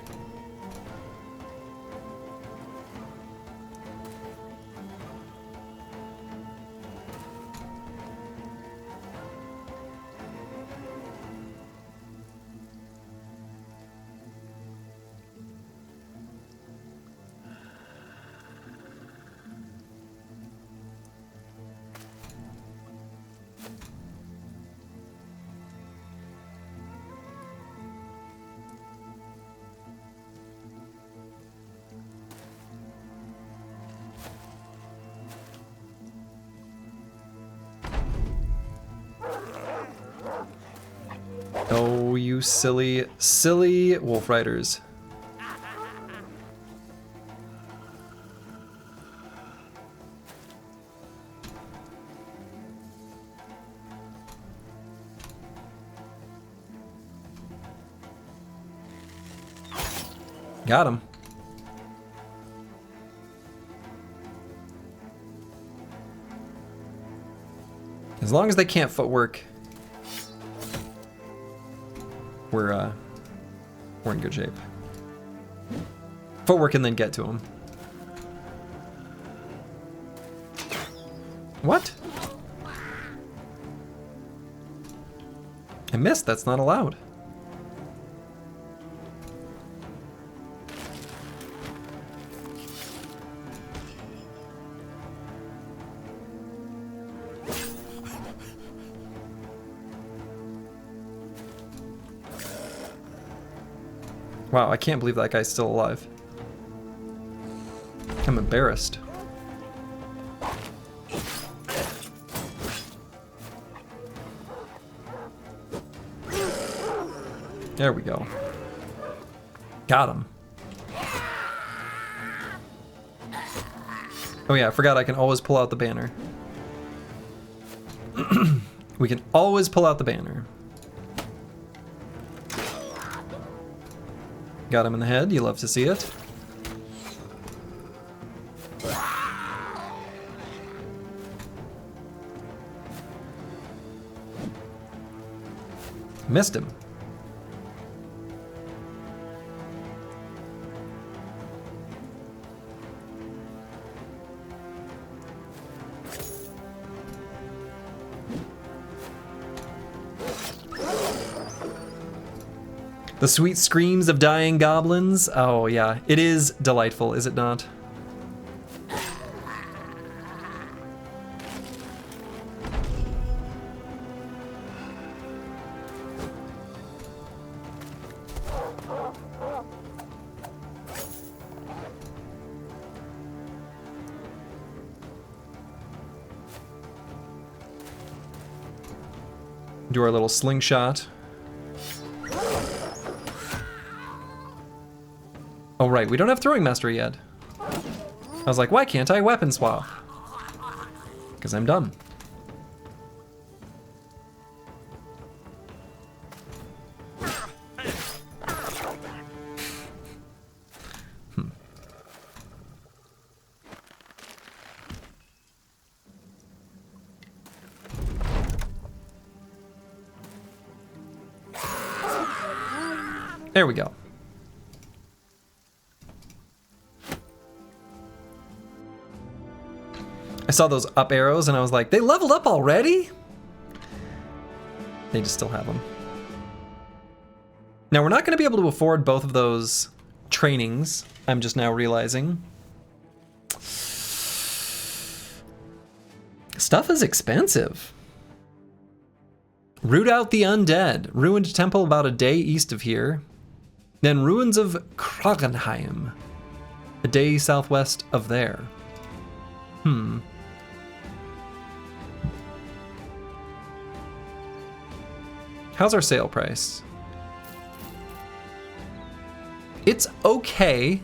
Oh, you silly, silly Wolf Riders. Got him. As long as they can't footwork, we're in good shape. Footwork and then get to him. What? I missed. That's not allowed. Wow, I can't believe that guy's still alive. I'm embarrassed. There we go. Got him. Oh yeah, I forgot I can always pull out the banner. We can always pull out the banner. Got him in the head, you love to see it. Missed him. The sweet screams of dying goblins. Oh yeah, it is delightful, is it not? Do our little slingshot. Oh right, we don't have throwing mastery yet. I was like, why can't I weapon swap? Because I'm dumb. There we go. I saw those up arrows and I was like, they leveled up already? They just still have them. Now we're not going to be able to afford both of those trainings, I'm just now realizing. Stuff is expensive. Root out the undead. Ruined temple about a day east of here. Then ruins of Kragenheim, a day southwest of there. How's our sale price? It's okay.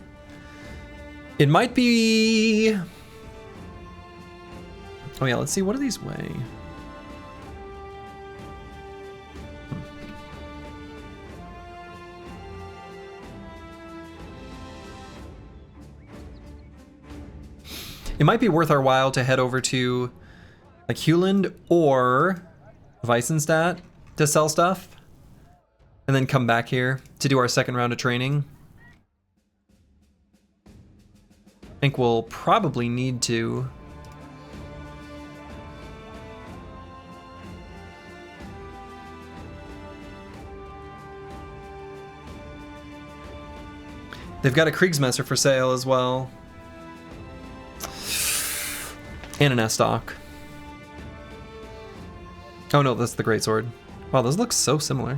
It might be... Oh yeah, let's see, what do these weigh? It might be worth our while to head over to like Hewland or Weissenstadt to sell stuff, and then come back here to do our second round of training. I think we'll probably need to. They've got a Kriegsmesser for sale as well. And an S-Stock. Oh no, that's the greatsword. Wow, those look so similar.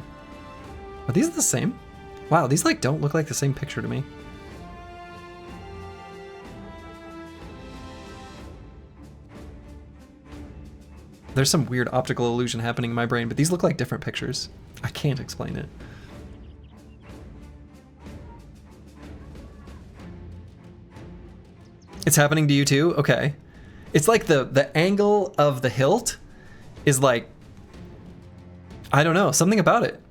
Are these the same? Wow, these like don't look like the same picture to me. There's some weird optical illusion happening in my brain, but these look like different pictures. I can't explain it. It's happening to you too? Okay. It's like the angle of the hilt is like, I don't know, something about it.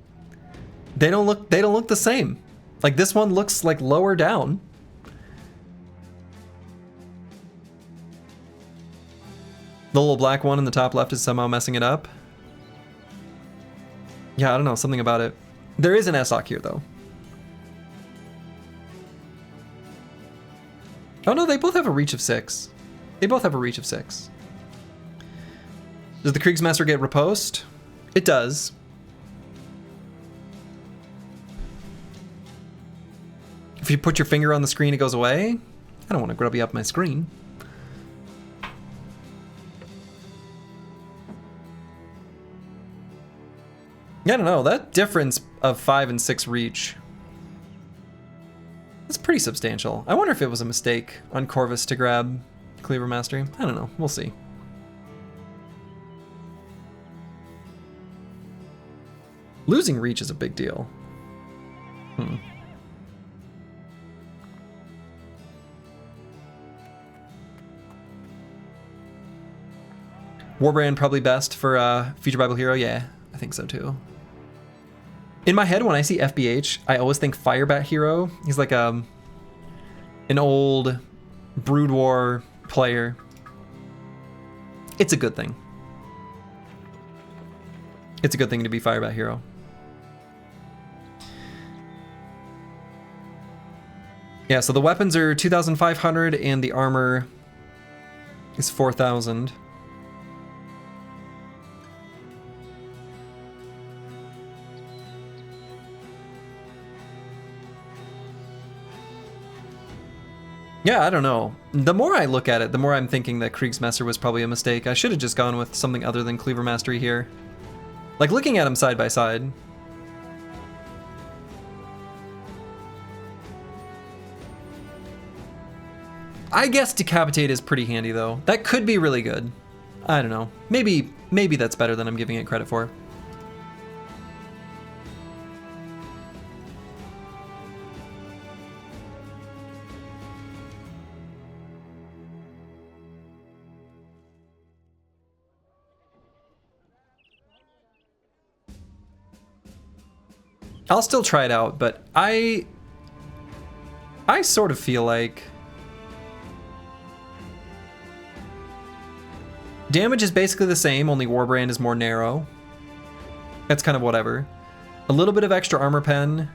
They don't look the same. Like this one looks like lower down. The little black one in the top left is somehow messing it up. Yeah, I don't know, something about it. There is an S-Stock here though. have a reach of 6. They both have a reach of 6. Does the Kriegsmaster get riposte? It does. If you put your finger on the screen, it goes away. I don't want to grubby up my screen. I don't know, that difference of 5 and 6 reach, that's pretty substantial. I wonder if it was a mistake on Corvus to grab Cleaver Mastery. I don't know, we'll see. Losing reach is a big deal. Warbrand probably best for Future Bible Hero, yeah, I think so too. In my head, when I see FBH, I always think Firebat Hero. He's like an old Brood War player. It's a good thing. It's a good thing to be Firebat Hero. Yeah, so the weapons are 2,500 and the armor is 4,000. Yeah, I don't know. The more I look at it, the more I'm thinking that Kriegsmaster was probably a mistake. I should have just gone with something other than Cleaver Mastery here. Like, looking at them side by side. I guess Decapitate is pretty handy, though. That could be really good. I don't know. Maybe that's better than I'm giving it credit for. I'll still try it out, but I sort of feel like damage is basically the same, only Warbrand is more narrow. That's kind of whatever. A little bit of extra armor pen.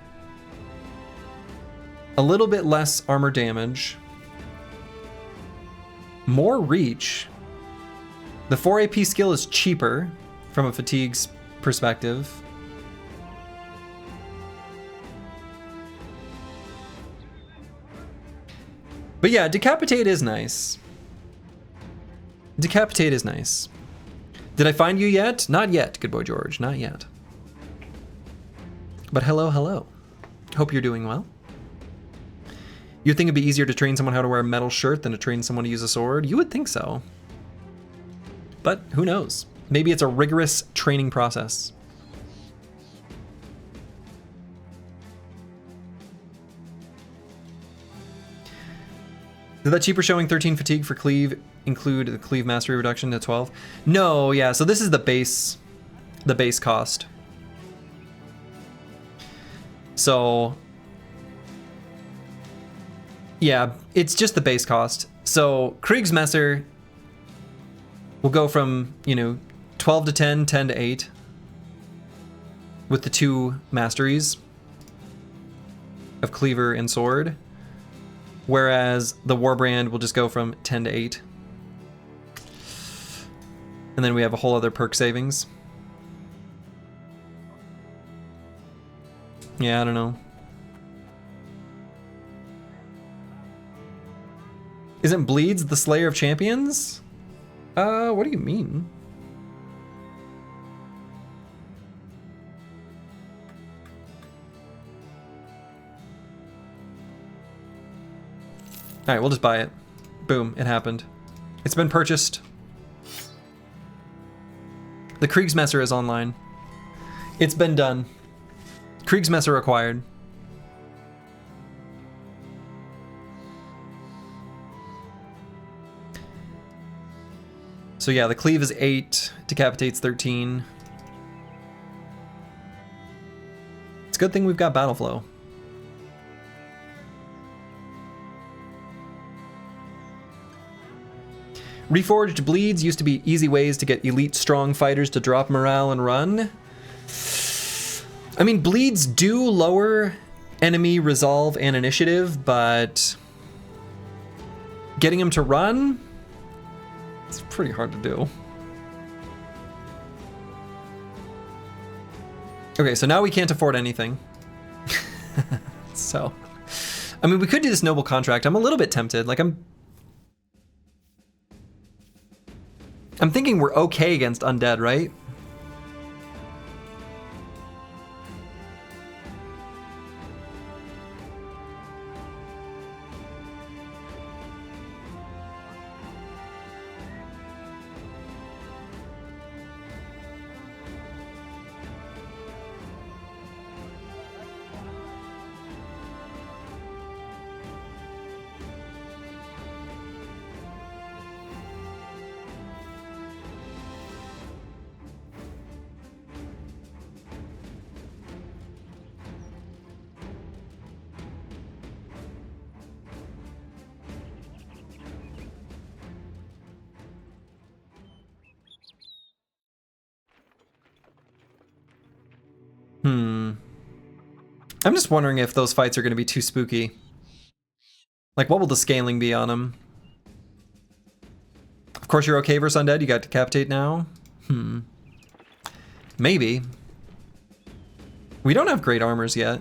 A little bit less armor damage. More reach. The 4 AP skill is cheaper from a fatigue's perspective. But yeah, Decapitate is nice. Decapitate is nice. Did I find you yet? Not yet, good boy George, not yet. But hello, hello. Hope you're doing well. You'd think it'd be easier to train someone how to wear a metal shirt than to train someone to use a sword? You would think so. But who knows? Maybe it's a rigorous training process. Did that cheaper showing 13 fatigue for cleave include the cleave mastery reduction to 12? No, yeah, so this is the base cost. So yeah, it's just the base cost. So Kriegsmesser will go from, 12 to 10, 10 to 8 with the 2 masteries of cleaver and sword. Whereas the Warbrand will just go from 10 to 8. And then we have a whole other perk savings. Yeah, I don't know. Isn't Bleeds the Slayer of Champions? What do you mean? Alright, we'll just buy it. Boom, it happened. It's been purchased. The Kriegsmesser is online. It's been done. Kriegsmesser acquired. So yeah, the cleave is 8, decapitate's 13. It's a good thing we've got battle flow. Reforged bleeds used to be easy ways to get elite strong fighters to drop morale and run. I mean, bleeds do lower enemy resolve and initiative, but Getting him to run? It's pretty hard to do. Okay, so now we can't afford anything. So, I mean, we could do this noble contract. I'm a little bit tempted. Like, I'm thinking we're okay against undead, right? I'm just wondering if those fights are going to be too spooky. Like, what will the scaling be on them? Of course you're okay versus undead. You got decapitate now. Maybe. We don't have great armors yet.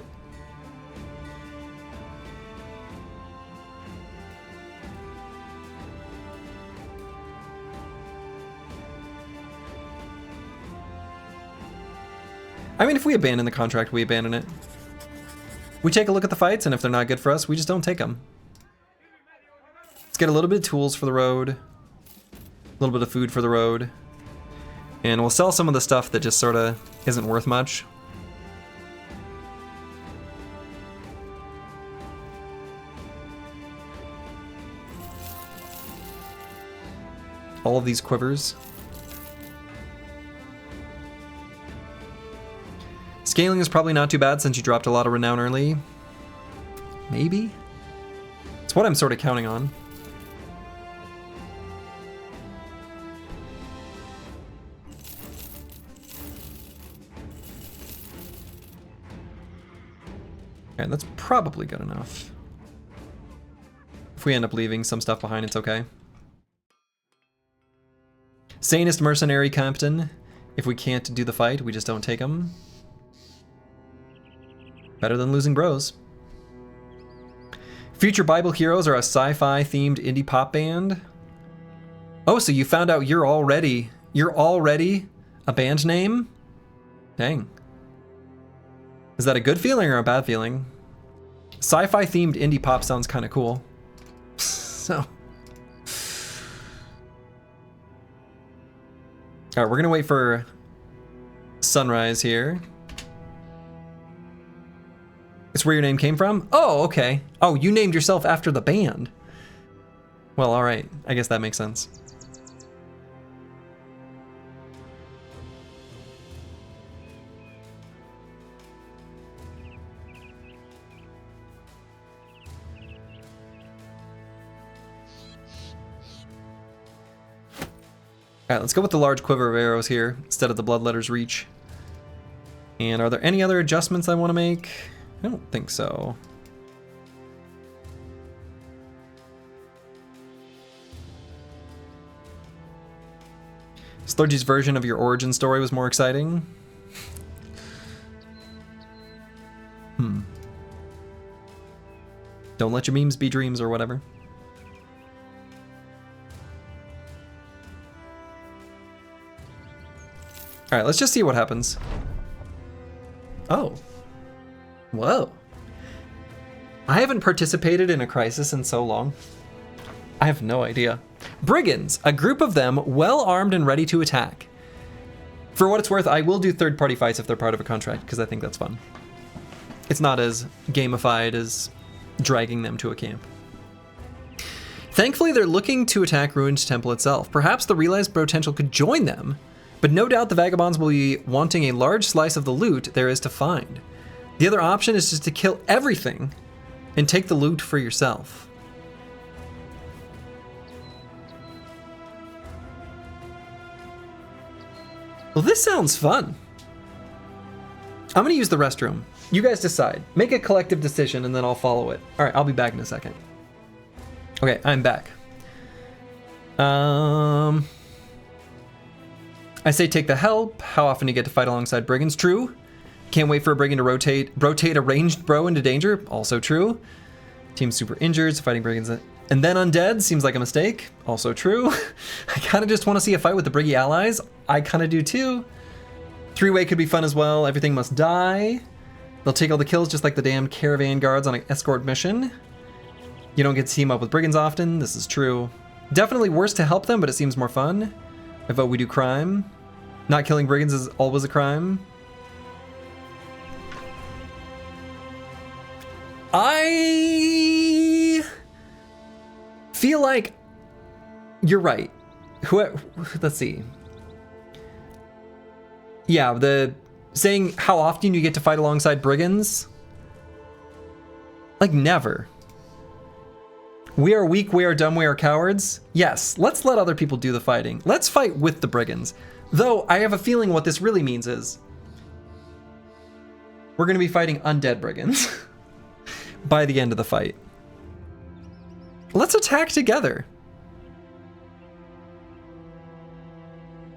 I mean, if we abandon the contract, we abandon it. We take a look at the fights, and if they're not good for us, we just don't take them. Let's get a little bit of tools for the road. A little bit of food for the road. And we'll sell some of the stuff that just sort of isn't worth much. All of these quivers. Scaling is probably not too bad since you dropped a lot of renown early. Maybe? It's what I'm sort of counting on. Okay, that's probably good enough. If we end up leaving some stuff behind, it's okay. Sanest mercenary captain. If we can't do the fight, we just don't take them. Better than losing bros. Future Bible Heroes are a sci-fi themed indie pop band. Oh, so you found out you're already a band name? Dang. Is that a good feeling or a bad feeling? Sci-fi themed indie pop sounds kind of cool. So. All right, we're gonna wait for sunrise here. It's where your name came from? Oh, okay. Oh, you named yourself after the band. Well, all right. I guess that makes sense. All right, let's go with the large quiver of arrows here instead of the bloodletter's reach. And are there any other adjustments I want to make? I don't think so. Slurgy's version of your origin story was more exciting. Don't let your memes be dreams or whatever. All right, let's just see what happens. Oh. Whoa. I haven't participated in a crisis in so long. I have no idea. Brigands, a group of them well armed and ready to attack. For what it's worth, I will do third-party fights if they're part of a contract, because I think that's fun. It's not as gamified as dragging them to a camp. Thankfully, they're looking to attack Ruined Temple itself. Perhaps the realized Brotential could join them, but no doubt the Vagabonds will be wanting a large slice of the loot there is to find. The other option is just to kill everything and take the loot for yourself. Well, this sounds fun. I'm gonna use the restroom. You guys decide. Make a collective decision and then I'll follow it. All right, I'll be back in a second. Okay, I'm back. I say take the help. How often do you get to fight alongside brigands? True. Can't wait for a brigand to rotate a ranged bro into danger. Also true. Team super injured, so fighting brigands and then undead seems like a mistake. Also true. I kind of just want to see a fight with the briggy allies. I kind of do too. Three-way could be fun as well. Everything must die. They'll take all the kills just like the damn caravan guards on an escort mission. You don't get to team up with brigands often. This is true. Definitely worse to help them, but it seems more fun. I vote we do crime. Not killing brigands is always a crime. I feel like you're right. Let's see. Yeah, the saying how often you get to fight alongside brigands. Like never. We are weak, we are dumb, we are cowards. Yes, let's let other people do the fighting. Let's fight with the brigands. Though I have a feeling what this really means is we're going to be fighting undead brigands by the end of the fight. Let's attack together.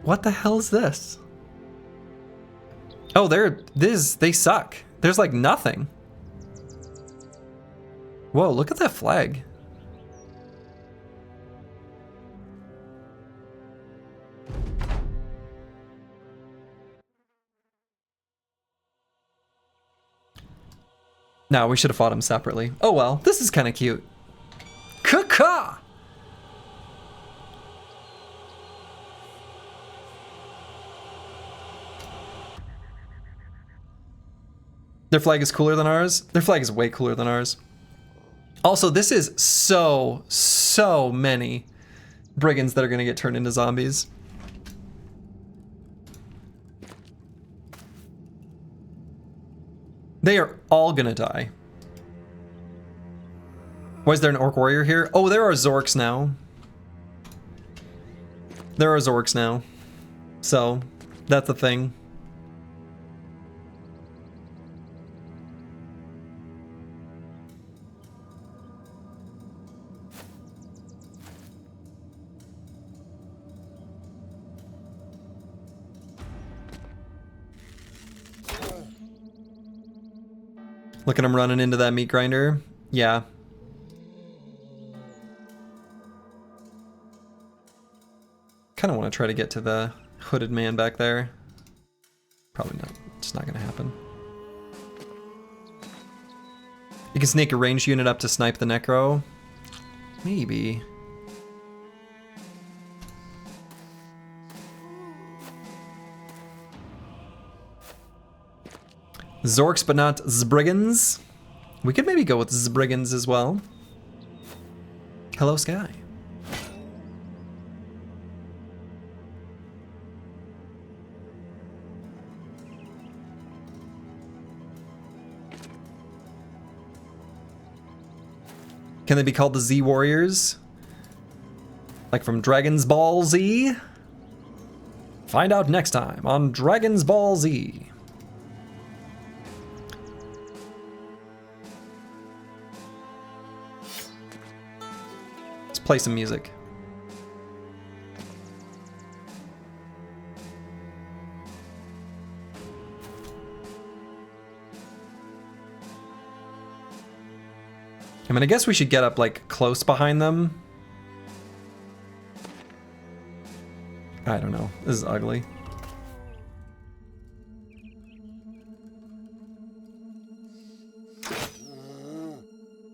What the hell is this? Oh, they suck. There's like nothing. Whoa, look at that flag. No, we should have fought him separately. Oh well, this is kind of cute. Caw-caw! Their flag is cooler than ours. Their flag is way cooler than ours. Also, this is so many brigands that are going to get turned into zombies. They are all going to die. Why is there an orc warrior here? Oh, there are Zorks now. There are Zorks now. So, that's a thing. Look at him running into that meat grinder. Yeah. Kind of want to try to get to the hooded man back there. Probably not. It's not going to happen. You can sneak a ranged unit up to snipe the necro. Maybe. Zorks, but not Zbrigands. We could maybe go with Zbrigands as well. Hello, Sky. Can they be called the Z Warriors? Like from Dragon's Ball Z? Find out next time on Dragon's Ball Z. Play some music. I mean, I guess we should get up like close behind them. I don't know. This is ugly.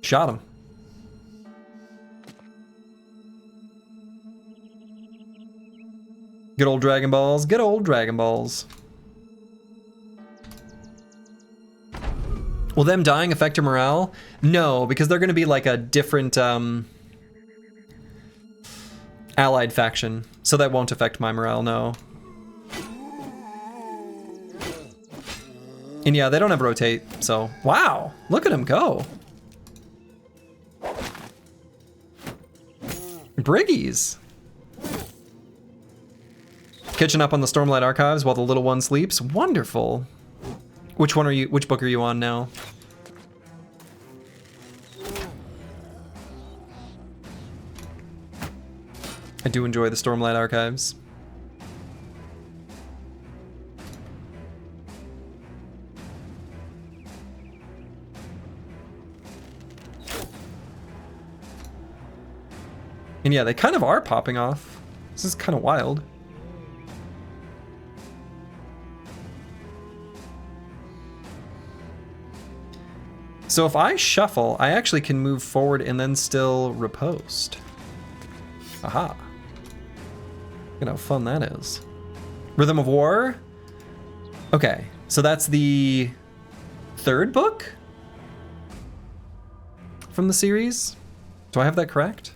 Shot him. Good old Dragon Balls. Good old Dragon Balls. Will them dying affect your morale? No, because they're going to be like a different allied faction. So that won't affect my morale, no. And yeah, they don't have rotate, so... Wow! Look at him go! Briggies! Catching up on the Stormlight Archives while the little one sleeps. Wonderful. Which one are you? Which book are you on now? I do enjoy the Stormlight Archives. And yeah, they kind of are popping off. This is kind of wild. So if I shuffle, I actually can move forward and then still riposte. Aha. Look at how fun that is. Rhythm of War. Okay, so that's the third book from the series. Do I have that correct?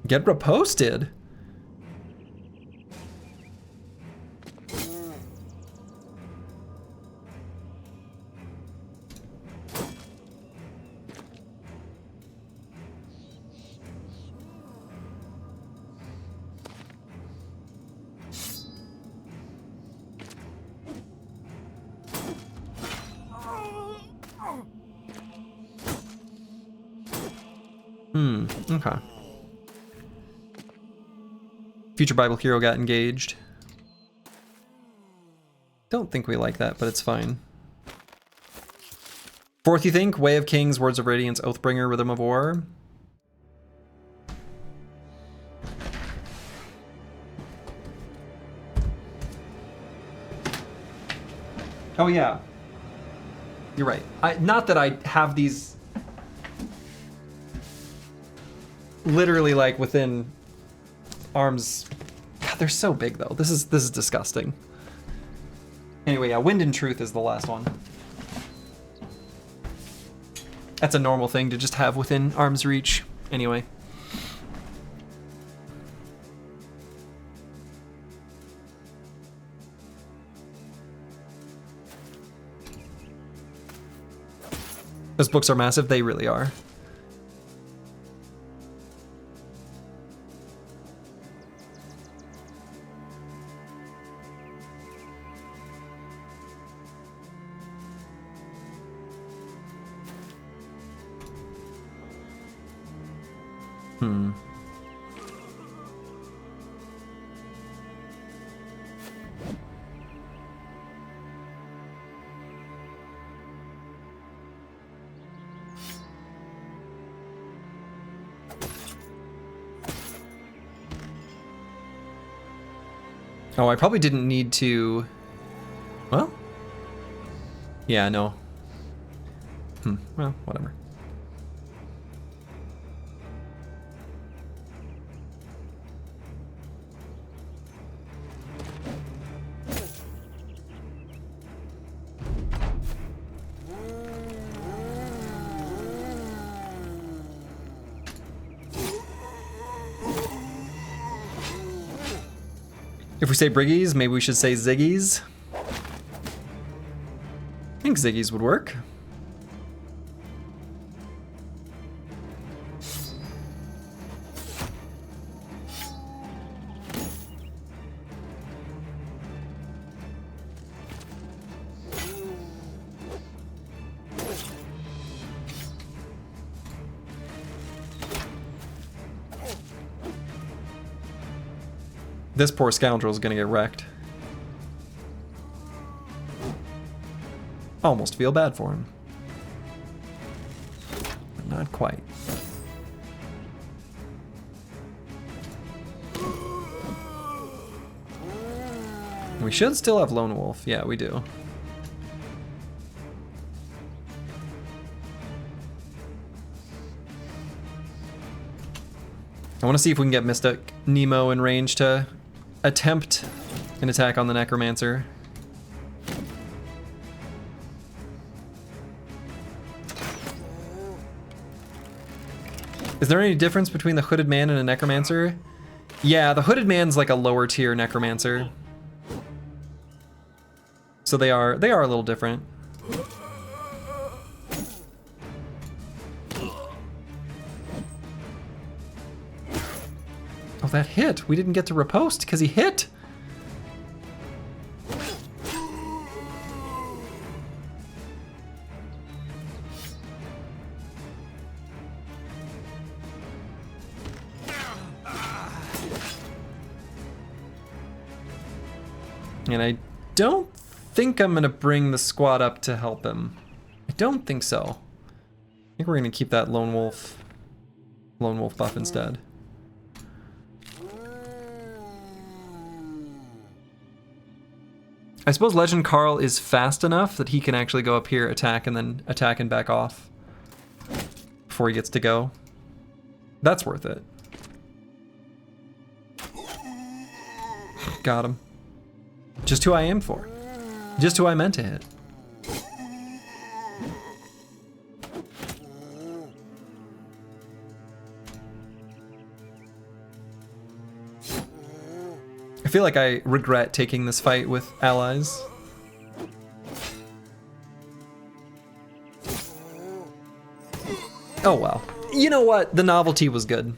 Get riposted. Okay. Future Bible Hero got engaged. Don't think we like that, but it's fine. Fourth, you think? Way of Kings, Words of Radiance, Oathbringer, Rhythm of War. Oh yeah. You're right. Not that I have these literally like within arms. God, they're so big though. This is disgusting. Anyway, yeah, Wind and Truth is the last one. That's a normal thing to just have within arm's reach. Anyway. Those books are massive. They really are. Oh, I probably didn't need to... Well? Yeah, no. Well, whatever. If we say Briggies, maybe we should say Ziggies. I think Ziggies would work. This poor scoundrel is gonna get wrecked. Almost feel bad for him. But not quite. We should still have Lone Wolf. Yeah, we do. I want to see if we can get Mystic Nemo in range to attempt an attack on the Necromancer. Is there any difference between the Hooded Man and a Necromancer? Yeah, the Hooded Man's like a lower tier Necromancer. So they are a little different. Oh, that hit. We didn't get to riposte because he hit. And I don't think I'm gonna bring the squad up to help him. I don't think so. I think we're gonna keep that lone wolf buff instead. I suppose Legend Carl is fast enough that he can actually go up here, attack, and then attack and back off before he gets to go. That's worth it. Got him. Just who I aimed for. Just who I meant to hit. I feel like I regret taking this fight with allies. Oh well. You know what? The novelty was good.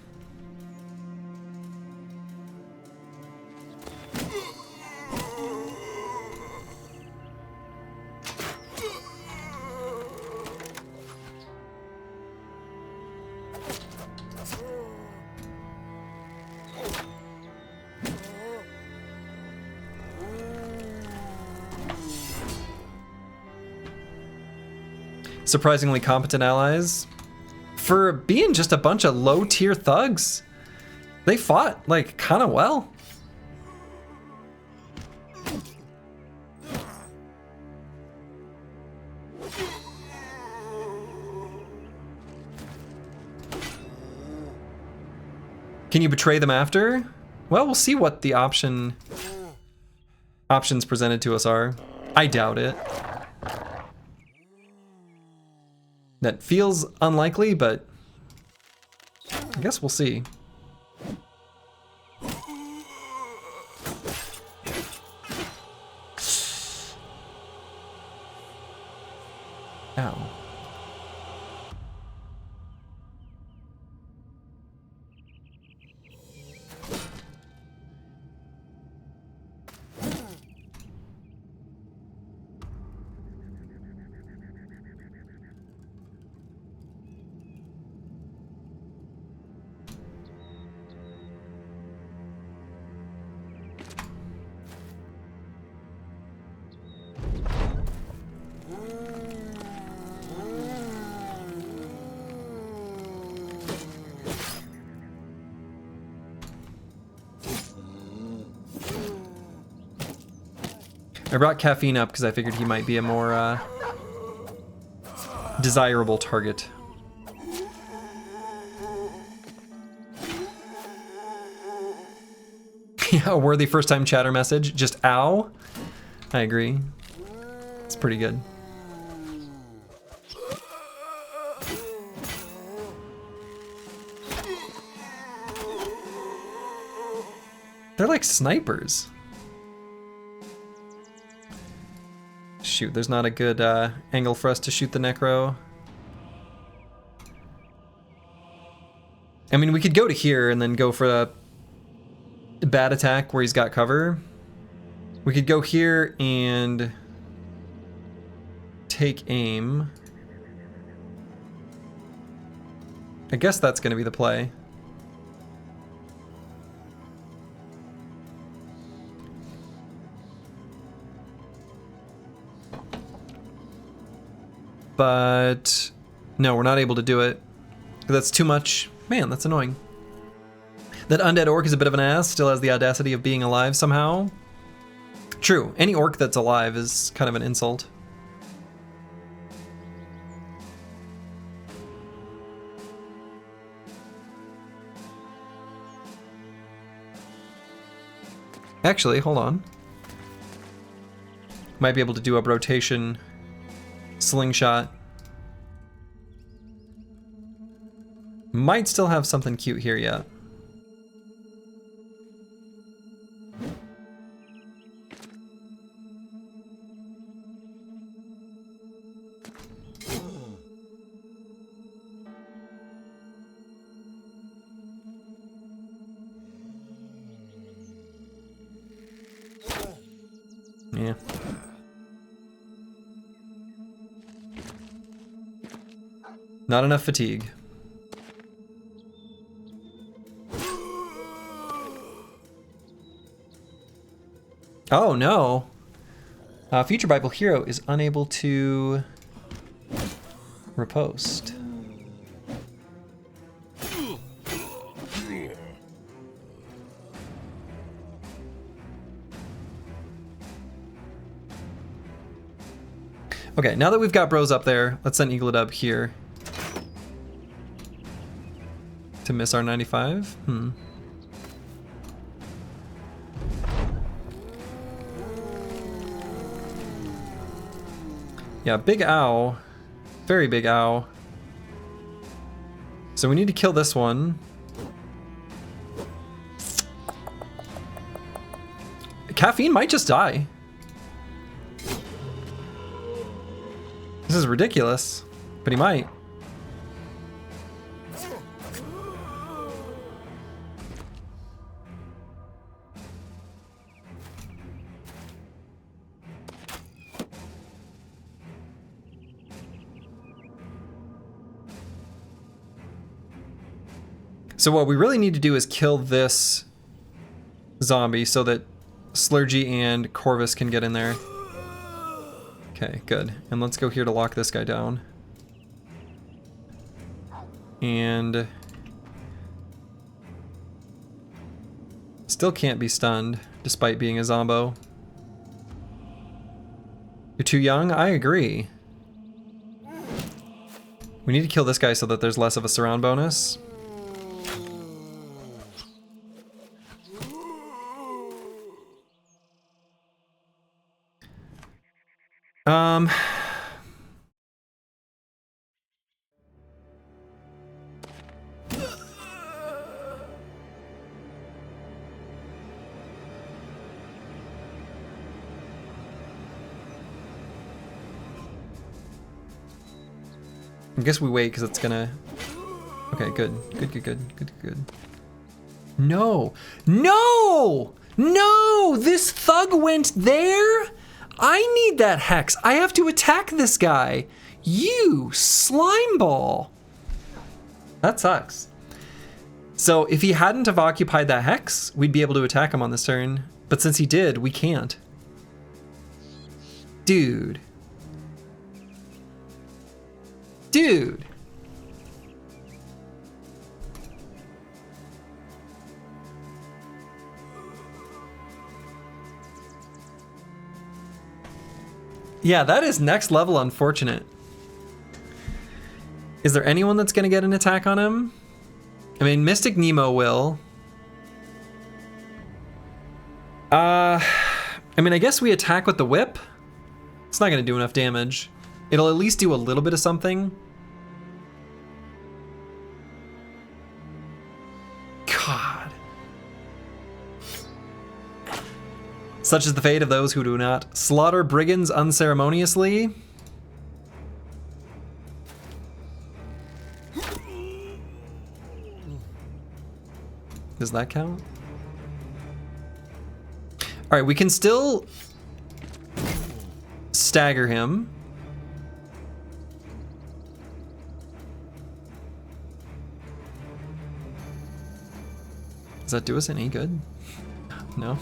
Surprisingly competent allies. For being just a bunch of low-tier thugs, they fought, like, kind of well. Can you betray them after? Well, we'll see what the options presented to us are. I doubt it. That feels unlikely, but I guess we'll see. Ow. I brought Caffeine up because I figured he might be a more desirable target. Yeah, a worthy first-time chatter message. Just ow. I agree. It's pretty good. They're like snipers. Shoot, there's not a good angle for us to shoot the Necro. I mean, we could go to here and then go for a bad attack where he's got cover. We could go here and take aim. I guess that's going to be the play. But no, we're not able to do it. That's too much. Man, that's annoying. That undead orc is a bit of an ass, still has the audacity of being alive somehow. True, any orc that's alive is kind of an insult. Actually, hold on. Might be able to do a rotation slingshot. Might still have something cute here yet. Yeah. Not enough fatigue. Oh no. Future Bible hero is unable to riposte. Okay, now that we've got bros up there, let's send Eaglet up here. To miss our 95? Yeah, big ow. Very big ow. So we need to kill this one. Caffeine might just die. This is ridiculous, but he might. So what we really need to do is kill this zombie so that Slurgy and Corvus can get in there. Okay, good. And let's go here to lock this guy down. And still can't be stunned despite being a zombo. You're too young? I agree. We need to kill this guy so that there's less of a surround bonus. I guess we wait because it's gonna... Okay, good. Good. No! No! No! This thug went there? I need that hex. I have to attack this guy. You slime ball. That sucks. So if he hadn't have occupied that hex, we'd be able to attack him on this turn. But since he did, we can't. Dude. Dude. Yeah, that is next level unfortunate. Is there anyone that's gonna get an attack on him? I mean, Mystic Nemo will. I mean, I guess we attack with the whip. It's not gonna do enough damage. It'll at least do a little bit of something. God. Such is the fate of those who do not slaughter brigands unceremoniously. Does that count? All right, we can still stagger him. Does that do us any good? No.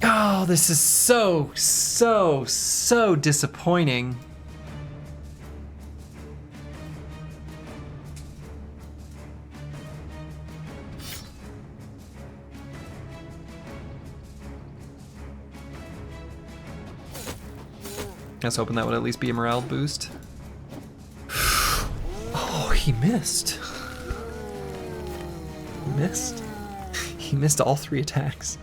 Oh, this is so disappointing. I was hoping that would at least be a morale boost. Oh, he missed. He missed all 3 attacks.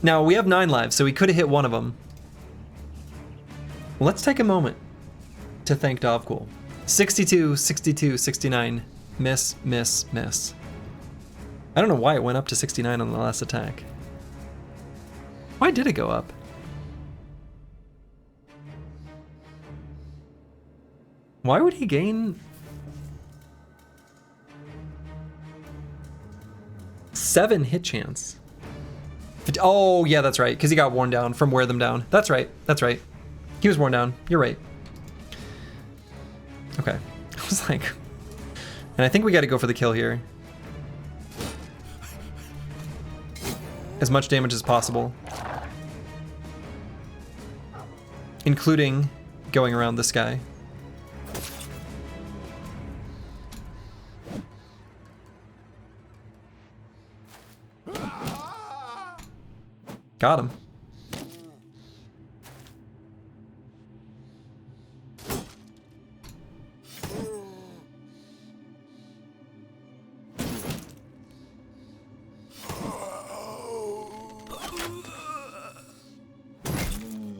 Now, we have 9 lives, so he could have hit one of them. Let's take a moment to thank Dovcool. 62, 62, 69. Miss, miss, miss. I don't know why it went up to 69 on the last attack. Why did it go up? Why would he gain... 7 hit chance. Oh, yeah, that's right, because he got worn down from wear them down. That's right, that's right. He was worn down, you're right. Okay, I was like... And I think we gotta go for the kill here. As much damage as possible. Including going around this guy. Got him.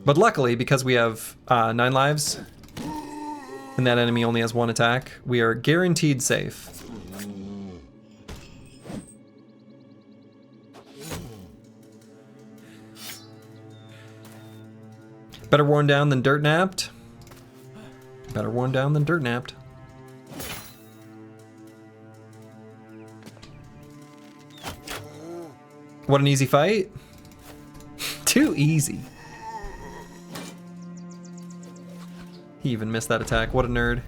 But luckily, because we have 9 lives, and that enemy only has 1 attack, we are guaranteed safe. Better worn down than dirt napped. Better worn down than dirt napped. What an easy fight. Too easy. He even missed that attack. What a nerd.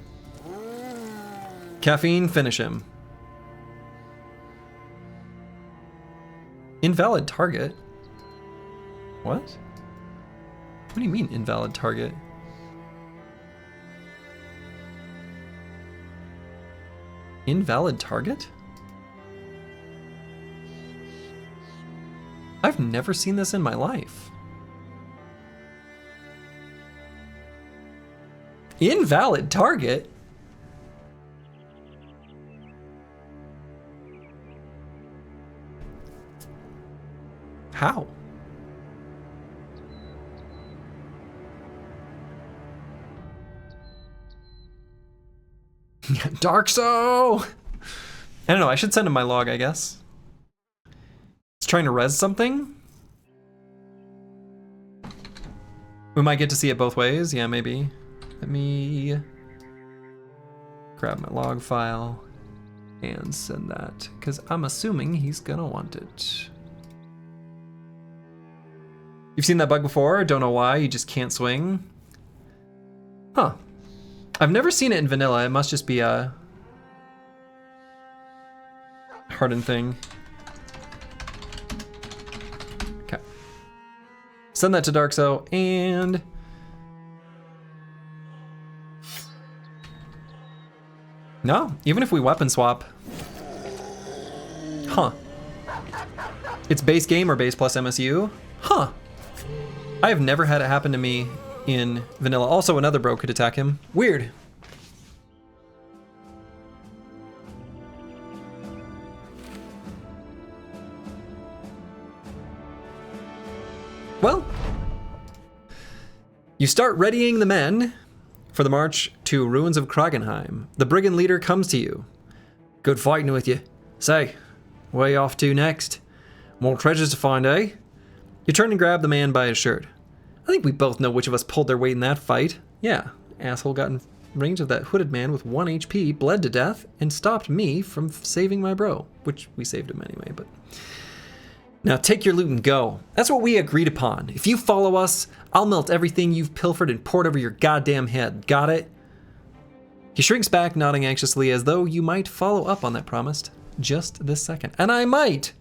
Caffeine, finish him. Invalid target? What? What do you mean, invalid target? Invalid target? I've never seen this in my life. Invalid target? How? Dark So! I don't know, I should send him my log, I guess. He's trying to res something? We might get to see it both ways, yeah, maybe. Let me grab my log file and send that, because I'm assuming he's gonna want it. You've seen that bug before? Don't know why, you just can't swing. Huh. I've never seen it in vanilla, it must just be a hardened thing. Okay. Send that to Dark So, and... No, even if we weapon swap. Huh. It's base game or base plus MSU? Huh. I have never had it happen to me in vanilla. Also, another bro could attack him. Weird. Well, you start readying the men for the march to Ruins of Kragenheim. The brigand leader comes to you. Good fighting with you. Say, where you off to next? More treasures to find, eh? You turn and grab the man by his shirt. I think we both know which of us pulled their weight in that fight. Yeah, asshole got in range of that hooded man with 1 HP, bled to death, and stopped me from saving my bro. Which, we saved him anyway, but... Now take your loot and go. That's what we agreed upon. If you follow us, I'll melt everything you've pilfered and poured over your goddamn head. Got it? He shrinks back, nodding anxiously, as though you might follow up on that promise just this second. And I might!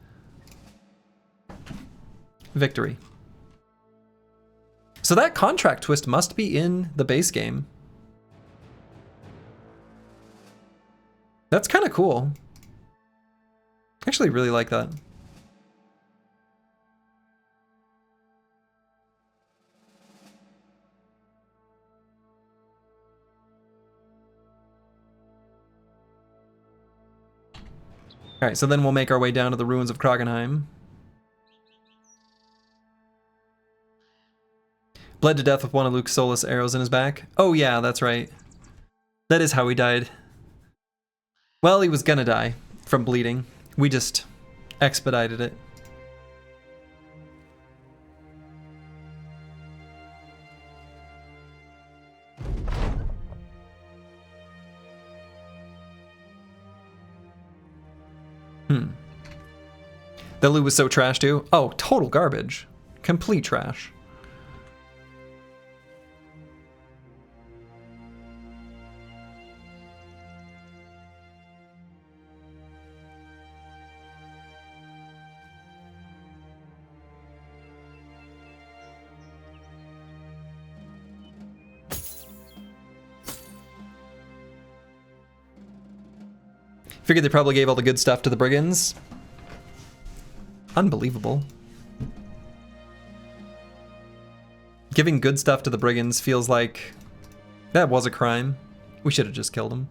Victory. So that contract twist must be in the base game. That's kind of cool. I actually really like that. All right, so then we'll make our way down to the Ruins of Kragenheim. Bled to death with one of Luke's Solus arrows in his back. Oh yeah, that's right. That is how he died. Well, he was gonna die from bleeding. We just expedited it. The loot was so trash too. Oh, total garbage. Complete trash. Figured they probably gave all the good stuff to the brigands. Unbelievable. Giving good stuff to the brigands feels like that was a crime. We should have just killed them.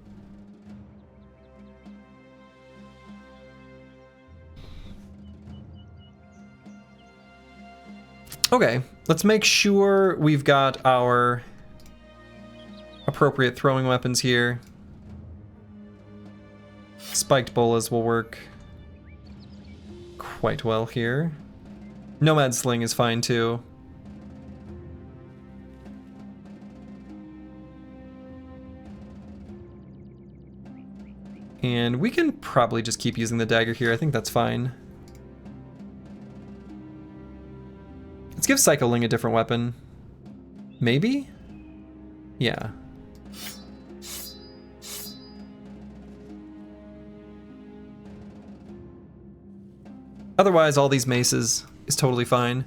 Okay, let's make sure we've got our appropriate throwing weapons here. Spiked bolas will work quite well here. Nomad sling is fine too. And we can probably just keep using the dagger here. I think that's fine. Let's give Psycholing a different weapon. Maybe? Yeah. Otherwise, all these maces is totally fine.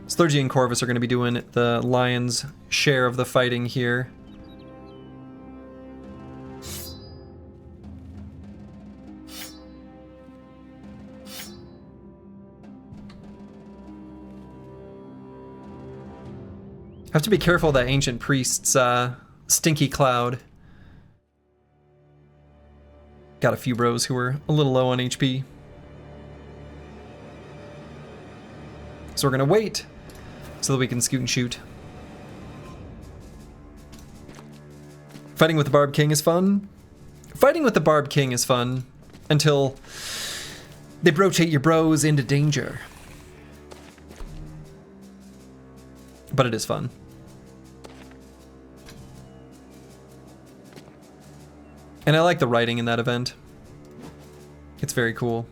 Sturgy and Corvus are going to be doing the lion's share of the fighting here. Have to be careful of that ancient priest's stinky cloud. Got a few bros who are a little low on HP. So we're gonna wait so that we can scoot and shoot. Fighting with the Barb King is fun. Fighting with the Barb King is fun until they rotate your bros into danger. But it is fun. And I like the writing in that event. It's very cool.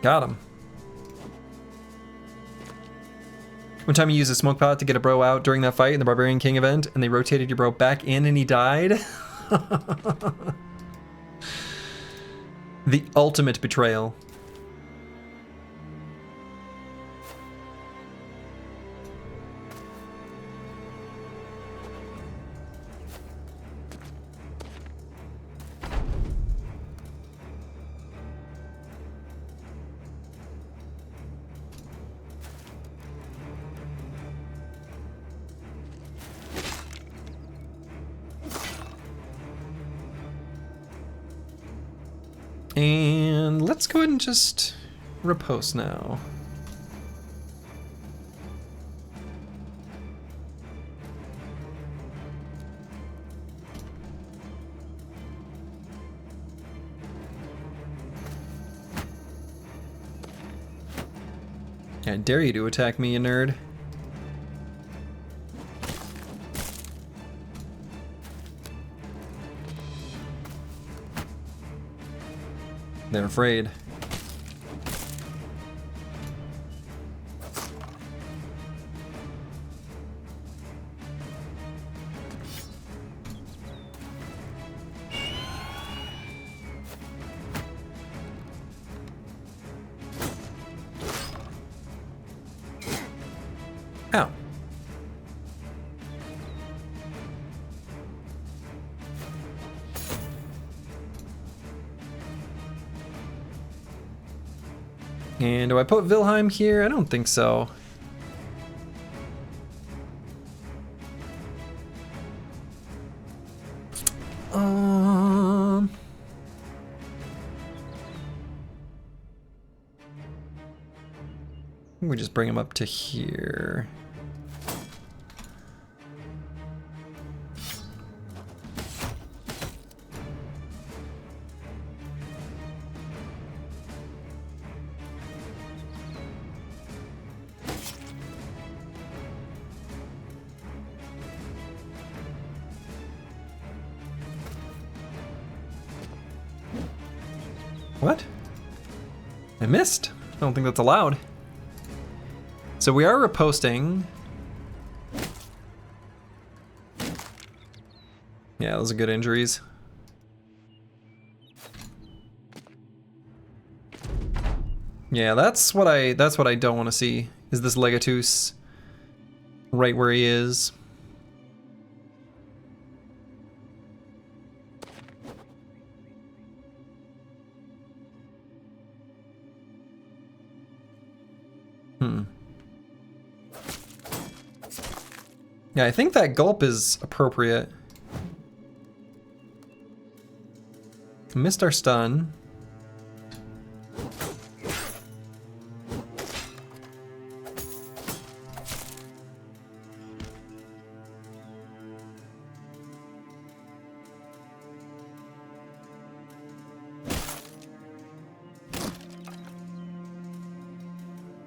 Got him. One time you used a smoke pot to get a bro out during that fight in the Barbarian King event, and they rotated your bro back in and he died? The ultimate betrayal. And let's go ahead and just repose now. I dare you to attack me, you nerd. They're afraid. Ow. And do I put Wilhelm here? I don't think so. think we just bring him up to here. What? I missed. I don't think that's allowed. So we are reposting. Yeah, those are good injuries. Yeah, that's what I don't want to see. Is this Legatus right where he is? Yeah, I think that gulp is appropriate. Missed our stun.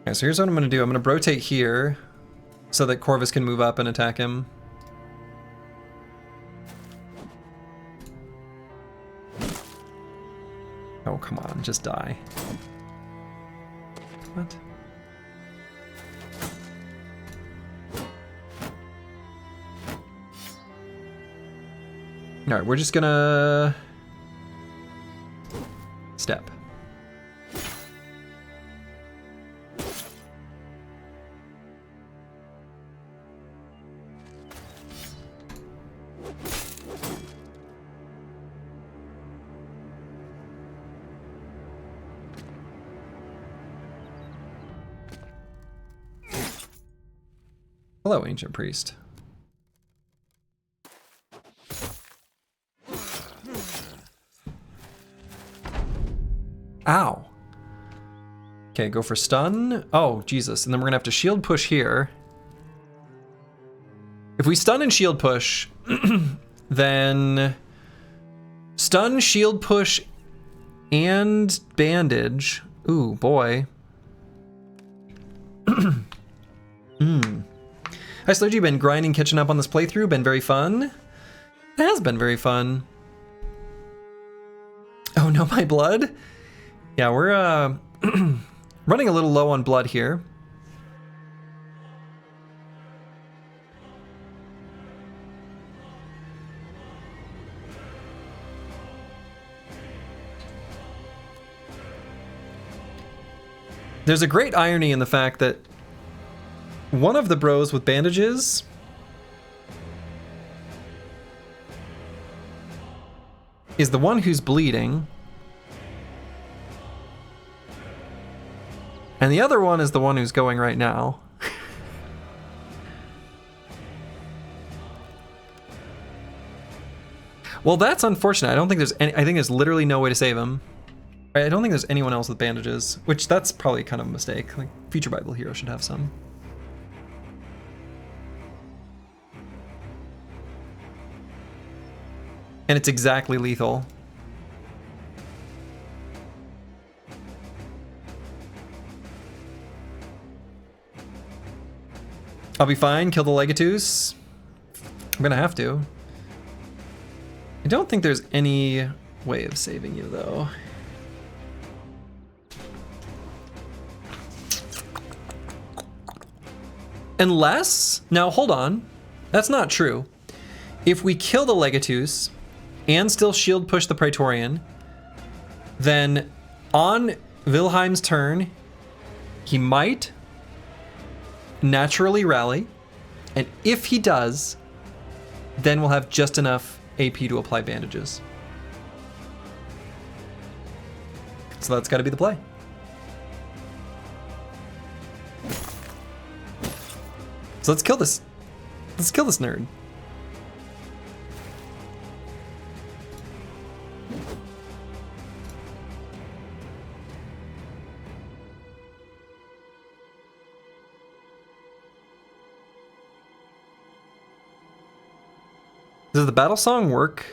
Okay, so here's what I'm gonna do. I'm gonna rotate here so that Corvus can move up and attack him. Oh, come on, just die. What? All right, we're just gonna step. Hello, Ancient Priest. Ow. Okay, go for stun. Oh, Jesus. And then we're gonna have to shield push here. If we stun and shield push, then stun, shield push, and bandage. Ooh, boy. Hi, Slurgy. Been grinding, catching up on this playthrough. Been very fun. It has been very fun. Oh no, my blood? Yeah, we're running a little low on blood here. There's a great irony in the fact that one of the bros with bandages is the one who's bleeding, and the other one is the one who's going right now. Well, that's unfortunate. I don't think there's any, I think there's literally no way to save him. I don't think there's anyone else with bandages, which that's probably kind of a mistake. Like, Future Bible Hero should have some. And it's exactly lethal. I'll be fine, kill the Legatus. I'm gonna have to. I don't think there's any way of saving you though. Unless, now hold on, that's not true. If we kill the Legatus and still shield push the Praetorian, then on Wilhelm's turn, he might naturally rally, and if he does, then we'll have just enough AP to apply bandages. So that's gotta be the play. So let's kill this. Let's kill this nerd. Does the battle song work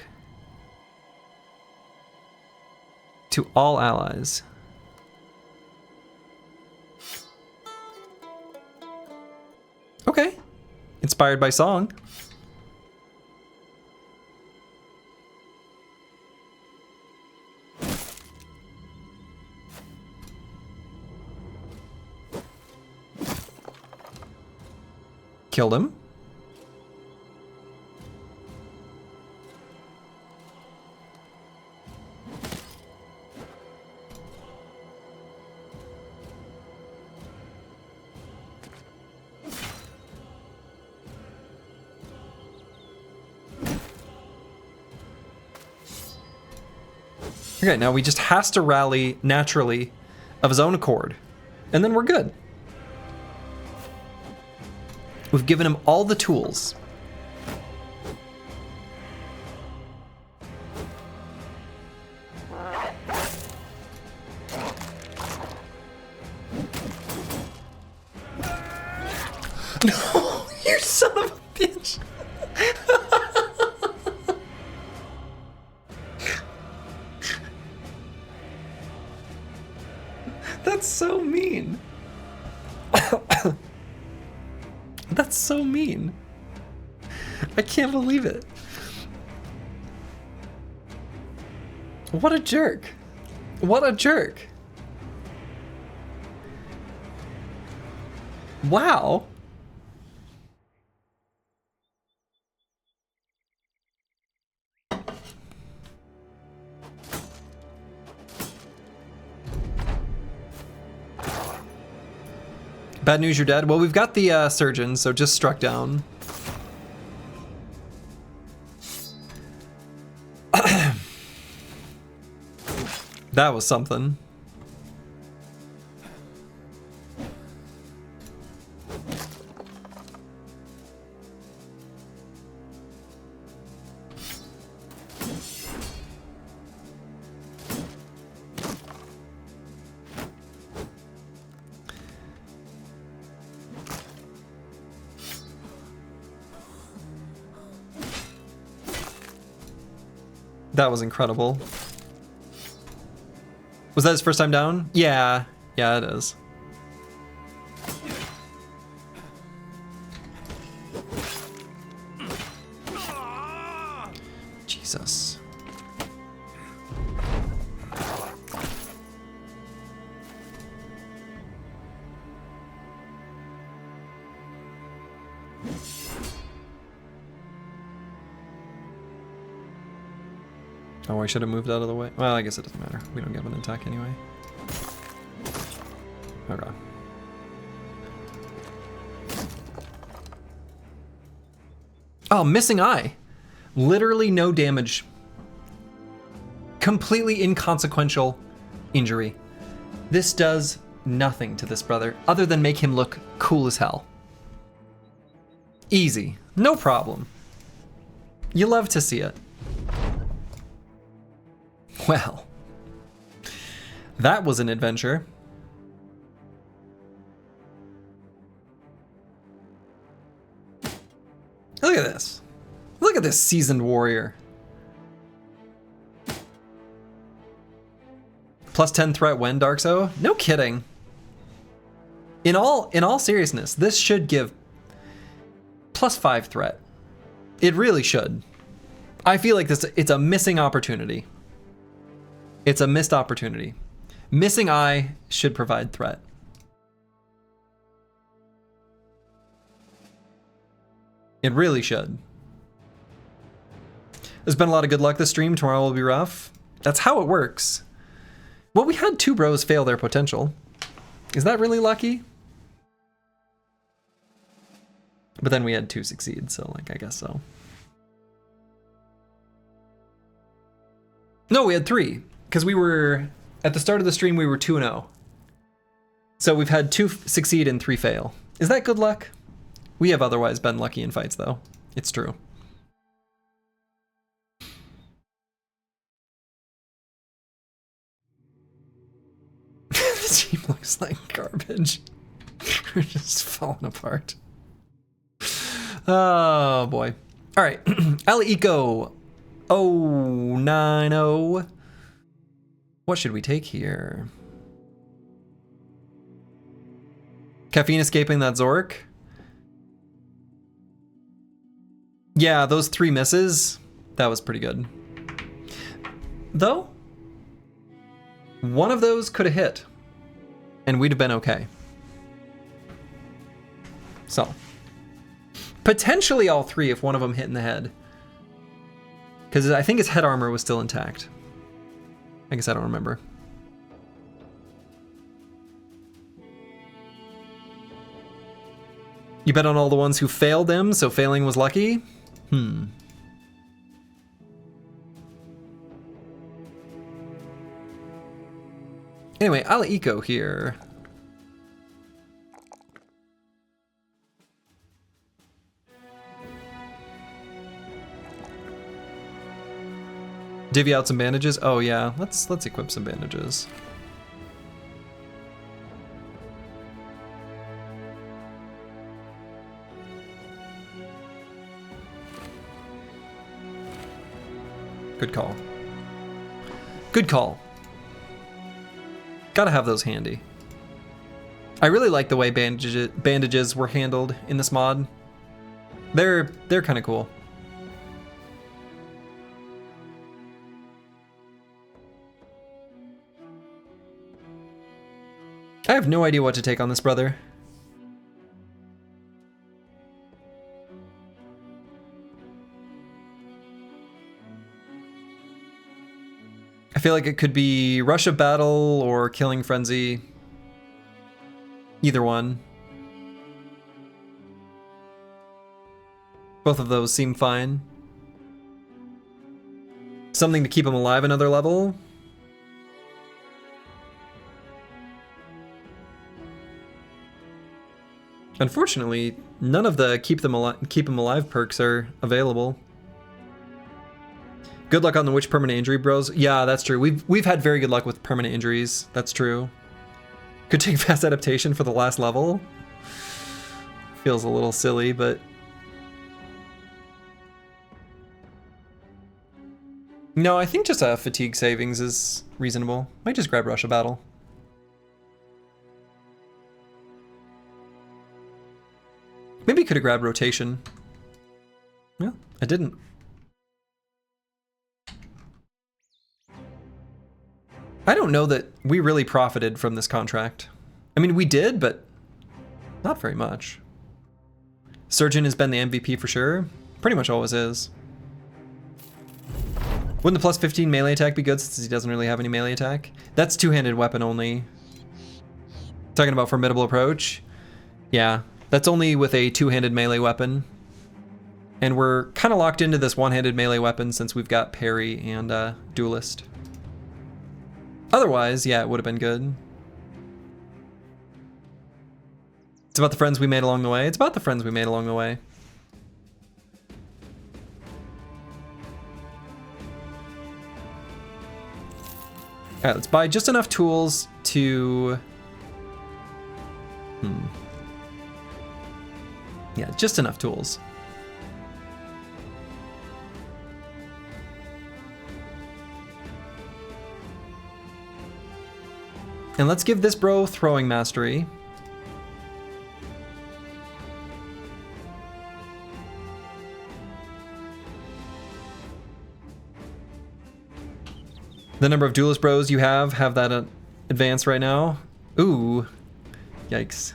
to all allies? Okay. Inspired by song. Killed him. Okay, now he just has to rally naturally of his own accord, and then we're good. We've given him all the tools. No, you son of a bitch. That's so mean. That's so mean. I can't believe it. What a jerk. What a jerk. Wow. Bad news, you're dead. Well, we've got the surgeon, so just struck down. That was something. That was incredible. Was that his first time down? Yeah. Yeah, it is. Jesus. Oh, I should have moved out of the way. Well, I guess it doesn't matter. We don't get an attack anyway. Okay. Oh, missing eye. Literally no damage. Completely inconsequential injury. This does nothing to this brother other than make him look cool as hell. Easy. No problem. You love to see it. Well, that was an adventure. Look at this. Look at this seasoned warrior. Plus 10 threat when, Darkso? No kidding. In all seriousness, this should give plus 5 threat. It really should. I feel like it's a missing opportunity. It's a missed opportunity. Missing eye should provide threat. It really should. There's been a lot of good luck this stream. Tomorrow will be rough. That's how it works. Well, we had 2 bros fail their potential. Is that really lucky? But then we had 2 succeed, so like, I guess so. No, we had 3. Because we were, at the start of the stream, we were 2-0. So we've had 2 succeed and 3 fail. Is that good luck? We have otherwise been lucky in fights, though. It's true. The team looks like garbage. We're just falling apart. Oh, boy. All right, Eco 090. What should we take here? Caffeine escaping that Zork. Yeah, those 3 misses, that was pretty good. Though, one of those could have hit, and we'd have been okay. So, potentially all 3 if one of them hit in the head. Because I think his head armor was still intact. I guess I don't remember. You bet on all the ones who failed them, so failing was lucky? Anyway, I'll eco here. Divvy out some bandages? Oh yeah, let's equip some bandages. Good call. Good call. Gotta have those handy. I really like the way bandages were handled in this mod. They're kind of cool. I have no idea what to take on this brother. I feel like it could be Rush of Battle or Killing Frenzy. Either one. Both of those seem fine. Something to keep him alive another level. Unfortunately, none of the keep him alive perks are available. Good luck on the Witch permanent injury, bros. Yeah, that's true. We've had very good luck with permanent injuries. That's true. Could take fast adaptation for the last level. Feels a little silly, but no, I think just a fatigue savings is reasonable. Might just grab Rush of Battle. Maybe could have grabbed rotation. Well, I didn't. I don't know that we really profited from this contract. I mean, we did, but not very much. Surgeon has been the MVP for sure. Pretty much always is. Wouldn't the plus 15 melee attack be good since he doesn't really have any melee attack? That's two-handed weapon only. Talking about formidable approach? Yeah. That's only with a two-handed melee weapon. And we're kind of locked into this one-handed melee weapon since we've got parry and duelist. Otherwise, yeah, it would have been good. It's about the friends we made along the way. It's about the friends we made along the way. Alright, let's buy just enough tools to... Yeah, just enough tools. And let's give this bro throwing mastery. The number of duelist bros you have that advanced right now. Ooh, yikes.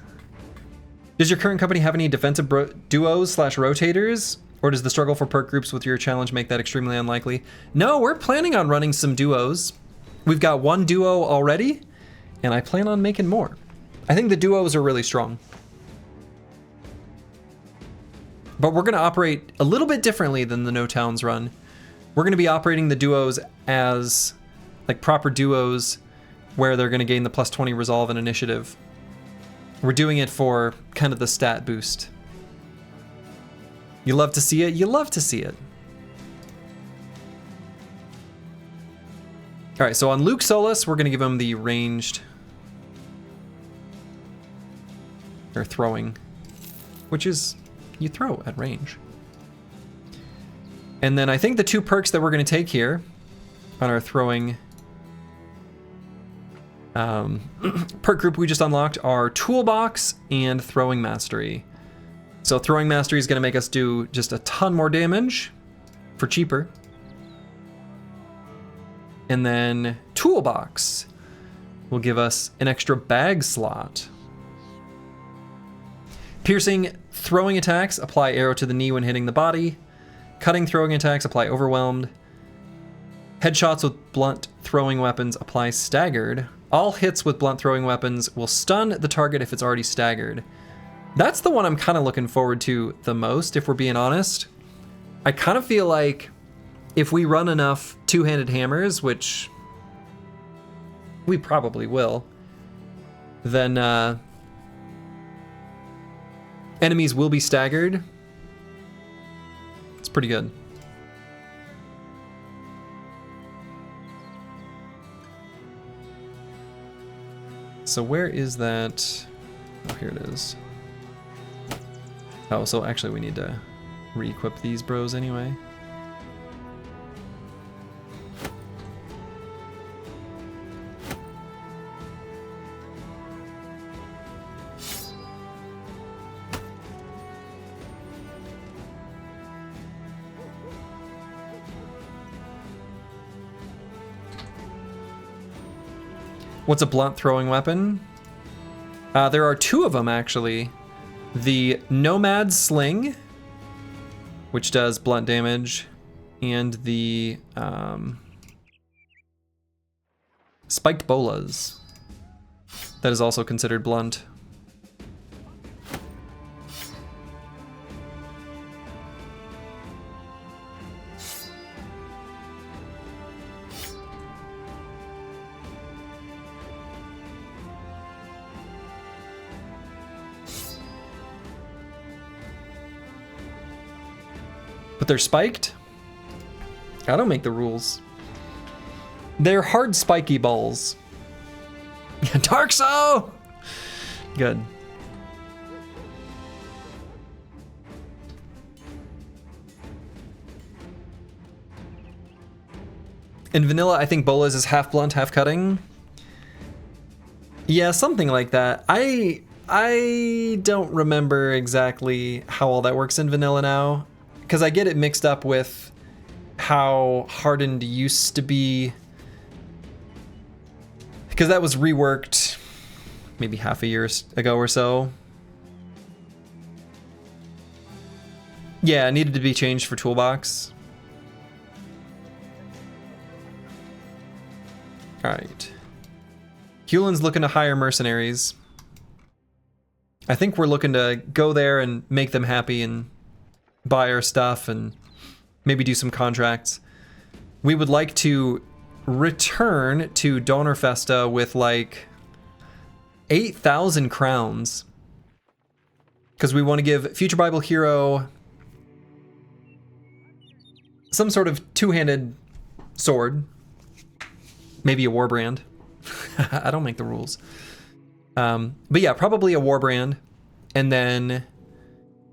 Does your current company have any defensive duos / rotators? Or does the struggle for perk groups with your challenge make that extremely unlikely? No, we're planning on running some duos. We've got one duo already, and I plan on making more. I think the duos are really strong. But we're gonna operate a little bit differently than the No Towns run. We're gonna be operating the duos as like proper duos where they're gonna gain the plus 20 resolve and initiative. We're doing it for kind of the stat boost. You love to see it, you love to see it. All right, so on Luke Solus, we're gonna give him the ranged, or throwing, which is, you throw at range. And then I think the 2 perks that we're going to take here on our throwing perk group we just unlocked are Toolbox and Throwing Mastery. So Throwing Mastery is going to make us do just a ton more damage for cheaper. And then Toolbox will give us an extra bag slot. Piercing throwing attacks, apply arrow to the knee when hitting the body. Cutting throwing attacks, apply overwhelmed. Headshots with blunt throwing weapons, apply staggered. All hits with blunt throwing weapons will stun the target if it's already staggered. That's the one I'm kind of looking forward to the most, if we're being honest. I kind of feel like if we run enough two-handed hammers, which we probably will, then enemies will be staggered. It's pretty good. So where is that? Oh, here it is. Oh, so actually we need to re-equip these bros anyway. What's a blunt throwing weapon? There are 2 of them, actually. The Nomad Sling, which does blunt damage, and the Spiked Bolas. That is also considered blunt. But they're spiked? I don't make the rules. They're hard spiky balls. Dark Soul! Good. In vanilla, I think Bolas is half blunt, half cutting. Yeah, something like that. I don't remember exactly how all that works in vanilla now, because I get it mixed up with how Hardened used to be, because that was reworked maybe half a year ago or so. Yeah, it needed to be changed for Toolbox. All right. Hulin's looking to hire mercenaries. I think we're looking to go there and make them happy and buy our stuff and maybe do some contracts. We would like to return to Donnerfesta with like 8,000 crowns, because we want to give Future Bible Hero some sort of two-handed sword, maybe a warbrand. I don't make the rules. But yeah, probably a warbrand, and then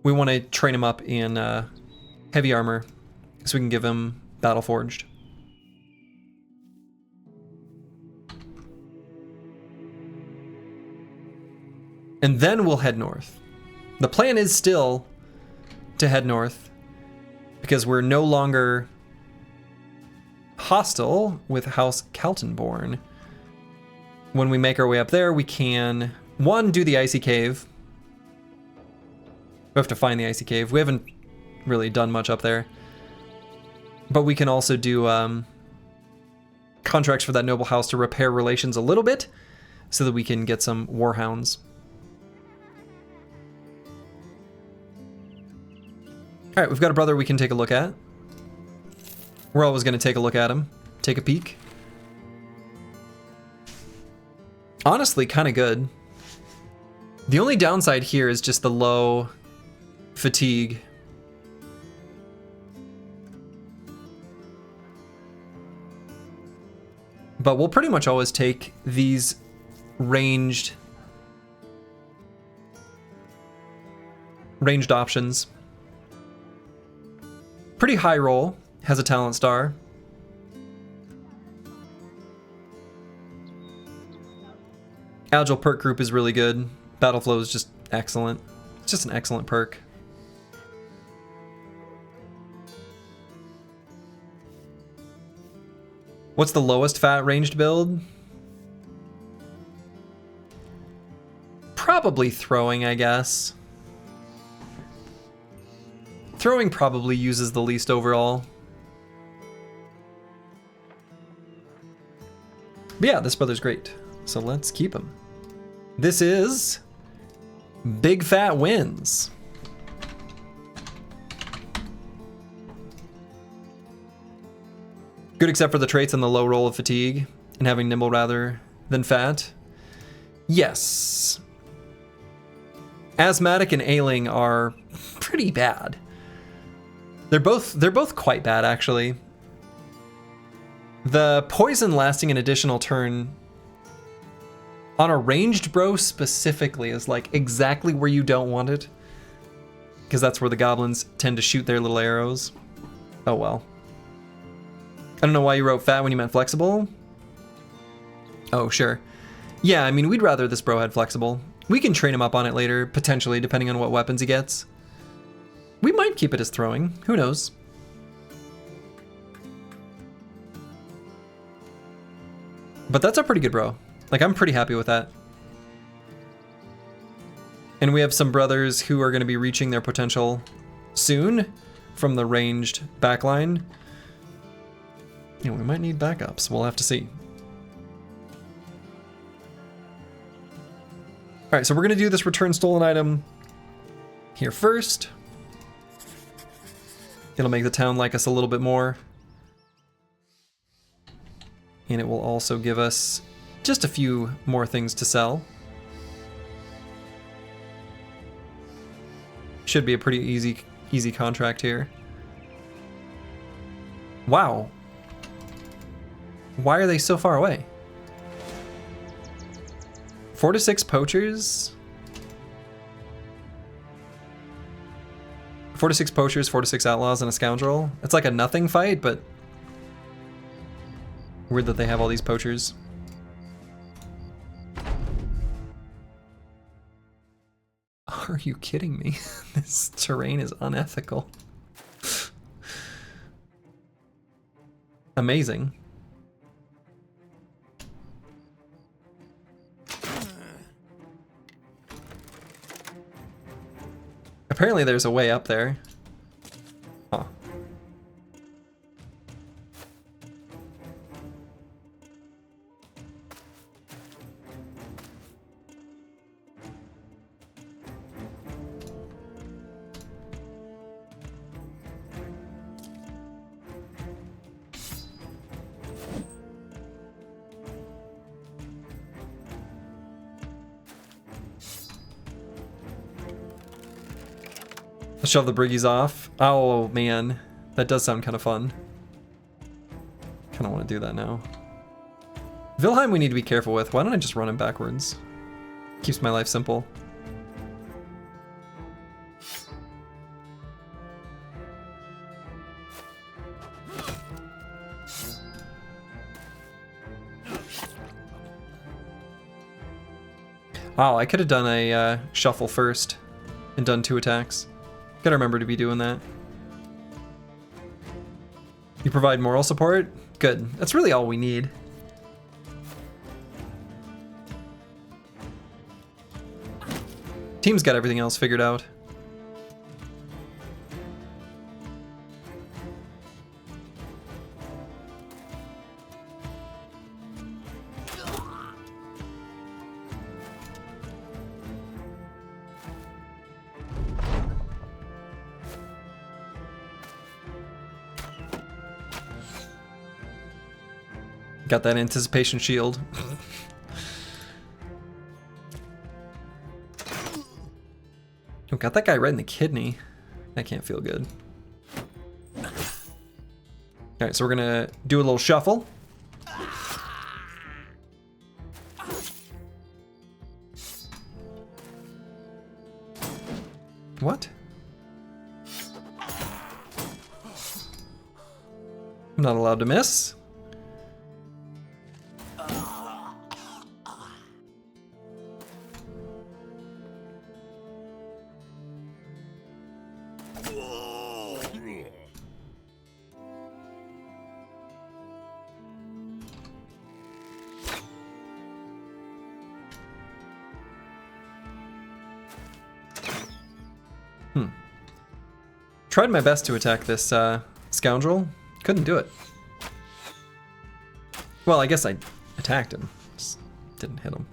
we want to train him up in heavy armor so we can give him Battle Forged. And then we'll head north. The plan is still to head north because we're no longer hostile with House Kaltenborn. When we make our way up there, we can, one, do the Icy Cave. We have to find the Icy Cave. We haven't really done much up there. But we can also do contracts for that noble house to repair relations a little bit so that we can get some warhounds. All right, we've got a brother we can take a look at. We're always going to take a look at him, take a peek. Honestly, kind of good. The only downside here is just the low fatigue. But we'll pretty much always take these ranged options. Pretty high roll, has a talent star. Agile perk group is really good. Battle flow is just excellent. It's just an excellent perk. What's the lowest fat ranged build? Probably throwing, I guess. Throwing probably uses the least overall. But yeah, this brother's great. So let's keep him. This is Big Fat Wins. Good except for the traits and the low roll of fatigue and having nimble rather than fat. Yes. Asthmatic and ailing are pretty bad. They're both quite bad actually. The poison lasting an additional turn on a ranged bro specifically is like exactly where you don't want it. Because that's where the goblins tend to shoot their little arrows. Oh well. I don't know why you wrote fat when you meant flexible. Oh, sure. Yeah, I mean, we'd rather this bro had flexible. We can train him up on it later, potentially, depending on what weapons he gets. We might keep it as throwing. Who knows? But that's a pretty good bro. Like, I'm pretty happy with that. And we have some brothers who are going to be reaching their potential soon from the ranged backline. You know, we might need backups. We'll have to see. All right, so we're going to do this return stolen item here first. It'll make the town like us a little bit more. And it will also give us just a few more things to sell. Should be a pretty easy contract here. Wow. Why are they so far away? 4 to 6 poachers. 4 to 6 poachers, 4 to 6 outlaws, and a scoundrel. It's like a nothing fight, but weird that they have all these poachers. Are you kidding me? This terrain is unethical. Amazing. Apparently there's a way up there. Huh. Shove the briggies off. Oh man, that does sound kind of fun. Kind of want to do that now. Wilhelm we need to be careful with. Why don't I just run him backwards? Keeps my life simple. Wow, I could have done a shuffle first and done 2 attacks. Gotta remember to be doing that. You provide moral support? Good. That's really all we need. Team's got everything else figured out. Got that anticipation shield. Oh, got that guy right in the kidney. That can't feel good. Alright, so we're gonna do a little shuffle. What? I'm not allowed to miss. Tried my best to attack this scoundrel. Couldn't do it. Well, I guess I attacked him. Just didn't hit him.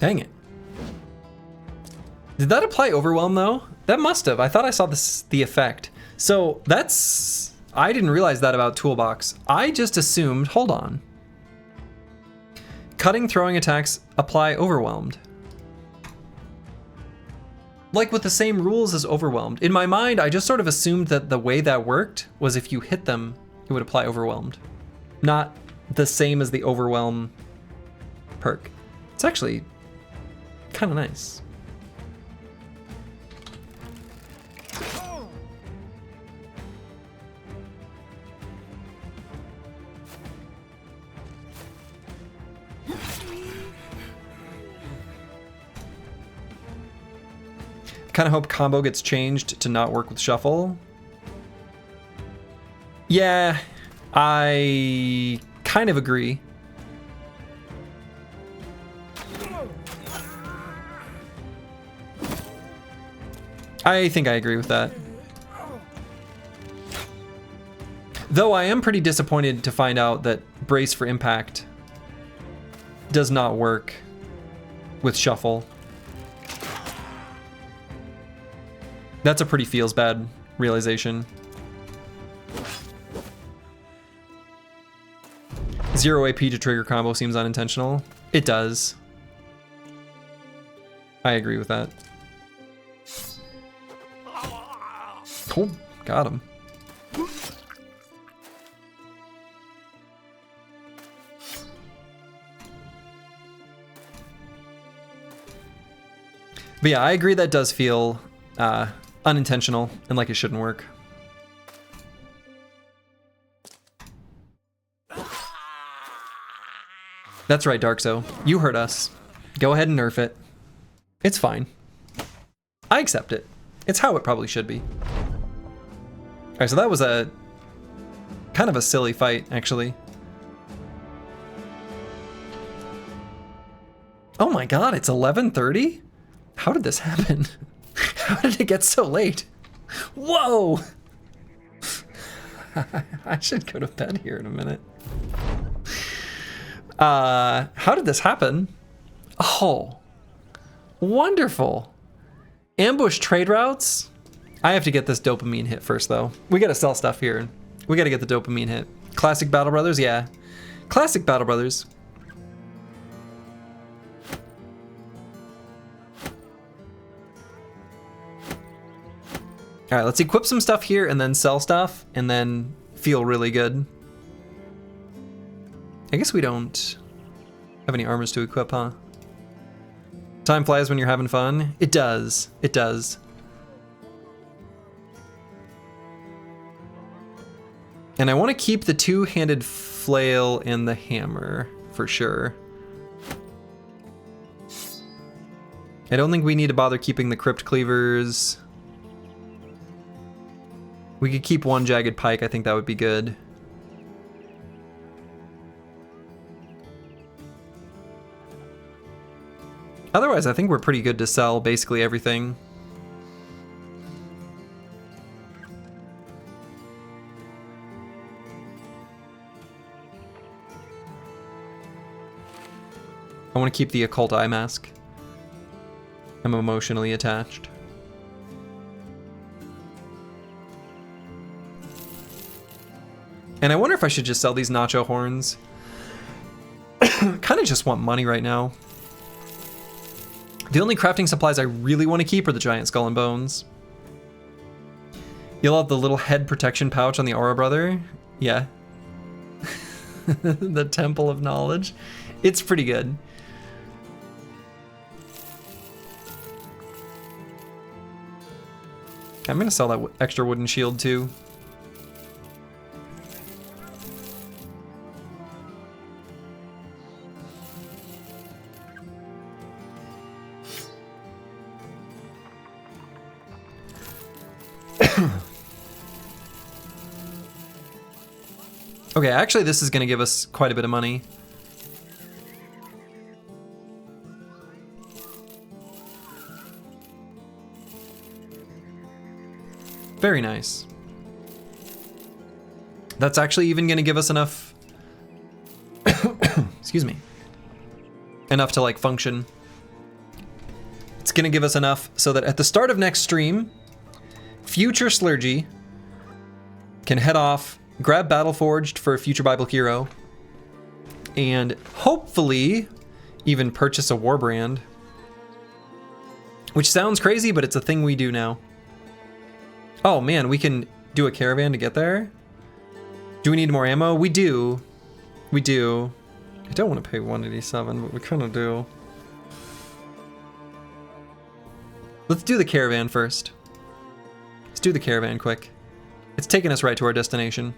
Dang it. Did that apply overwhelm though? That must have. I thought I saw the effect. So that's, I didn't realize that about toolbox. I just assumed, hold on. Cutting throwing attacks apply overwhelmed. Like with the same rules as overwhelmed. In my mind, I just sort of assumed that the way that worked was if you hit them, it would apply overwhelmed. Not the same as the overwhelm perk. It's actually kind of nice. Kind of hope combo gets changed to not work with shuffle. Yeah, I kind of agree. I think I agree with that. Though I am pretty disappointed to find out that Brace for Impact does not work with shuffle. That's a pretty feels bad realization. 0 AP to trigger combo seems unintentional. It does. I agree with that. Oh, got him. But yeah, I agree that does feel unintentional and like it shouldn't work. That's right, Darkzo. You heard us. Go ahead and nerf it. It's fine. I accept it. It's how it probably should be. Alright, so that was a kind of a silly fight, actually. Oh my god, it's 11:30? How did this happen? How did it get so late? Whoa! I should go to bed here in a minute. How did this happen? Oh, wonderful. Ambush trade routes? I have to get this dopamine hit first though. We gotta sell stuff here. We gotta get the dopamine hit. Classic Battle Brothers, yeah. Classic Battle Brothers. All right, let's equip some stuff here and then sell stuff and then feel really good. I guess we don't have any armors to equip, huh? Time flies when you're having fun. It does. It does. And I want to keep the two-handed flail and the hammer for sure. I don't think we need to bother keeping the crypt cleavers. We could keep one jagged pike. I think that would be good. Otherwise, I think we're pretty good to sell basically everything. I want to keep the occult eye mask. I'm emotionally attached. And I wonder if I should just sell these nacho horns. Kind of just want money right now. The only crafting supplies I really want to keep are the giant skull and bones. You'll have the little head protection pouch on the Aura Brother. Yeah. The Temple of Knowledge. It's pretty good. I'm gonna sell that extra wooden shield too. Okay, actually this is gonna give us quite a bit of money. Very nice. That's actually even gonna give us enough, excuse me, enough to like function. It's gonna give us enough so that at the start of next stream, future Slurgy can head off, grab Battleforged for a future Bible hero, and hopefully even purchase a Warbrand. Which sounds crazy, but it's a thing we do now. Oh man, we can do a caravan to get there? Do we need more ammo? We do. We do. I don't want to pay 187, but we kind of do. Let's do the caravan first. Let's do the caravan quick. It's taking us right to our destination.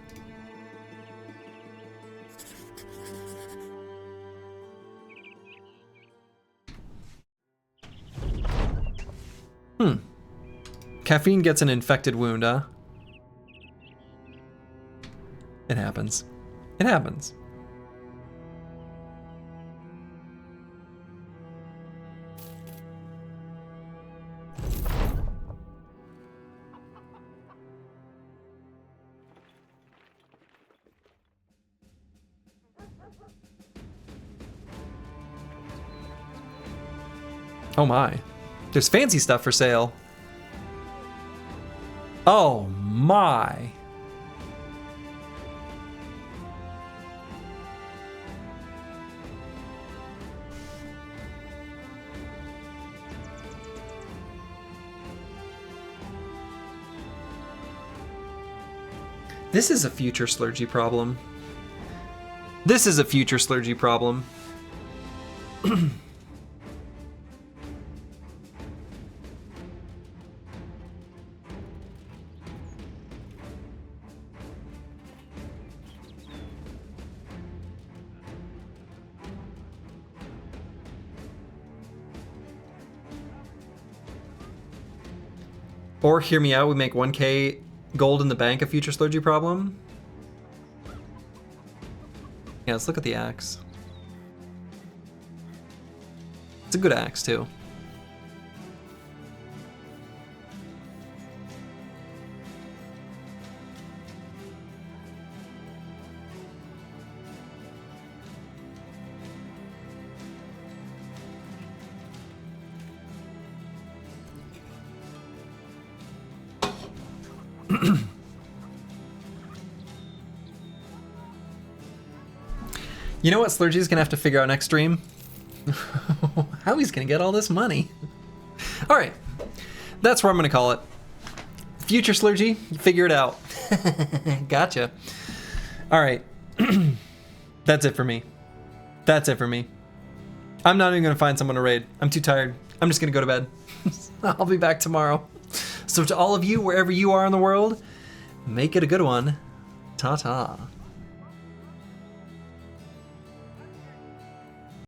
Caffeine gets an infected wound, huh? It happens. It happens. Oh my. There's fancy stuff for sale. Oh my. This is a future Slurgy problem. This is a future Slurgy problem. Or hear me out, we make 1k gold in the bank a future Slurgy problem. Yeah, let's look at the axe. It's a good axe too. You know what Slurgy's gonna have to figure out next stream? How he's gonna get all this money. All right, that's where I'm gonna call it. Future Slurgy, figure it out. Gotcha. All right, that's it for me. That's it for me. I'm not even gonna find someone to raid. I'm too tired. I'm just gonna go to bed. I'll be back tomorrow. So to all of you, wherever you are in the world, make it a good one. Ta-ta.